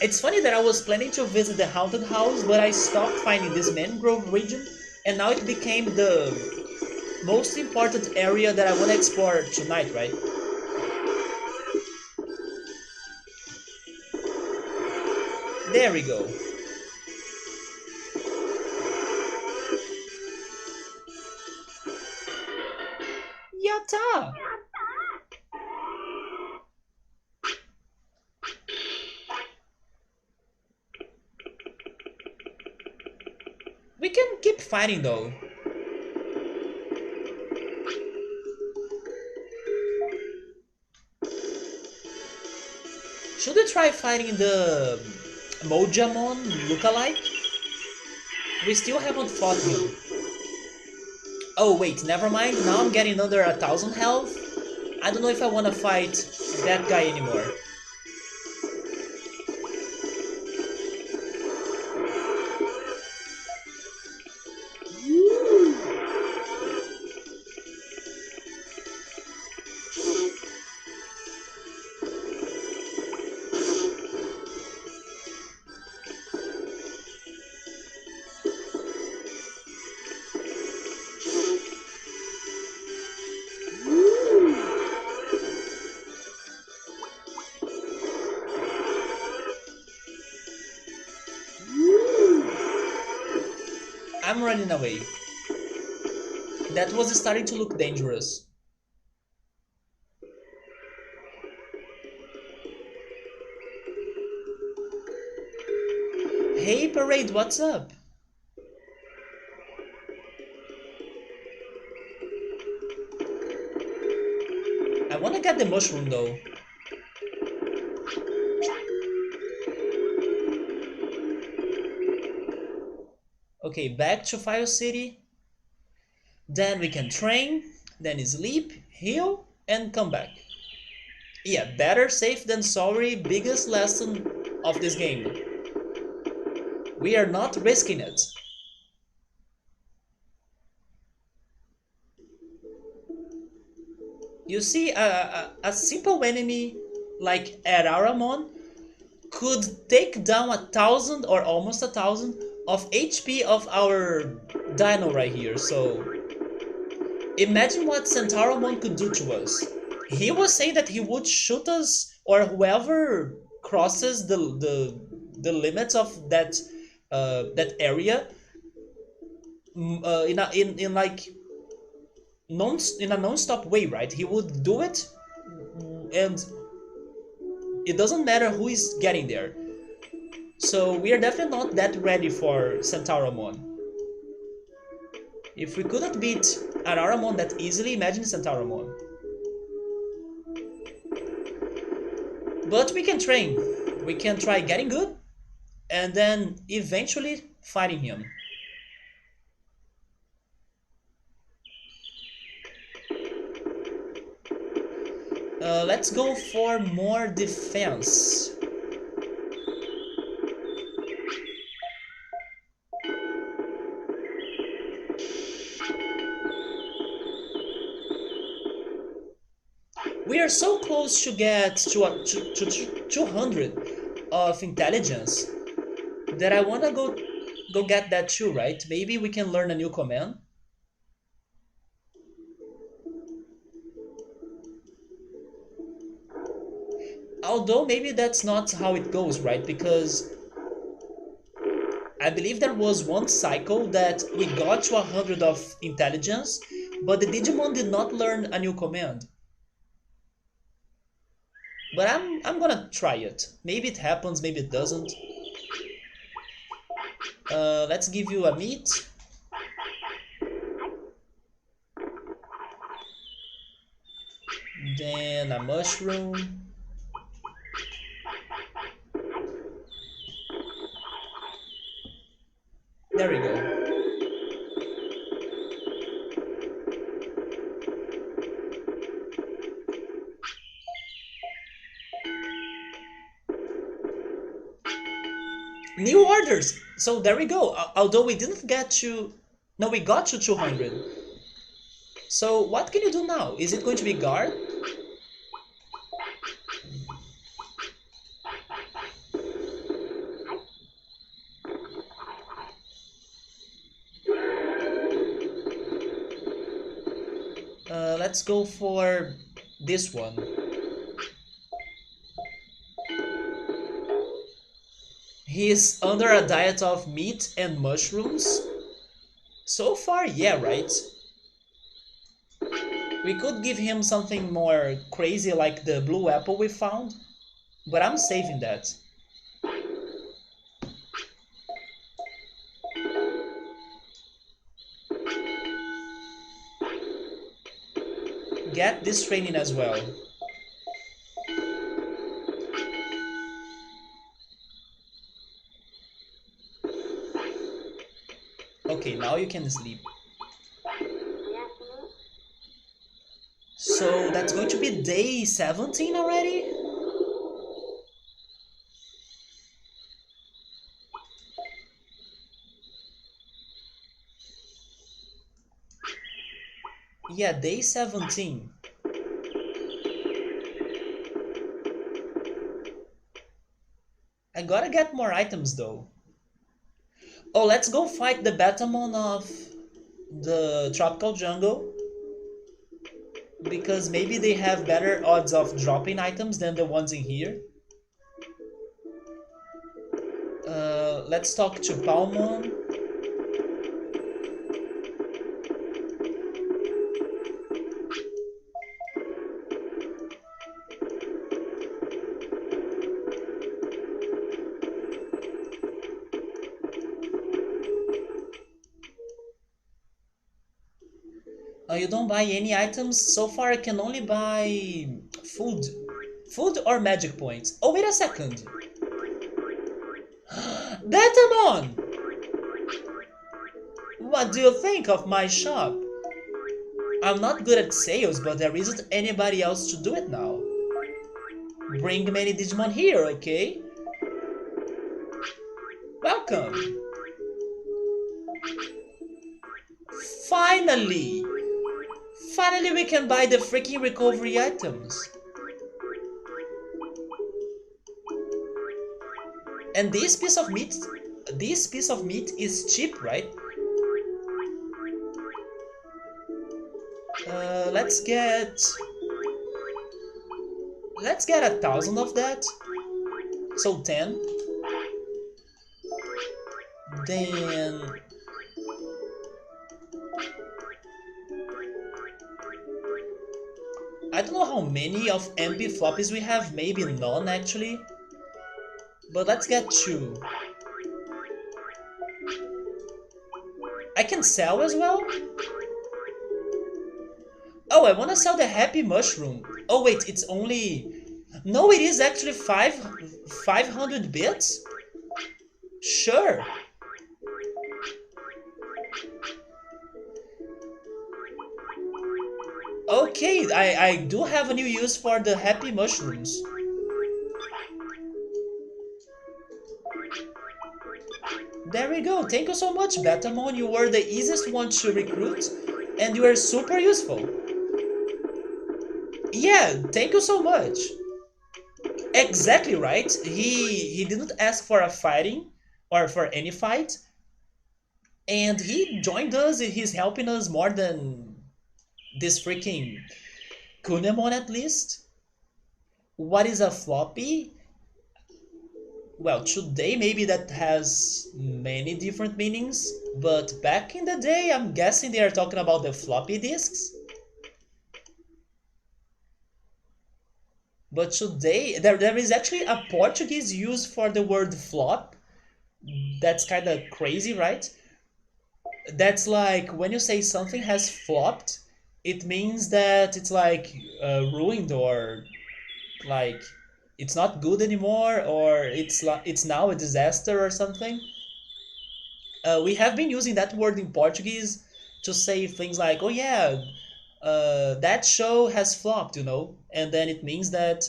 It's funny that I was planning to visit the haunted house, but I stopped finding this Mangrove Region, and now it became the most important area that I want to explore tonight, right? There we go. Yatta! We can keep fighting though. Should we try fighting the Mojamon lookalike? We still haven't fought him. Oh wait, never mind, now I'm getting under 1000 health. I don't know if I want to fight that guy anymore. running away. That was starting to look dangerous. Hey Parade, what's up? I wanna get the mushroom though. Okay, back to Fire City. Then we can train, then sleep, heal, and come back. Yeah, better safe than sorry, biggest lesson of this game. We are not risking it. You see, a simple enemy like Araramon could take down 1,000 or almost 1,000 of HP of our dino right here. So imagine what Centauramon could do to us. He was saying that he would shoot us or whoever crosses the limits of that area in like in a non-stop way, right? He would do it, and it doesn't matter who is getting there. So we are definitely not that ready for Centauramon. If we couldn't beat Araramon that easily, imagine Centauramon. But we can train. We can try getting good, and then eventually fighting him. Let's go for more defense. We are so close to get to 200 of intelligence that I wanna go get that too, right? Maybe we can learn a new command. Although maybe that's not how it goes, right? Because I believe there was one cycle that we got to 100 of intelligence, but the Digimon did not learn a new command. But I'm gonna try it. Maybe it happens, maybe it doesn't. Let's give you a meat. Then a mushroom. There we go. New orders! So there we go. Although we didn't get to... No, we got to 200. So what can you do now? Is it going to be guard? Let's go for this one. He's under a diet of meat and mushrooms. So far, yeah, right? We could give him something more crazy like the blue apple we found, but I'm saving that. Get this training as well. Okay, now you can sleep. So that's going to be day 17 already? Yeah, day 17. I gotta get more items though. Oh, let's go fight the Betamon of the Tropical Jungle. Because maybe they have better odds of dropping items than the ones in here. Let's talk to Palmon. You don't buy any items? So far I can only buy food. Food or magic points. Oh, wait a second. Betamon! What do you think of my shop? I'm not good at sales, but there isn't anybody else to do it now. Bring many Digimon here, okay? Welcome! Finally! Finally we can buy the freaking recovery items. And this piece of meat is cheap, right? Let's get 1,000 of that. So 10. Then I don't know how many of MP floppies we have, maybe none actually. But let's get 2. I can sell as well? Oh, I wanna sell the happy mushroom. Oh wait, it's only... No, it is actually 500 bits? Sure. Okay, I do have a new use for the happy mushrooms. There we go. Thank you so much, Betamon. You were the easiest one to recruit, and you are super useful. Yeah, thank you so much. Exactly right. He didn't ask for a fighting or for any fight, and he joined us. He's helping us more than this freaking Kunemon at least. What is a floppy? Well, today maybe that has many different meanings, but back in the day, I'm guessing they are talking about the floppy disks. But today, there is actually a Portuguese use for the word flop. That's kind of crazy, right? That's like when you say something has flopped, it means that it's like ruined or like it's not good anymore or it's now a disaster or something. We have been using that word in Portuguese to say things like, "Oh yeah, that show has flopped," and then it means that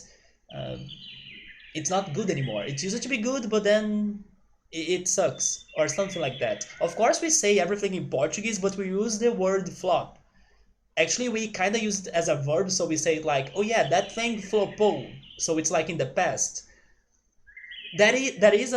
uh, it's not good anymore. It used to be good, but then it sucks or something like that. Of course, we say everything in Portuguese, but we use the word flop. Actually, we kind of use it as a verb, so we say it like, "Oh yeah, that thing flopou," so it's like in the past. That is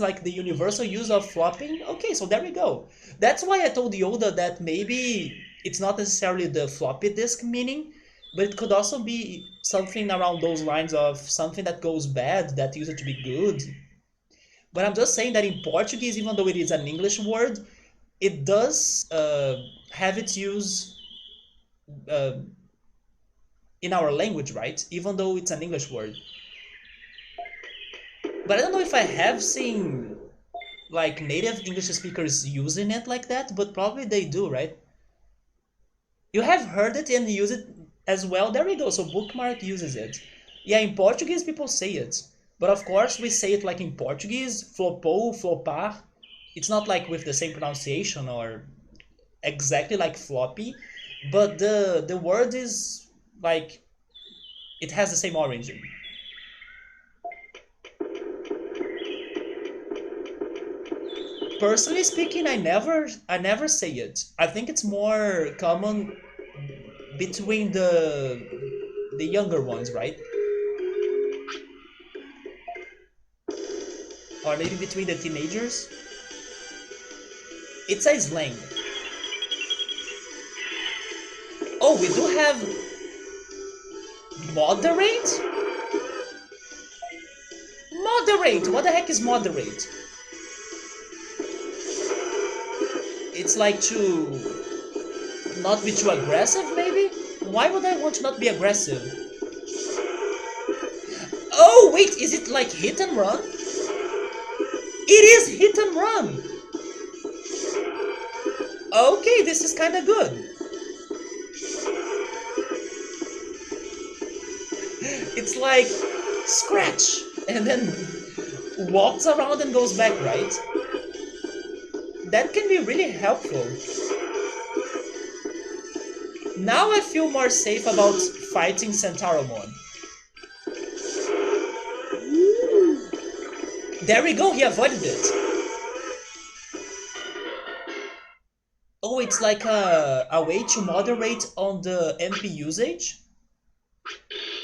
like the universal use of flopping. Okay, so there we go. That's why I told Yoda that maybe it's not necessarily the floppy disk meaning, but it could also be something around those lines of something that goes bad that used to be good. But I'm just saying that in Portuguese, even though it is an English word, it does have its use uh, in our language, right? Even though it's an English word. But I don't know if I have seen like native English speakers using it like that, but probably they do, right? You have heard it and use it as well. There we go. So bookmark uses it. Yeah, in Portuguese people say it. But of course we say it like in Portuguese, flopou, flopar. It's not like with the same pronunciation or exactly like floppy, but the word is like it has the same origin. Personally speaking, I never say it. I think it's more common between the younger ones, right? Or maybe between the teenagers. It's a slang. Oh, we do have moderate? Moderate! What the heck is moderate? It's like to not be too aggressive, maybe? Why would I want to not be aggressive? Oh, wait, is it like hit and run? It is hit and run! Okay, this is kinda good. It's like scratch and then walks around and goes back, right? That can be really helpful. Now I feel more safe about fighting Centauramon. There we go, he avoided it. Oh, it's like a way to moderate on the MP usage?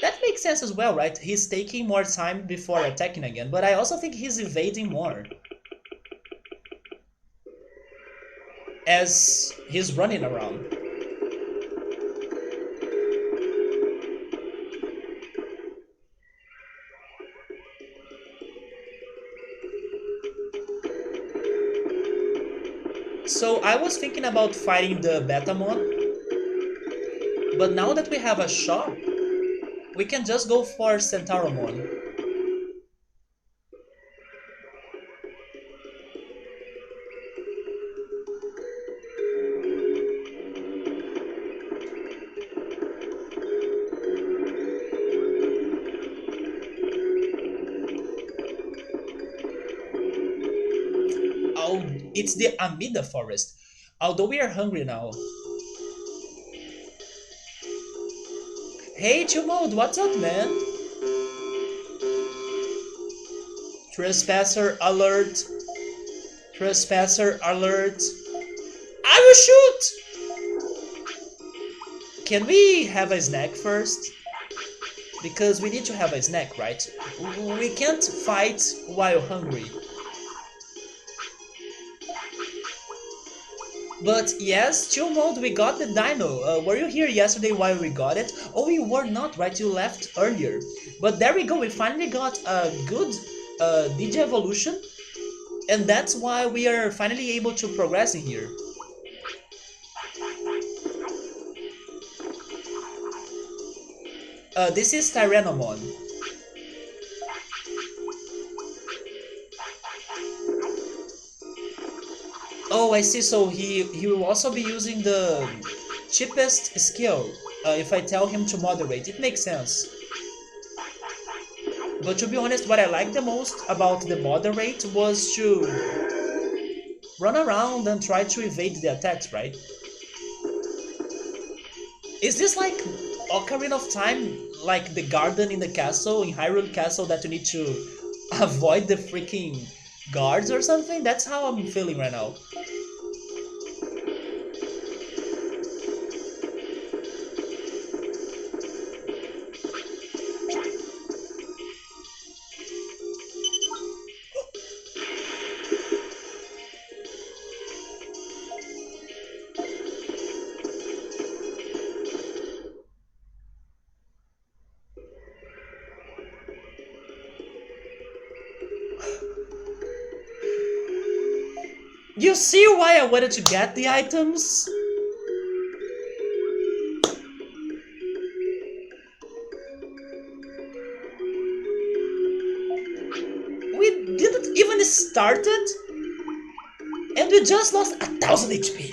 That makes sense as well, right? He's taking more time before attacking again, but I also think he's evading more as he's running around. So I was thinking about fighting the Betamon, but now that we have a shop, we can just go for Centauramon. Oh, it's the Amida Forest. Although we are hungry now. Hey, Chumod, what's up, man? Trespasser alert! Trespasser alert! I will shoot! Can we have a snack first? Because we need to have a snack, right? We can't fight while hungry. But yes, chill mode, we got the dino. Were you here yesterday while we got it? Oh, you were not, right? You left earlier. But there we go, we finally got a good Digi evolution. And that's why we are finally able to progress in here. This is Tyrannomon. Oh, I see. So he will also be using the cheapest skill. If I tell him to moderate, it makes sense. But to be honest, what I liked the most about the moderate was to run around and try to evade the attacks, right? Is this like Ocarina of Time, like the garden in the castle, in Hyrule Castle, that you need to avoid the freaking guards or something? That's how I'm feeling right now. You see why I wanted to get the items? We didn't even start it, and we just lost 1000 HP.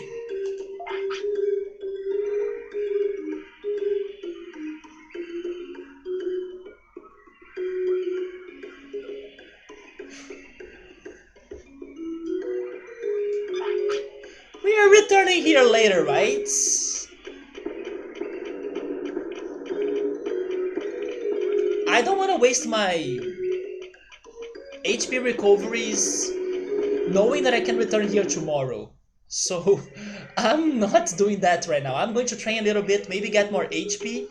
We are returning here later, right? I don't want to waste my HP recoveries knowing that I can return here tomorrow. So I'm not doing that right now. I'm going to train a little bit, maybe get more HP.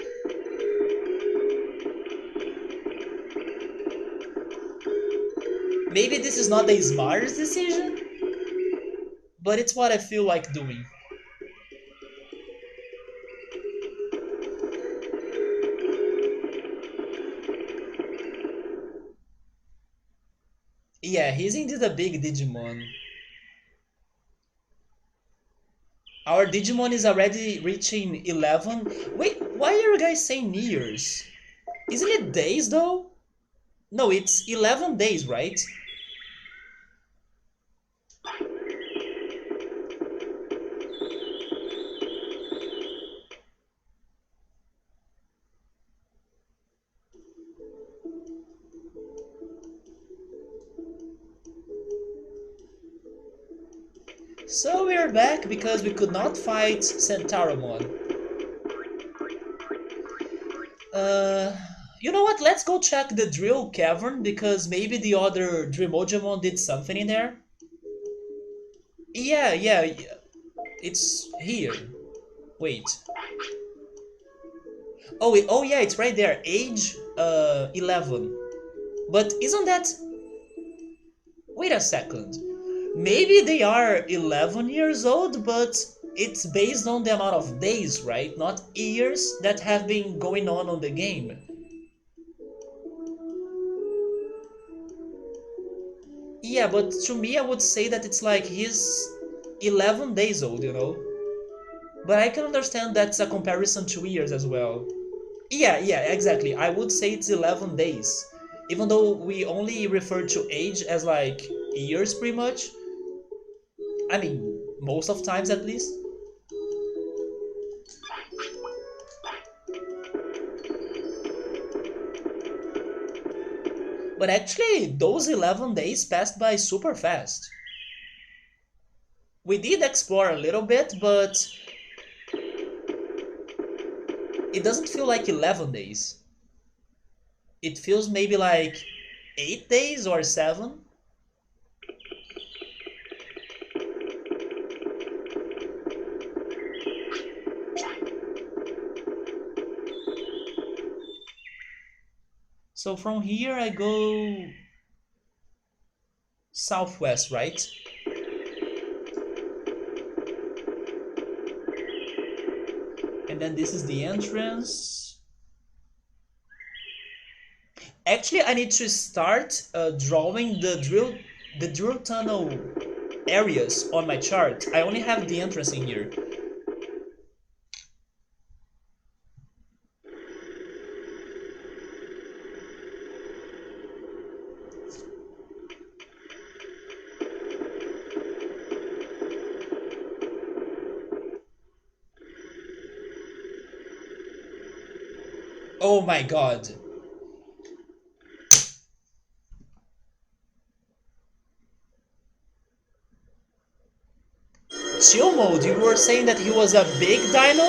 Maybe this is not the smartest decision, but it's what I feel like doing. Yeah, he's indeed a big Digimon. Our Digimon is already reaching 11. Wait, why are you guys saying years? Isn't it days though? No, it's 11 days, right? So we're back because we could not fight Centauramon. Uh, you know what? Let's go check the drill cavern because maybe the other Dremojamon did something in there. Yeah, it's here. Wait. Oh yeah, it's right there. Age 11. But isn't that... Wait a second. Maybe they are 11 years old, but it's based on the amount of days, right? Not years that have been going on the game. Yeah, but to me, I would say that it's like he's 11 days old, you know? But I can understand that's a comparison to years as well. Yeah, exactly. I would say it's 11 days. Even though we only refer to age as like years pretty much. I mean, most of times at least. But actually, those 11 days passed by super fast. We did explore a little bit, but it doesn't feel like 11 days. It feels maybe like 8 days or 7. So from here I go southwest, right? And then this is the entrance. Actually, I need to start drawing the drill tunnel areas on my chart. I only have the entrance in here. Oh my god. Chill mode, you were saying that he was a big dino?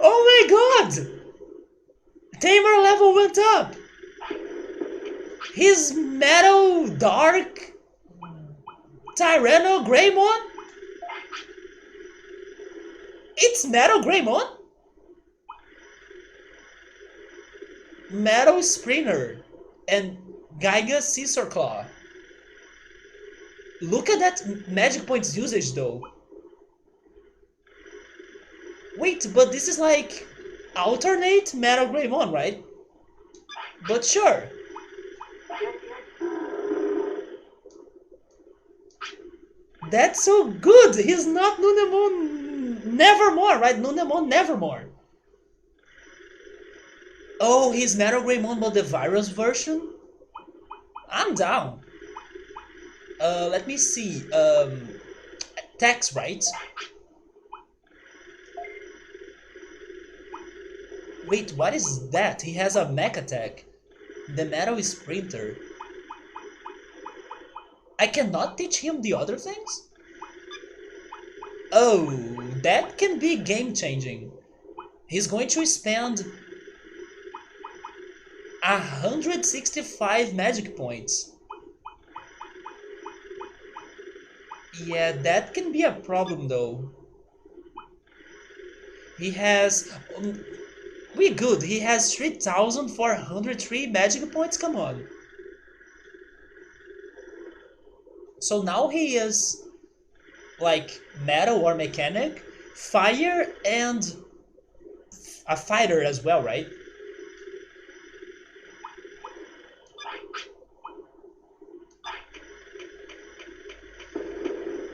Oh my god! Tamer level went up! His metal dark MetalGreymon? It's MetalGreymon? Metal Springer and Giga Scissor Claw. Look at that magic points usage though. Wait, but this is like alternate MetalGreymon, right? But sure. That's so good! He's not Nunemon Nevermore, right? Nunemon Nevermore. Oh, he's MetalGreymon but the virus version? I'm down. Let me see. Tax, right? Wait, what is that? He has a mech attack. The metal sprinter. I cannot teach him the other things? Oh, that can be game changing. He's going to spend 165 magic points. Yeah, that can be a problem though. He has... we good, he has 3,403 magic points, come on. So now he is like metal or mechanic, fire, and a fighter as well, right?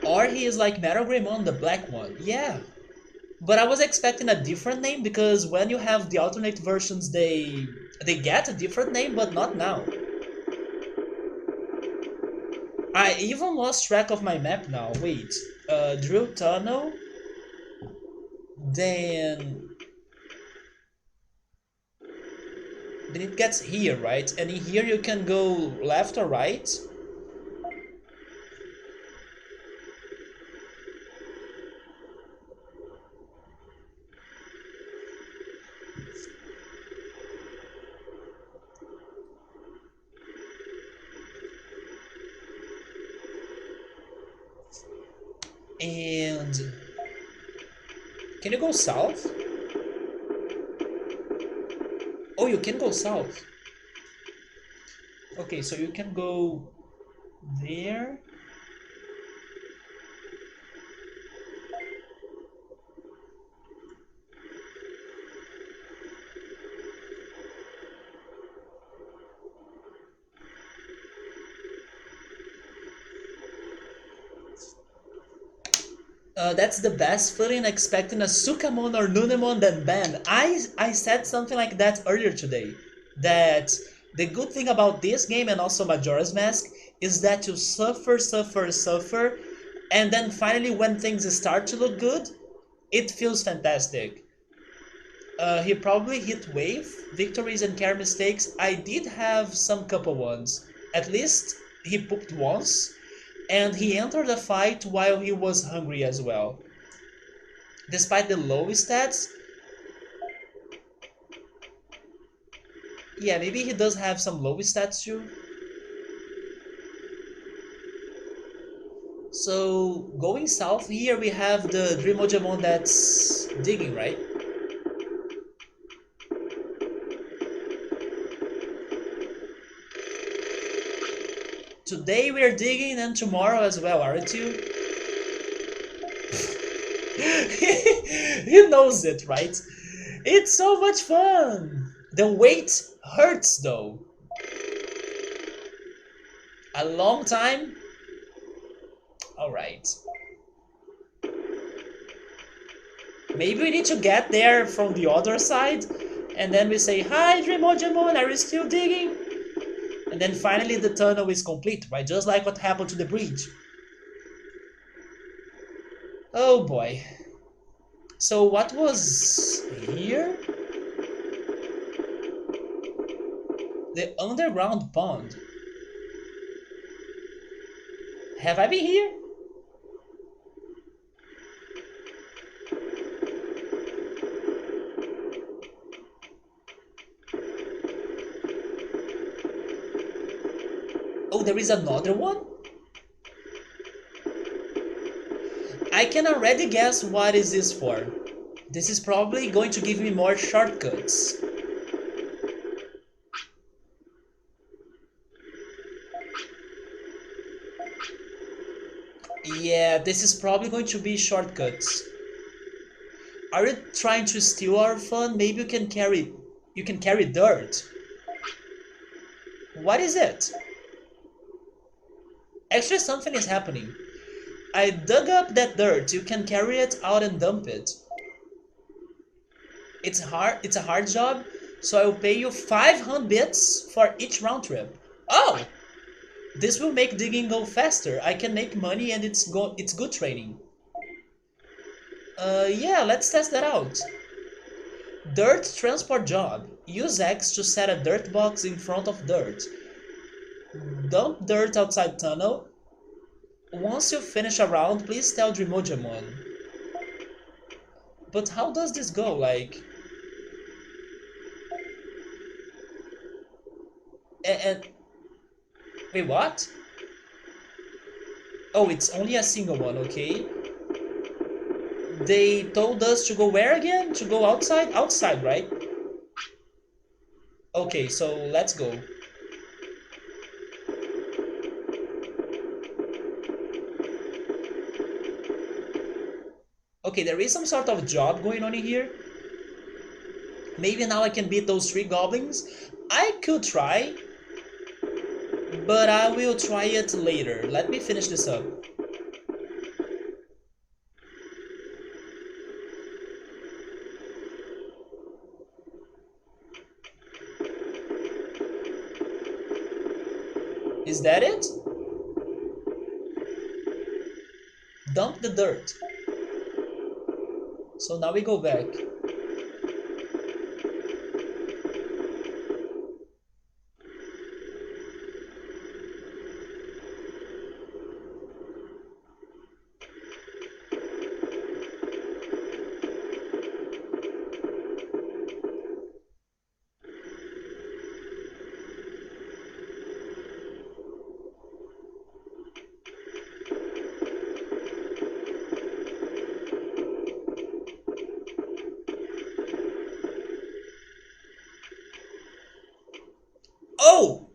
Or he is like MetalGreymon, the black one. Yeah. But I was expecting a different name because when you have the alternate versions, they get a different name, but not now. I even lost track of my map now. Wait. Drill tunnel. Then it gets here, right? And in here you can go left or right. And can you go south? Oh, you can go south. Okay, so you can go there. That's the best feeling, expecting a Sukamon or Nunemon than Ben. I said something like that earlier today. That the good thing about this game and also Majora's Mask is that you suffer, suffer, suffer, and then finally when things start to look good, it feels fantastic. He probably hit wave, victories and carry mistakes. I did have some couple ones. At least he pooped once, and he entered the fight while he was hungry as well. Despite the low stats, yeah, maybe he does have some low stats too. So going south here we have the Dreamojamon that's digging, right? Today we're digging and tomorrow as well, aren't you? He knows it, right? It's so much fun! The wait hurts though. A long time? Alright. Maybe we need to get there from the other side, and then we say, "Hi, Dreamojamon, are you still digging?" And then finally the tunnel is complete, right? Just like what happened to the bridge. Oh boy. So what was here? The underground pond. Have I been here? Oh, there is another one? I can already guess what is this for. This is probably going to give me more shortcuts. Yeah, this is probably going to be shortcuts. Are you trying to steal our fun? Maybe you can carry dirt. What is it? Actually, something is happening. I dug up that dirt. You can carry it out and dump it. It's a hard job, so I will pay you 500 bits for each round trip. Oh! This will make digging go faster. I can make money and it's good training. Yeah, let's test that out. Dirt transport job. Use X to set a dirt box in front of dirt. Dump dirt outside tunnel. Once you finish a round, please tell Dreamojamon. But how does this go? Like... And... Wait, what? Oh, it's only a single one, okay. They told us to go where again? To go outside? Outside, right? Okay, so let's go. Okay, there is some sort of job going on in here. Maybe now I can beat those 3 goblins. I could try, but I will try it later. Let me finish this up. Is that it? Dump the dirt. So now we go back. Oh!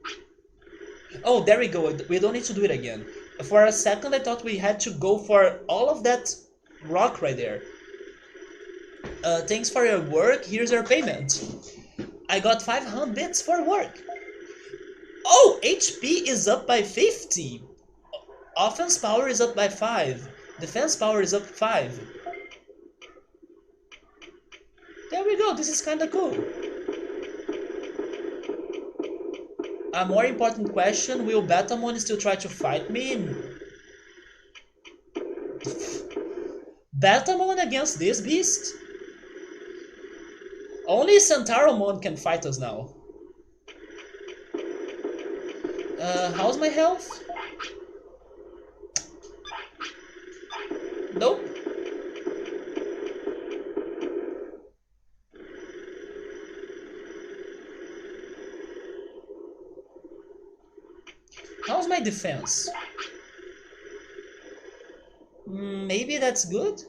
Oh, there we go. We don't need to do it again. For a second, I thought we had to go for all of that rock right there. Thanks for your work. Here's your payment. I got 500 bits for work. Oh, HP is up by 50. Offense power is up by 5. Defense power is up 5. There we go. This is kinda cool. A more important question, will Betamon still try to fight me? Betamon against this beast? Only Centaromon can fight us now. How's my health? Nope. How's my defense? Maybe that's good?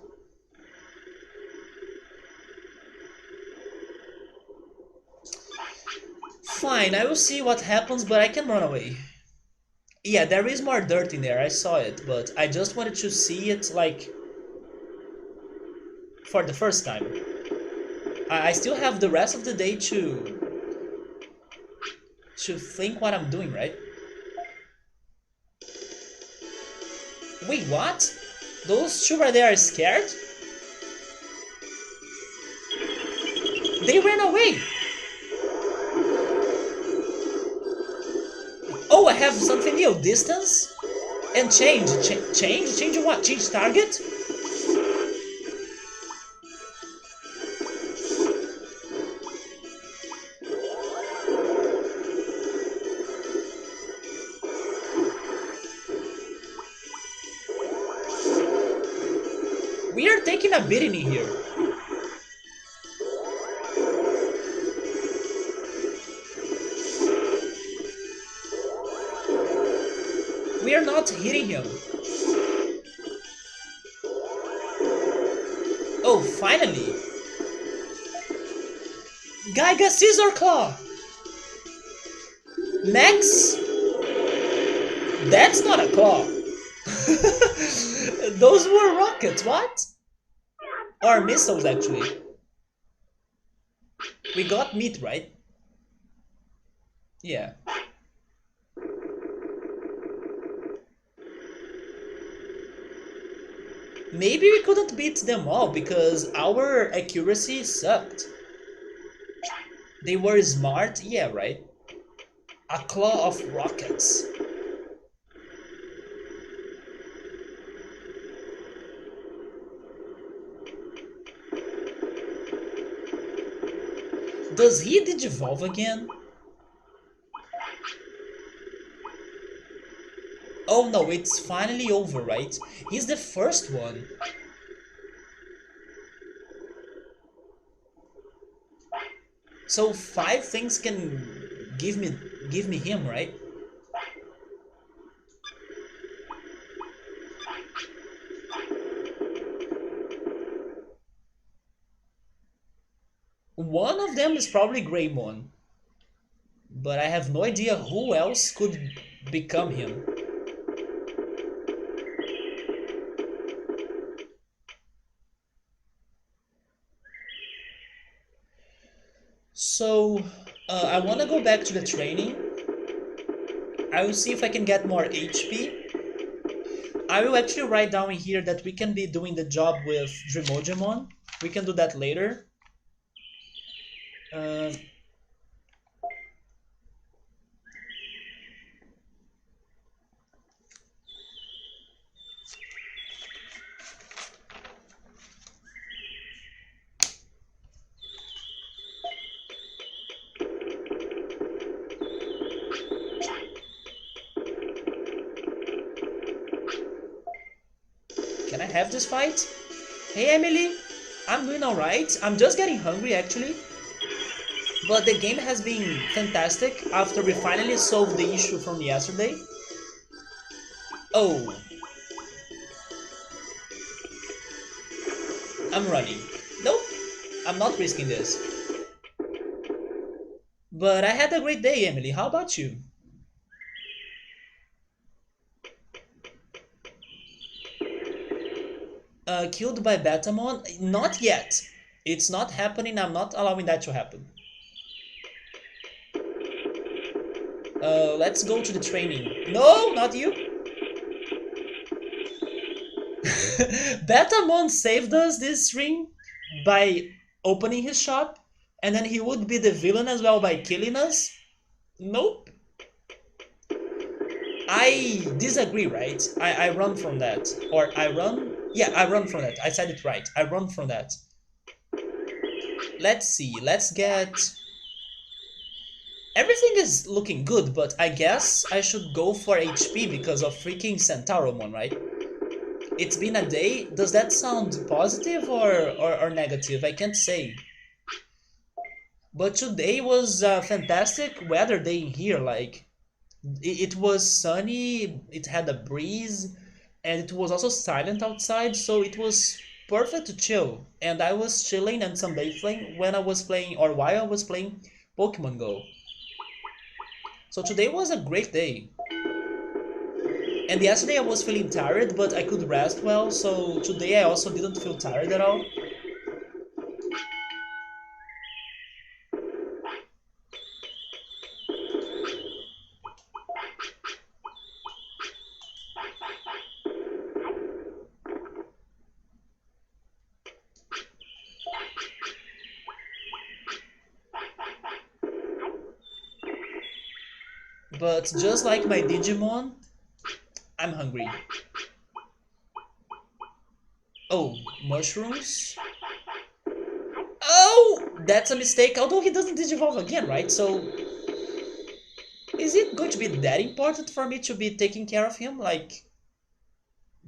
Fine, I will see what happens, but I can run away. Yeah, there is more dirt in there, I saw it, but I just wanted to see it, like, for the first time. I still have the rest of the day to think what I'm doing, right? Wait, what? Those two right there are scared? They ran away! Oh, I have something new. Distance and change. Change what? Change target? We are taking a beating in here. We are not hitting him. Oh, finally! Gaiga Scissor Claw! Max? That's not a claw. Those were rockets, what? Or missiles, actually. We got meat, right? Yeah. Maybe we couldn't beat them all because our accuracy sucked. They were smart? Yeah, right. A claw of rockets. Does he digivolve again? Oh no, it's finally over, right? He's the first one. So 5 things can give me him, right? One of them is probably Greymon, but I have no idea who else could become him. So, I want to go back to the training. I will see if I can get more HP. I will actually write down in here that we can be doing the job with Digimon. We can do that later. Uh, have this fight. Hey Emily, I'm doing alright. I'm just getting hungry actually. But the game has been fantastic after we finally solved the issue from yesterday. Oh, I'm running. Nope, I'm not risking this. But I had a great day, Emily. How about you? Killed by Betamon? Not yet. It's not happening. I'm not allowing that to happen. Let's go to the training. No, not you. Betamon saved us this stream by opening his shop, and then he would be the villain as well by killing us. Nope. I disagree, right? I run from that. Or I run? Yeah, I run from that. I said it right. I run from that. Let's see. Let's get... Everything is looking good, but I guess I should go for HP because of freaking Centauromon, right? It's been a day. Does that sound positive or negative? I can't say. But today was a fantastic weather day in here. Like, it was sunny, it had a breeze, and it was also silent outside, so it was perfect to chill. And I was chilling and sunbathing when I was playing, or while I was playing Pokemon Go. So today was a great day. And yesterday I was feeling tired, but I could rest well, so today I also didn't feel tired at all. But just like my Digimon, I'm hungry. Oh, mushrooms? Oh, that's a mistake. Although he doesn't digivolve again, right? So, is it going to be that important for me to be taking care of him? Like,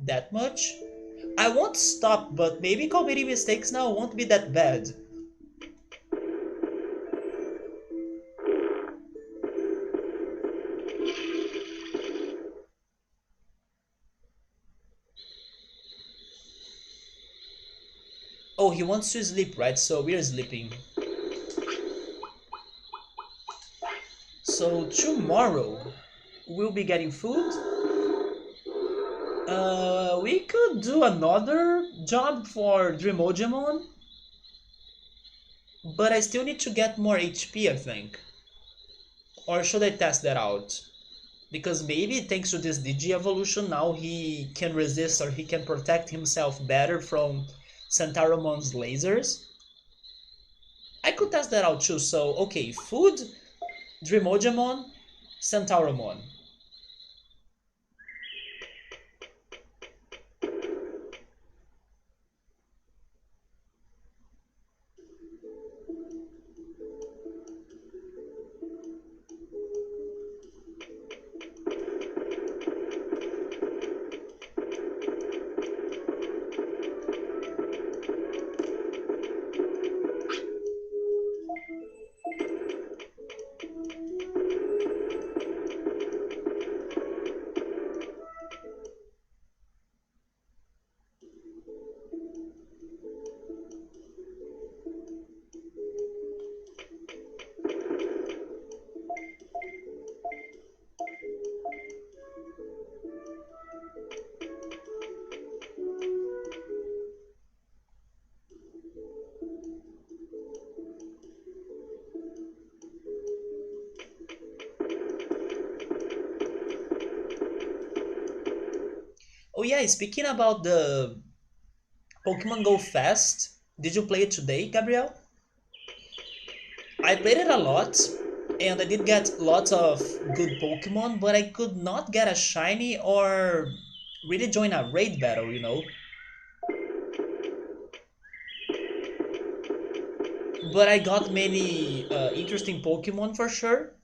that much? I won't stop, but maybe committing mistakes now won't be that bad. Oh, he wants to sleep, right? So we're sleeping. So tomorrow, we'll be getting food. We could do another job for Dreamojimon, but I still need to get more HP, I think. Or should I test that out? Because maybe thanks to this Digi evolution, now he can resist or he can protect himself better from Centauromon's lasers. I could test that out too. So, okay, food, Dreamojimon, Centauromon. Oh yeah, speaking about the Pokemon Go Fest, did you play it today, Gabriel? I played it a lot, and I did get lots of good Pokemon, but I could not get a shiny or really join a raid battle, you know? But I got many interesting Pokemon for sure.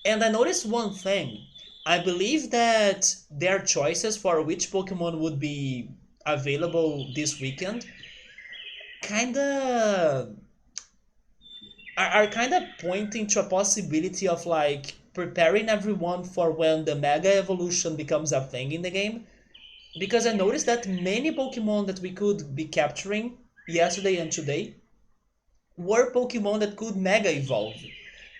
And I noticed one thing. I believe that their choices for which Pokemon would be available this weekend kinda are kind of pointing to a possibility of like preparing everyone for when the mega evolution becomes a thing in the game. Because I noticed that many Pokemon that we could be capturing yesterday and today were Pokemon that could mega evolve.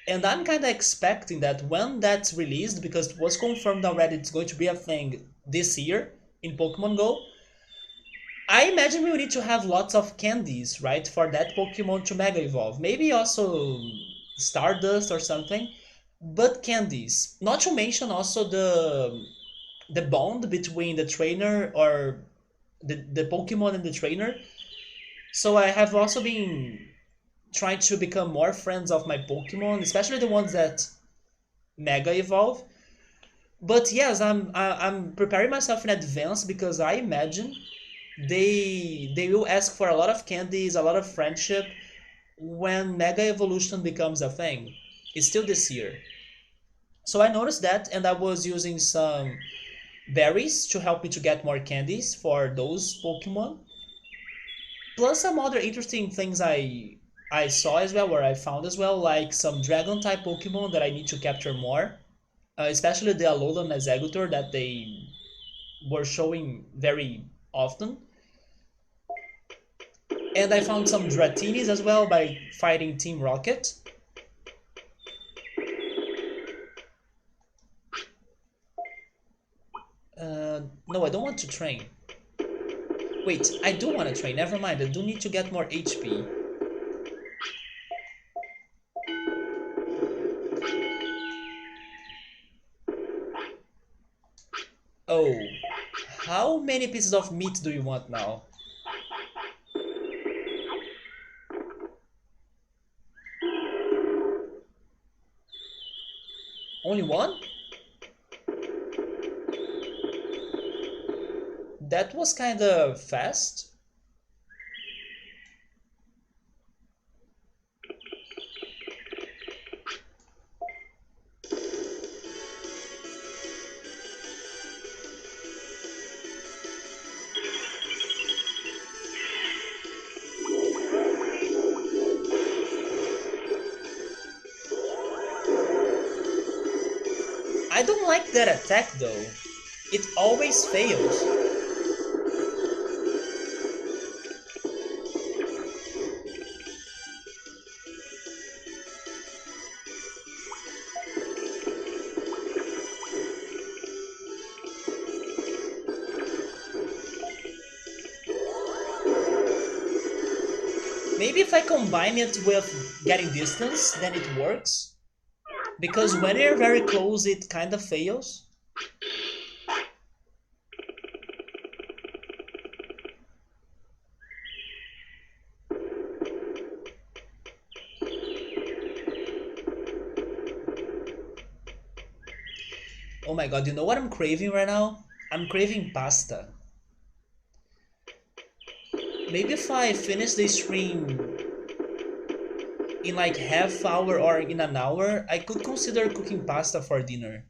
And I'm kind of expecting that when that's released, because it was confirmed already it's going to be a thing this year in Pokemon Go, I imagine we will need to have lots of candies, right, for that Pokemon to Mega Evolve. Maybe also Stardust or something, but candies. Not to mention also the bond between the trainer or the Pokemon and the trainer. So I have also been trying to become more friends of my Pokemon, especially the ones that Mega Evolve. But yes, I'm preparing myself in advance because I imagine they will ask for a lot of candies, a lot of friendship when Mega Evolution becomes a thing. It's still this year. So I noticed that and I was using some berries to help me to get more candies for those Pokemon. Plus some other interesting things I saw as well, or I found as well, like some dragon type Pokemon that I need to capture more. Especially the Alolan Exeggutor that they were showing very often. And I found some Dratinis as well by fighting Team Rocket. No, I don't want to train. Wait, I do want to train. Never mind, I do need to get more HP. Oh, how many pieces of meat do you want now? Only one? That was kinda fast. I don't like that attack though. It always fails. Maybe if I combine it with getting distance, then it works. Because when you're very close, it kind of fails. Oh my god, you know what I'm craving right now? I'm craving pasta. Maybe if I finish the stream in like half hour or in an hour, I could consider cooking pasta for dinner.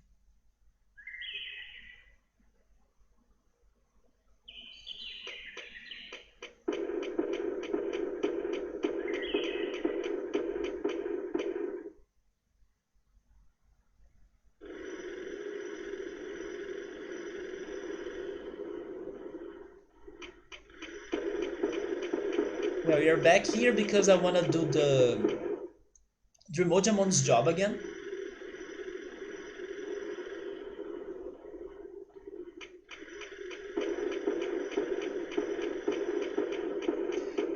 Well, you're back here because I wanna do the Dremojamon's job again.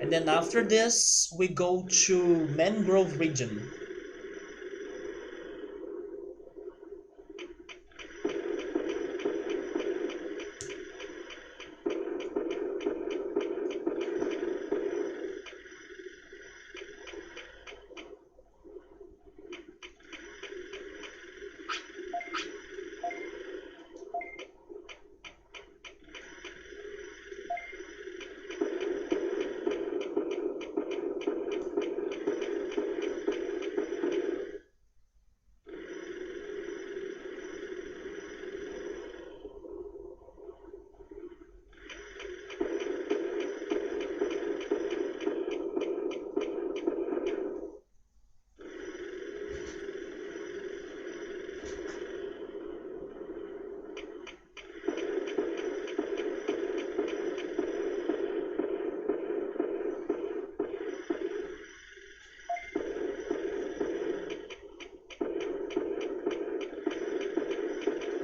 And then after this, we go to Mangrove Region.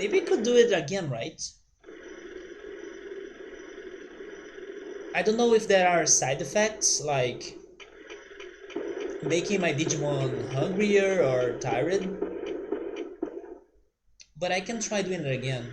Maybe I could do it again, right? I don't know if there are side effects, like making my Digimon hungrier or tired, but I can try doing it again.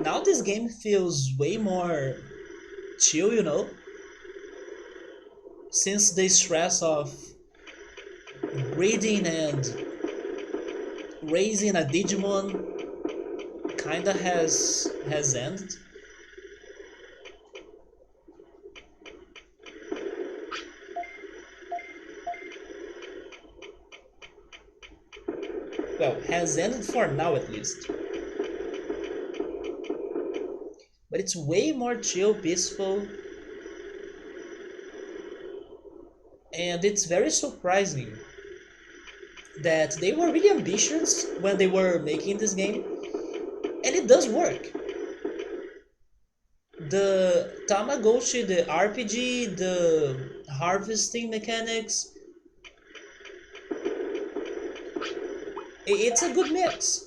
Now this game feels way more chill, since the stress of breeding and raising a Digimon kinda has ended. Well, has ended for now at least. But it's way more chill, peaceful, and it's very surprising that they were really ambitious when they were making this game, and it does work. The Tamagotchi, the RPG, the harvesting mechanics, it's a good mix.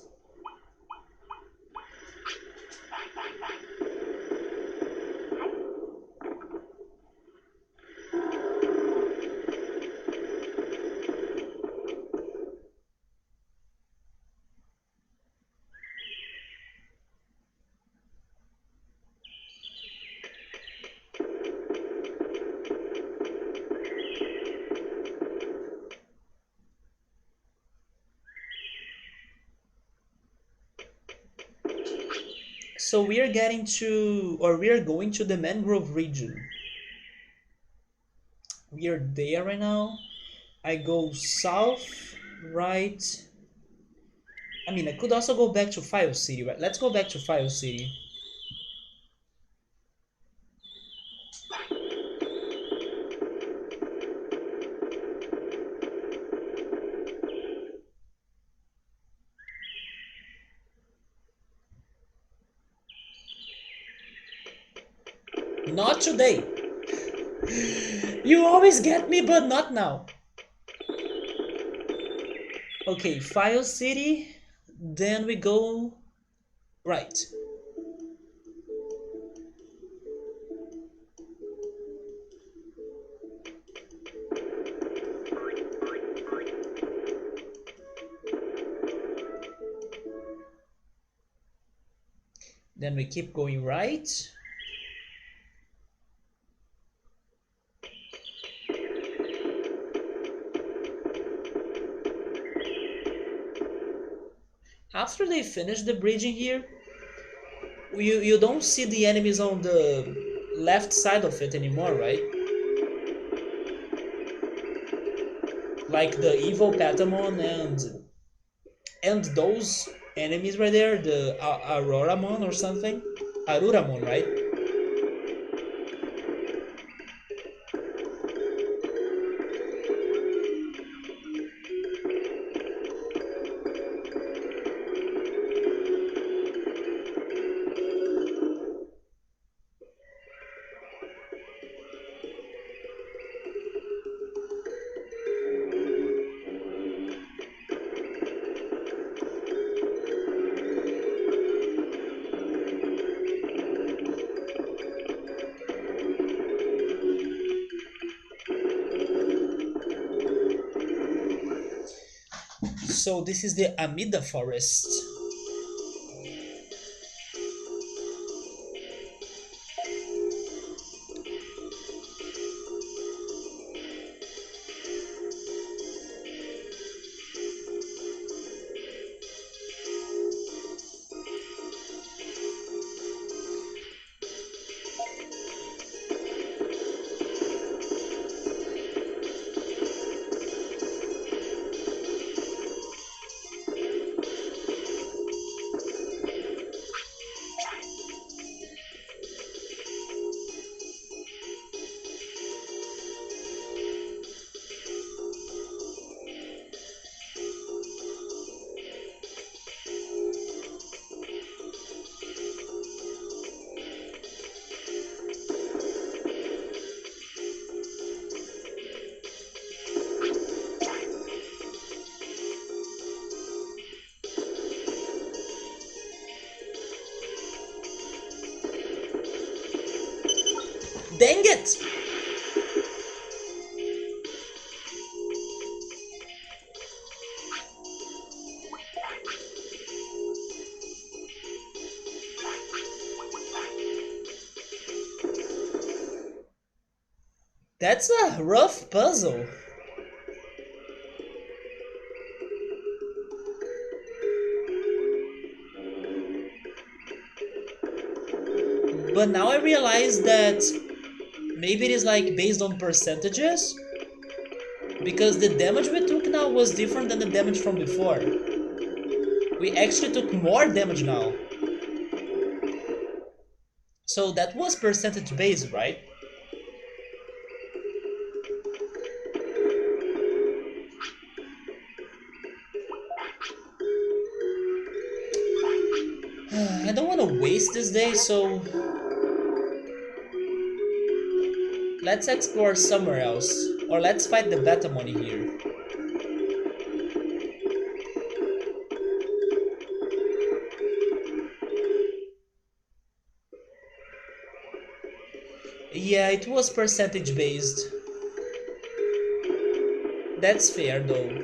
So we are getting to, or we are going to the Mangrove Region. We are there right now. I go south, right. I mean, I could also go back to File City, right? Let's go back to File City. Not today. You always get me, but not now. Okay, File City. Then we go right. Then we keep going right. After they finish the bridging here, you don't see the enemies on the left side of it anymore, right? Like the evil Betamon and those enemies right there, the Auroramon or something, Aruramon, right? So this is the Amida Forest. Dang it! That's a rough puzzle. But now I realize that maybe it is like based on percentages, because the damage we took now was different than the damage from before. We actually took more damage now. So that was percentage based, right? I don't want to waste this day, so let's explore somewhere else. Or let's fight the Betamon here. Yeah, it was percentage based. That's fair though.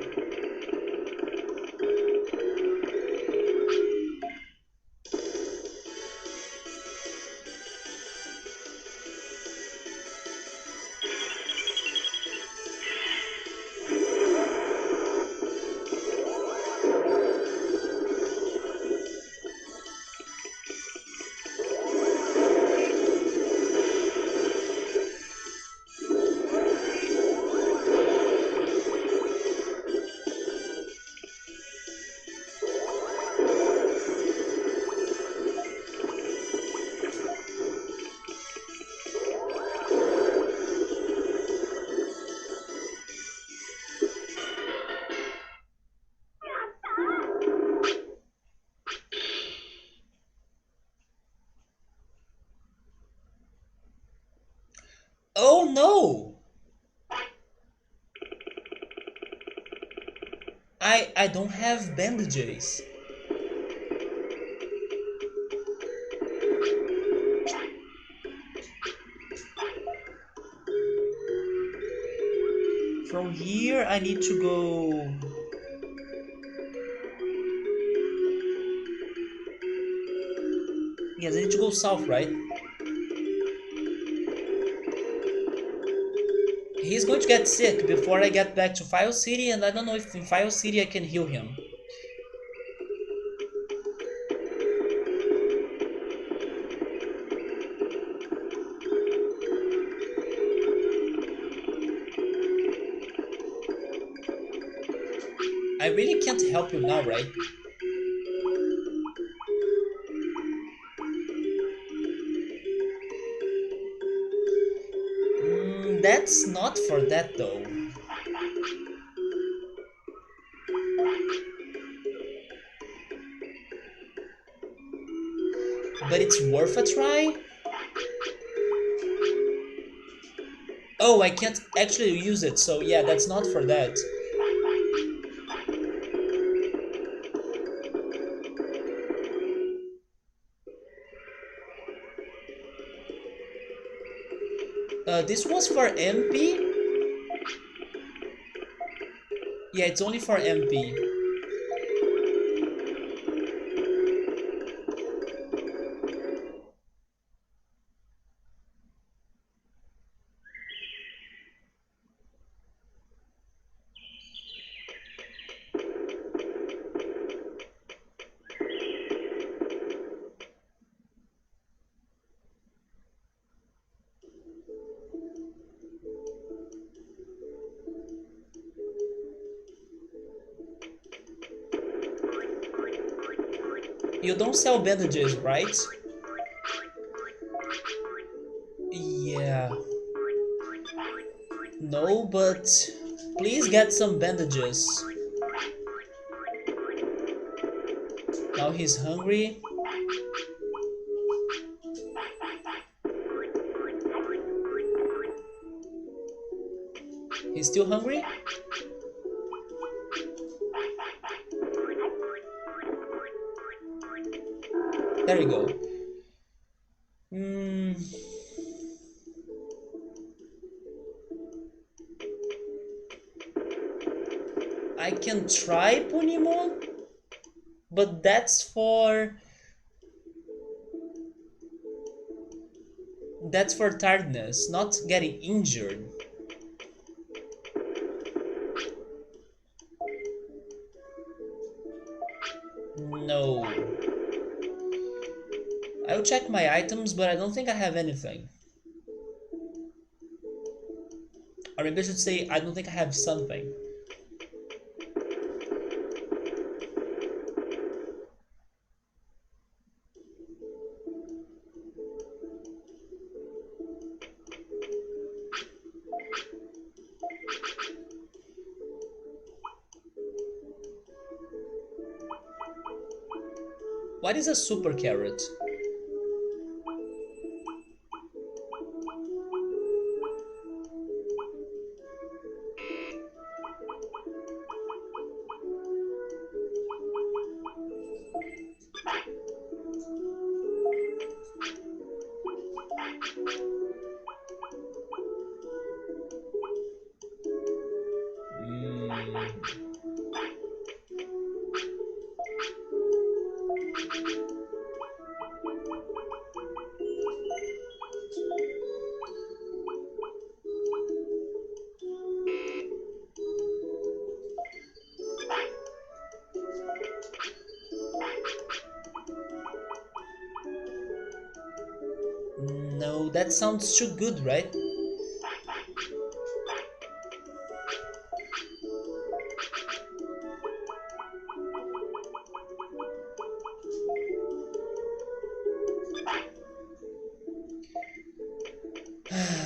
Oh no! I don't have bandages. From here I need to go... Yes, I need to go south, right? He's going to get sick before I get back to File City, and I don't know if in File City I can heal him. I really can't help you now, right? That's not for that though. But it's worth a try? Oh, I can't actually use it, so yeah, that's not for that. This was for MP? Yeah, it's only for MP. You don't sell bandages, right? Yeah. No, but please get some bandages. Now he's hungry. He's still hungry? There you go. Hmm. I can try Punimon, but that's for tiredness, not getting injured. No. I'll check my items, but I don't think I have anything. Or maybe I should say I don't think I have something. What is a super carrot? No, that sounds too good, right?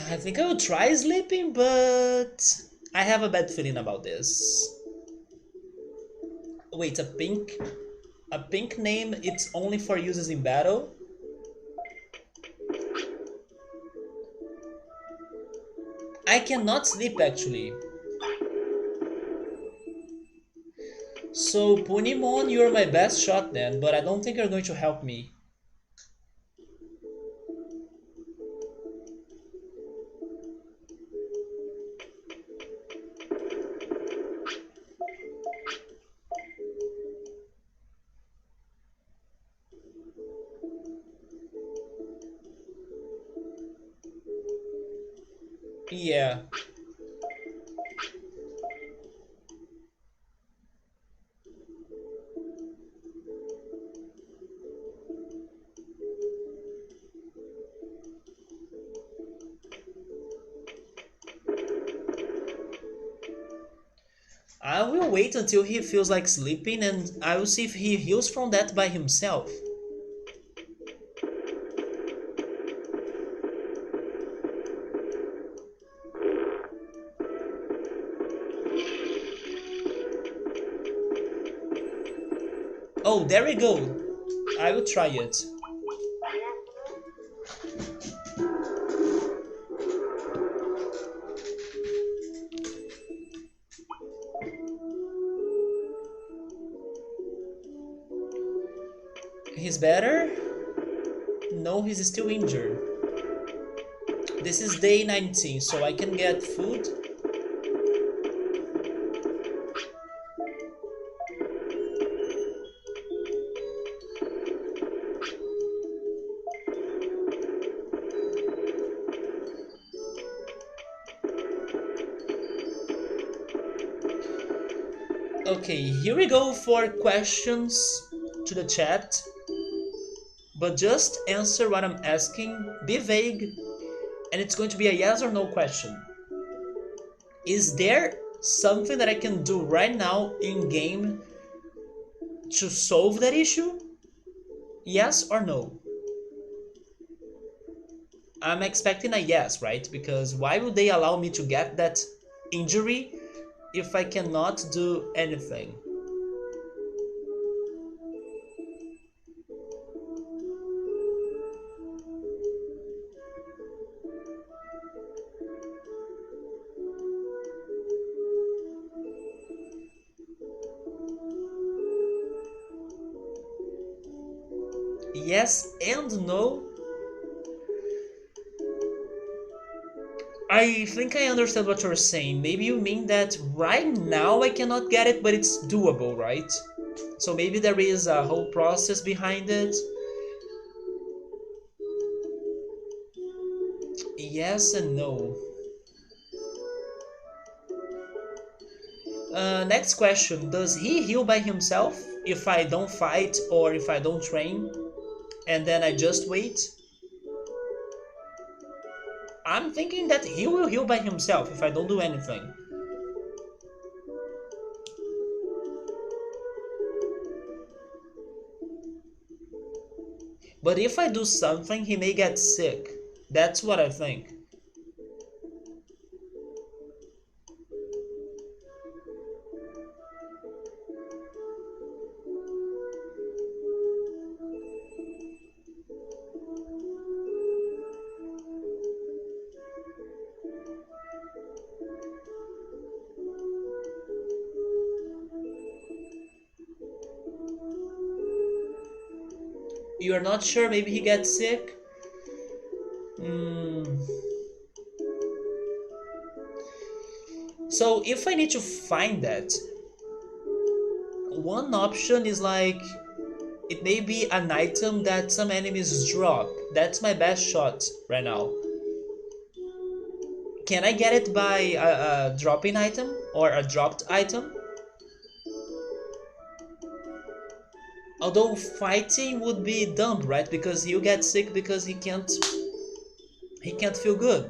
I think I will try sleeping, but I have a bad feeling about this. Wait, a pink name, it's only for uses in battle? I cannot sleep actually. So Punimon, you're my best shot then, but I don't think you're going to help me. Yeah. I will wait until he feels like sleeping and I will see if he heals from that by himself. Oh, there we go. I will try it. He's better? No, he's still injured. This is day 19, so I can get food. Okay, here we go for questions to the chat. But just answer what I'm asking, be vague, and it's going to be a yes or no question. Is there something that I can do right now in game to solve that issue? Yes or no? I'm expecting a yes, right? Because why would they allow me to get that injury if I cannot do anything? Yes and no? I think I understand what you're saying. Maybe you mean that right now I cannot get it, but it's doable, right? So maybe there is a whole process behind it. Yes and no. Next question. Does he heal by himself if I don't fight or if I don't train and then I just wait? I'm thinking that he will heal by himself if I don't do anything. But if I do something, he may get sick. That's what I think. You're not sure, maybe he gets sick? Hmm. So if I need to find that, one option is like it may be an item that some enemies drop. That's my best shot right now. Can I get it by a dropping item or a dropped item? Although fighting would be dumb, right? Because he'll get sick because he can't feel good.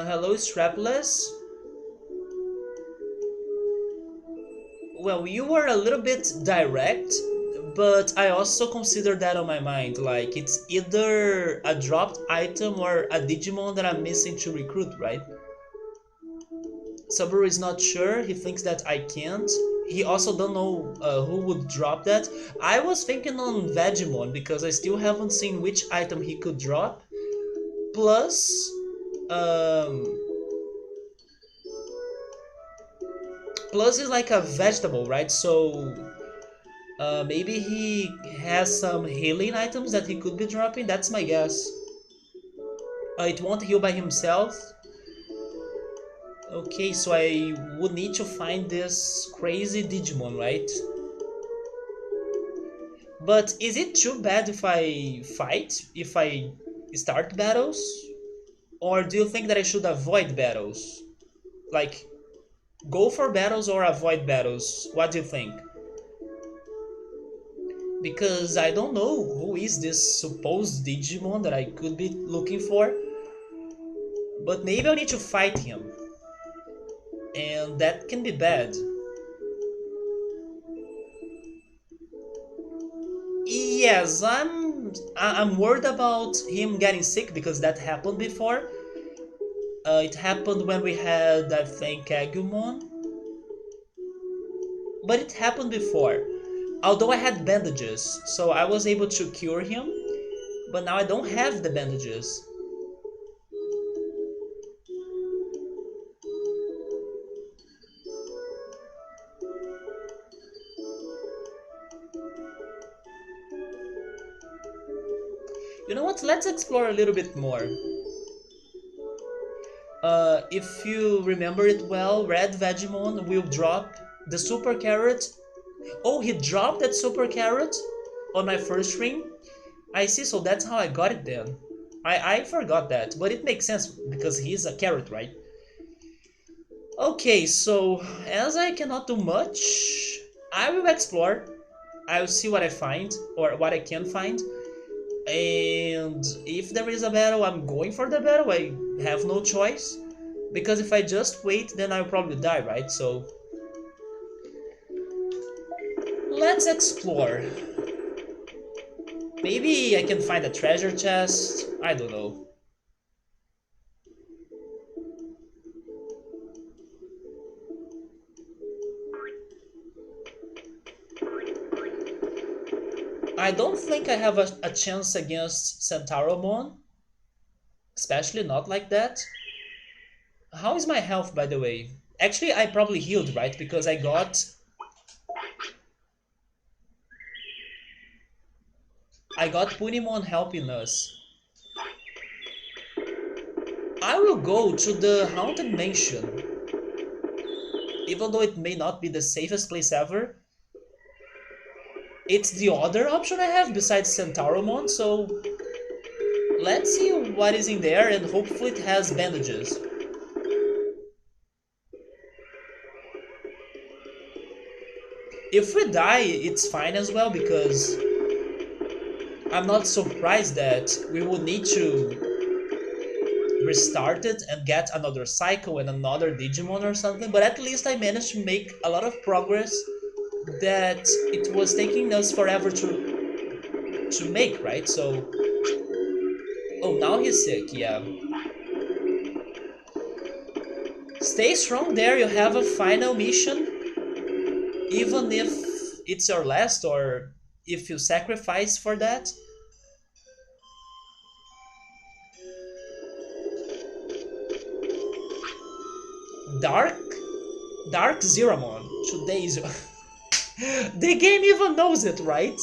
Hello, strapless. Well, you were a little bit direct, but I also consider that on my mind. Like, it's either a dropped item or a Digimon that I'm missing to recruit, right? Subaru is not sure. He thinks that I can't. He also don't know who would drop that. I was thinking on Vegemon because I still haven't seen which item he could drop. Plus, um, plus is like a vegetable, right? So maybe he has some healing items that he could be dropping. That's my guess. It won't heal by himself. Okay, so I would need to find this crazy Digimon, right? But is it too bad if I fight? If I start battles? Or do you think that I should avoid battles? Like, go for battles or avoid battles? What do you think? Because I don't know who is this supposed Digimon that I could be looking for. But maybe I need to fight him. And that can be bad. Yes, I'm worried about him getting sick because that happened before. It happened when we had, I think, Agumon. But it happened before. Although I had bandages, so I was able to cure him. But now I don't have the bandages. You know what? Let's explore a little bit more. If you remember it well, Red Vegemon will drop the Super Carrot Oh, he dropped that super carrot on my first ring? I see, so that's how I got it then. I forgot that, but it makes sense because he's a carrot, right? Okay, so as I cannot do much, I will explore. I will see what I find, or what I can find. And if there is a battle, I'm going for the battle. I have no choice. Because if I just wait, then I'll probably die, right? So let's explore. Maybe I can find a treasure chest. I don't know. I don't think I have a chance against Centauromon. Especially not like that. How is my health, by the way? Actually, I probably healed, right? Because I got Punimon helping us. I will go to the Haunted Mansion. Even though it may not be the safest place ever, it's the other option I have besides Centauromon, so let's see what is in there and hopefully it has bandages. If we die, it's fine as well because I'm not surprised that we would need to restart it and get another cycle and another Digimon or something, but at least I managed to make a lot of progress that it was taking us forever to make, right? So, oh, now he's sick, yeah. Stay strong there, you have a final mission, even if it's your last or if you sacrifice for that. Dark? Dark Zeramon. Today is... The game even knows it, right?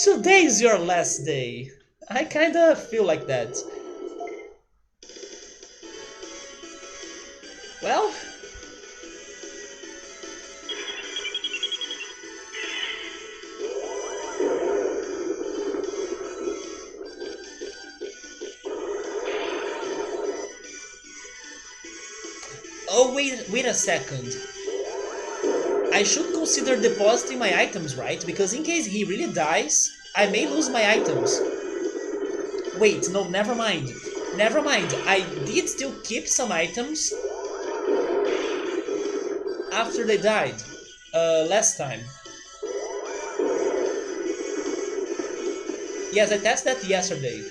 Today is your last day. I kinda feel like that. Well... Oh, wait a second. I should consider depositing my items, right? Because in case he really dies, I may lose my items. Wait, no, never mind. Never mind, I did still keep some items after they died. Last time. Yes, I tested that yesterday.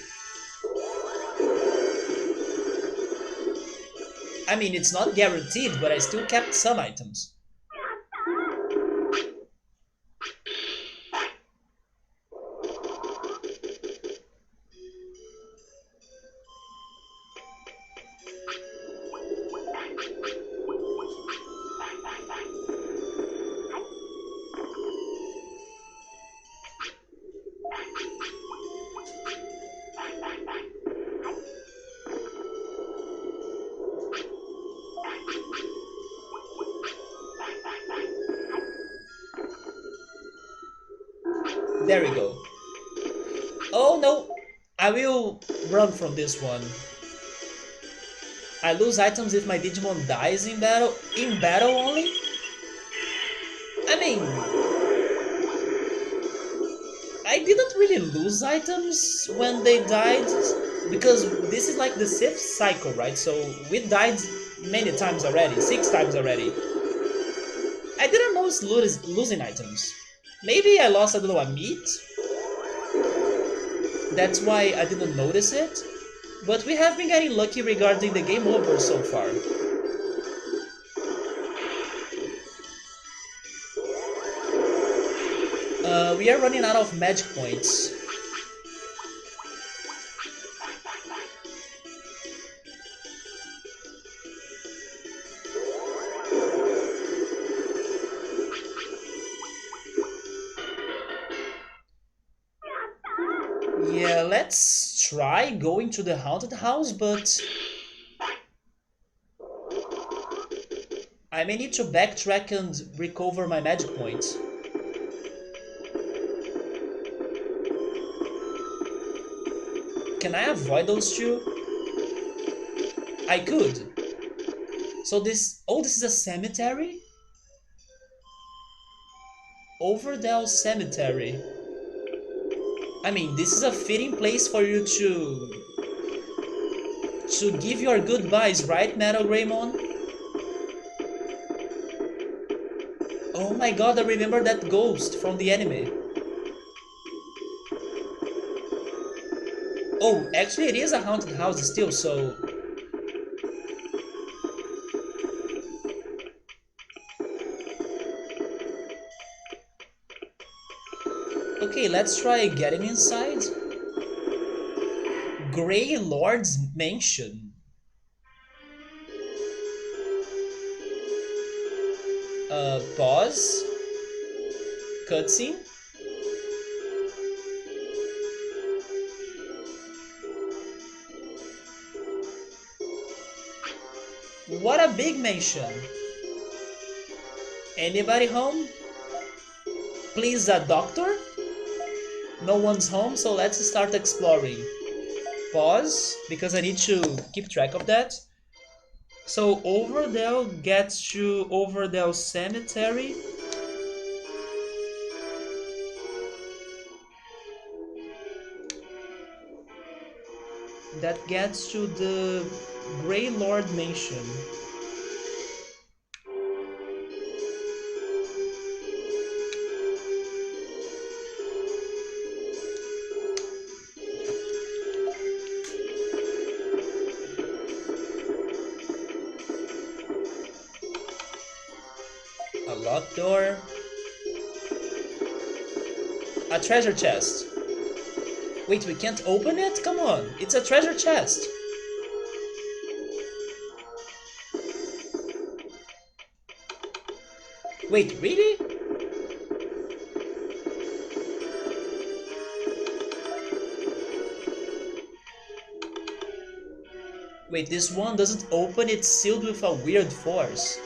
I mean, it's not guaranteed, but I still kept some items. There we go. Oh no! I will run from this one. I lose items if my Digimon dies in battle? In battle only? I mean... I didn't really lose items when they died, because this is like the 6th cycle, right? So we died many times already, 6 times already. I didn't notice losing items. Maybe I lost, I don't know, a meat? That's why I didn't notice it. But we have been getting lucky regarding the game over so far. We are running out of magic points. Yeah, let's try going to the haunted house, but I may need to backtrack and recover my magic points. Can I avoid those two? I could. So this... Oh, this is a cemetery? Overdell Cemetery. I mean, this is a fitting place for you to give your goodbyes, right, MetalGreymon? Oh my god, I remember that ghost from the anime. Oh, actually it is a haunted house still, so... Okay, let's try getting inside. Grey Lord's Mansion. Pause. Cutscene. What a big mansion. Anybody home? Please, a doctor? No one's home, so let's start exploring. Pause, because I need to keep track of that. So Overdell gets to Overdell Cemetery. That gets to the Grey Lord Mansion. A locked door. A treasure chest. Wait, we can't open it? Come on, it's a treasure chest. Wait, really? Wait, this one doesn't open, it's sealed with a weird force.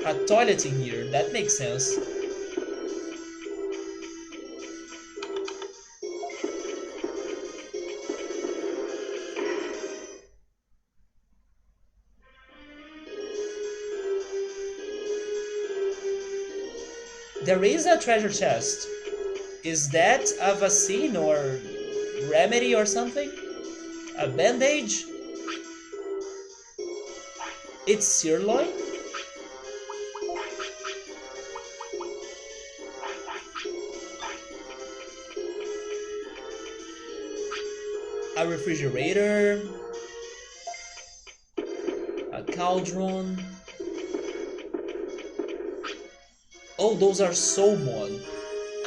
A toilet in here, that makes sense. There is a treasure chest. Is that a vaccine or remedy or something? A bandage? It's sirloin? A refrigerator, a cauldron. Oh, those are salmon.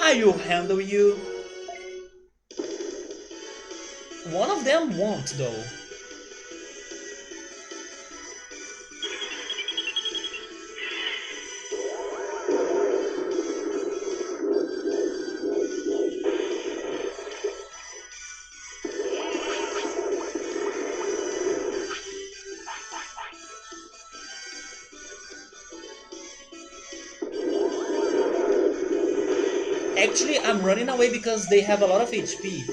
I will handle you. One of them won't, though. Actually, I'm running away because they have a lot of HP.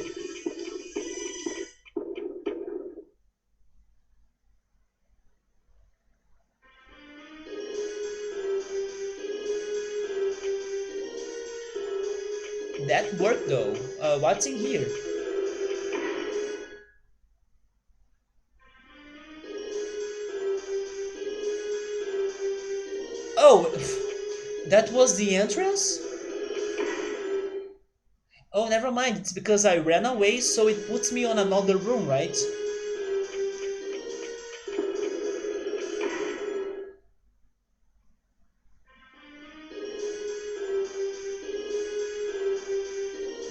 That worked though. What's in here? Oh, that was the entrance? Oh, never mind. It's because I ran away, so it puts me on another room, right?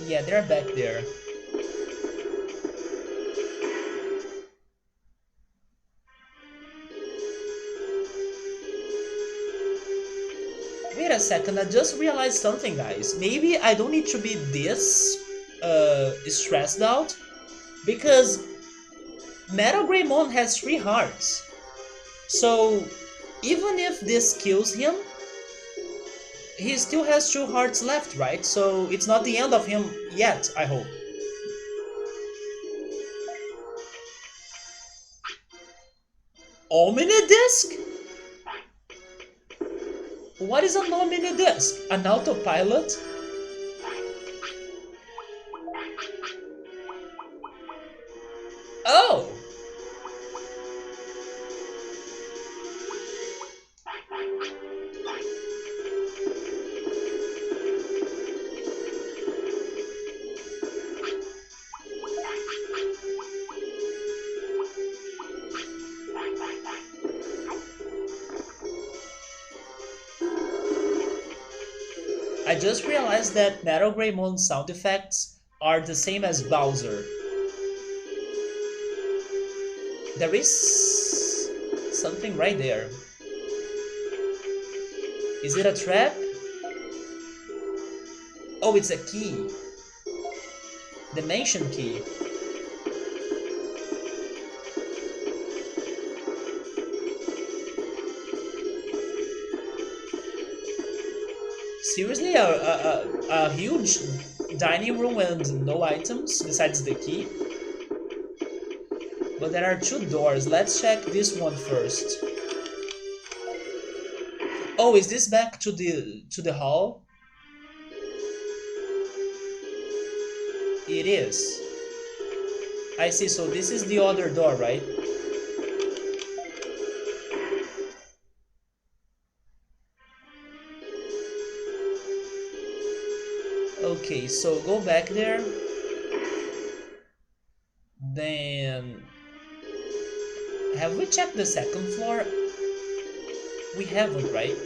Yeah, they're back there. Wait a second, I just realized something, guys. Maybe I don't need to be this stressed out, because MetalGreymon has 3 hearts. So even if this kills him, he still has 2 hearts left, right? So it's not the end of him yet, I hope. Omni Disc? What is an Omni Disc? An autopilot? Oh! I just realized that MetalGreymon sound effects are the same as Bowser. There is something right there. Is it a trap? Oh, it's a key. Dimension key. Seriously, a huge dining room and no items besides the key? But there are 2 doors. Let's check this one first. Oh, is this back to the hall? It is. I see, so this is the other door, right? Okay, so go back there. Then... have we checked the 2nd floor? We haven't, right?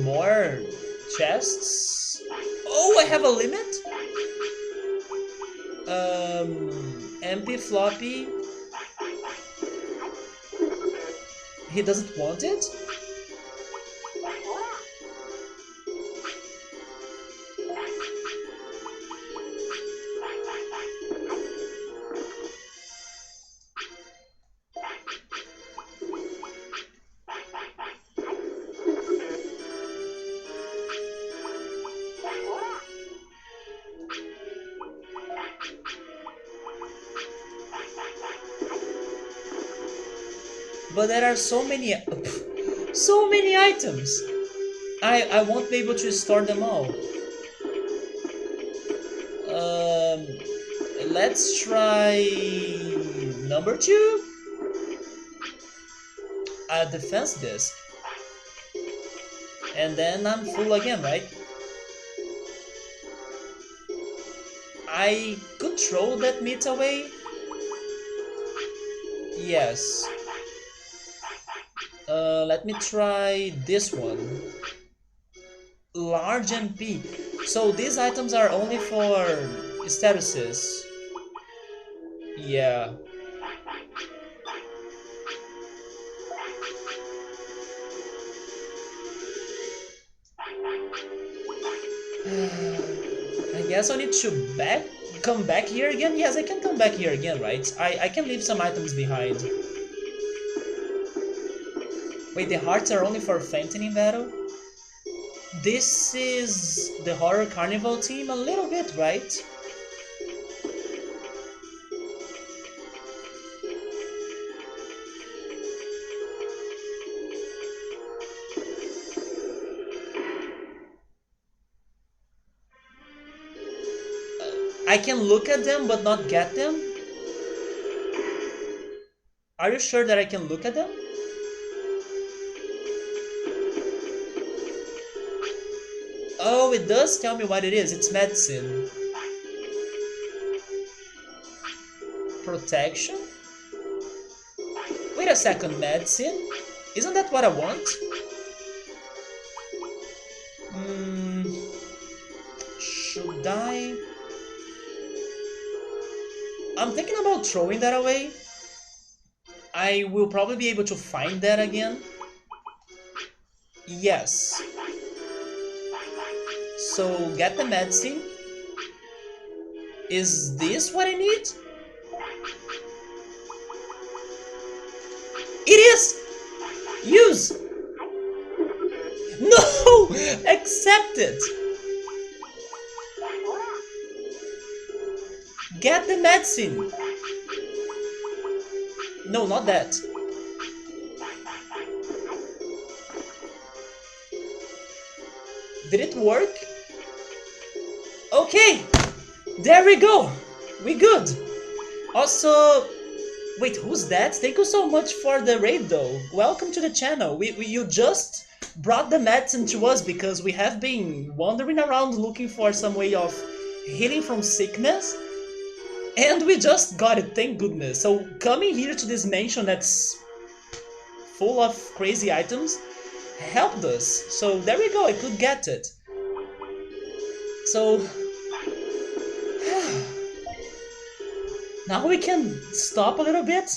More chests? Oh, I have a limit? MP Floppy. He doesn't want it? But there are so many items. I won't be able to store them all. Let's try number 2. A defense disc. And then I'm full again, right? I could throw that meat away. Yes. Let me try this one. Large MP. So these items are only for statuses. Yeah. I guess I need to come back here again? Yes, I can come back here again, right? I can leave some items behind. Wait, the hearts are only for fainting in battle? This is the Horror Carnival team a little bit, right? I can look at them but not get them? Are you sure that I can look at them? Oh, it does tell me what it is. It's medicine. Protection? Wait a second, medicine? Isn't that what I want? Should I? I'm thinking about throwing that away. I will probably be able to find that again. Yes. So, get the medicine. Is this what I need? It is! Use! No! Accept it! Get the medicine! No, not that. Did it work? Okay! There we go! We good! Also... Wait, who's that? Thank you so much for the raid though. Welcome to the channel. You just brought the medicine to us because we have been wandering around looking for some way of healing from sickness. And we just got it, thank goodness. So coming here to this mansion that's full of crazy items helped us. So there we go, I could get it. So now we can stop a little bit,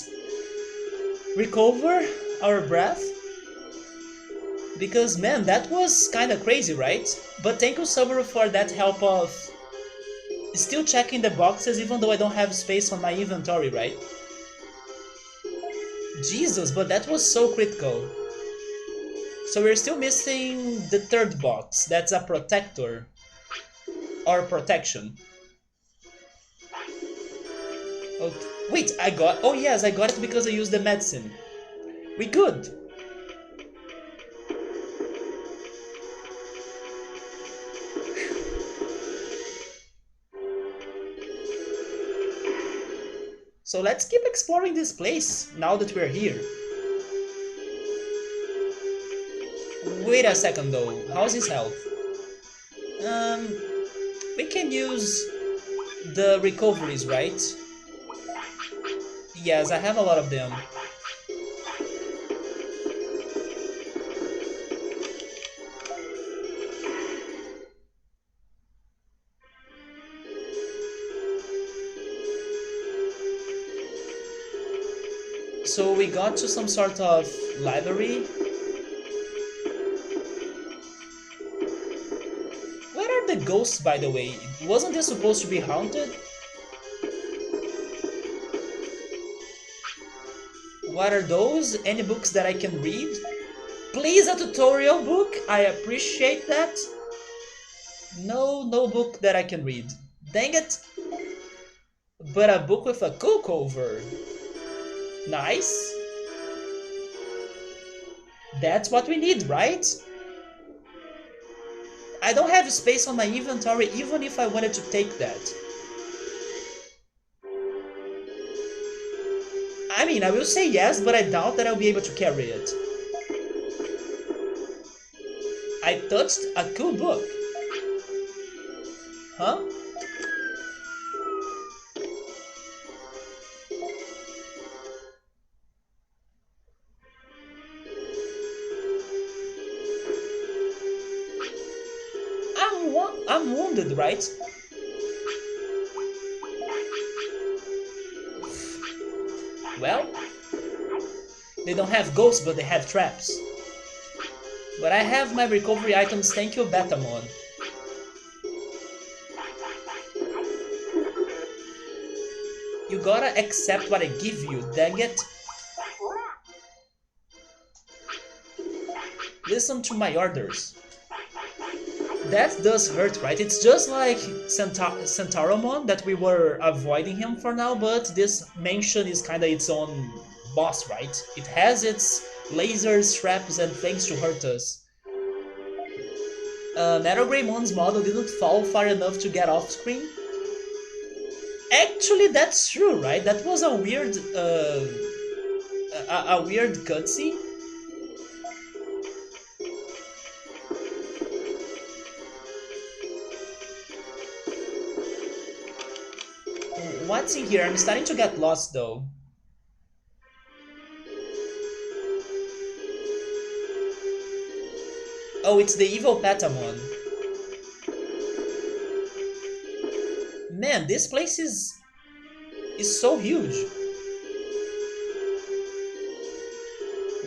recover our breath, because man, that was kinda crazy, right? But thank you Subaru for that help of still checking the boxes even though I don't have space on my inventory, right? Jesus, but that was so critical. So we're still missing the third box, that's a protector, or protection. Okay. Wait, I got... Oh yes, I got it because I used the medicine. We good. So let's keep exploring this place now that we're here. Wait a second though, how's his health? We can use the recoveries, right? Yes, I have a lot of them. So we got to some sort of library. Where are the ghosts, by the way? Wasn't this supposed to be haunted? What are those? Any books that I can read? Please, a tutorial book? I appreciate that. No book that I can read. Dang it! But a book with a cool cover. Nice. That's what we need, right? I don't have space on my inventory even if I wanted to take that. I mean, I will say yes, but I doubt that I'll be able to carry it. I touched a cool book. Huh? I'm wounded, right? Well, they don't have ghosts, but they have traps. But I have my recovery items, thank you, Betamon. You gotta accept what I give you, dang it. Listen to my orders. That does hurt, right? It's just like Centauramon that we were avoiding him for now, but this mansion is kinda its own boss, right? It has its lasers, traps, and things to hurt us. MetalGreymon's model didn't fall far enough to get off screen. Actually, that's true, right? That was a weird cutscene. what's in here? I'm starting to get lost though. Oh, it's the evil Betamon. Man, this place is so huge.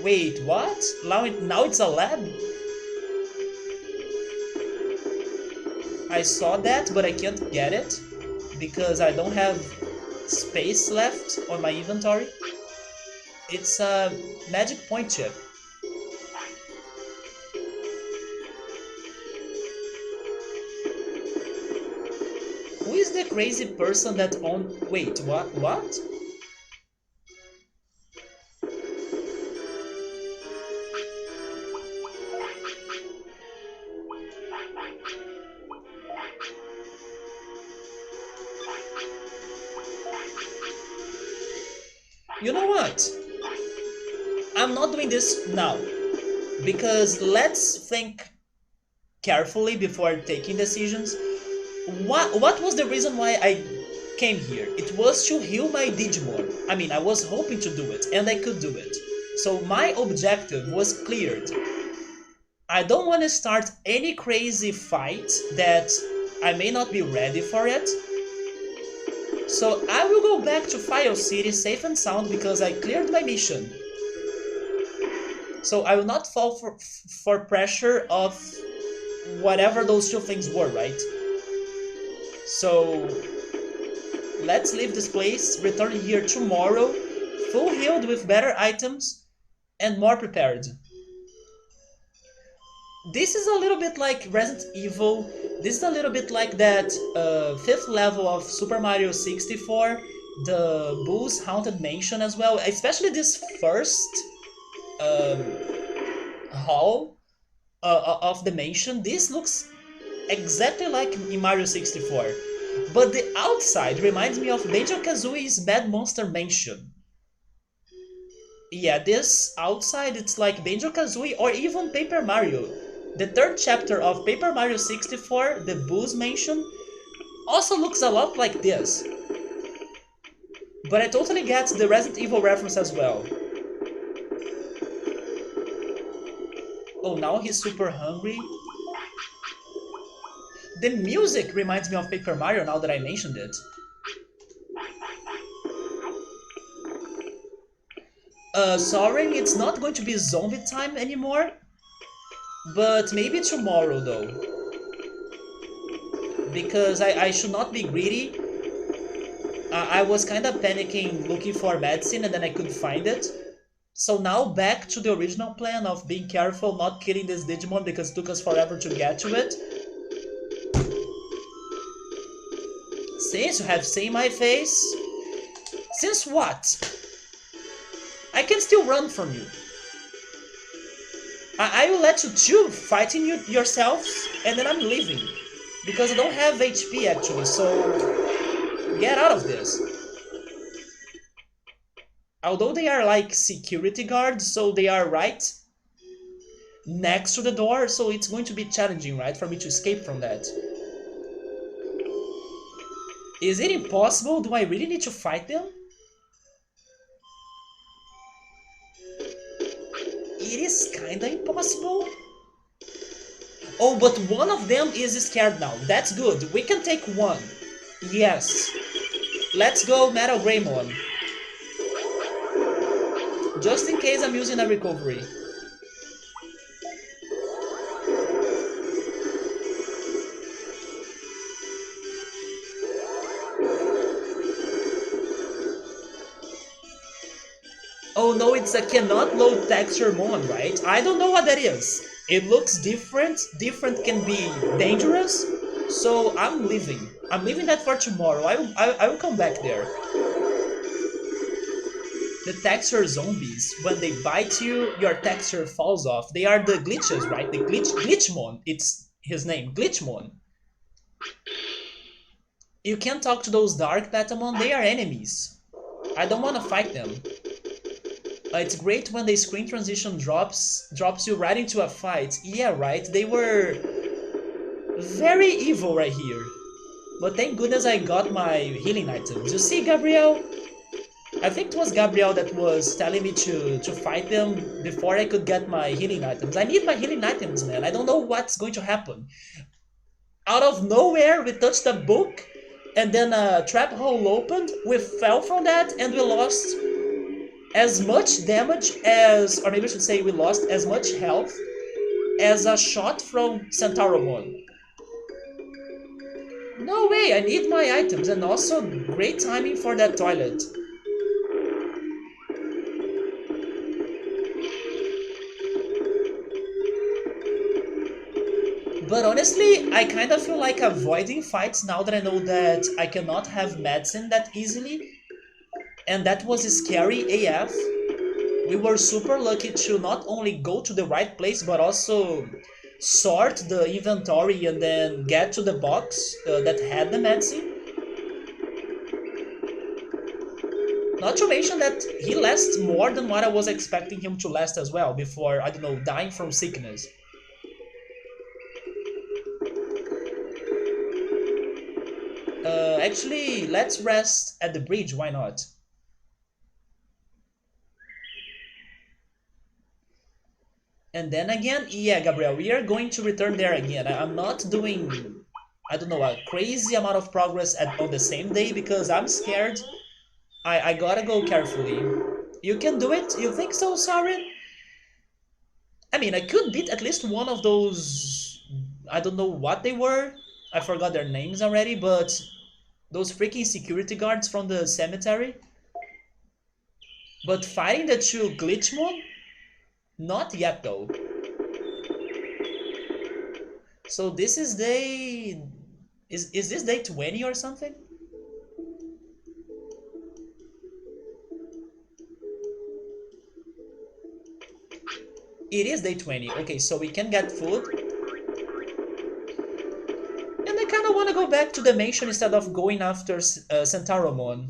Wait, what? Now it's a lab? I saw that, but I can't get it because I don't have space left on my inventory. It's a magic point chip. Who is the crazy person that owned... Wait, what? You know what? I'm not doing this now, because let's think carefully before taking decisions. What was the reason why I came here? It was to heal my Digimon. I mean, I was hoping to do it, and I could do it. So my objective was cleared. I don't want to start any crazy fight that I may not be ready for it. So I will go back to File City safe and sound because I cleared my mission. So I will not fall for pressure of whatever those two things were, right? So let's leave this place, return here tomorrow, full healed with better items and more prepared. This is a little bit like Resident Evil. This is a little bit like that 5th level of Super Mario 64, the Bull's Haunted Mansion as well, especially this first hall of the mansion. This looks exactly like in Mario 64, but the outside reminds me of Banjo-Kazooie's Bad Monster Mansion. Yeah, this outside, it's like Banjo-Kazooie or even Paper Mario. The 3rd chapter of Paper Mario 64, the Boo's Mansion, also looks a lot like this. But I totally get the Resident Evil reference as well. Oh, now he's super hungry. The music reminds me of Paper Mario now that I mentioned it. Sorry, it's not going to be zombie time anymore. But maybe tomorrow though. Because I should not be greedy. I was kinda panicking looking for medicine and then I couldn't find it. So now back to the original plan of being careful, not killing this Digimon because it took us forever to get to it. Since you have seen my face... Since what? I can still run from you. I will let you two fighting yourselves, and then I'm leaving. Because I don't have HP actually, so... Get out of this. Although they are like security guards, so they are right next to the door, so it's going to be challenging, right, for me to escape from that. Is it impossible? Do I really need to fight them? It is kinda impossible. Oh, but one of them is scared now. That's good. We can take one. Yes. Let's go, MetalGreymon. Just in case I'm using a recovery. Oh no, it's a cannot load texture mon, right? I don't know what that is. It looks different. Different can be dangerous. So I'm leaving. I'm leaving that for tomorrow. I will come back there. The texture zombies, when they bite you, your texture falls off. They are the glitches, right? The Glitchmon. It's his name, Glitchmon. You can't talk to those dark Betamon. They are enemies. I don't want to fight them. It's great when the screen transition drops you right into a fight. Yeah, right? They were very evil right here. But thank goodness I got my healing items. You see, Gabriel? I think it was Gabriel that was telling me to fight them before I could get my healing items. I need my healing items, man. I don't know what's going to happen. Out of nowhere, we touched a book, and then a trap hole opened. We fell from that, and we lost as much damage as, or maybe I should say we lost as much health as a shot from Centauromon. No way, I need my items, and also great timing for that toilet. But honestly, I kind of feel like avoiding fights now that I know that I cannot have medicine that easily. And that was scary AF. We were super lucky to not only go to the right place, but also sort the inventory and then get to the box that had the medicine. Not to mention that he lasts more than what I was expecting him to last as well, before, I don't know, dying from sickness. Actually, let's rest at the bridge, why not? And then again, yeah, Gabriel, we are going to return there again. I'm not doing, I don't know, a crazy amount of progress on the same day because I'm scared. I gotta go carefully. You can do it? You think so, Sorin? I mean, I could beat at least one of those. I don't know what they were. I forgot their names already, but those freaking security guards from the cemetery. But fighting the two Glitchmon? Not yet, though. So this is day. Is this day 20 or something? It is day 20. Okay, so we can get food. And I kind of want to go back to the mansion instead of going after Centauromon.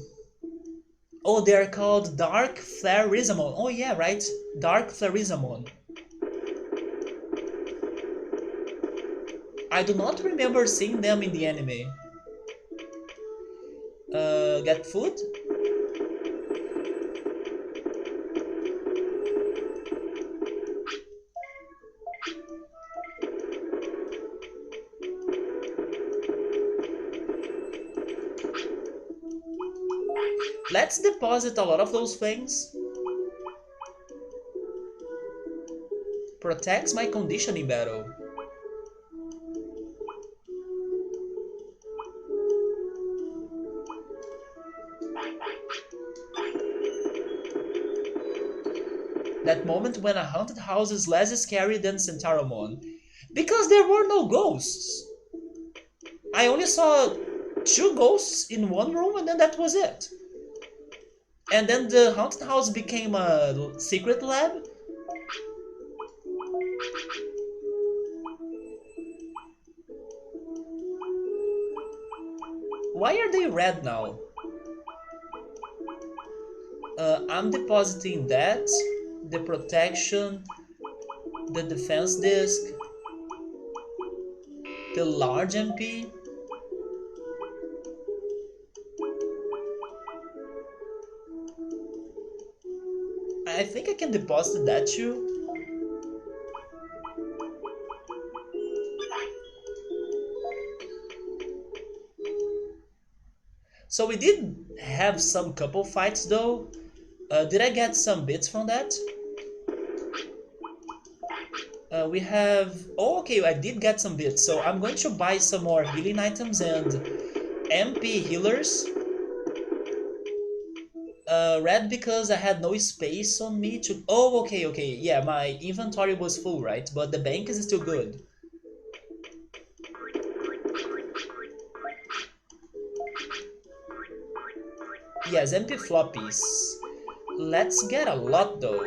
Oh, they're called Dark Flarizamon. Oh yeah, right. Dark Flarizamon. I do not remember seeing them in the anime. Get food? Let's deposit a lot of those things. Protects my condition in battle. That moment when a haunted house is less scary than Centauromon. Because there were no ghosts. I only saw two ghosts in one room and then that was it. And then the haunted house became a secret lab. Why are they red now? I'm depositing that, the protection, the defense disc, the large MP. I think I can deposit that too. So we did have some couple fights though. Did I get some bits from that? We have... Oh, okay, I did get some bits. So I'm going to buy some more healing items and MP healers. Red because I had no space on me to... Oh, okay, okay. Yeah, my inventory was full, right? But the bank is still good. Yes, MP floppies. Let's get a lot though.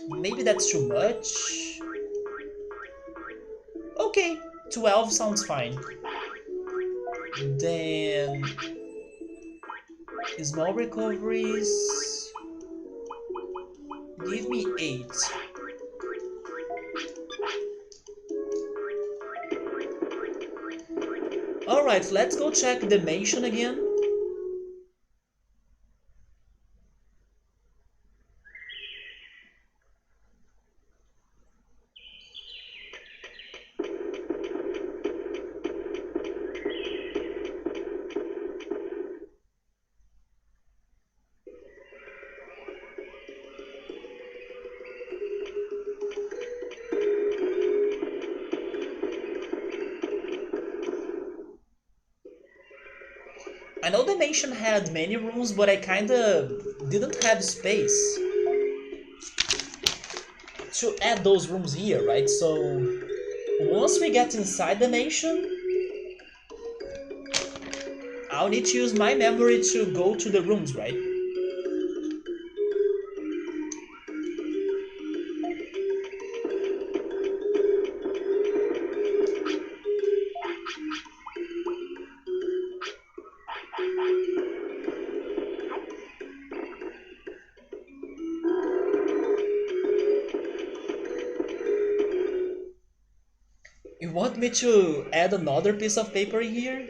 Maybe that's too much. Okay, 12 sounds fine. Then... Small recoveries... Give me 8. Alright, let's go check the mansion again. I know the mansion had many rooms, but I kinda didn't have space to add those rooms here, right? So once we get inside the mansion, I'll need to use my memory to go to the rooms, right? You want me to add another piece of paper here?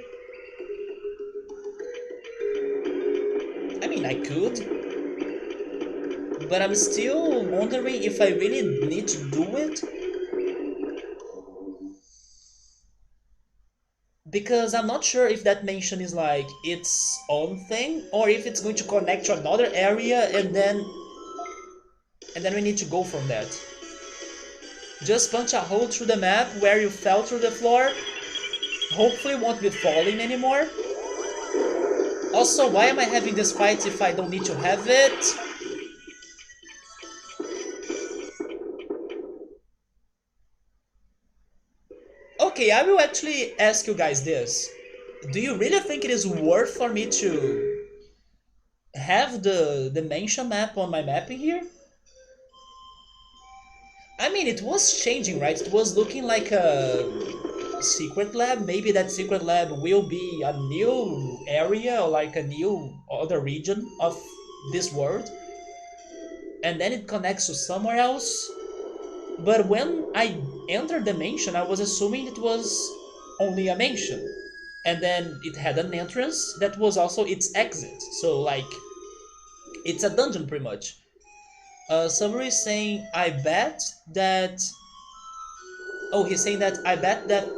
I mean, I could, but I'm still wondering if I really need to do it. Because I'm not sure if that mansion is like its own thing, or if it's going to connect to another area and then we need to go from that. Just punch a hole through the map where you fell through the floor. Hopefully won't be falling anymore. Also, why am I having this fight if I don't need to have it? Okay, I will actually ask you guys this. Do you really think it is worth for me to have the mansion map on my mapping here? I mean, it was changing, right? It was looking like a secret lab. Maybe that secret lab will be a new area or like a new other region of this world. And then it connects to somewhere else. But when I entered the mansion, I was assuming it was only a mansion. And then it had an entrance that was also its exit. So, like, it's a dungeon pretty much. Summary is saying, I bet that. Oh, he's saying that I bet that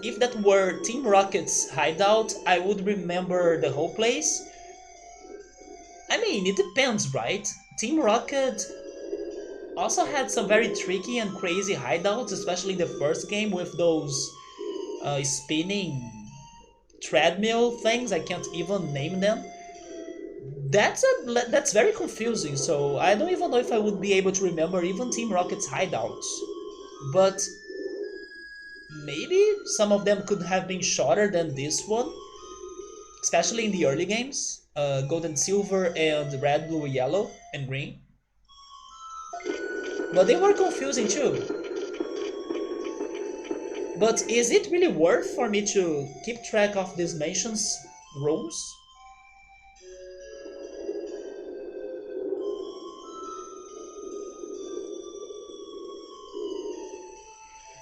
if that were Team Rocket's hideout, I would remember the whole place. I mean, it depends, right? Team Rocket also had some very tricky and crazy hideouts, especially in the first game with those spinning treadmill things. I can't even name them. That's very confusing. So I don't even know if I would be able to remember even Team Rocket's hideouts. But maybe some of them could have been shorter than this one, especially in the early games. Gold and silver and red, blue, yellow, and green. But they were confusing too. But is it really worth for me to keep track of these mansions' rooms?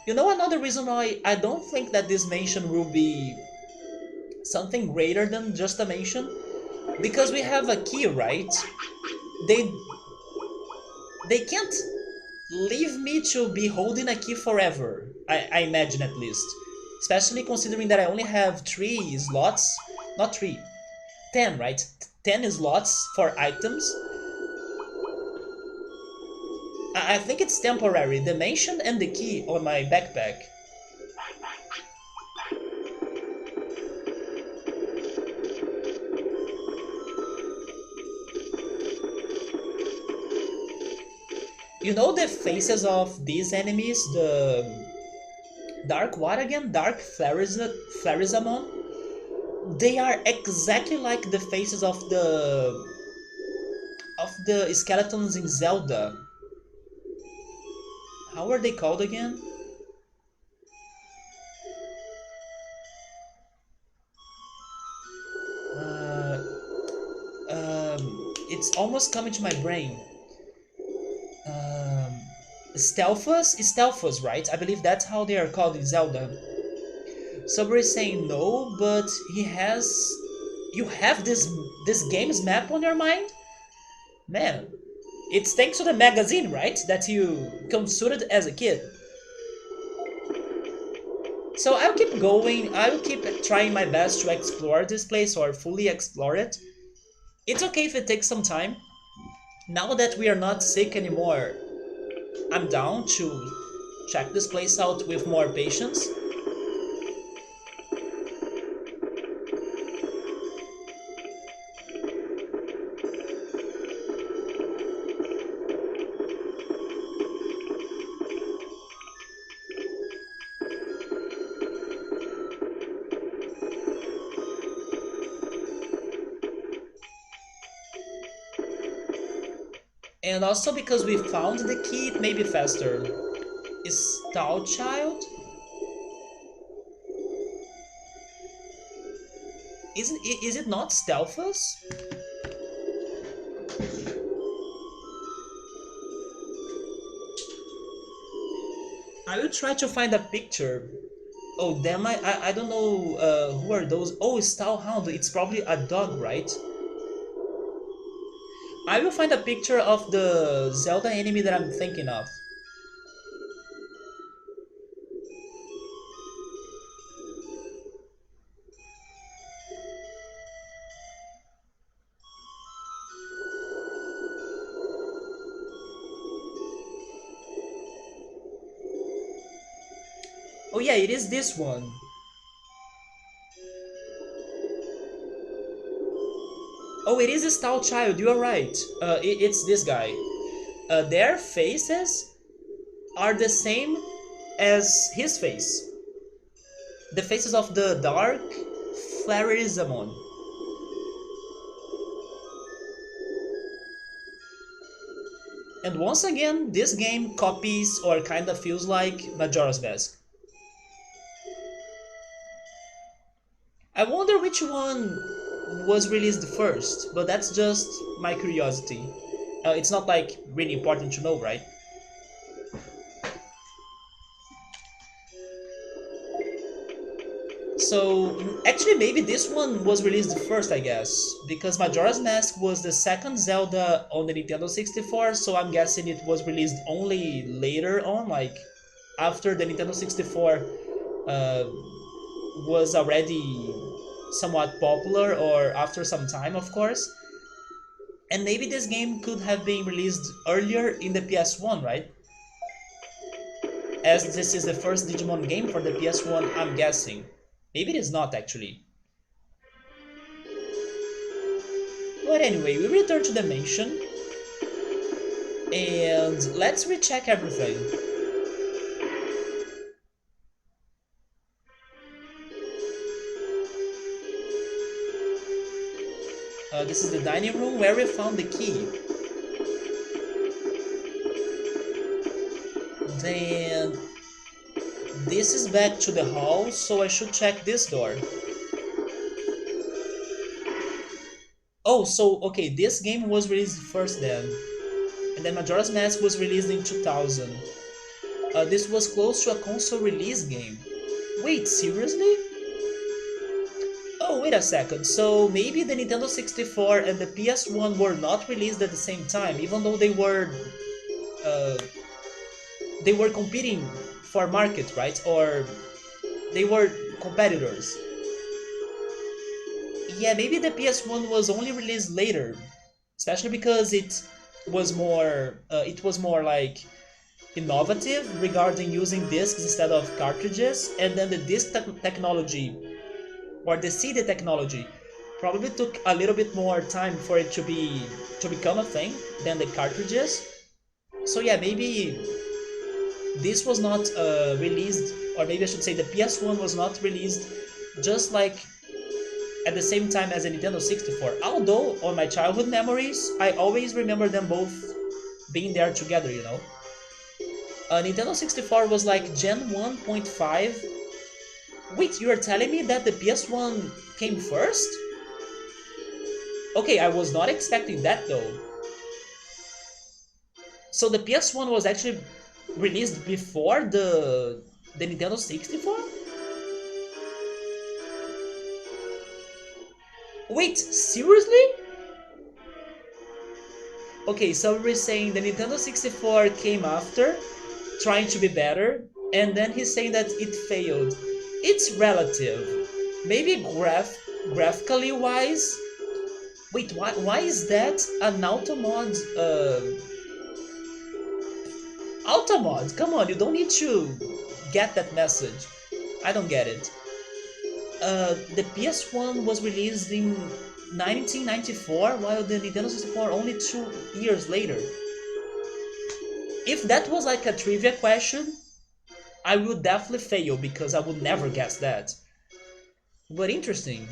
You know another reason why I don't think that this mansion will be something greater than just a mansion? Because we have a key, right? They they can't leave me to be holding a key forever. I imagine at least. Especially considering that I only have 3 slots. Not 3. 10, right? 10 slots for items. I think it's temporary. The mansion and the key on my backpack. You know the faces of these enemies? The Dark what again? Dark Flarizamon? They are exactly like the faces of the skeletons in Zelda. How are they called again? Uh, it's almost coming to my brain. Stelphus? Stelphus, right? I believe that's how they are called in Zelda. Subway is saying no, but he has. You have this game's map on your mind, man. It's thanks to the magazine, right? That you consulted as a kid. So I'll keep going. I'll keep trying my best to explore this place or fully explore it. It's okay if it takes some time. Now that we are not sick anymore, I'm down to check this place out with more patience. And also because we found the key, it may be faster. Is Stout Child? Is it not Stealthus? I will try to find a picture. Oh damn, I don't know who are those. Oh, Stowhound, it's probably a dog, right? I will find a picture of the Zelda enemy that I'm thinking of. Oh yeah, it is this one. Oh, it is a Stout Child, you are right. It's this guy. Their faces are the same as his face. The faces of the Dark Flarizamon. And once again, this game copies or kinda feels like Majora's Mask. I wonder which one was released first, but that's just my curiosity. It's not like really important to know, right? So actually maybe this one was released first, I guess, because Majora's Mask was the second Zelda on the Nintendo 64, so I'm guessing it was released only later on, like after the Nintendo 64 uh, was already somewhat popular, or after some time, of course. And maybe this game could have been released earlier in the PS1, right? As this is the first Digimon game for the PS1, I'm guessing. Maybe it is not actually. But anyway, we return to the mansion. And let's recheck everything. This is the dining room where we found the key. Then this is back to the hall, so I should check this door. Oh, so okay, this game was released first then. And then Majora's Mask was released in 2000. This was close to a console release game. Wait, seriously? Oh, wait a second. So maybe the Nintendo 64 and the PS1 were not released at the same time, even though uh, they were competing for market, right? Or they were competitors. Yeah, maybe the PS1 was only released later, especially because it was more like innovative regarding using discs instead of cartridges, and then the disc technology or the CD technology probably took a little bit more time for it to become a thing than the cartridges. So yeah, maybe this was not released, or maybe I should say the PS1 was not released just like at the same time as the Nintendo 64. Although on my childhood memories, I always remember them both being there together, you know. Nintendo 64 was like Gen 1.5. Wait, you are telling me that the PS1 came first? Okay, I was not expecting that though. So the PS1 was actually released before the Nintendo 64? Wait, seriously? Okay, so we're saying the Nintendo 64 came after, trying to be better, and then he's saying that it failed. It's relative. Maybe graphically wise. Wait, why is that an automod? Automod, come on, you don't need to get that message. I don't get it. The PS1 was released in 1994, while the Nintendo 64 only 2 years later. If that was like a trivia question, I would definitely fail because I would never guess that. But interesting.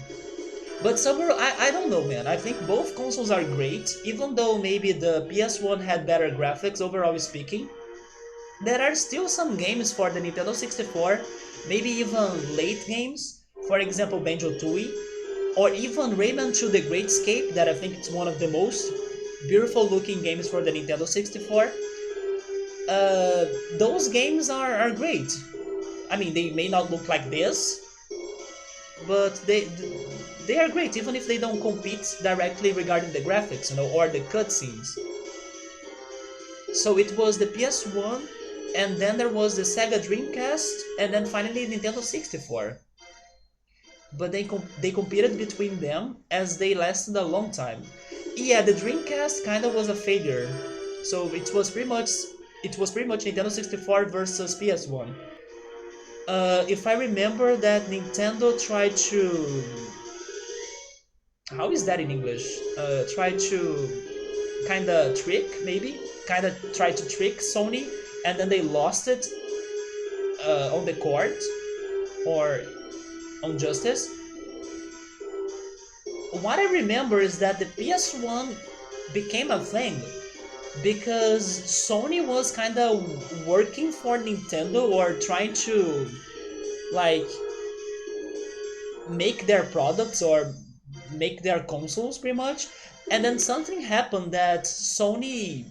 But somewhere, I don't know, man. I think both consoles are great, even though maybe the PS1 had better graphics overall speaking. There are still some games for the Nintendo 64, maybe even late games, for example Banjo-Tooie, or even Rayman 2 The Great Escape, that I think it's one of the most beautiful looking games for the Nintendo 64. Those games are great. I mean, they may not look like this, but they are great, even if they don't compete directly regarding the graphics, or the cutscenes. So it was the PS1, and then there was the Sega Dreamcast, and then finally Nintendo 64. But they competed between them as they lasted a long time. Yeah, the Dreamcast kind of was a failure, so it was pretty much Nintendo 64 versus PS1. If I remember that Nintendo tried to, how is that in English? Try to kinda trick, maybe? Kinda try to trick Sony, and then they lost it on the court, or on justice. What I remember is that the PS1 became a thing because Sony was kinda working for Nintendo, or trying to, like, make their products or make their consoles pretty much, and then something happened that Sony,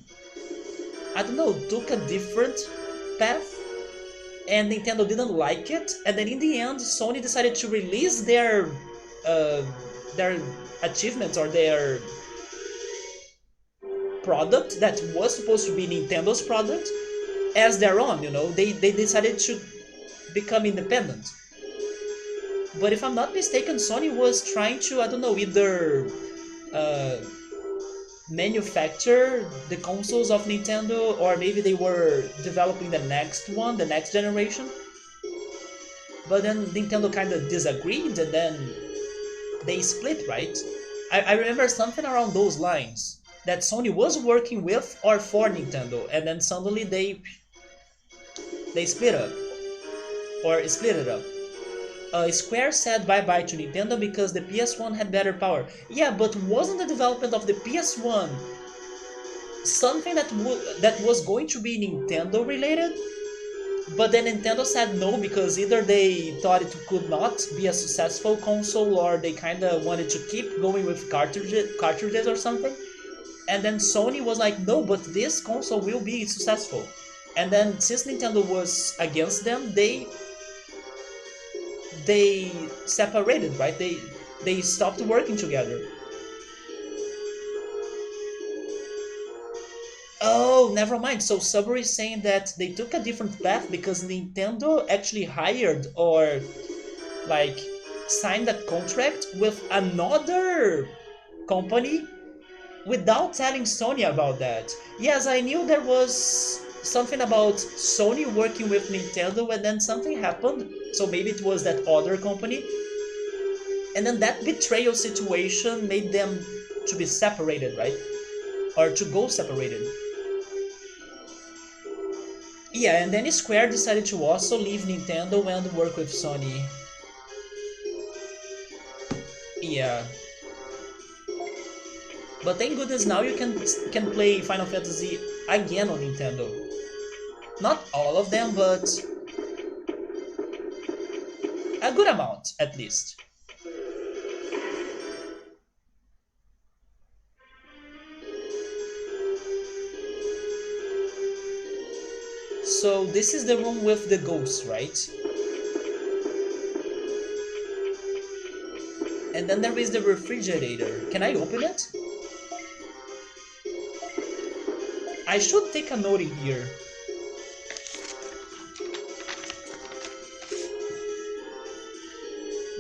I don't know, took a different path, and Nintendo didn't like it, and then in the end Sony decided to release uh, their achievements, or their product that was supposed to be Nintendo's product, as their own. They decided to become independent. But if I'm not mistaken, Sony was trying to, I don't know, either uh, manufacture the consoles of Nintendo, or maybe they were developing the next one, the next generation. But then Nintendo kind of disagreed, and then they split, right? I remember something around those lines, that Sony was working with or for Nintendo, and then suddenly they split up, or split it up. Square said bye-bye to Nintendo because the PS1 had better power. Yeah, but wasn't the development of the PS1 something that was going to be Nintendo related? But then Nintendo said no, because either they thought it could not be a successful console, or they kind of wanted to keep going with cartridges or something. And then Sony was like, no, but this console will be successful. And then since Nintendo was against them, they separated, right? They stopped working together. Oh, never mind. So Subway is saying that they took a different path because Nintendo actually hired, or like signed a contract with another company without telling Sony about that. Yes, I knew there was something about Sony working with Nintendo, and then something happened. So maybe it was that other company. And then that betrayal situation made them to be separated, right? Or to go separated. Yeah, and then Square decided to also leave Nintendo and work with Sony. Yeah. But thank goodness now you can play Final Fantasy again on Nintendo. Not all of them, but a good amount, at least. So this is the room with the ghosts, right? And then there is the refrigerator. Can I open it? I should take a note in here.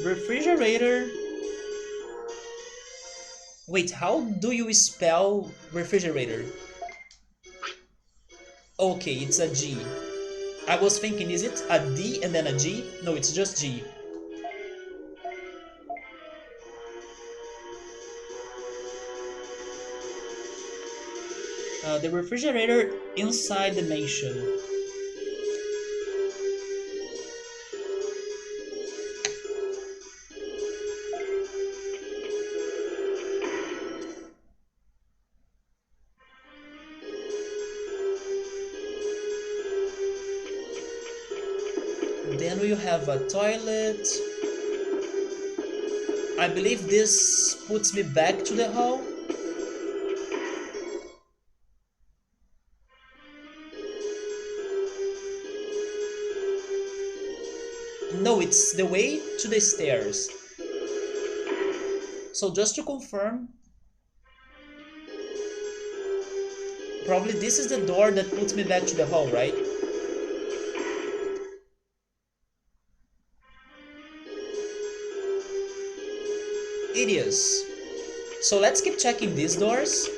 Refrigerator. Wait, how do you spell refrigerator? Okay, it's a G. I was thinking, is it a D and then a G? No, it's just G. The refrigerator inside the mansion. Then we have a toilet. I believe this puts me back to the hall. No, it's the way to the stairs. So just to confirm, probably this is the door that puts me back to the hall, right? It is. So let's keep checking these doors.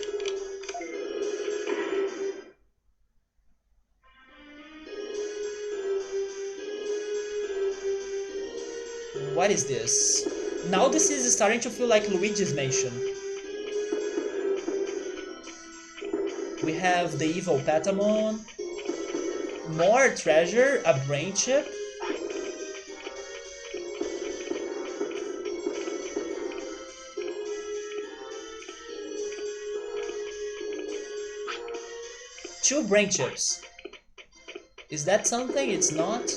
What is this? Now this is starting to feel like Luigi's Mansion. We have the evil Betamon, more treasure, a brain chip. Two brain chips. Is that something? It's not.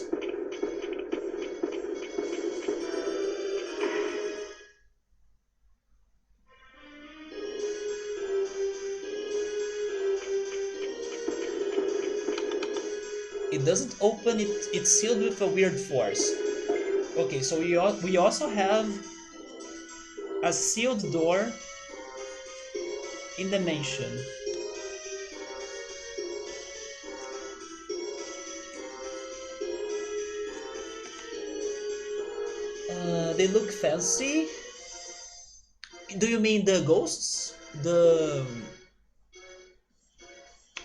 It doesn't open, it's sealed with a weird force. Okay, so we also have a sealed door in the mansion. They look fancy. Do you mean the ghosts?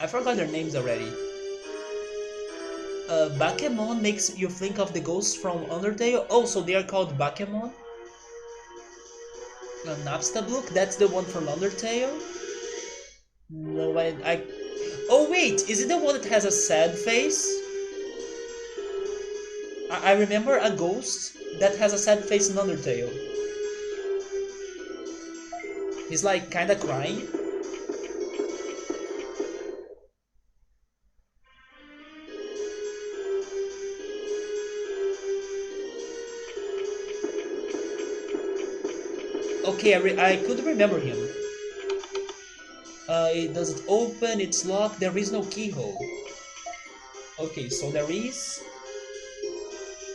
I forgot their names already. Backseating makes you think of the ghosts from Undertale. Oh, so they are called Backseating? Napstablook, that's the one from Undertale? No, I... Oh wait, is it the one that has a sad face? I remember a ghost that has a sad face in Undertale. He's like kinda crying. Okay, I could remember him. It doesn't open, it's locked, there is no keyhole. Okay, so there is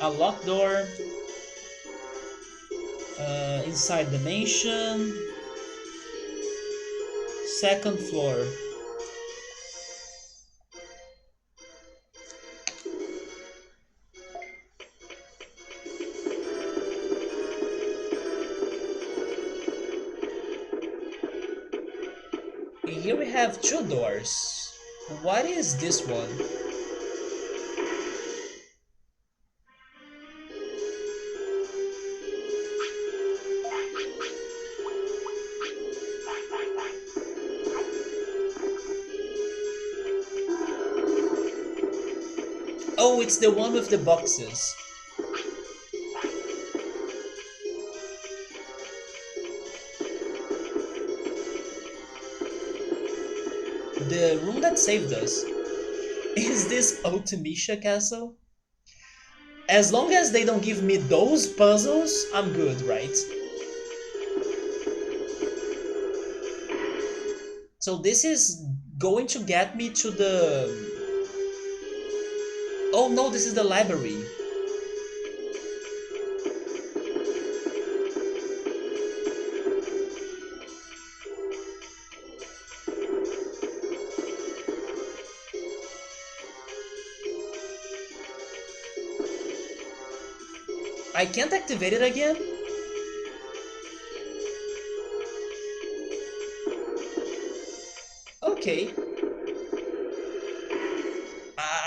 a locked door inside the mansion. Second floor. Here we have two doors. What is this one? Oh, it's the one with the boxes. The room that saved us. Is this Ultimisha Castle? As long as they don't give me those puzzles, I'm good, right? So this is going to get me to the... Oh no, this is the library. I can't activate it again? Okay.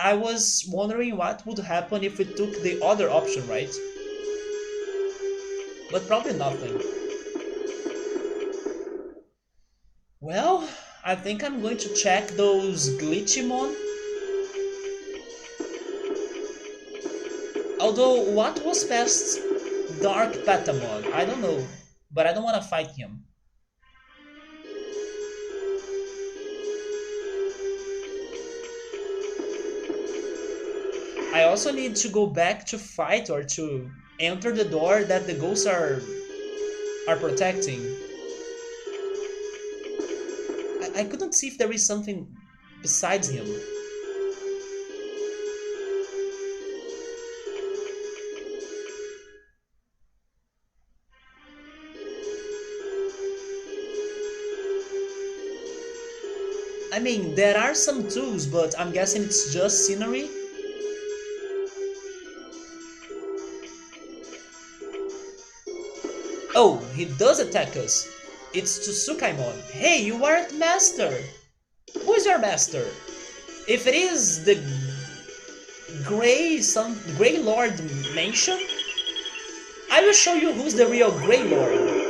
I was wondering what would happen if we took the other option, right? But probably nothing. Well, I think I'm going to check those Glitchimon. Although, what was past Dark Betamon? I don't know, but I don't want to fight him. I also need to go back to fight or to enter the door that the ghosts are protecting. I couldn't see if there is something besides him. I mean, there are some tools, but I'm guessing it's just scenery. Oh, he does attack us. It's Tsukaimon. Hey, you aren't master. Who is your master? If it is the Grey Lord Mansion, I will show you who's the real Grey Lord.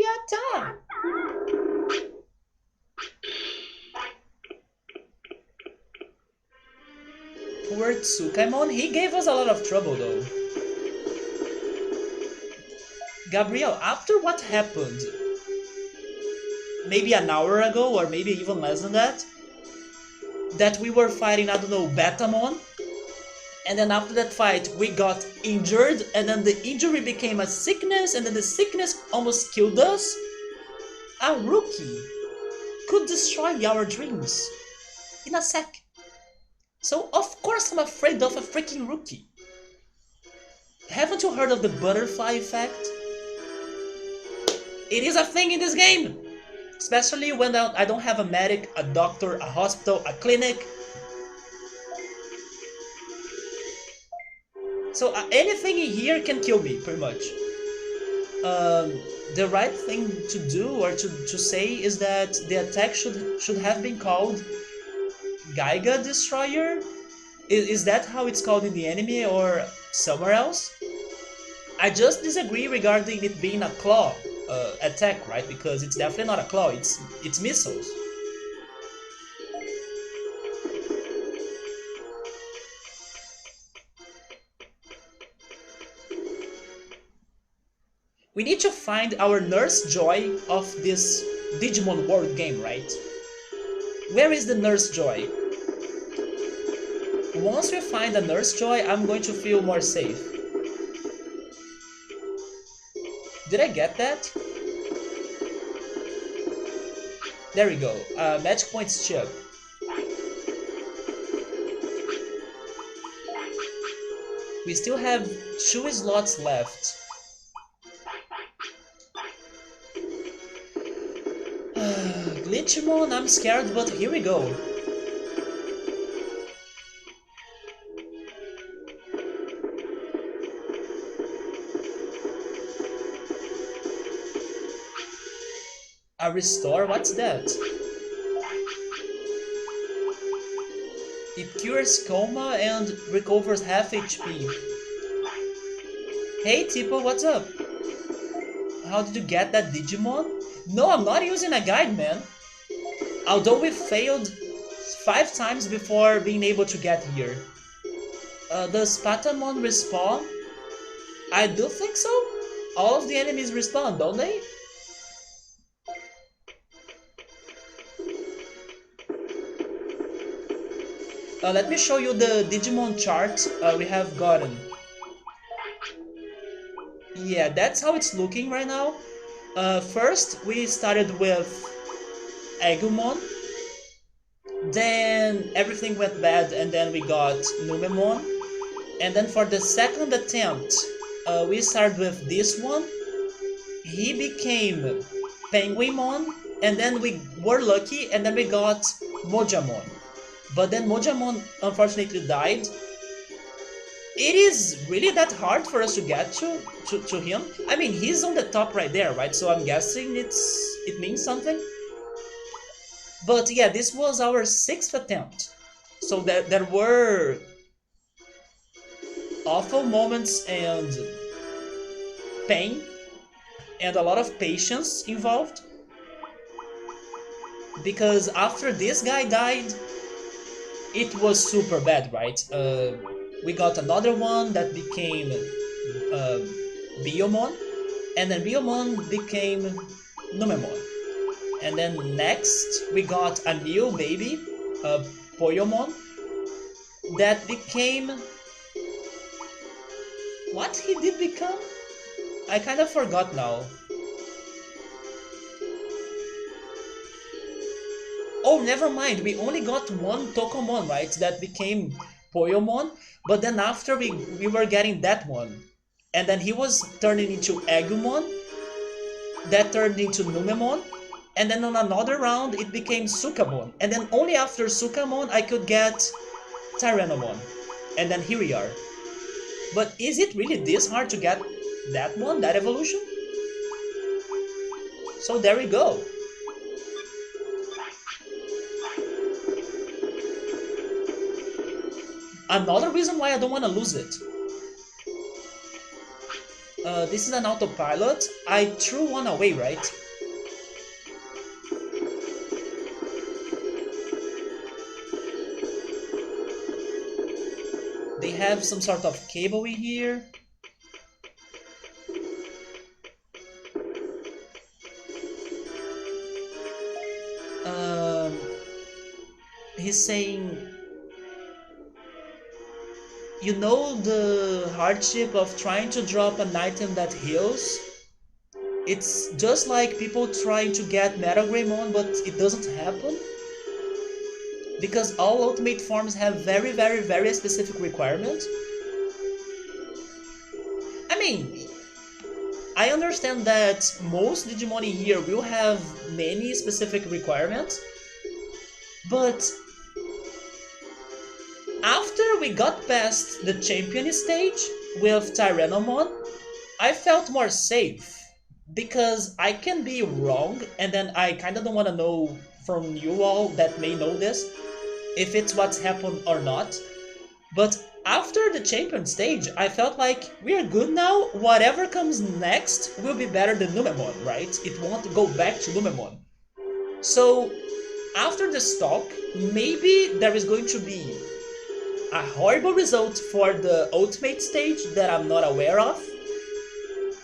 Yatta! Poor Tsukaimon, he gave us a lot of trouble though. Gabriel, after what happened, maybe an hour ago or maybe even less than that, that we were fighting, I don't know, Betamon, and then after that fight we got injured, and then the injury became a sickness, and then the sickness almost killed us. A rookie could destroy our dreams in a sec. So of course I'm afraid of a freaking rookie. Haven't you heard of the butterfly effect? It is a thing in this game! Especially when I don't have a medic, a doctor, a hospital, a clinic. So anything in here can kill me, pretty much. The right thing to do or to say is that the attack should have been called Gaiga Destroyer. Is that how it's called in the anime or somewhere else? I just disagree regarding it being a claw attack, right? Because it's definitely not a claw, it's missiles. We need to find our Nurse Joy of this Digimon World game, right? Where is the Nurse Joy? Once we find a Nurse Joy, I'm going to feel more safe. Did I get that? There we go. Magic points chip. We still have 2 slots left. Glitchimon, I'm scared, but here we go. A restore? What's that? It cures coma and recovers half HP. Hey Tipo, what's up? How did you get that Digimon? No, I'm not using a guide, man. Although we failed 5 times before being able to get here. Does Betamon respawn? I do think so. All of the enemies respawn, don't they? Let me show you the Digimon chart we have gotten. Yeah, that's how it's looking right now. First, we started with Agumon. Then everything went bad and then we got Numemon. And then for the second attempt, we started with this one. He became Penguinmon. And then we were lucky and then we got Mojamon. But then Mojamon unfortunately died. It is really that hard for us to get to him. I mean, he's on the top right there, right? So I'm guessing it means something. But yeah, this was our 6th attempt. So there were awful moments and pain and a lot of patience involved. Because after this guy died, it was super bad, right? We got another one that became Betamon, and then Betamon became Numemon. And then next we got a new baby, Poyomon, that became... What he did become? I kind of forgot now. Oh, never mind, we only got one Tokomon, right? That became Poyomon, but then after we were getting that one. And then he was turning into Agumon, that turned into Numemon, and then on another round it became Sukamon. And then only after Sukamon I could get Tyrannomon. And then here we are. But is it really this hard to get that one, that evolution? So there we go. Another reason why I don't want to lose it. This is an autopilot. I threw one away, right? They have some sort of cable in here. He's saying, you know the hardship of trying to drop an item that heals? It's just like people trying to get MetalGreymon, but it doesn't happen. Because all ultimate forms have very specific requirements. I mean, I understand that most Digimon in here will have many specific requirements, but after we got past the champion stage with Tyrannomon, I felt more safe. Because I can be wrong, and then I kinda don't wanna know from you all that may know this, if it's what's happened or not. But after the champion stage, I felt like we're good now, whatever comes next will be better than Numemon, right? It won't go back to Numemon. So, after this talk, maybe there is going to be a horrible result for the ultimate stage that I'm not aware of.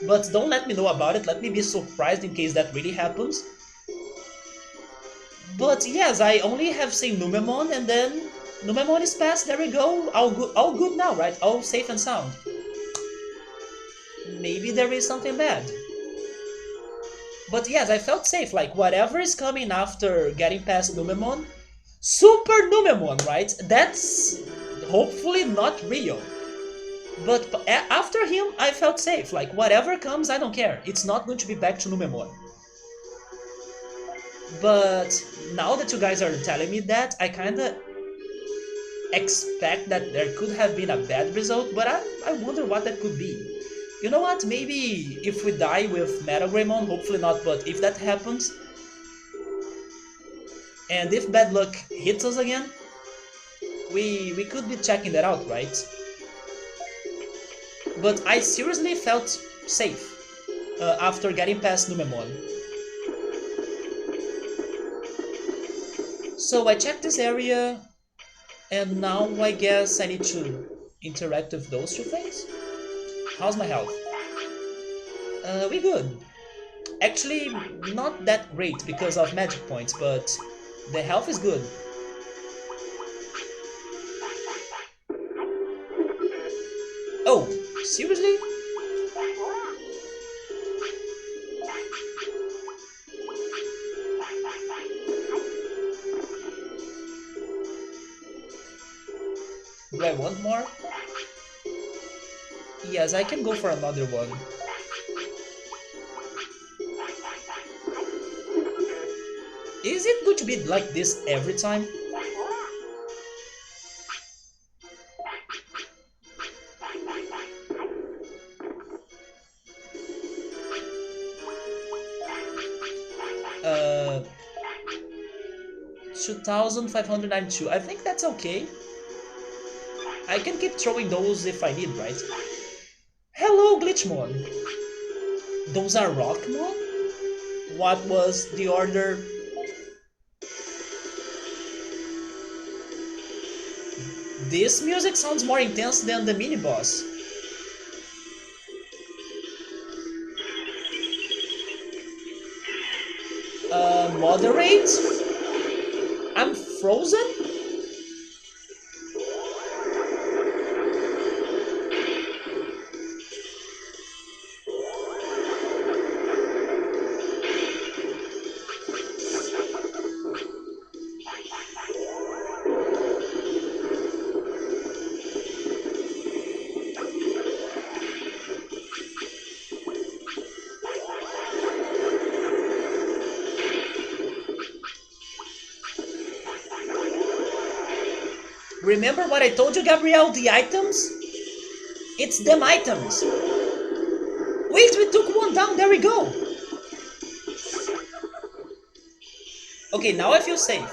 But don't let me know about it, let me be surprised in case that really happens. But yes, I only have seen Numemon, and then Numemon is passed, there we go, all good now, right? All safe and sound. Maybe there is something bad. But yes, I felt safe, like whatever is coming after getting past Numemon, Super Numemon, right? That's hopefully not real. But after him, I felt safe, like whatever comes, I don't care. It's not going to be back to Numemon. But now that you guys are telling me that, I kinda expect that there could have been a bad result, but I wonder what that could be. You know what, maybe if we die with MetalGreymon, hopefully not, but if that happens, and if bad luck hits us again, We could be checking that out, right? But I seriously felt safe after getting past Numemon. So I checked this area, and now I guess I need to interact with those two things. How's my health? We good. Actually, not that great because of magic points, but the health is good. Oh, seriously? Do I want more? Yes, I can go for another one. Is it going to be like this every time? Uh, 2592. I think that's okay. I can keep throwing those if I need, right? Hello, Glitchmon. Those are Rockmon? What was the order? This music sounds more intense than the mini-boss. Moderate? I'm frozen? Remember what I told you, Gabrielle? The items? It's them items. Wait, we took one down. There we go. Okay, now I feel safe.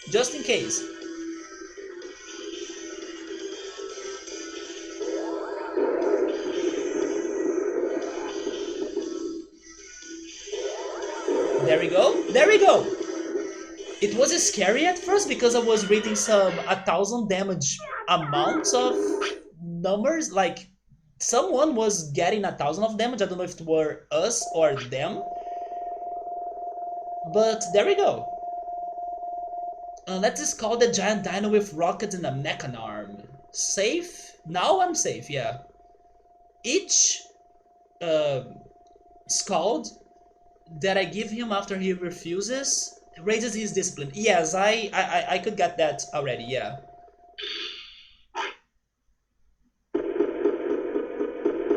Just in case. There we go. There we go. It was scary at first because I was reading some 1,000 damage amounts of numbers. Like someone was getting 1,000 of damage. I don't know if it were us or them. But there we go. Let's just call the giant dino with rockets and a mechan arm. Safe? Now I'm safe, yeah. Each scald that I give him after he refuses raises his discipline. Yes, I could get that already, yeah.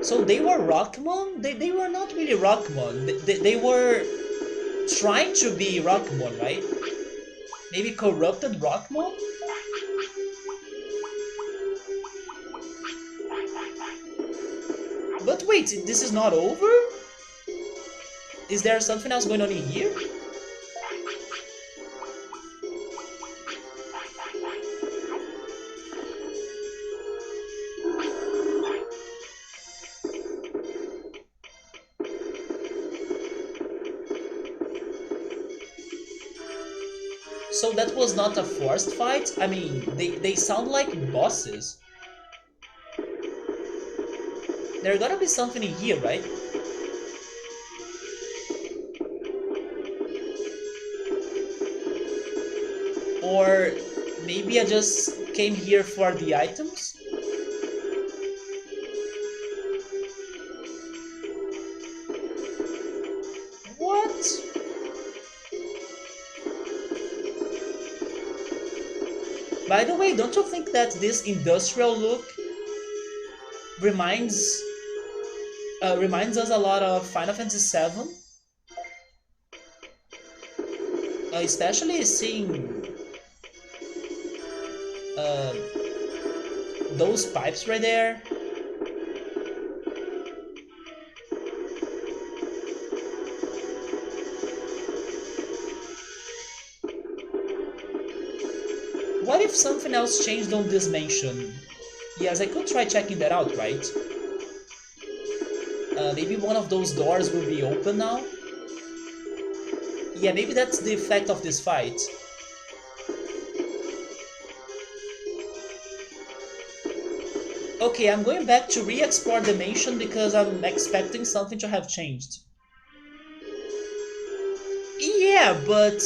So they were Rockmon? They were not really Rockmon. They were trying to be Rockmon, right? Maybe corrupted Rockmon? But wait, this is not over? Is there something else going on in here? So that was not a forced fight? I mean, they sound like bosses. There gotta be something in here, right? Or maybe I just came here for the items? What? By the way, don't you think that this industrial look reminds us a lot of Final Fantasy VII? Especially seeing uh, those pipes right there. What if something else changed on this mansion? Yes, I could try checking that out, right? Maybe one of those doors will be open now? Yeah, maybe that's the effect of this fight. Okay, I'm going back to re-explore the mansion because I'm expecting something to have changed. Yeah, but...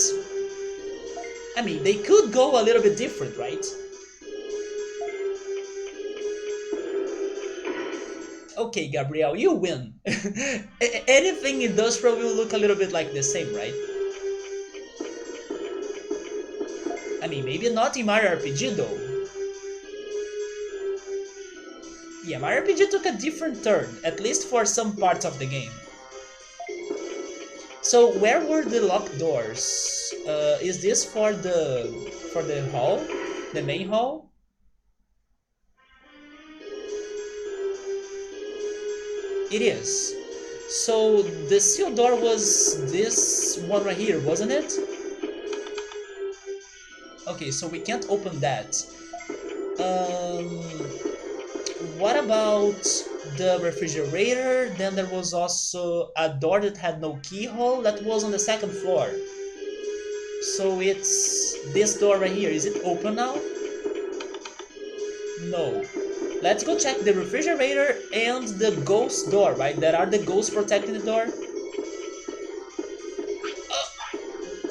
I mean, they could go a little bit different, right? Okay, Gabriel, you win. Anything industrial will look a little bit like the same, right? I mean, maybe not in Mario RPG though. Yeah, Mario RPG took a different turn, at least for some parts of the game. So where were the locked doors? Is this for the hall, the main hall? It is. So the sealed door was this one right here, wasn't it? Okay, so we can't open that. Um, what about the refrigerator? Then there was also a door that had no keyhole that was on the second floor. So it's this door right here. Is it open now? No. Let's go check the refrigerator and the ghost door, right? There are the ghosts protecting the door.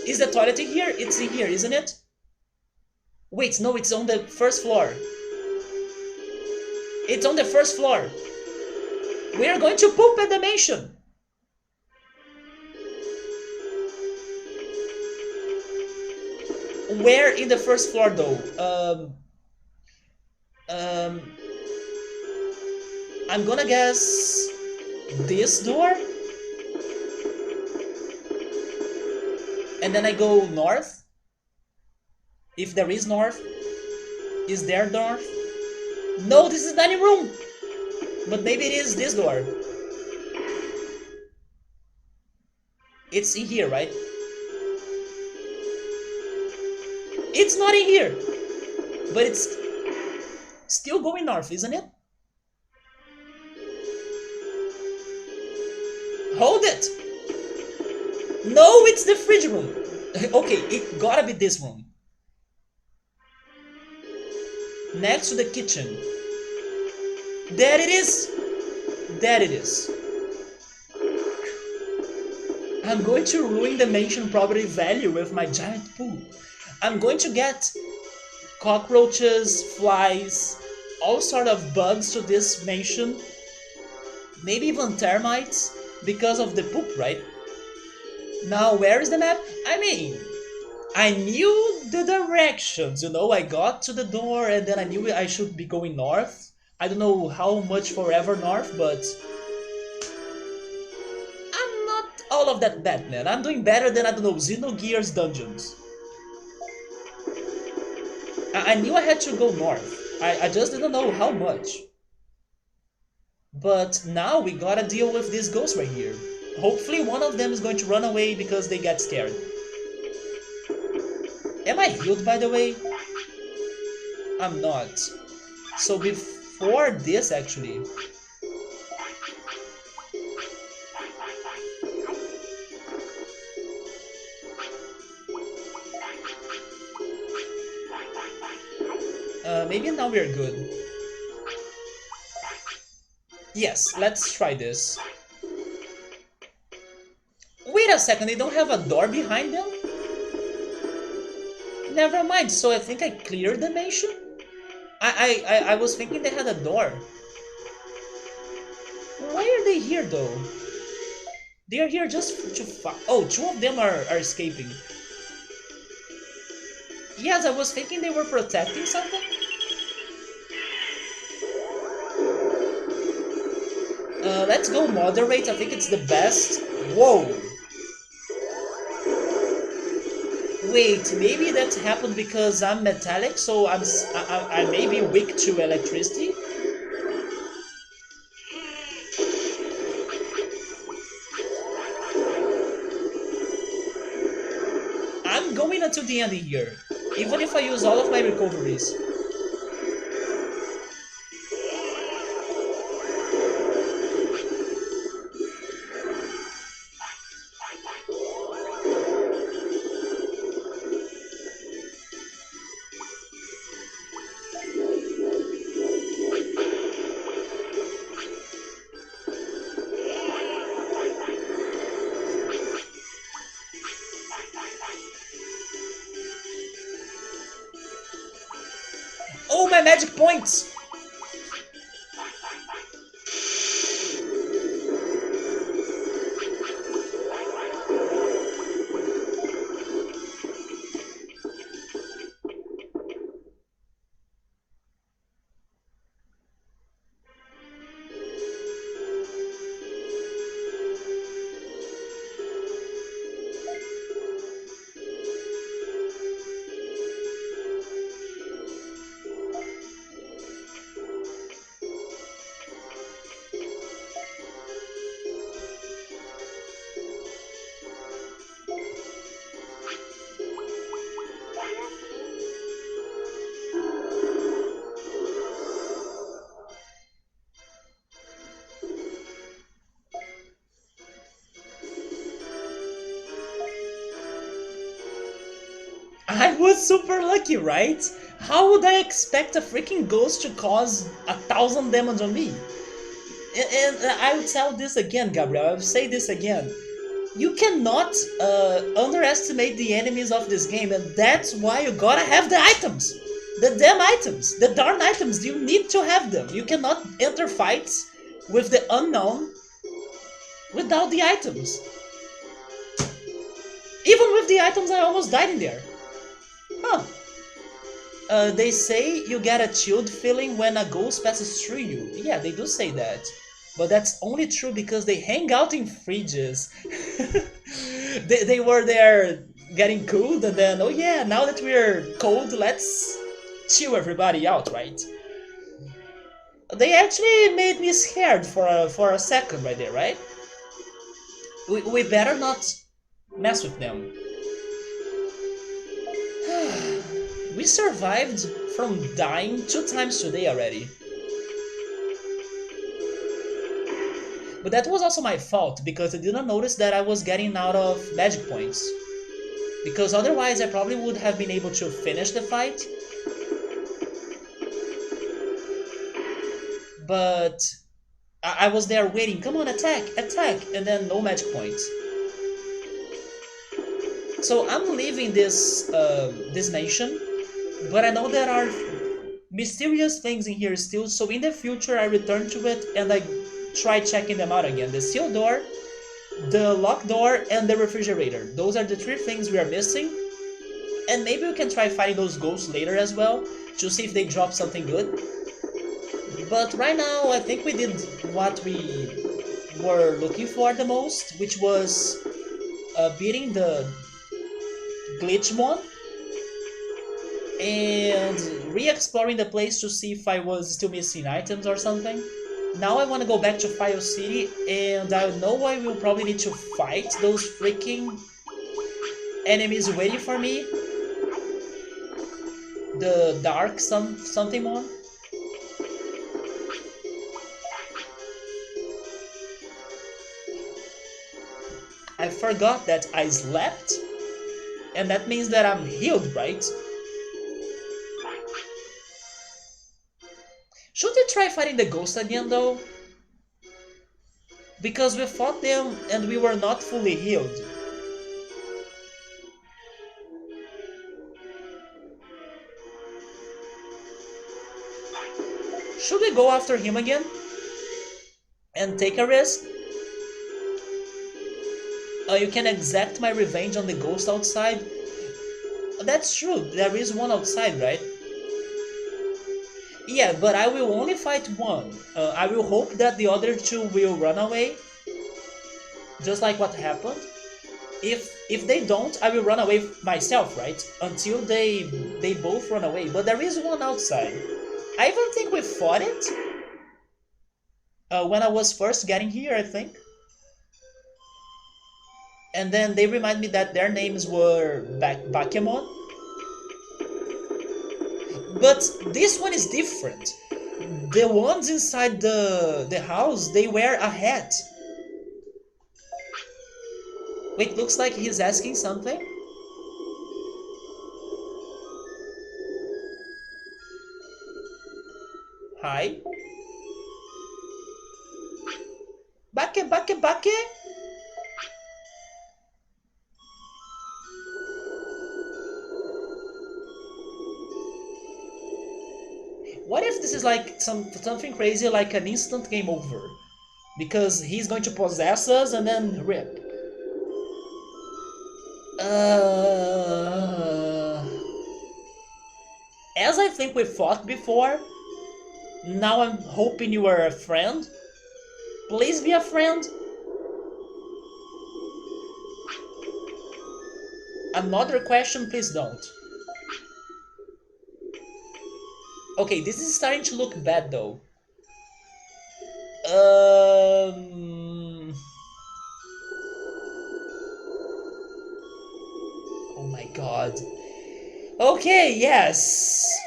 Is the toilet in here? It's in here, isn't it? Wait, no, it's on the first floor. It's on the first floor. We are going to poop at the mansion. Where in the first floor though? I'm gonna guess this door. And then I go north. If there is north. Is there north? No, this is dining room. But maybe it is this door. It's in here, right? It's not in here. But it's still going north, isn't it? Hold it! No, it's the fridge room. Okay, it gotta be this room. Next to the kitchen. There it is! There it is. I'm going to ruin the mansion property value with my giant poop. I'm going to get cockroaches, flies, all sort of bugs to this mansion. Maybe even termites because of the poop, right? Now, where is the map? I mean, I knew the directions, you know, I got to the door and then I knew I should be going north. I don't know how much forever north, but I'm not all of that bad, man. I'm doing better than, I don't know, Xenogears dungeons. I knew I had to go north. I just didn't know how much. But now we gotta deal with this ghost right here. Hopefully one of them is going to run away because they get scared. Am I healed, by the way? I'm not. So before this, actually... maybe now we're good. Yes, let's try this. Wait a second, they don't have a door behind them? Never mind, so I think I cleared the mansion? I was thinking they had a door. Why are they here though? They are here just to fight. Oh, two of them are escaping. Yes, I was thinking they were protecting something. Let's go moderate, I think it's the best. Whoa! Wait, maybe that happened because I'm metallic, so I may be weak to electricity? I'm going until the end here, even if I use all of my recoveries. Oh, my magic points! I was super lucky, right? How would I expect a freaking ghost to cause 1,000 damage on me? And I will tell this again, Gabriel, I will say this again. You cannot underestimate the enemies of this game, and that's why you gotta have the items! The damn items! The darn items! You need to have them! You cannot enter fights with the unknown without the items! Even with the items, I almost died in there! Huh. They say you get a chilled feeling when a ghost passes through you. Yeah, they do say that. But that's only true because they hang out in fridges. They were there getting cooled and then, oh yeah, now that we're cold, let's chill everybody out, right? They actually made me scared for a second right there, right? We better not mess with them. We survived from dying 2 times today already. But that was also my fault, because I didn't notice that I was getting out of magic points. Because otherwise I probably would have been able to finish the fight. But I was there waiting, come on, attack, attack, and then no magic points. So I'm leaving this mansion, but I know there are mysterious things in here still, so in the future I return to it and I try checking them out again. The sealed door, the locked door, and the refrigerator. Those are the 3 things we are missing. And maybe we can try fighting those ghosts later as well, to see if they drop something good. But right now, I think we did what we were looking for the most, which was beating the Glitchmon and re-exploring the place to see if I was still missing items or something. Now I want to go back to Fire City, and I know I will probably need to fight those freaking enemies waiting for me. The dark something one. I forgot that I slept, and that means that I'm healed, right? Should we try fighting the ghost again though? Because we fought them and we were not fully healed. Should we go after him again? And take a risk? You can exact my revenge on the ghost outside? That's true, there is one outside, right? Yeah, but I will only fight one. I will hope that the other 2 will run away. Just like what happened. If they don't, I will run away myself, right? Until they both run away. But there is one outside. I even think we fought it when I was first getting here, I think. And then they remind me that their names were Bakemon. But this one is different. The ones inside the house, they wear a hat. Wait, looks like he's asking something. Hi. Bake. What if this is like something crazy, like an instant game over? Because he's going to possess us and then rip. As I think we fought before, now I'm hoping you are a friend. Please be a friend. Another question, please don't. Okay, this is starting to look bad though. Oh my god. Okay, yes.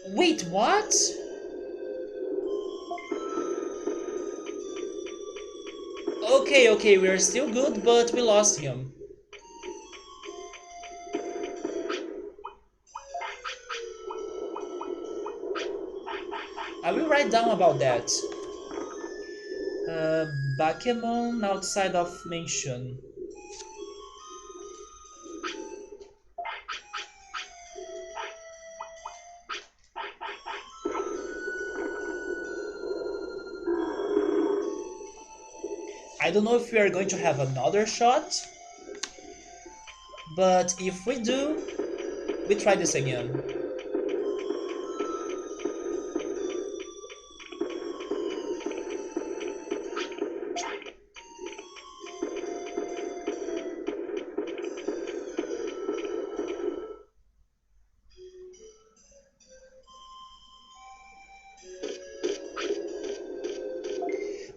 Wait, what? Okay, we are still good, but we lost him. I will write down about that. Bakemon outside of mansion. I don't know if we are going to have another shot, but if we do, we try this again.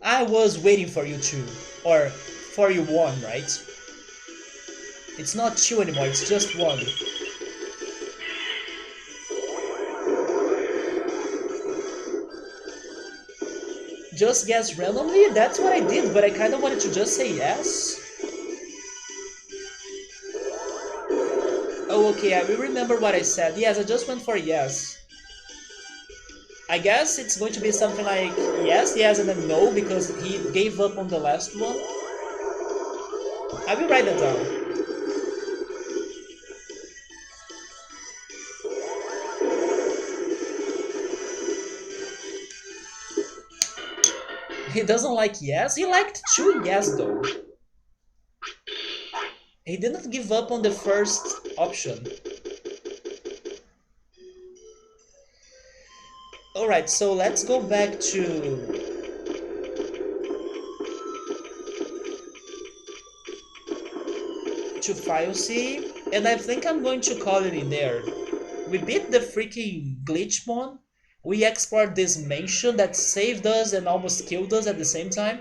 I was waiting for you two, or for you one, right? It's not two anymore, it's just one. Just guess randomly? That's what I did, but I kinda wanted to just say yes. Oh, okay, I will remember what I said. Yes, I just went for yes. I guess it's going to be something like yes, yes, and then no, because he gave up on the last one. I will write that down. He doesn't like yes? He liked two yes, though. He didn't give up on the first option. Alright, so let's go back to File C, and I think I'm going to call it in there. We beat the freaking Glitchmon. We explored this mansion that saved us and almost killed us at the same time.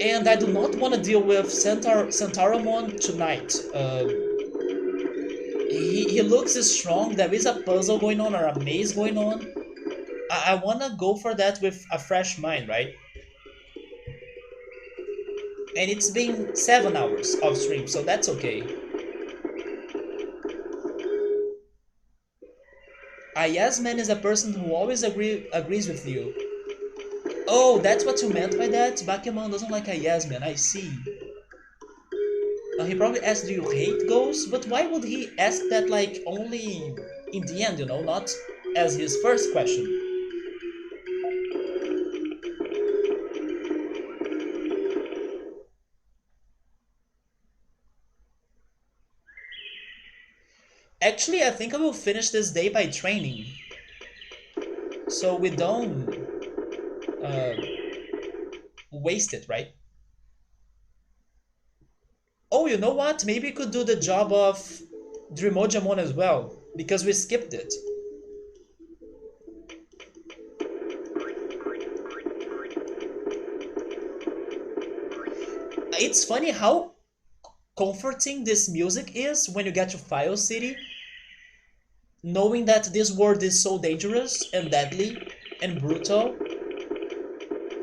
And I do not want to deal with Centauramon tonight. He looks strong. There is a puzzle going on or a maze going on. I want to go for that with a fresh mind, right? And it's been 7 hours of stream, so that's okay. A yes man is a person who always agrees with you. Oh, that's what you meant by that? Bakemon doesn't like a yes man, I see. He probably asked, do you hate ghosts? But why would he ask that, like, only in the end, you know, not as his first question? Actually, I think I will finish this day by training. So we don't wasted, right? Oh, you know what? Maybe we could do the job of Dreamojamon as well, because we skipped it. It's funny how comforting this music is when you get to File City, knowing that this world is so dangerous and deadly and brutal.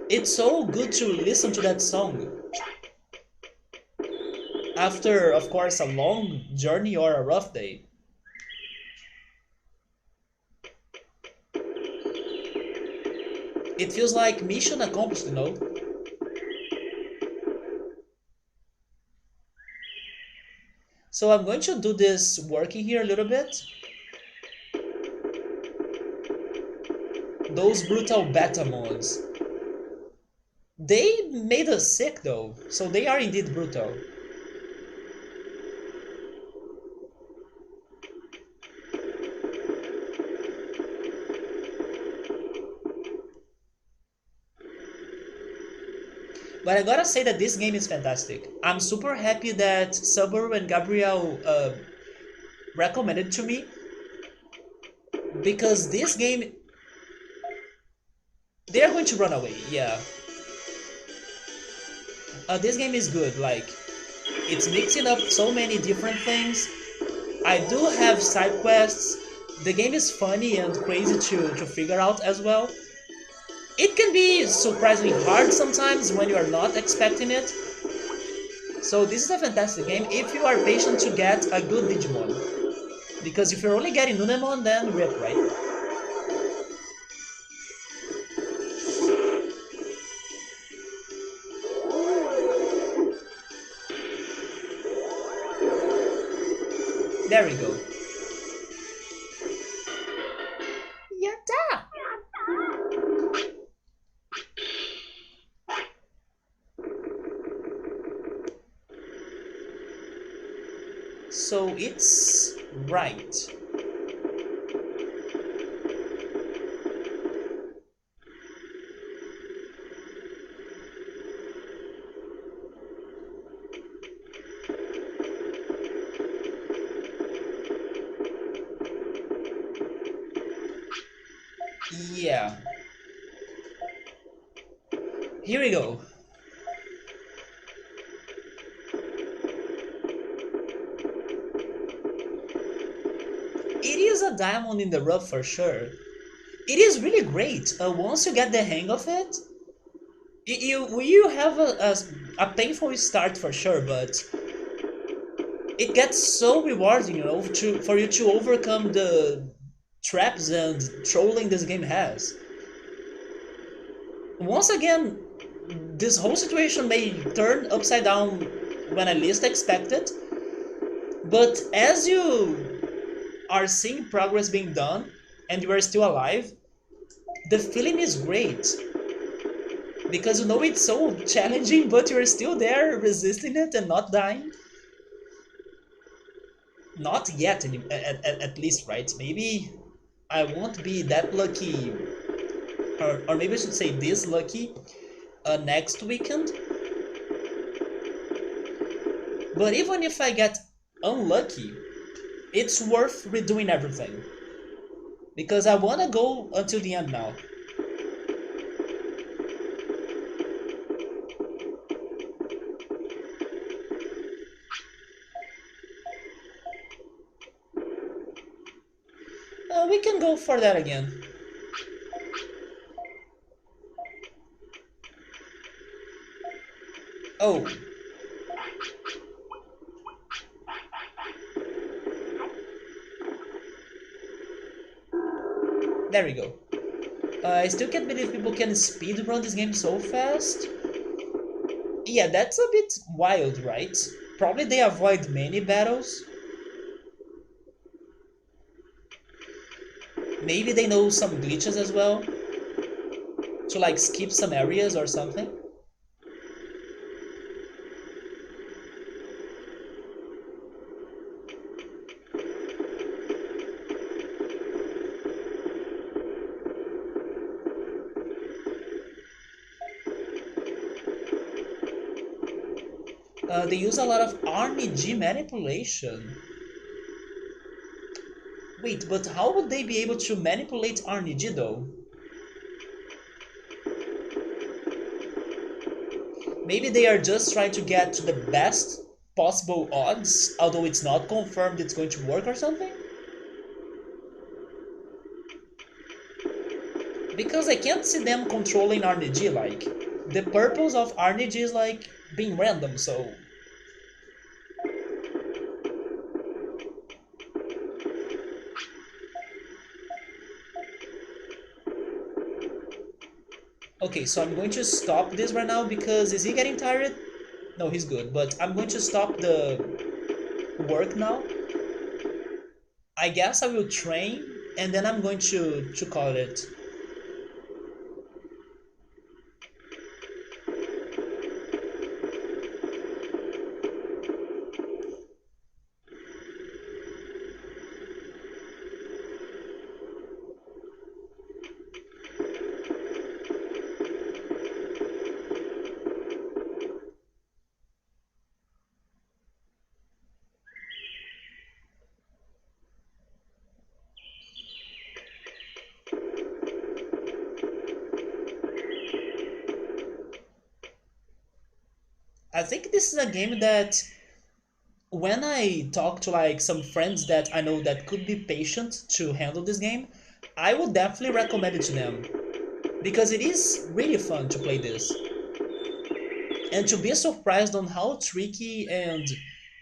It's so good to listen to that song after, of course, a long journey or a rough day. It feels like mission accomplished, you know? So I'm going to do this working here a little bit. Those brutal Betamons. They made us sick though, so they are indeed brutal. But I gotta say that this game is fantastic. I'm super happy that Subaru and Gabriel recommended to me, because this game, they are going to run away. Yeah, this game is good. Like, it's mixing up so many different things. I do have side quests. The game is funny and crazy to figure out as well. It can be surprisingly hard sometimes when you are not expecting it. So this is a fantastic game if you are patient to get a good Digimon. Because if you're only getting Nunemon, then rip, right? There we go. Yatta! So it's right. Yeah. Here we go. It is a diamond in the rough for sure. It is really great. Once you get the hang of it, you have a painful start for sure, but it gets so rewarding, you know, for you to overcome the traps and trolling this game has. Once again, this whole situation may turn upside down when I least expect it, but as you are seeing progress being done and you are still alive, the feeling is great. Because you know it's so challenging, but you're still there resisting it and not dying. Not yet, at least, right? Maybe I won't be that lucky, or maybe I should say this lucky, next weekend. But even if I get unlucky, it's worth redoing everything. Because I want to go until the end now. We can go for that again. Oh. There we go. I still can't believe people can speedrun this game so fast. Yeah, that's a bit wild, right? Probably they avoid many battles. Maybe they know some glitches as well. To like skip some areas or something. They use a lot of RNG manipulation. Wait, but how would they be able to manipulate RNG though? Maybe they are just trying to get to the best possible odds, although it's not confirmed it's going to work or something? Because I can't see them controlling RNG, like, the purpose of RNG is like being random, so... Okay, so I'm going to stop this right now because is he getting tired? No, he's good, but I'm going to stop the work now. I guess I will train and then I'm going to call it. I think this is a game that when I talk to like some friends that I know that could be patient to handle this game, I would definitely recommend it to them because it is really fun to play this and to be surprised on how tricky and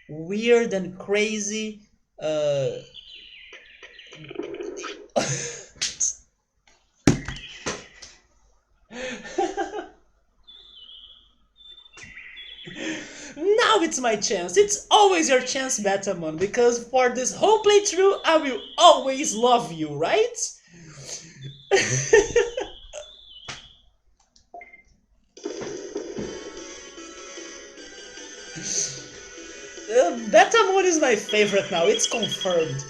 weird and crazy uh now it's my chance. It's always your chance, Betamon, because for this whole playthrough I will always love you, right? Betamon is my favorite now, it's confirmed.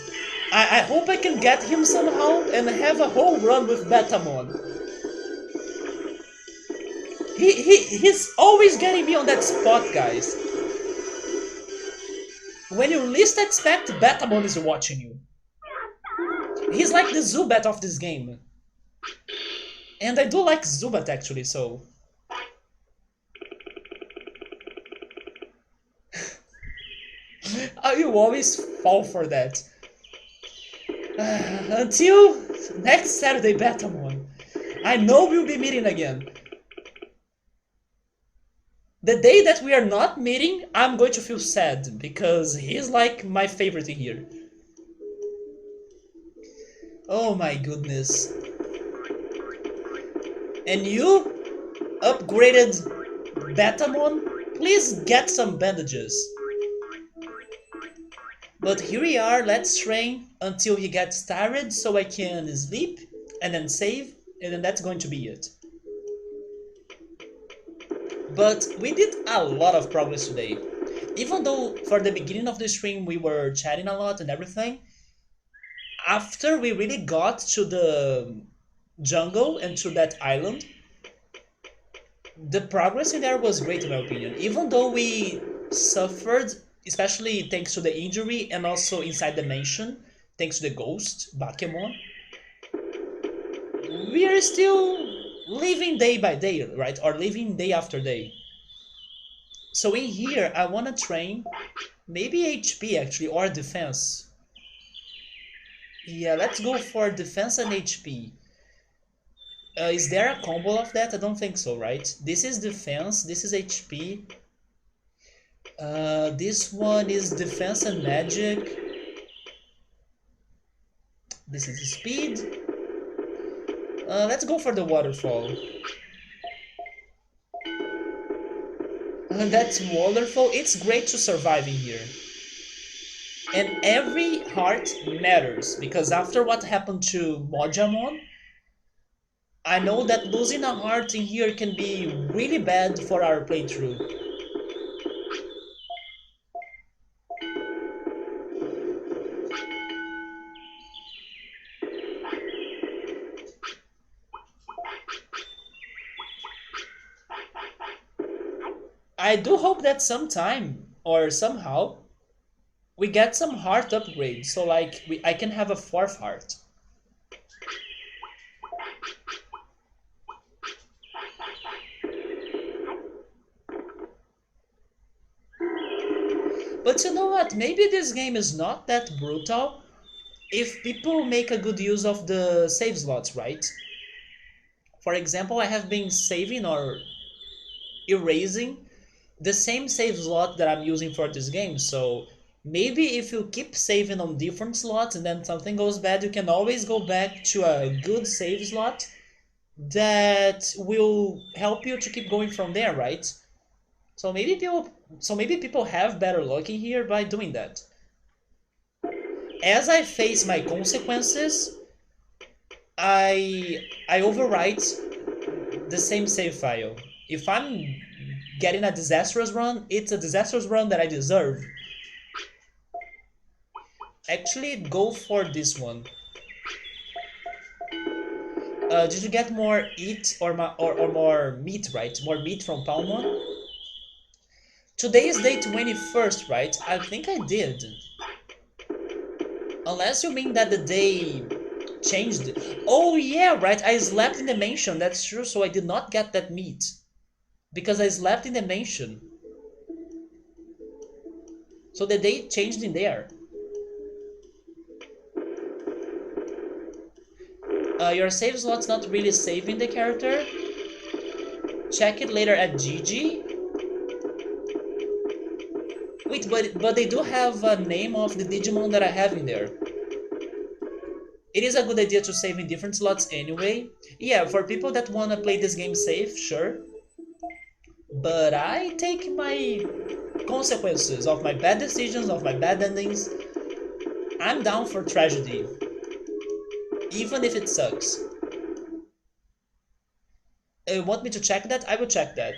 I hope I can get him somehow and have a whole run with Betamon. He's always getting me on that spot, guys. When you least expect, Betamon is watching you. He's like the Zubat of this game. And I do like Zubat actually, so... I will always fall for that. Until next Saturday, Betamon. I know we'll be meeting again. The day that we are not meeting, I'm going to feel sad, because he's like my favorite in here. Oh my goodness. And you, upgraded Betamon, please get some bandages. But here we are, let's train until he gets tired so I can sleep, and then save, and then that's going to be it. But we did a lot of progress today. Even though for the beginning of the stream we were chatting a lot and everything, after we really got to the jungle and to that island, the progress in there was great in my opinion. Even though we suffered, especially thanks to the injury and also inside the mansion, thanks to the ghost, Bakemon, we are still living day by day, right? Or living day after day. So in here, I want to train maybe HP actually, or defense. Yeah, let's go for defense and HP. Is there a combo of that? I don't think so, right? This is defense, this is HP. This one is defense and magic. This is speed. Let's go for the waterfall. That's wonderful. It's great to survive in here. And every heart matters, because after what happened to Mojamon, I know that losing a heart in here can be really bad for our playthrough. I do hope that sometime or somehow we get some heart upgrades, so like I can have a fourth heart. But you know what? Maybe this game is not that brutal if people make a good use of the save slots, right? For example, I have been saving or erasing the same save slot that I'm using for this game, so maybe if you keep saving on different slots and then something goes bad, you can always go back to a good save slot that will help you to keep going from there, right? So maybe people have better luck in here by doing that. As I face my consequences, I overwrite the same save file. If I'm getting a disastrous run, it's a disastrous run that I deserve. Actually, go for this one. Did you get more eat or more meat, right? More meat from Palmon? Today is day 21st, right? I think I did. Unless you mean that the day changed. Oh yeah, right. I slept in the mansion. That's true. So I did not get that meat because I slept in the mansion. So the day changed in there. Your save slot's not really saving the character. Check it later at GG. Wait, but they do have a name of the Digimon that I have in there. It is a good idea to save in different slots anyway. Yeah, for people that wanna play this game safe, sure. But I take my consequences of my bad decisions, of my bad endings. I'm down for tragedy, even if it sucks. Want me to check that? I will check that.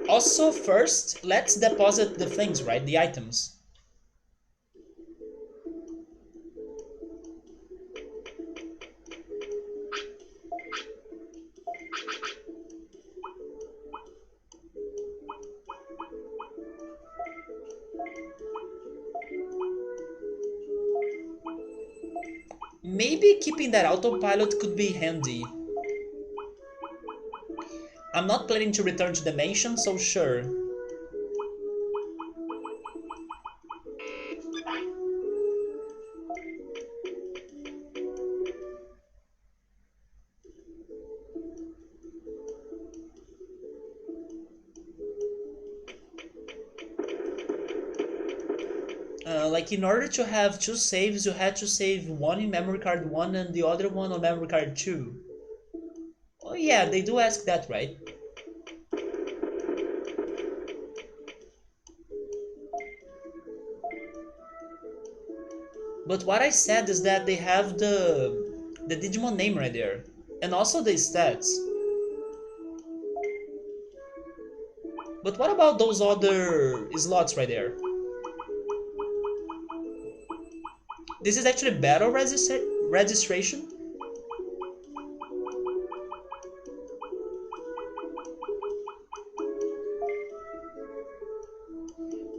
Also, first, let's deposit the things, right? The items. Maybe keeping that autopilot could be handy. I'm not planning to return to the mansion, so sure. Like in order to have two saves, you had to save one in memory card 1 and the other one on memory card 2. Oh yeah, they do ask that, right? But what I said is that they have the Digimon name right there. And also the stats. But what about those other slots right there? This is actually battle registration.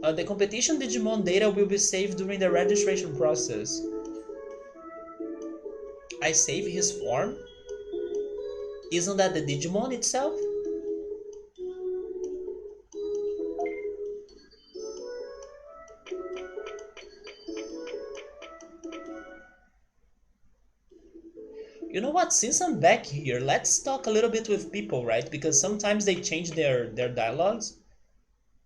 The competition Digimon data will be saved during the registration process. I save his form? Isn't that the Digimon itself? You know what, since I'm back here, let's talk a little bit with people, right? Because sometimes they change their dialogues.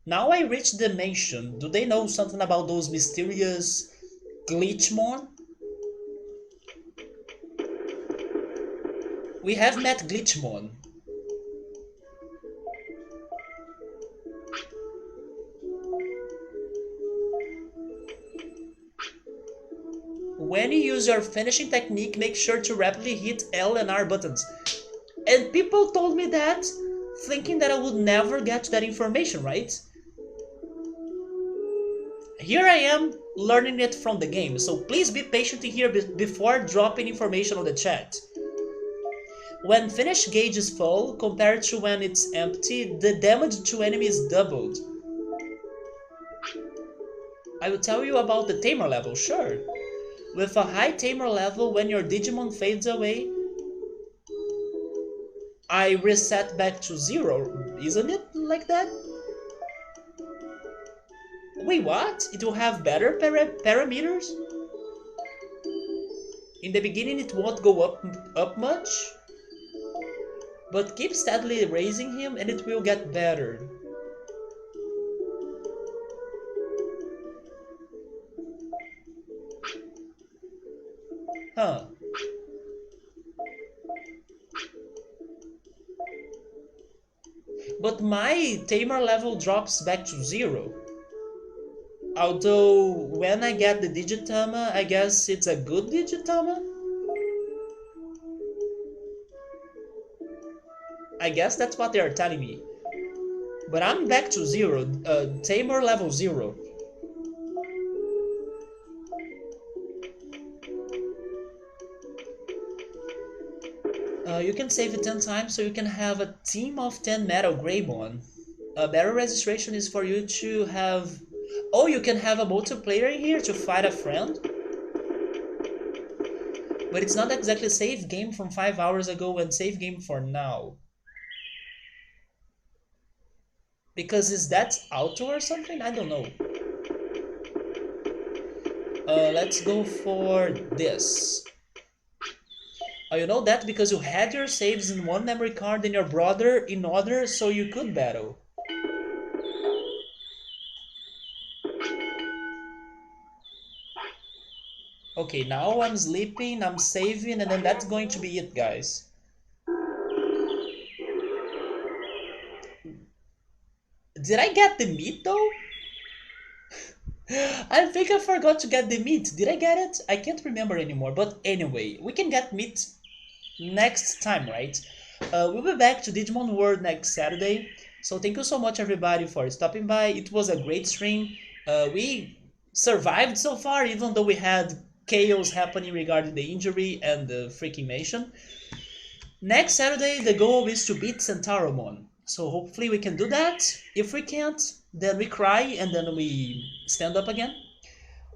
Now I reached the mansion. Do they know something about those mysterious Glitchmon? We have met Glitchmon. When you use your finishing technique, make sure to rapidly hit L and R buttons. And people told me that thinking that I would never get that information, right? Here I am learning it from the game, so please be patient here before dropping information on the chat. When finished gauge is full, compared to when it's empty, the damage to enemies is doubled. I will tell you about the tamer level, sure. With a high tamer level, when your Digimon fades away, I reset back to 0, isn't it like that? Wait, what? It will have better parameters? In the beginning it won't go up much, but keep steadily raising him and it will get better. Huh. But my tamer level drops back to 0. Although, when I get the Digitama, I guess it's a good Digitama? I guess that's what they are telling me. But I'm back to 0, tamer level 0. You can save it 10 times so you can have a team of 10 MetalGreymon. A better registration is for you to have... Oh, you can have a multiplayer here to fight a friend? But it's not exactly a save game from 5 hours ago and save game for now. Because is that auto or something? I don't know. Let's go for this. You know that because you had your saves in one memory card and your brother in other, so you could battle. Okay, now I'm sleeping, I'm saving, and then that's going to be it, guys. Did I get the meat though? I think I forgot to get the meat. Did I get it? I can't remember anymore. But anyway, we can get meat next time, right? We'll be back to Digimon World next Saturday. So thank you so much everybody for stopping by. It was a great stream. We survived so far, even though we had chaos happening regarding the injury and the freaking mansion. Next Saturday, the goal is to beat Centauramon. So hopefully we can do that. If we can't, then we cry and then we stand up again.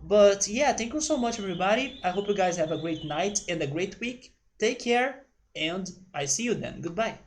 But yeah, thank you so much everybody. I hope you guys have a great night and a great week. Take care, and I see you then. Goodbye.